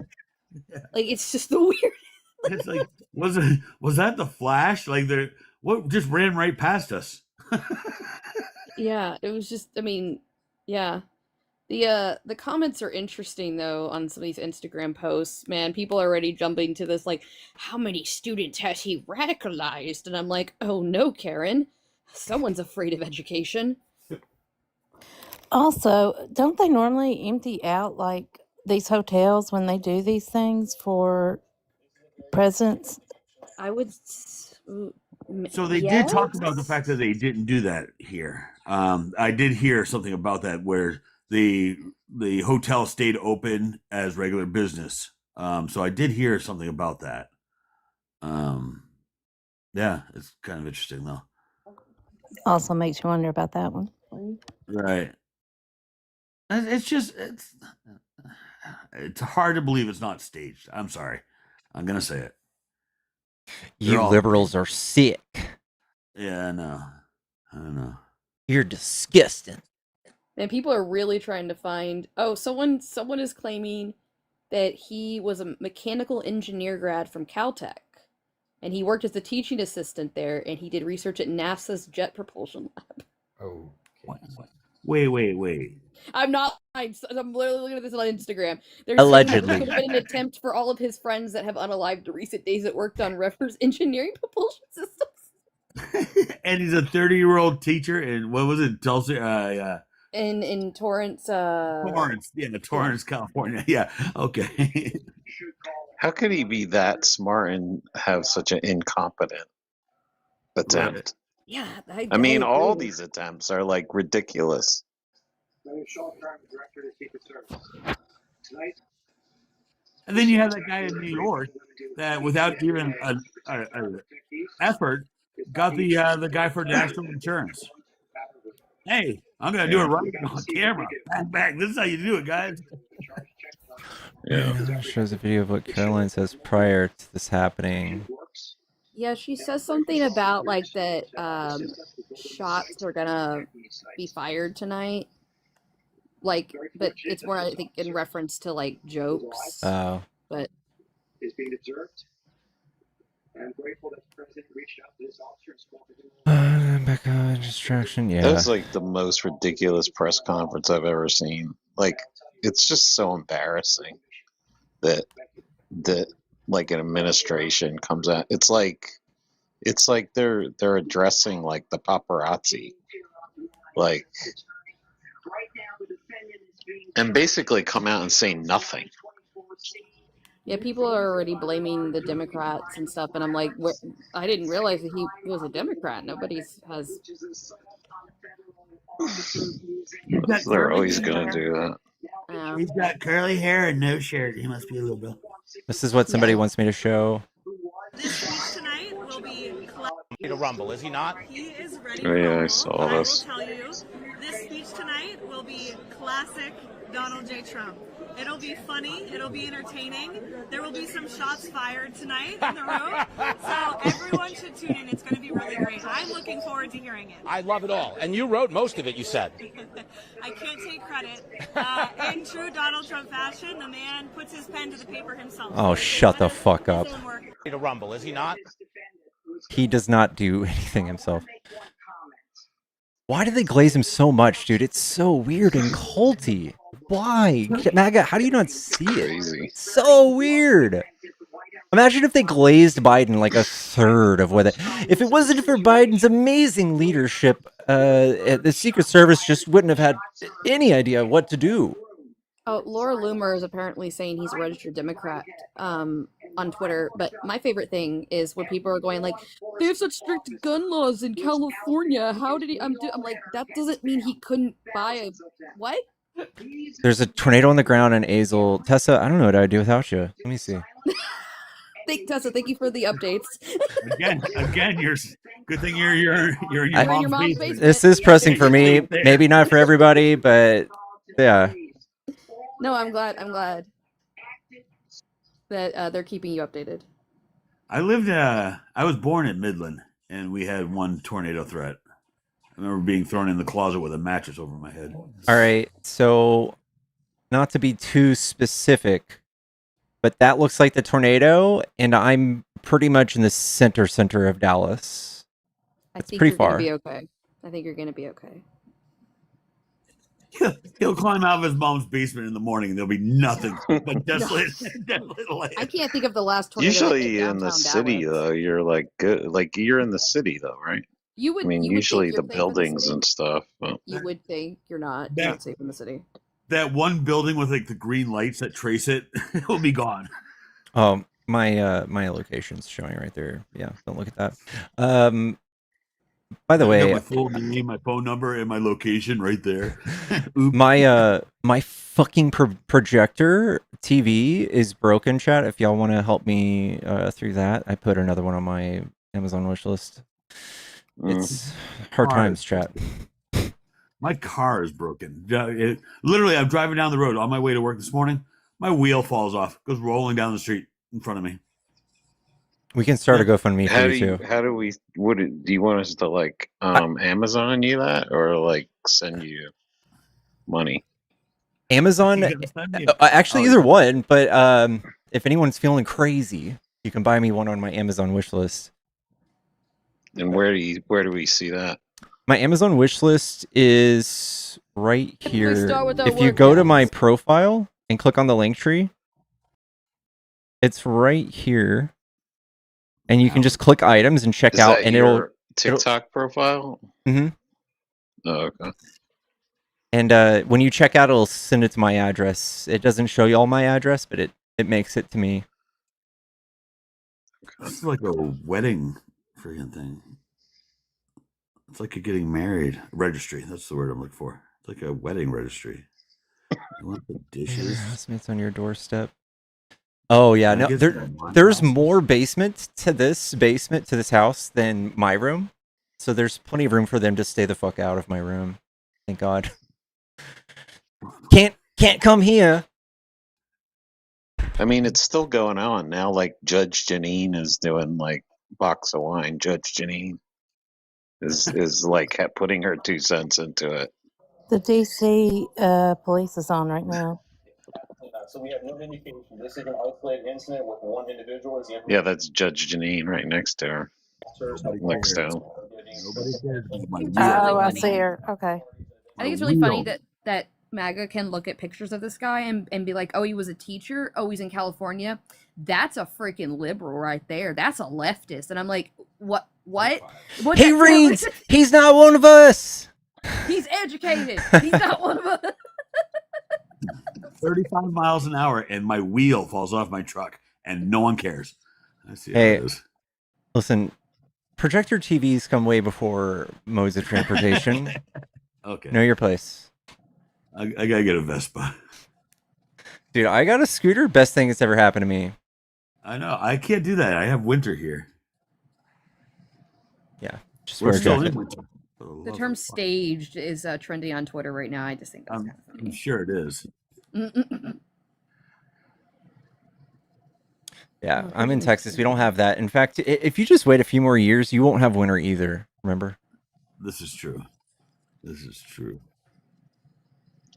Like it's just the weird. It's like was that the Flash? Like what just ran right past us? Yeah, it was just, yeah. The comments are interesting though on some of these Instagram posts. Man, people are already jumping to this like, how many students has he radicalized? And I'm like, oh no, Karen, someone's afraid of education. Also, don't they normally empty out like these hotels when they do these things for presents? I would. So they did talk about the fact that they didn't do that here. I did hear something about that where the hotel stayed open as regular business. So I did hear something about that. Yeah, it's kind of interesting though. Also makes you wonder about that one. Right. It's just it's hard to believe it's not staged. I'm sorry. I'm gonna say it. You liberals are sick. Yeah, I know. I know. You're disgusting. And people are really trying to find. Oh, someone is claiming that he was a mechanical engineer grad from Caltech, and he worked as a teaching assistant there, and he did research at NASA's Jet Propulsion Lab. Oh. Wait. I'm not. I'm literally looking at this on Instagram. They're Allegedly. saying this could have been an attempt for all of his friends that have unalived to recent days that worked on reverse engineering propulsion systems. And he's a 30-year-old teacher in what was it, Tulsa? In Torrance. Torrance, Torrance, California. Yeah, okay. How could he be that smart and have such an incompetent attempt? Yeah, I mean, all these attempts are like ridiculous. And then you have that guy in New York that, without even an effort, got the guy for national insurance. Hey, I'm gonna do it right on camera. Bang. This is how you do it, guys. Yeah, shows a video of what Caroline says prior to this happening. Yeah, she says something about like that shots are gonna be fired tonight. Like, but it's more, I think, in reference to like jokes. Oh. But is being observed. And I'm grateful that the president reached out to his officer and spoke to him. Back on distraction, yeah. That was like the most ridiculous press conference I've ever seen. Like, it's just so embarrassing that like an administration comes out. It's like they're addressing like the paparazzi, like, and basically come out and say nothing. yeah, people are already blaming the Democrats and stuff, and I'm like, I didn't realize that he was a Democrat. Nobody's has. They're always gonna do that. Yeah. He's got curly hair and no shirt. He must be a liberal. This is what somebody wants me to show. This speech tonight will be ready to rumble, is he not? He is ready Oh to yeah, rumble. I saw I will this. tell you, this speech tonight will be classic Donald J. Trump. It'll be funny. It'll be entertaining. There will be some shots fired tonight in the room. So everyone should tune in. It's going to be really great. I'm looking forward to hearing it. I love it all. And you wrote most of it, you said. I can't take credit. In true Donald Trump fashion, the man puts his pen to the paper himself. Oh, shut the fuck up. Ready to rumble, is he not? He does not do anything himself. Why do they glaze him so much, dude? It's so weird and culty. Why? MAGA, how do you not see it? Crazy. So weird. Imagine if they glazed Biden like a third of what if it wasn't for Biden's amazing leadership, the Secret Service just wouldn't have had any idea what to do. Oh, Laura Loomer is apparently saying he's a registered Democrat on Twitter. But my favorite thing is when people are going like, they have such strict gun laws in California. How did he? I'm like, that doesn't mean he couldn't buy a what? There's a tornado on the ground in Azle. Tessa, I don't know what I'd do without you. Let me see. Tessa, thank you for the updates. Again, you're good thing you're in your mom's basement. This is pressing for me. Maybe not for everybody, but yeah. No, I'm glad that they're keeping you updated. I was born in Midland, and we had one tornado threat. I remember being thrown in the closet with a mattress over my head. All right, so not to be too specific, but that looks like the tornado, and I'm pretty much in the center of Dallas. It's pretty far. Be okay. I think you're gonna be okay. He'll climb out of his mom's basement in the morning, and there'll be nothing but desolate land. I can't think of the last tornado. Usually in the city, though, you're like good. Like you're in the city, though, right? You would. I mean, you would usually think the you're safe in the buildings city. and stuff. But You would think you're not safe in the city. That one building with like the green lights that trace it will be gone. my location's showing right there. Yeah, don't look at that. By the I got way, my full name, my phone number, and my location right there. my fucking projector TV is broken, chat. If y'all want to help me through that, I put another one on my Amazon wish list. It's hard times, chat. My car is broken. Literally, I'm driving down the road on my way to work this morning. My wheel falls off, goes rolling down the street in front of me. We can start a GoFundMe for you too. How do we? Do you want us to like Amazon you that, or like send you money? Amazon, actually either one. But if anyone's feeling crazy, you can buy me one on my Amazon wish list. And where do we see that? My Amazon wish list is right here. start with our If you go to my workouts? profile and click on the link tree, it's right here, and you can just click items and check Is out, that and your TikTok profile? Mm-hmm. Oh, okay. And when you check out, it'll send it to my address. It doesn't show you all my address, but it makes it to me. It's like a wedding friggin' thing. It's like you're getting married. Registry. That's the word I'm looking for. It's like a wedding registry. You want the dishes? Housemates on your doorstep. Oh yeah, no, there's more basement to this house than my room, so there's plenty of room for them to stay the fuck out of my room. Thank God. Can't come here. I mean, it's still going on now. Like Judge Janine is doing like box of wine. Judge Janine is like putting her 2 cents into it. The DC police is on right now. So we have no indication this is an isolated incident with one individual. Is the Yeah, that's Judge Janine right next to her. Next to him. Oh, I see her. Okay. I think it's really funny that MAGA can look at pictures of this guy and be like, oh, he was a teacher. Oh, he's in California. That's a freaking liberal right there. That's a leftist. And I'm like, what? He reads. He's not one of us. He's educated. He's not one of us. 35 miles an hour, and my wheel falls off my truck, and no one cares. I see how Hey, it is. listen, projector TVs come way before modes of transportation. Okay. Know your place. I gotta get a Vespa. Dude, I got a scooter. Best thing that's ever happened to me. I know. I can't do that. I have winter here. Yeah. Just We're wear a still jacket. in winter. The term staged is trendy on Twitter right now. I just think that's kind of funny. I'm sure it is. Yeah, I'm in Texas. We don't have that. In fact, if you just wait a few more years, you won't have winter either. Remember? This is true. This is true.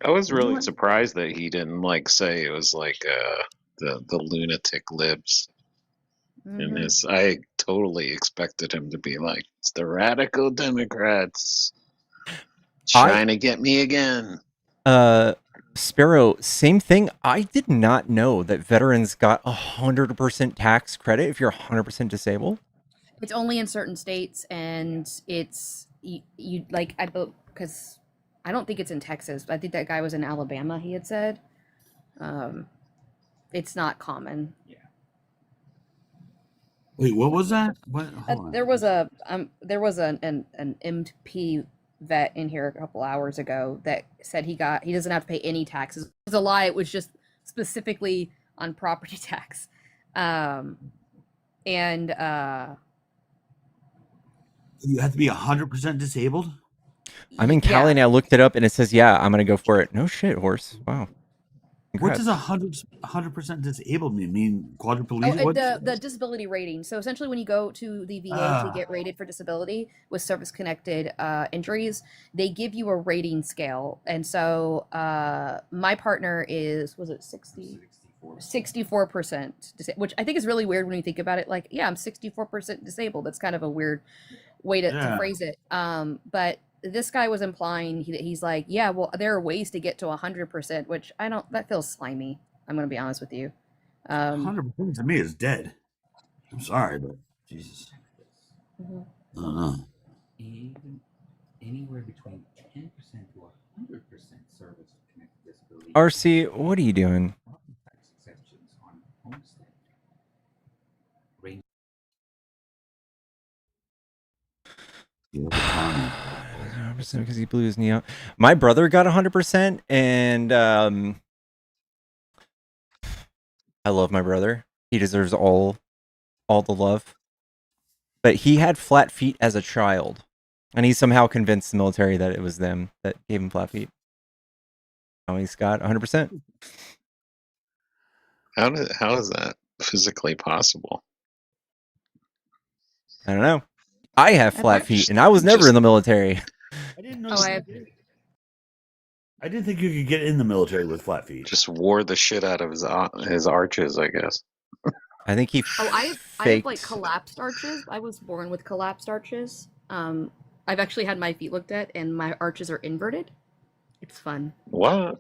I was really surprised that he didn't like say it was like the lunatic libs. In this, I totally expected him to be like, it's the radical Democrats trying to get me again. Sparrow, same thing. I did not know that veterans got 100% tax credit if you're 100% disabled. It's only in certain states, and it's you like because I don't think it's in Texas, but I think that guy was in Alabama. He had said, it's not common. Wait, what was that? What? Hold on. There was an MP vet in here a couple hours ago that said he doesn't have to pay any taxes. It was a lie. It was just specifically on property tax, and You have to be 100% disabled? I'm in Cali and I looked it up and it says, yeah, I'm going to go for it. No shit, horse. Wow. What Congrats. does 100% disabled mean? Mean quadriplegic? The disability rating. So essentially, when you go to the VA to get rated for disability with service-connected injuries, they give you a rating scale. And so my partner was it 64%, which I think is really weird when you think about it. Like, yeah, I'm 64% disabled. That's kind of a weird way to phrase it. But this guy was implying he's like, yeah, well, there are ways to get to 100%, which that feels slimy. I'm going to be honest with you. 100% to me is dead. I'm sorry, but Jesus. I don't know. Even anywhere between 10% to 100% service connected disability. RC, what are you doing? Exceptions on homestead. because he blew his knee out. My brother got 100%, and I love my brother. He deserves all the love. But he had flat feet as a child, and he somehow convinced the military that it was them that gave him flat feet. Now he's got 100%. How is that physically possible? I don't know. I have flat feet, and I was never in the military. I didn't know. I didn't think you could get in the military with flat feet. Just wore the shit out of his arches, I guess. I think he. I have like collapsed arches. I was born with collapsed arches. I've actually had my feet looked at, and my arches are inverted. It's fun. What?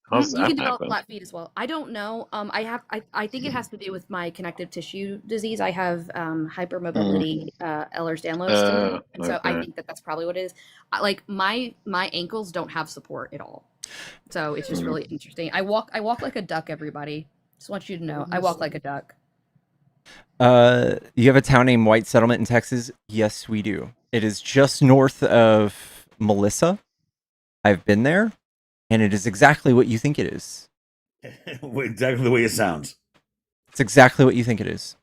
How's You that can develop happen? flat feet as well. I don't know. I think it has to do with my connective tissue disease. I have hypermobility, Ehlers-Danlos syndrome, and so I okay. think that's probably what it is. Like my ankles don't have support at all, so it's just really interesting. I walk like a duck. Everybody, just want you to know, I walk like a duck. You have a town named White Settlement in Texas? Yes, we do. It is just north of Melissa. I've been there, and it is exactly what you think it is. Exactly the way it sounds. It's exactly what you think it is.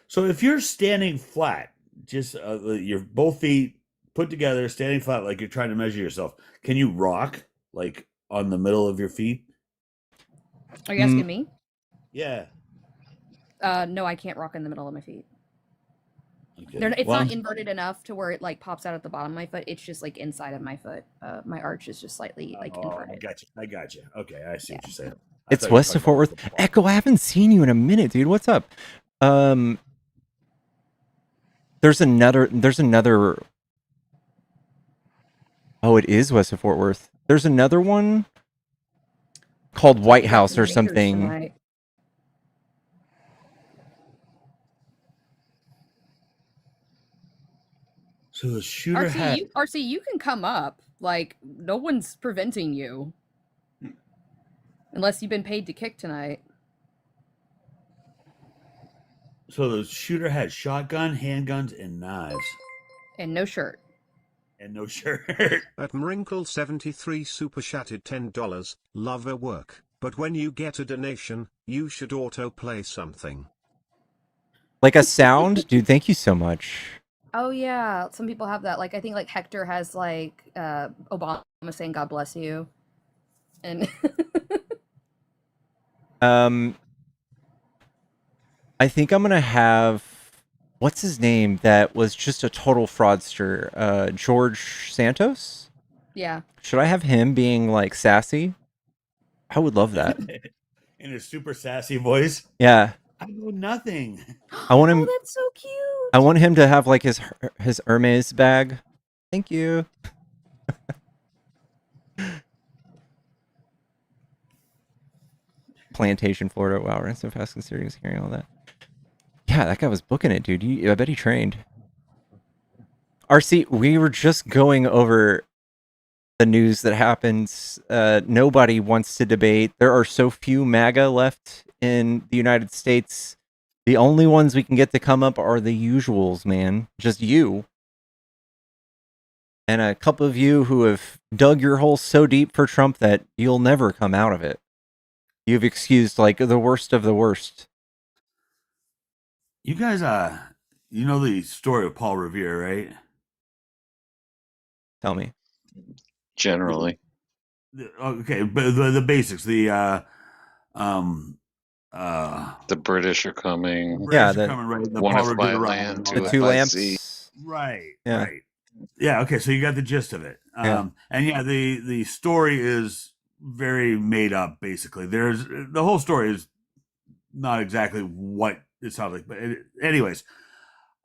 So if you're standing flat, just your both feet put together, standing flat, like you're trying to measure yourself, can you rock like on the middle of your feet? Are you asking me? Yeah. No, I can't rock in the middle of my feet. Okay. It's not inverted enough to where it like pops out at the bottom of my foot. It's just like inside of my foot. My arch is just slightly like inverted. I got you. Okay, I see what you're saying. It's west of Fort Worth. Echo, I haven't seen you in a minute, dude. What's up? There's another. Oh, it is west of Fort Worth. There's another one called White House or something. Tonight. So the shooter RC, you can come up. Like, no one's preventing you. Unless you've been paid to kick tonight. So the shooter had shotgun, handguns, and knives. And no shirt. And no shirt. At Mrinkle73 super chatted $10. Love her work, but when you get a donation, you should autoplay something. Like a sound? Dude, thank you so much. Oh yeah, some people have that. Like I think like Hector has like Obama saying "God bless you," and I think I'm gonna have what's his name that was just a total fraudster, George Santos. Yeah. Should I have him being like sassy? I would love that. In a super sassy voice. Yeah. I know nothing. I want him. Oh, that's so cute. I want him to have like his Hermes bag. Thank you. Plantation, Florida. Wow, ran so fast and serious hearing all that. Yeah, that guy was booking it, dude. I bet he trained. RC, we were just going over the news that happens. Nobody wants to debate. There are so few MAGA left in the United States. The only ones we can get to come up are the usuals, man. Just you. And a couple of you who have dug your hole so deep for Trump that you'll never come out of it. You've excused, like, the worst of the worst. You guys, you know the story of Paul Revere, right? Tell me. Generally. Okay, but the basics, the British are coming. British are coming, right? The One Paul if by Revere land, round, two The if two by lamps. sea. Right, Yeah. right. Yeah, okay, so you got the gist of it. Yeah. And yeah, the story is very made up, basically. The whole story is not exactly what it sounds like, but anyways,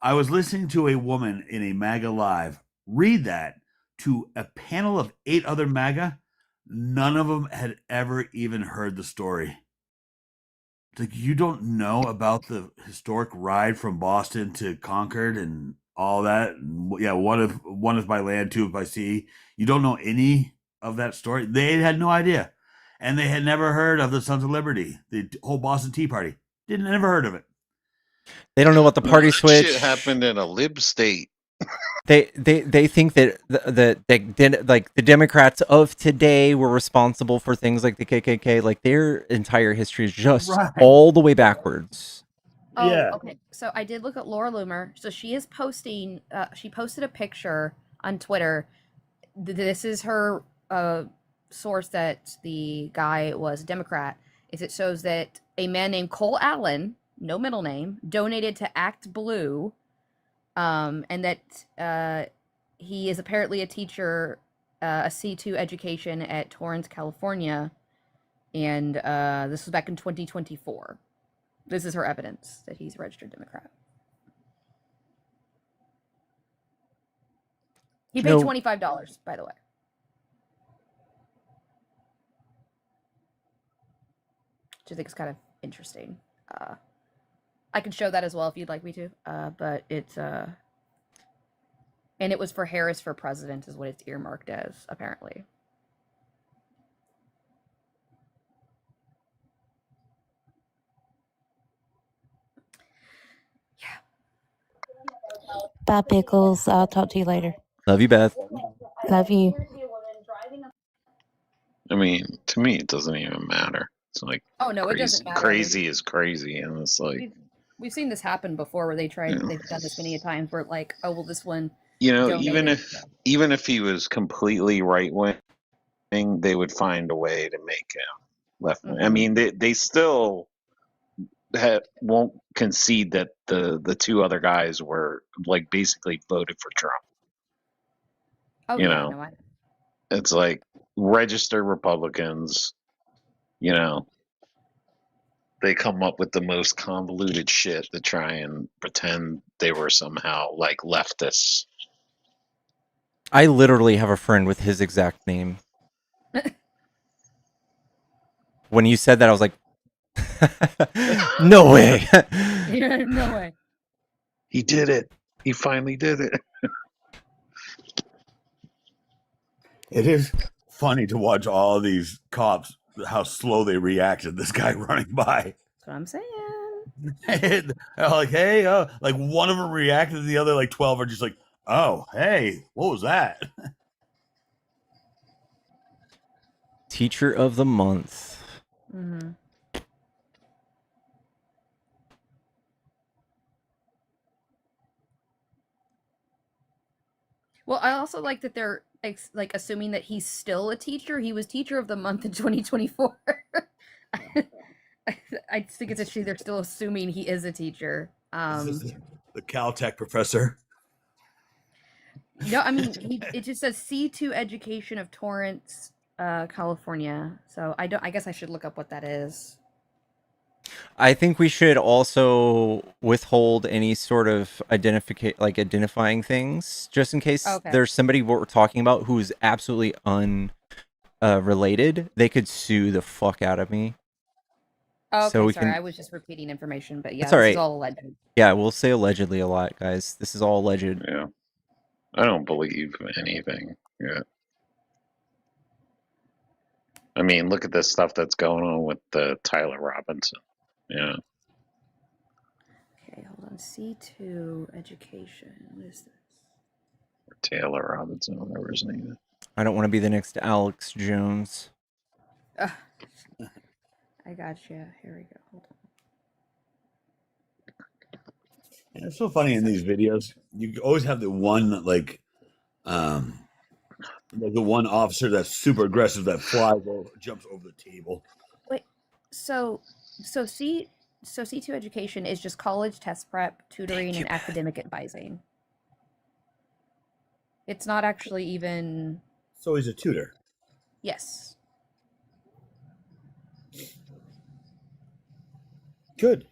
I was listening to a woman in a MAGA live read that to a panel of 8 other MAGA. None of them had ever even heard the story. It's like, you don't know about the historic ride from Boston to Concord and all that. And yeah, one is by land, two is by sea. You don't know any of that story. They had no idea, and they had never heard of the Sons of Liberty, the whole Boston Tea Party. Never heard of it. They don't know what the party That switch. shit happened in a lib state. They think that like the Democrats of today were responsible for things like the KKK. Like their entire history is just all the way backwards. Oh, okay. So I did look at Laura Loomer. So she is posting. She posted a picture on Twitter. This is her source that the guy was a Democrat. Is it shows that a man named Cole Allen, no middle name, donated to Act Blue, and that he is apparently a teacher, a C2 education at Torrance, California, and this was back in 2024. This is her evidence that he's a registered Democrat. He paid $25, by the way. Which I think is kind of interesting. I can show that as well if you'd like me to. But it's and it was for Harris for president is what it's earmarked as, apparently. Bye, Pickles. I'll talk to you later. Love you, Beth. Love you. I mean, to me, it doesn't even matter. It's like, oh no, crazy, it doesn't matter. Crazy is crazy, and it's like we've seen this happen before, where they've done this many times, where like, oh well, this one. You know, even if he was completely right wing, they would find a way to make him left wing. I mean, they still won't concede that the two other guys were like basically voted for Trump. Oh, you know, it's like registered Republicans. You know, they come up with the most convoluted shit to try and pretend they were somehow like leftists. I literally have a friend with his exact name. When you said that, I was like, no way. No way. He did it. He finally did it. It is funny to watch all these cops, how slow they react to this guy running by. That's what I'm saying. And they're like, hey, like one of them reacted, the other like 12 are just like, oh, hey, what was that? Teacher of the month. Mm-hmm. Well, I also like that they're like assuming that he's still a teacher. He was teacher of the month in 2024. I think it's actually they're still assuming he is a teacher. This is the Caltech professor. No, I mean it just says C2 Education of Torrance, California. So I guess I should look up what that is. I think we should also withhold any sort of identifying things, just in case there's somebody what we're talking about who's absolutely unrelated. They could sue the fuck out of me. Oh, okay, so sorry, I was just repeating information, but yeah, this is all alleged. Yeah, we'll say allegedly a lot, guys. This is all alleged. Yeah, I don't believe anything yet. I mean, look at this stuff that's going on with Tyler Robinson. Yeah. Okay, hold on. C2 Education. What is this? Or Taylor Robinson, whatever his name is. I don't want to be the next Alex Jones. I gotcha. Here we go. Hold on. And it's so funny in these videos. You always have the one like the one officer that's super aggressive that flies over, jumps over the table. Wait, so C2 Education is just college test prep, tutoring, and academic advising. It's not actually even. So he's a tutor. Yes. Good.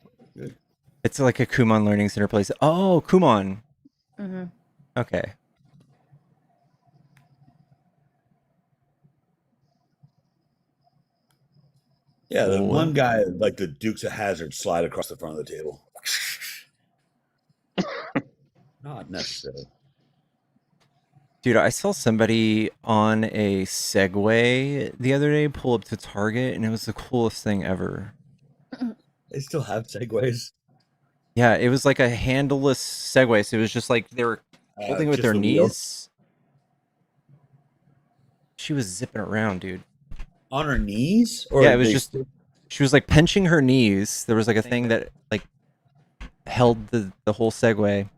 It's like a Kumon Learning Center place. Oh, Kumon. Mm-hmm. Okay. Yeah, the one guy like the Dukes of Hazzard slide across the front of the table. Not necessary. Dude, I saw somebody on a Segway the other day pull up to Target, and it was the coolest thing ever. They still have Segways. Yeah, it was like a handleless Segway. So it was just like they were holding it with just their the wheel? knees. She was zipping around, dude. On her knees? Or Yeah, it was they just she was like pinching her knees. There was like a thing that like held the whole Segway,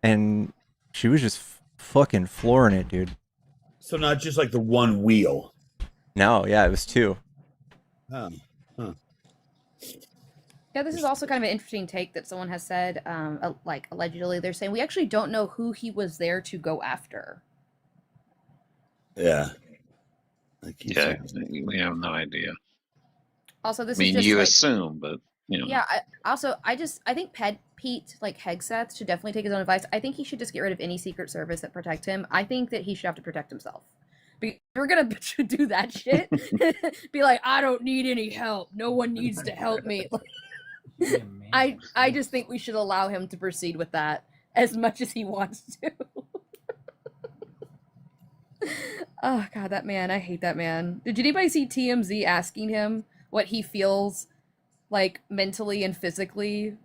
and she was just fucking flooring it, dude. So not just like the one wheel. No, yeah, it was two. Huh. Huh. Yeah, this is also kind of an interesting take that someone has said, like allegedly, they're saying we actually don't know who he was there to go after. Yeah. Yeah, we have no idea. Also, this I mean, is just you like, assume, but you know. yeah. I think Pete like Hegseth should definitely take his own advice. I think he should just get rid of any Secret Service that protect him. I think that he should have to protect himself. Because if we're gonna do that shit, be like, I don't need any help. No one needs to help me. I just think we should allow him to proceed with that as much as he wants to. Oh god, that man, I hate that man. Did anybody see TMZ asking him what he feels like mentally and physically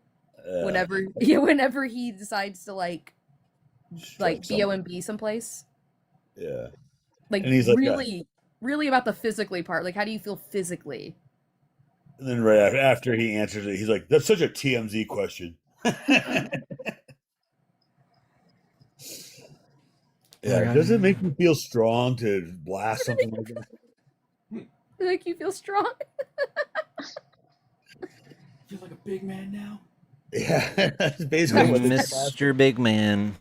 whenever he decides to like BOMB someplace? Yeah. Like, And he's like, really about the physically part. Like, how do you feel physically? and then right after he answers it, he's like, "That's such a TMZ question." Yeah, does it make you feel strong to blast something like that? Make you feel strong? Feels like a big man now. Yeah, that's basically what Mr. Big Man.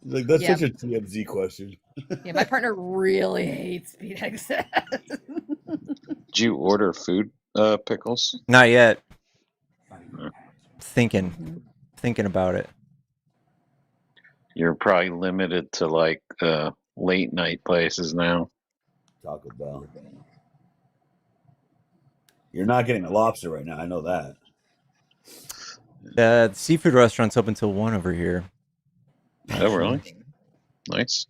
Like, that's Yeah. such a TMZ question. Yeah, my partner really hates Pete Hegseth. Did you order food, Pickles? Not yet. No. Thinking about it. You're probably limited to like late night places now. Taco Bell. You're not getting a lobster right now. I know that. The seafood restaurant's open till 1 over here. Oh, really? Nice.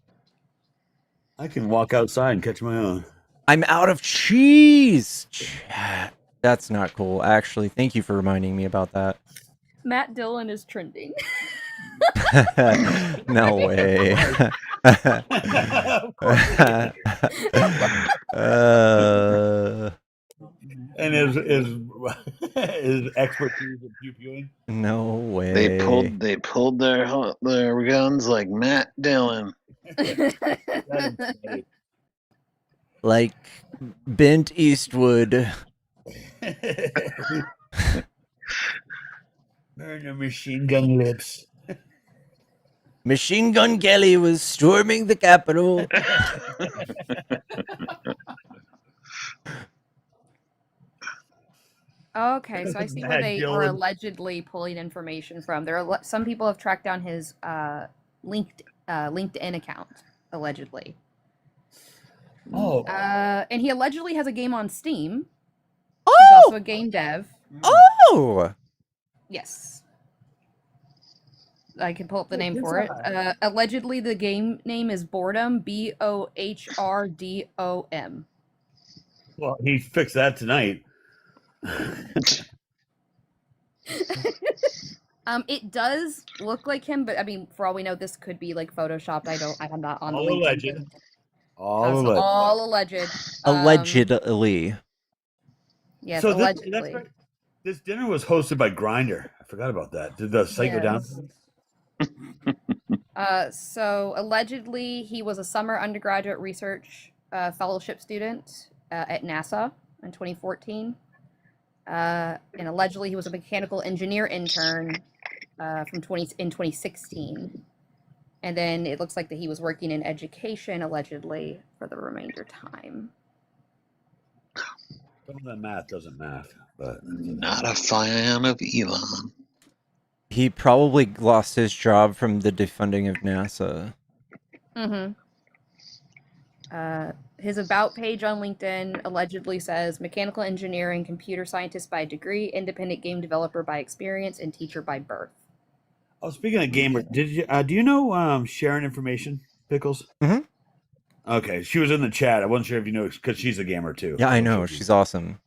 I can walk outside and catch my own. I'm out of cheese. Chat. That's not cool. Actually, thank you for reminding me about that. Matt Dillon is trending. No way. And his expertise in pew-pewing. No way. They pulled their guns like Matt Dillon. Like Bent Eastwood. Burn your machine gun lips. Machine Gun Kelly was storming the Capitol. Okay, so I see where they are allegedly pulling information from. There are some people have tracked down his LinkedIn account, allegedly. Oh. And he allegedly has a game on Steam. Oh! He's also a game dev. Oh! Yes. I can pull up the name for it. Allegedly, the game name is Boredom, BOHRDOM. Well, he fixed that tonight. It does look like him, but I mean, for all we know, this could be like photoshopped. I'm not on all the alleged. LinkedIn. All alleged. Allegedly. Yes, so allegedly. This dinner was hosted by Grindr. I forgot about that. Did the site go down? So allegedly, he was a summer undergraduate research fellowship student at NASA in 2014. And allegedly, he was a mechanical engineer intern in 2016. And then it looks like that he was working in education, allegedly, for the remainder time. Some of that math doesn't math, but not a fan of Elon. He probably lost his job from the defunding of NASA. Mm-hmm. His about page on LinkedIn allegedly says mechanical engineering, computer scientist by degree, independent game developer by experience, and teacher by birth. Oh, speaking of gamer, do you know Sharon Information, Pickles? Mm-hmm. Okay, she was in the chat. I wasn't sure if you know because she's a gamer too. Yeah, I know. She's awesome.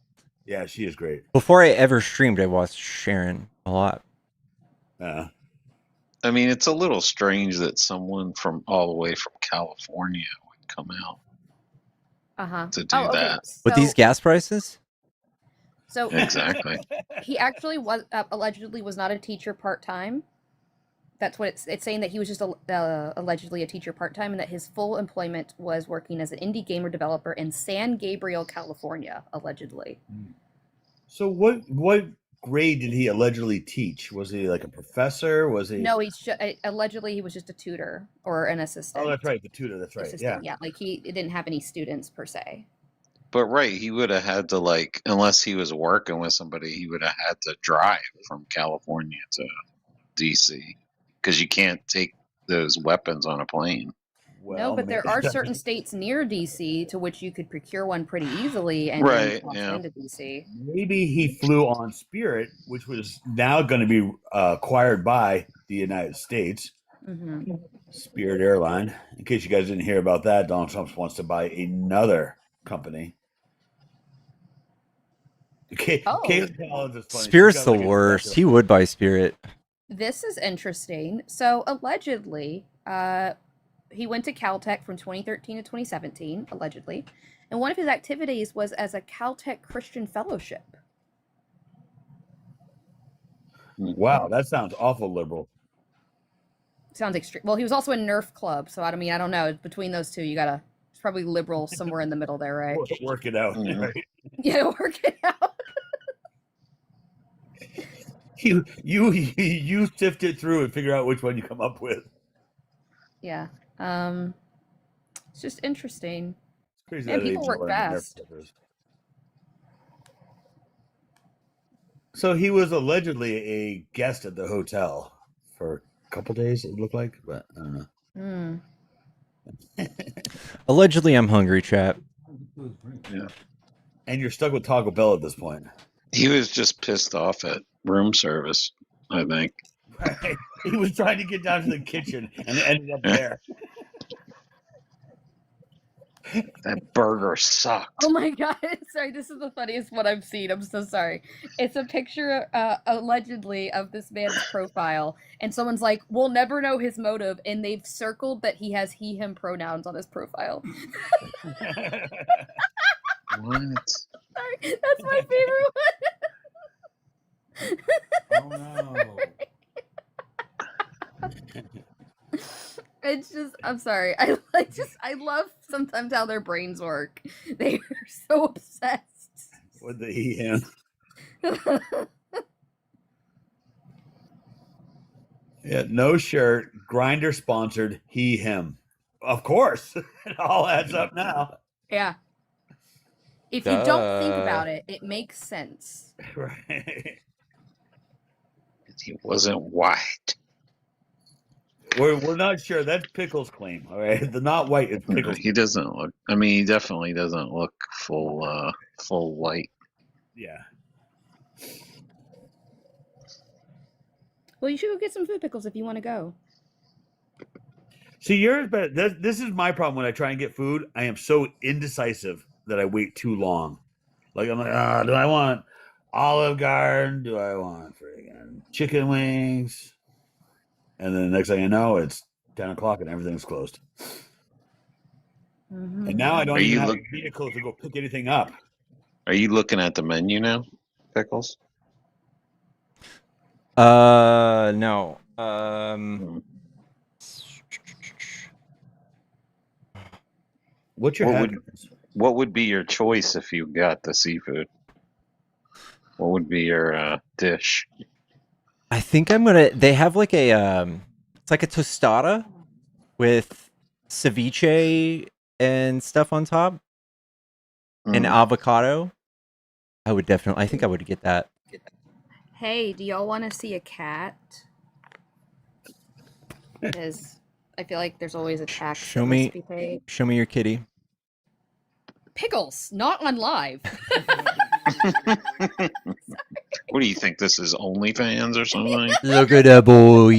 Yeah, she is great. Before I ever streamed, I watched Sharon a lot. I mean, it's a little strange that someone from all the way from California would come out to do Oh, okay. that. With these gas prices? So Exactly. he actually was allegedly was not a teacher part-time. That's what it's saying, that he was just allegedly a teacher part-time, and that his full employment was working as an indie gamer developer in San Gabriel, California, allegedly. So what grade did he allegedly teach? Was he like a professor? Was he? No, allegedly he was just a tutor or an assistant. Oh, that's right, the tutor. That's right. Assistant, yeah. Like he didn't have any students per se. But right, he would have had to, like, unless he was working with somebody, he would have had to drive from California to DC because you can't take those weapons on a plane. No, but there are certain states near DC to which you could procure one pretty easily and Right, cross yeah. into DC. Maybe he flew on Spirit, which was now going to be acquired by the United States. Mm-hmm. Spirit Airline. In case you guys didn't hear about that, Donald Trump wants to buy another company. Spirit's the worst. He would buy Spirit. This is interesting. So allegedly, he went to Caltech from 2013 to 2017, allegedly, and one of his activities was as a Caltech Christian Fellowship. Wow, that sounds awful liberal. Sounds extreme. Well, he was also in Nerf Club, so I don't know. Between those two, it's probably liberal somewhere in the middle there, right? Work it out. Mm-hmm. Right? Yeah, work it out. You sift it through and figure out which one you come up with. Yeah. It's just interesting. It's crazy Man, that people work fast. So he was allegedly a guest at the hotel for a couple days, it looked like, but I don't know. Allegedly, I'm hungry, chat. Yeah. And you're stuck with Taco Bell at this point. He was just pissed off at room service, I think. Right. He was trying to get down to the kitchen and ended up there. That burger sucked. Oh my god! Sorry, this is the funniest one I've seen. I'm so sorry. It's a picture, allegedly, of this man's profile, and someone's like, "We'll never know his motive," and they've circled that he has he/him pronouns on his profile. What? Sorry, that's my favorite one. Oh no. It's just, I'm sorry. I love sometimes how their brains work. They are so obsessed. With the he/him. Yeah, no shirt. Grinder sponsored he/him. Of course, it all adds up now. Yeah. If you don't think about it, it makes sense. Right. He wasn't white. We're not sure. That's Pickle's claim. All right, the not white is Pickle's. He doesn't look. I mean, he definitely doesn't look full white. Yeah. Well, you should go get some food pickles if you want to go. See, yours, but this is my problem when I try and get food. I am so indecisive that I wait too long. Like I'm like, do I want Olive Garden? Do I want friggin' chicken wings? And then the next thing you know, it's 10 o'clock and everything's closed. Mm-hmm. And now I don't even have a vehicle to go pick anything up. Are you looking at the menu now, Pickles? No. What's your what would be your choice if you got the seafood? What would be your dish? I think I'm gonna. They have like a it's like a tostada with ceviche and stuff on top, and avocado. I think I would get that. Hey, do y'all want to see a cat? Because I feel like there's always a tax that must be paid. Show me your kitty. Pickles, not on live. What do you think? This is OnlyFans or something? Look at that boy.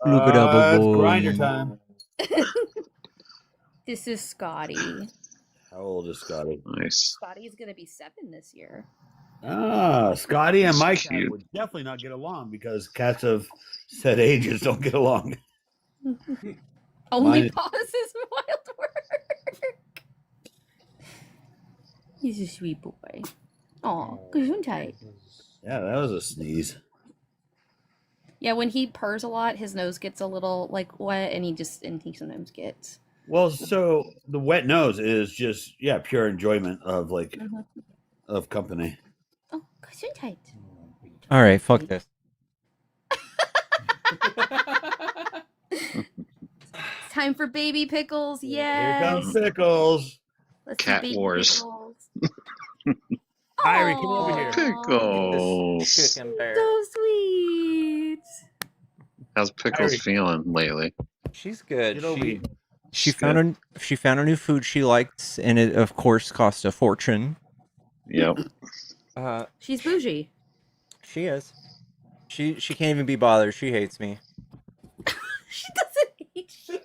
Look at that boy. It's grinder time. This is Scotty. How old is Scotty? Nice. Scotty's gonna be 7 this year. Ah, Scotty and my cat would definitely not get along because cats have Said ages don't get along. Only Mine- pauses wild work. He's a sweet boy. Oh, Gesundheit. Yeah, that was a sneeze. Yeah, when he purrs a lot, his nose gets a little like wet, and he sometimes gets. Well, so the wet nose is just pure enjoyment of of company. Oh, Gesundheit. All right, fuck this. It's time for baby pickles. Here Yes. comes Pickles. Let's Cat see baby wars. pickles. Irie, come over here. Pickles. So sweet. How's Pickles Irie. feeling lately? She's good. Get over here. She found a new food she likes, and it of course cost a fortune. Yep. She's bougie. She is. She can't even be bothered. She hates me. She doesn't hate you.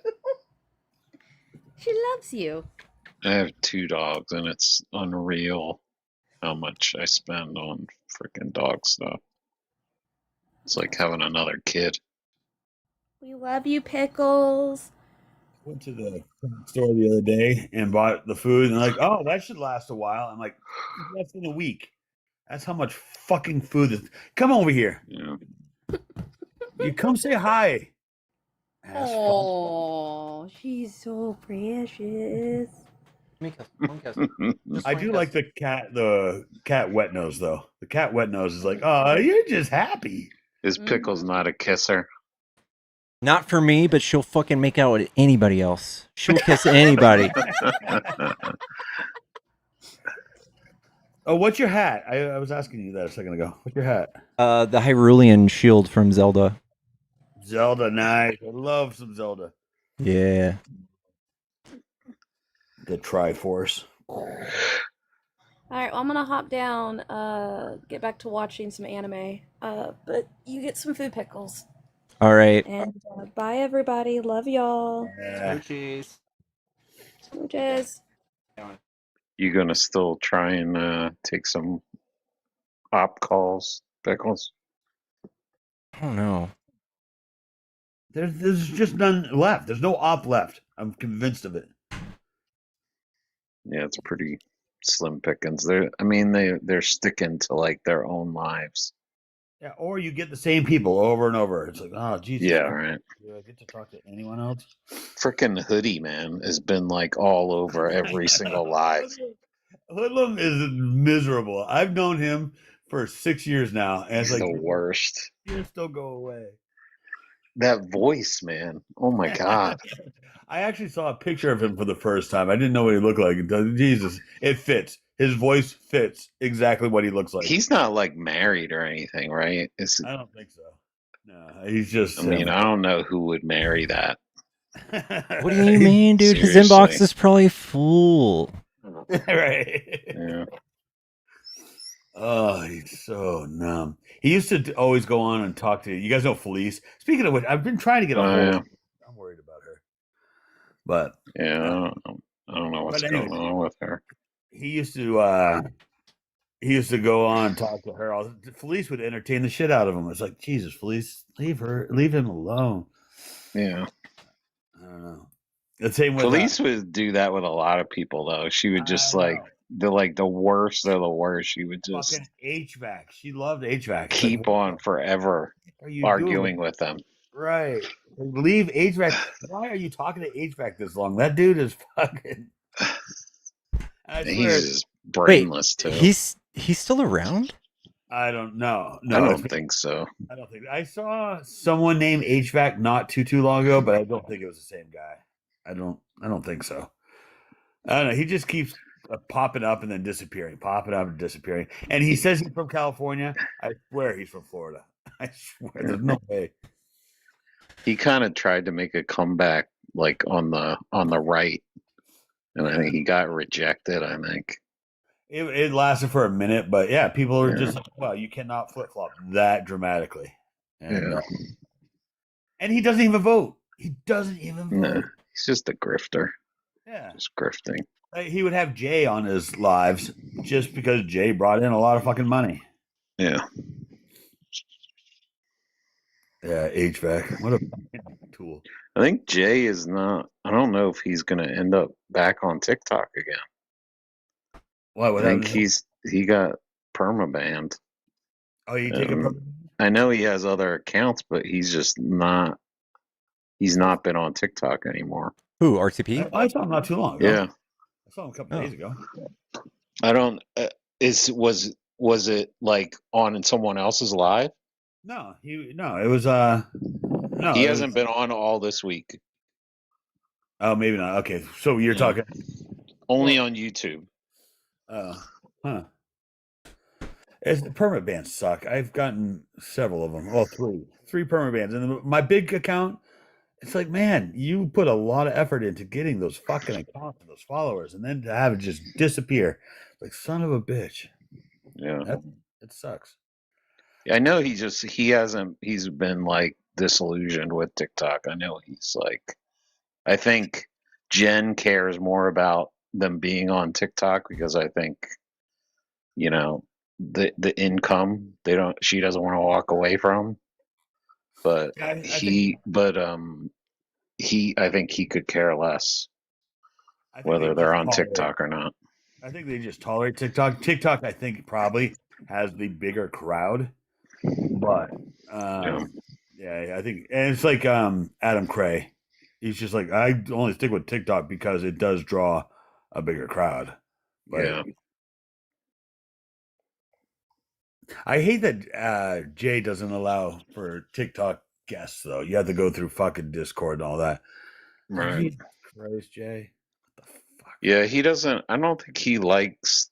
She loves you. I have 2 dogs, and it's unreal how much I spend on freaking dog stuff. It's like having another kid. We love you, Pickles. Went to the store the other day and bought the food, and like, oh, that should last a while. I'm like, less than a week. That's how much fucking food is. Come over here. Yeah. You come say hi. Oh, she's so precious. I do like the cat wet nose though. The cat wet nose is like, oh, you're just happy. Is Pickles not a kisser? Not for me, but she'll fucking make out with anybody else. She'll kiss anybody. Oh, what's your hat? I was asking you that a second ago. What's your hat? The Hyrulean shield from Zelda. Zelda, nice. I love some Zelda. Yeah. The Triforce. All right, well, I'm gonna hop down, get back to watching some anime. But you get some food, Pickles. All right. And bye, everybody. Love y'all. Smoochies. Smooches. You gonna still try and take some op calls, Pickles? I don't know. There's just none left. There's no op left. I'm convinced of it. Yeah, it's pretty slim pickings. They're sticking to like their own lives. Yeah, or you get the same people over and over. It's like, oh, Jesus. Yeah, right. Do I get to talk to anyone else? Frickin' Hoodie Man has been like all over every single live. Hoodlum is miserable. I've known him for 6 years now, and it's He's like the worst. Just don't go away. That voice, man. Oh my god. I actually saw a picture of him for the first time. I didn't know what he looked like. Jesus, it fits. His voice fits exactly what he looks like. He's not like married or anything, right? I don't think so. No, he's just. I mean, I don't know who would marry that. What do you mean, dude? His inbox is probably full. Right. Yeah. Oh, he's so numb. He used to always go on and talk to you. You guys know Felice. Speaking of which, I've been trying to get a hold of her. I'm worried about her. But yeah, I don't know what's going on with her. He used to go on and talk to her. Felice would entertain the shit out of him. It's like, Jesus, Felice, leave him alone. Yeah. I don't know. The same with Felice would do that with a lot of people, though. She would just the worst of the worst. She would just fucking HVAC. She loved HVAC. Keep on forever arguing with them. Right. Leave HVAC. Why are you talking to HVAC this long? That dude is fucking. He's just brainless too. He's still around? I don't know. No, I don't think so. I don't think. I saw someone named HVAC not too long ago, but I don't think it was the same guy. I don't think so. I don't know. He just keeps popping up and then disappearing, popping up and disappearing. And he says he's from California. I swear he's from Florida. I swear. There's no way. He kind of tried to make a comeback, like on the right, and I think he got rejected. I think it lasted for a minute, but yeah, people are just like, "Wow, you cannot flip flop that dramatically." And, and he doesn't even vote. He doesn't even vote. No, he's just a grifter. Yeah, just grifting. He would have Jay on his lives just because Jay brought in a lot of fucking money. Yeah. Yeah, HVAC. What a tool. I think Jay is not. I don't know if he's going to end up back on TikTok again. Why? What I think happened? he got perma banned. Oh, you take a perma? I know he has other accounts, but he's just not. He's not been on TikTok anymore. Who? RTP? I saw him not too long ago. Yeah, I saw him a couple days ago. I don't. Was it like on in someone else's live? No, it was no. He It hasn't was, been on all this week. oh, maybe not. Okay, so you're talking only on YouTube. Huh. It's, permit bans suck. I've gotten several of them. Well, three permit bans, and my big account. It's like, man, you put a lot of effort into getting those fucking accounts and those followers, and then to have it just disappear, like son of a bitch. Yeah, it sucks. I know he's been like disillusioned with TikTok. I know he's like, I think Jen cares more about them being on TikTok because I think, the income she doesn't want to walk away from. But I think he could care less whether they're on TikTok or not. I think they just tolerate TikTok. TikTok, I think, probably has the bigger crowd, but yeah, I think, and it's like Adam Cray. He's just like, I only stick with TikTok because it does draw a bigger crowd. But Yeah. I hate that Jay doesn't allow for TikTok guests, though. You have to go through fucking Discord and all that. Right. Jesus Christ, Jay. Yeah, he doesn't. I don't think he likes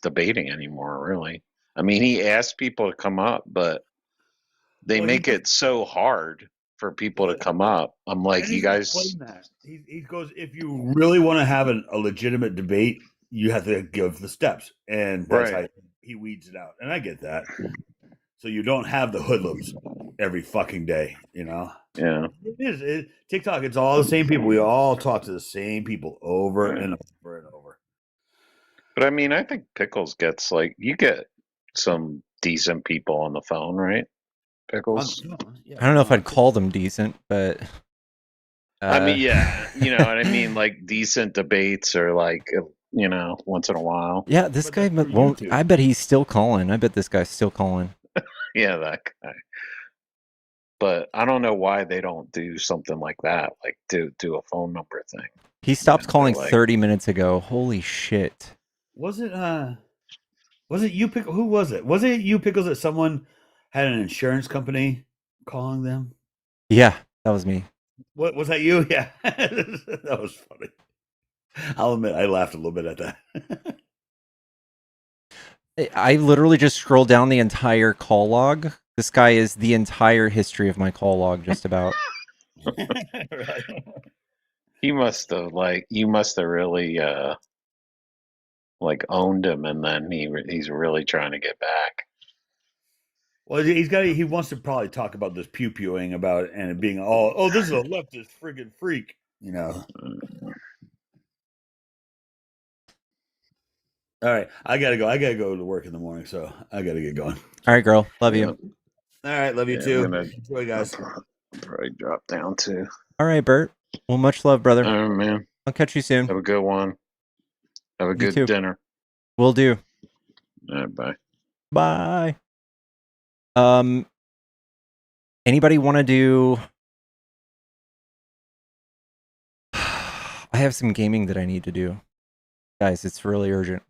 debating anymore, really. I mean, he asks people to come up, but they make it so hard for people to come up. I'm like, you guys. He goes, if you really want to have a legitimate debate, you have to give the steps, and that's how he weeds it out. And I get that. So you don't have the hoodlums every fucking day, Yeah. It is. TikTok, it's all the same people. We all talk to the same people over and over and over. But I mean, I think Pickles gets you get some decent people on the phone, right? Pickles. I don't know if I'd call them decent, but I mean, yeah, you know what I mean, like decent debates or once in a while. yeah, this guy won't. I bet he's still calling. I bet this guy's still calling. Yeah, that guy. But I don't know why they don't do something like that, like do a phone number thing. He stopped calling 30 minutes ago. Holy shit. Was it you, Pickles? Who was it? Was it you, Pickles, that someone had an insurance company calling them? Yeah, that was me. What was that? You? Yeah, that was funny. I'll admit, I laughed a little bit at that. I literally just scrolled down the entire call log. This guy is the entire history of my call log, just about. He must have you must have really owned him, and then he's really trying to get back. Well, he wants to probably talk about this pew-pewing about it and it being this is a leftist friggin' freak, All right, I gotta go. I gotta go to work in the morning, so I gotta get going. All right, girl. Love you. All right, love you too. Enjoy, guys. Probably drop down too. All right, Bert. Well, much love, brother. All right, man. I'll catch you soon. Have a good one. Have a good dinner. Will do. All right, bye. Bye. Anybody want to do? I have some gaming that I need to do, guys. It's really urgent,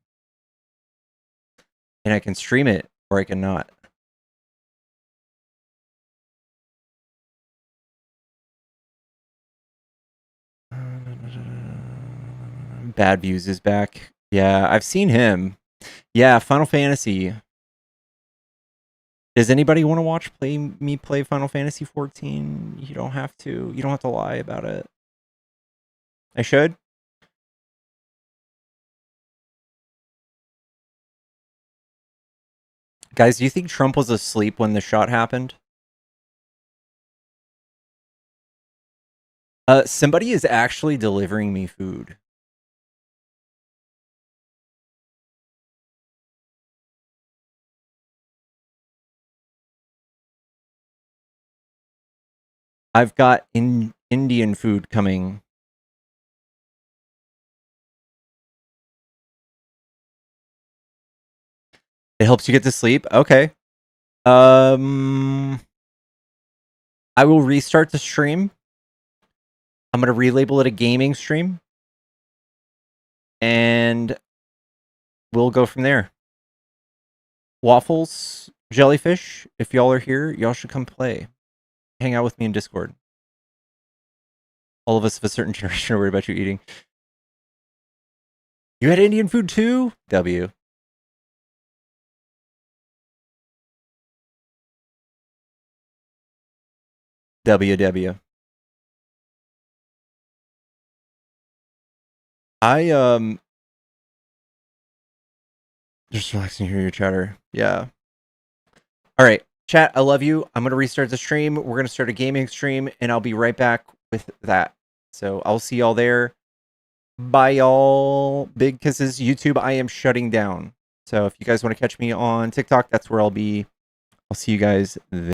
and I can stream it or I can not. Bad Views is back. Yeah, I've seen him. Yeah, Final Fantasy. Does anybody want to play Final Fantasy 14? You don't have to. You don't have to lie about it. I should. Guys, do you think Trump was asleep when the shot happened? Somebody is actually delivering me food. I've got Indian food coming. It helps you get to sleep. Okay. I will restart the stream. I'm going to relabel it a gaming stream. And we'll go from there. Waffles, Jellyfish, if y'all are here, y'all should come play. Hang out with me in Discord. All of us of a certain generation are worried about you eating. You had Indian food too? W. WW. Just relaxing to hear your chatter. Yeah. All right, chat, I love you. I'm going to restart the stream. We're going to start a gaming stream, and I'll be right back with that. So I'll see y'all there. Bye, y'all. Big kisses. YouTube, I am shutting down. So if you guys want to catch me on TikTok, that's where I'll be. I'll see you guys there.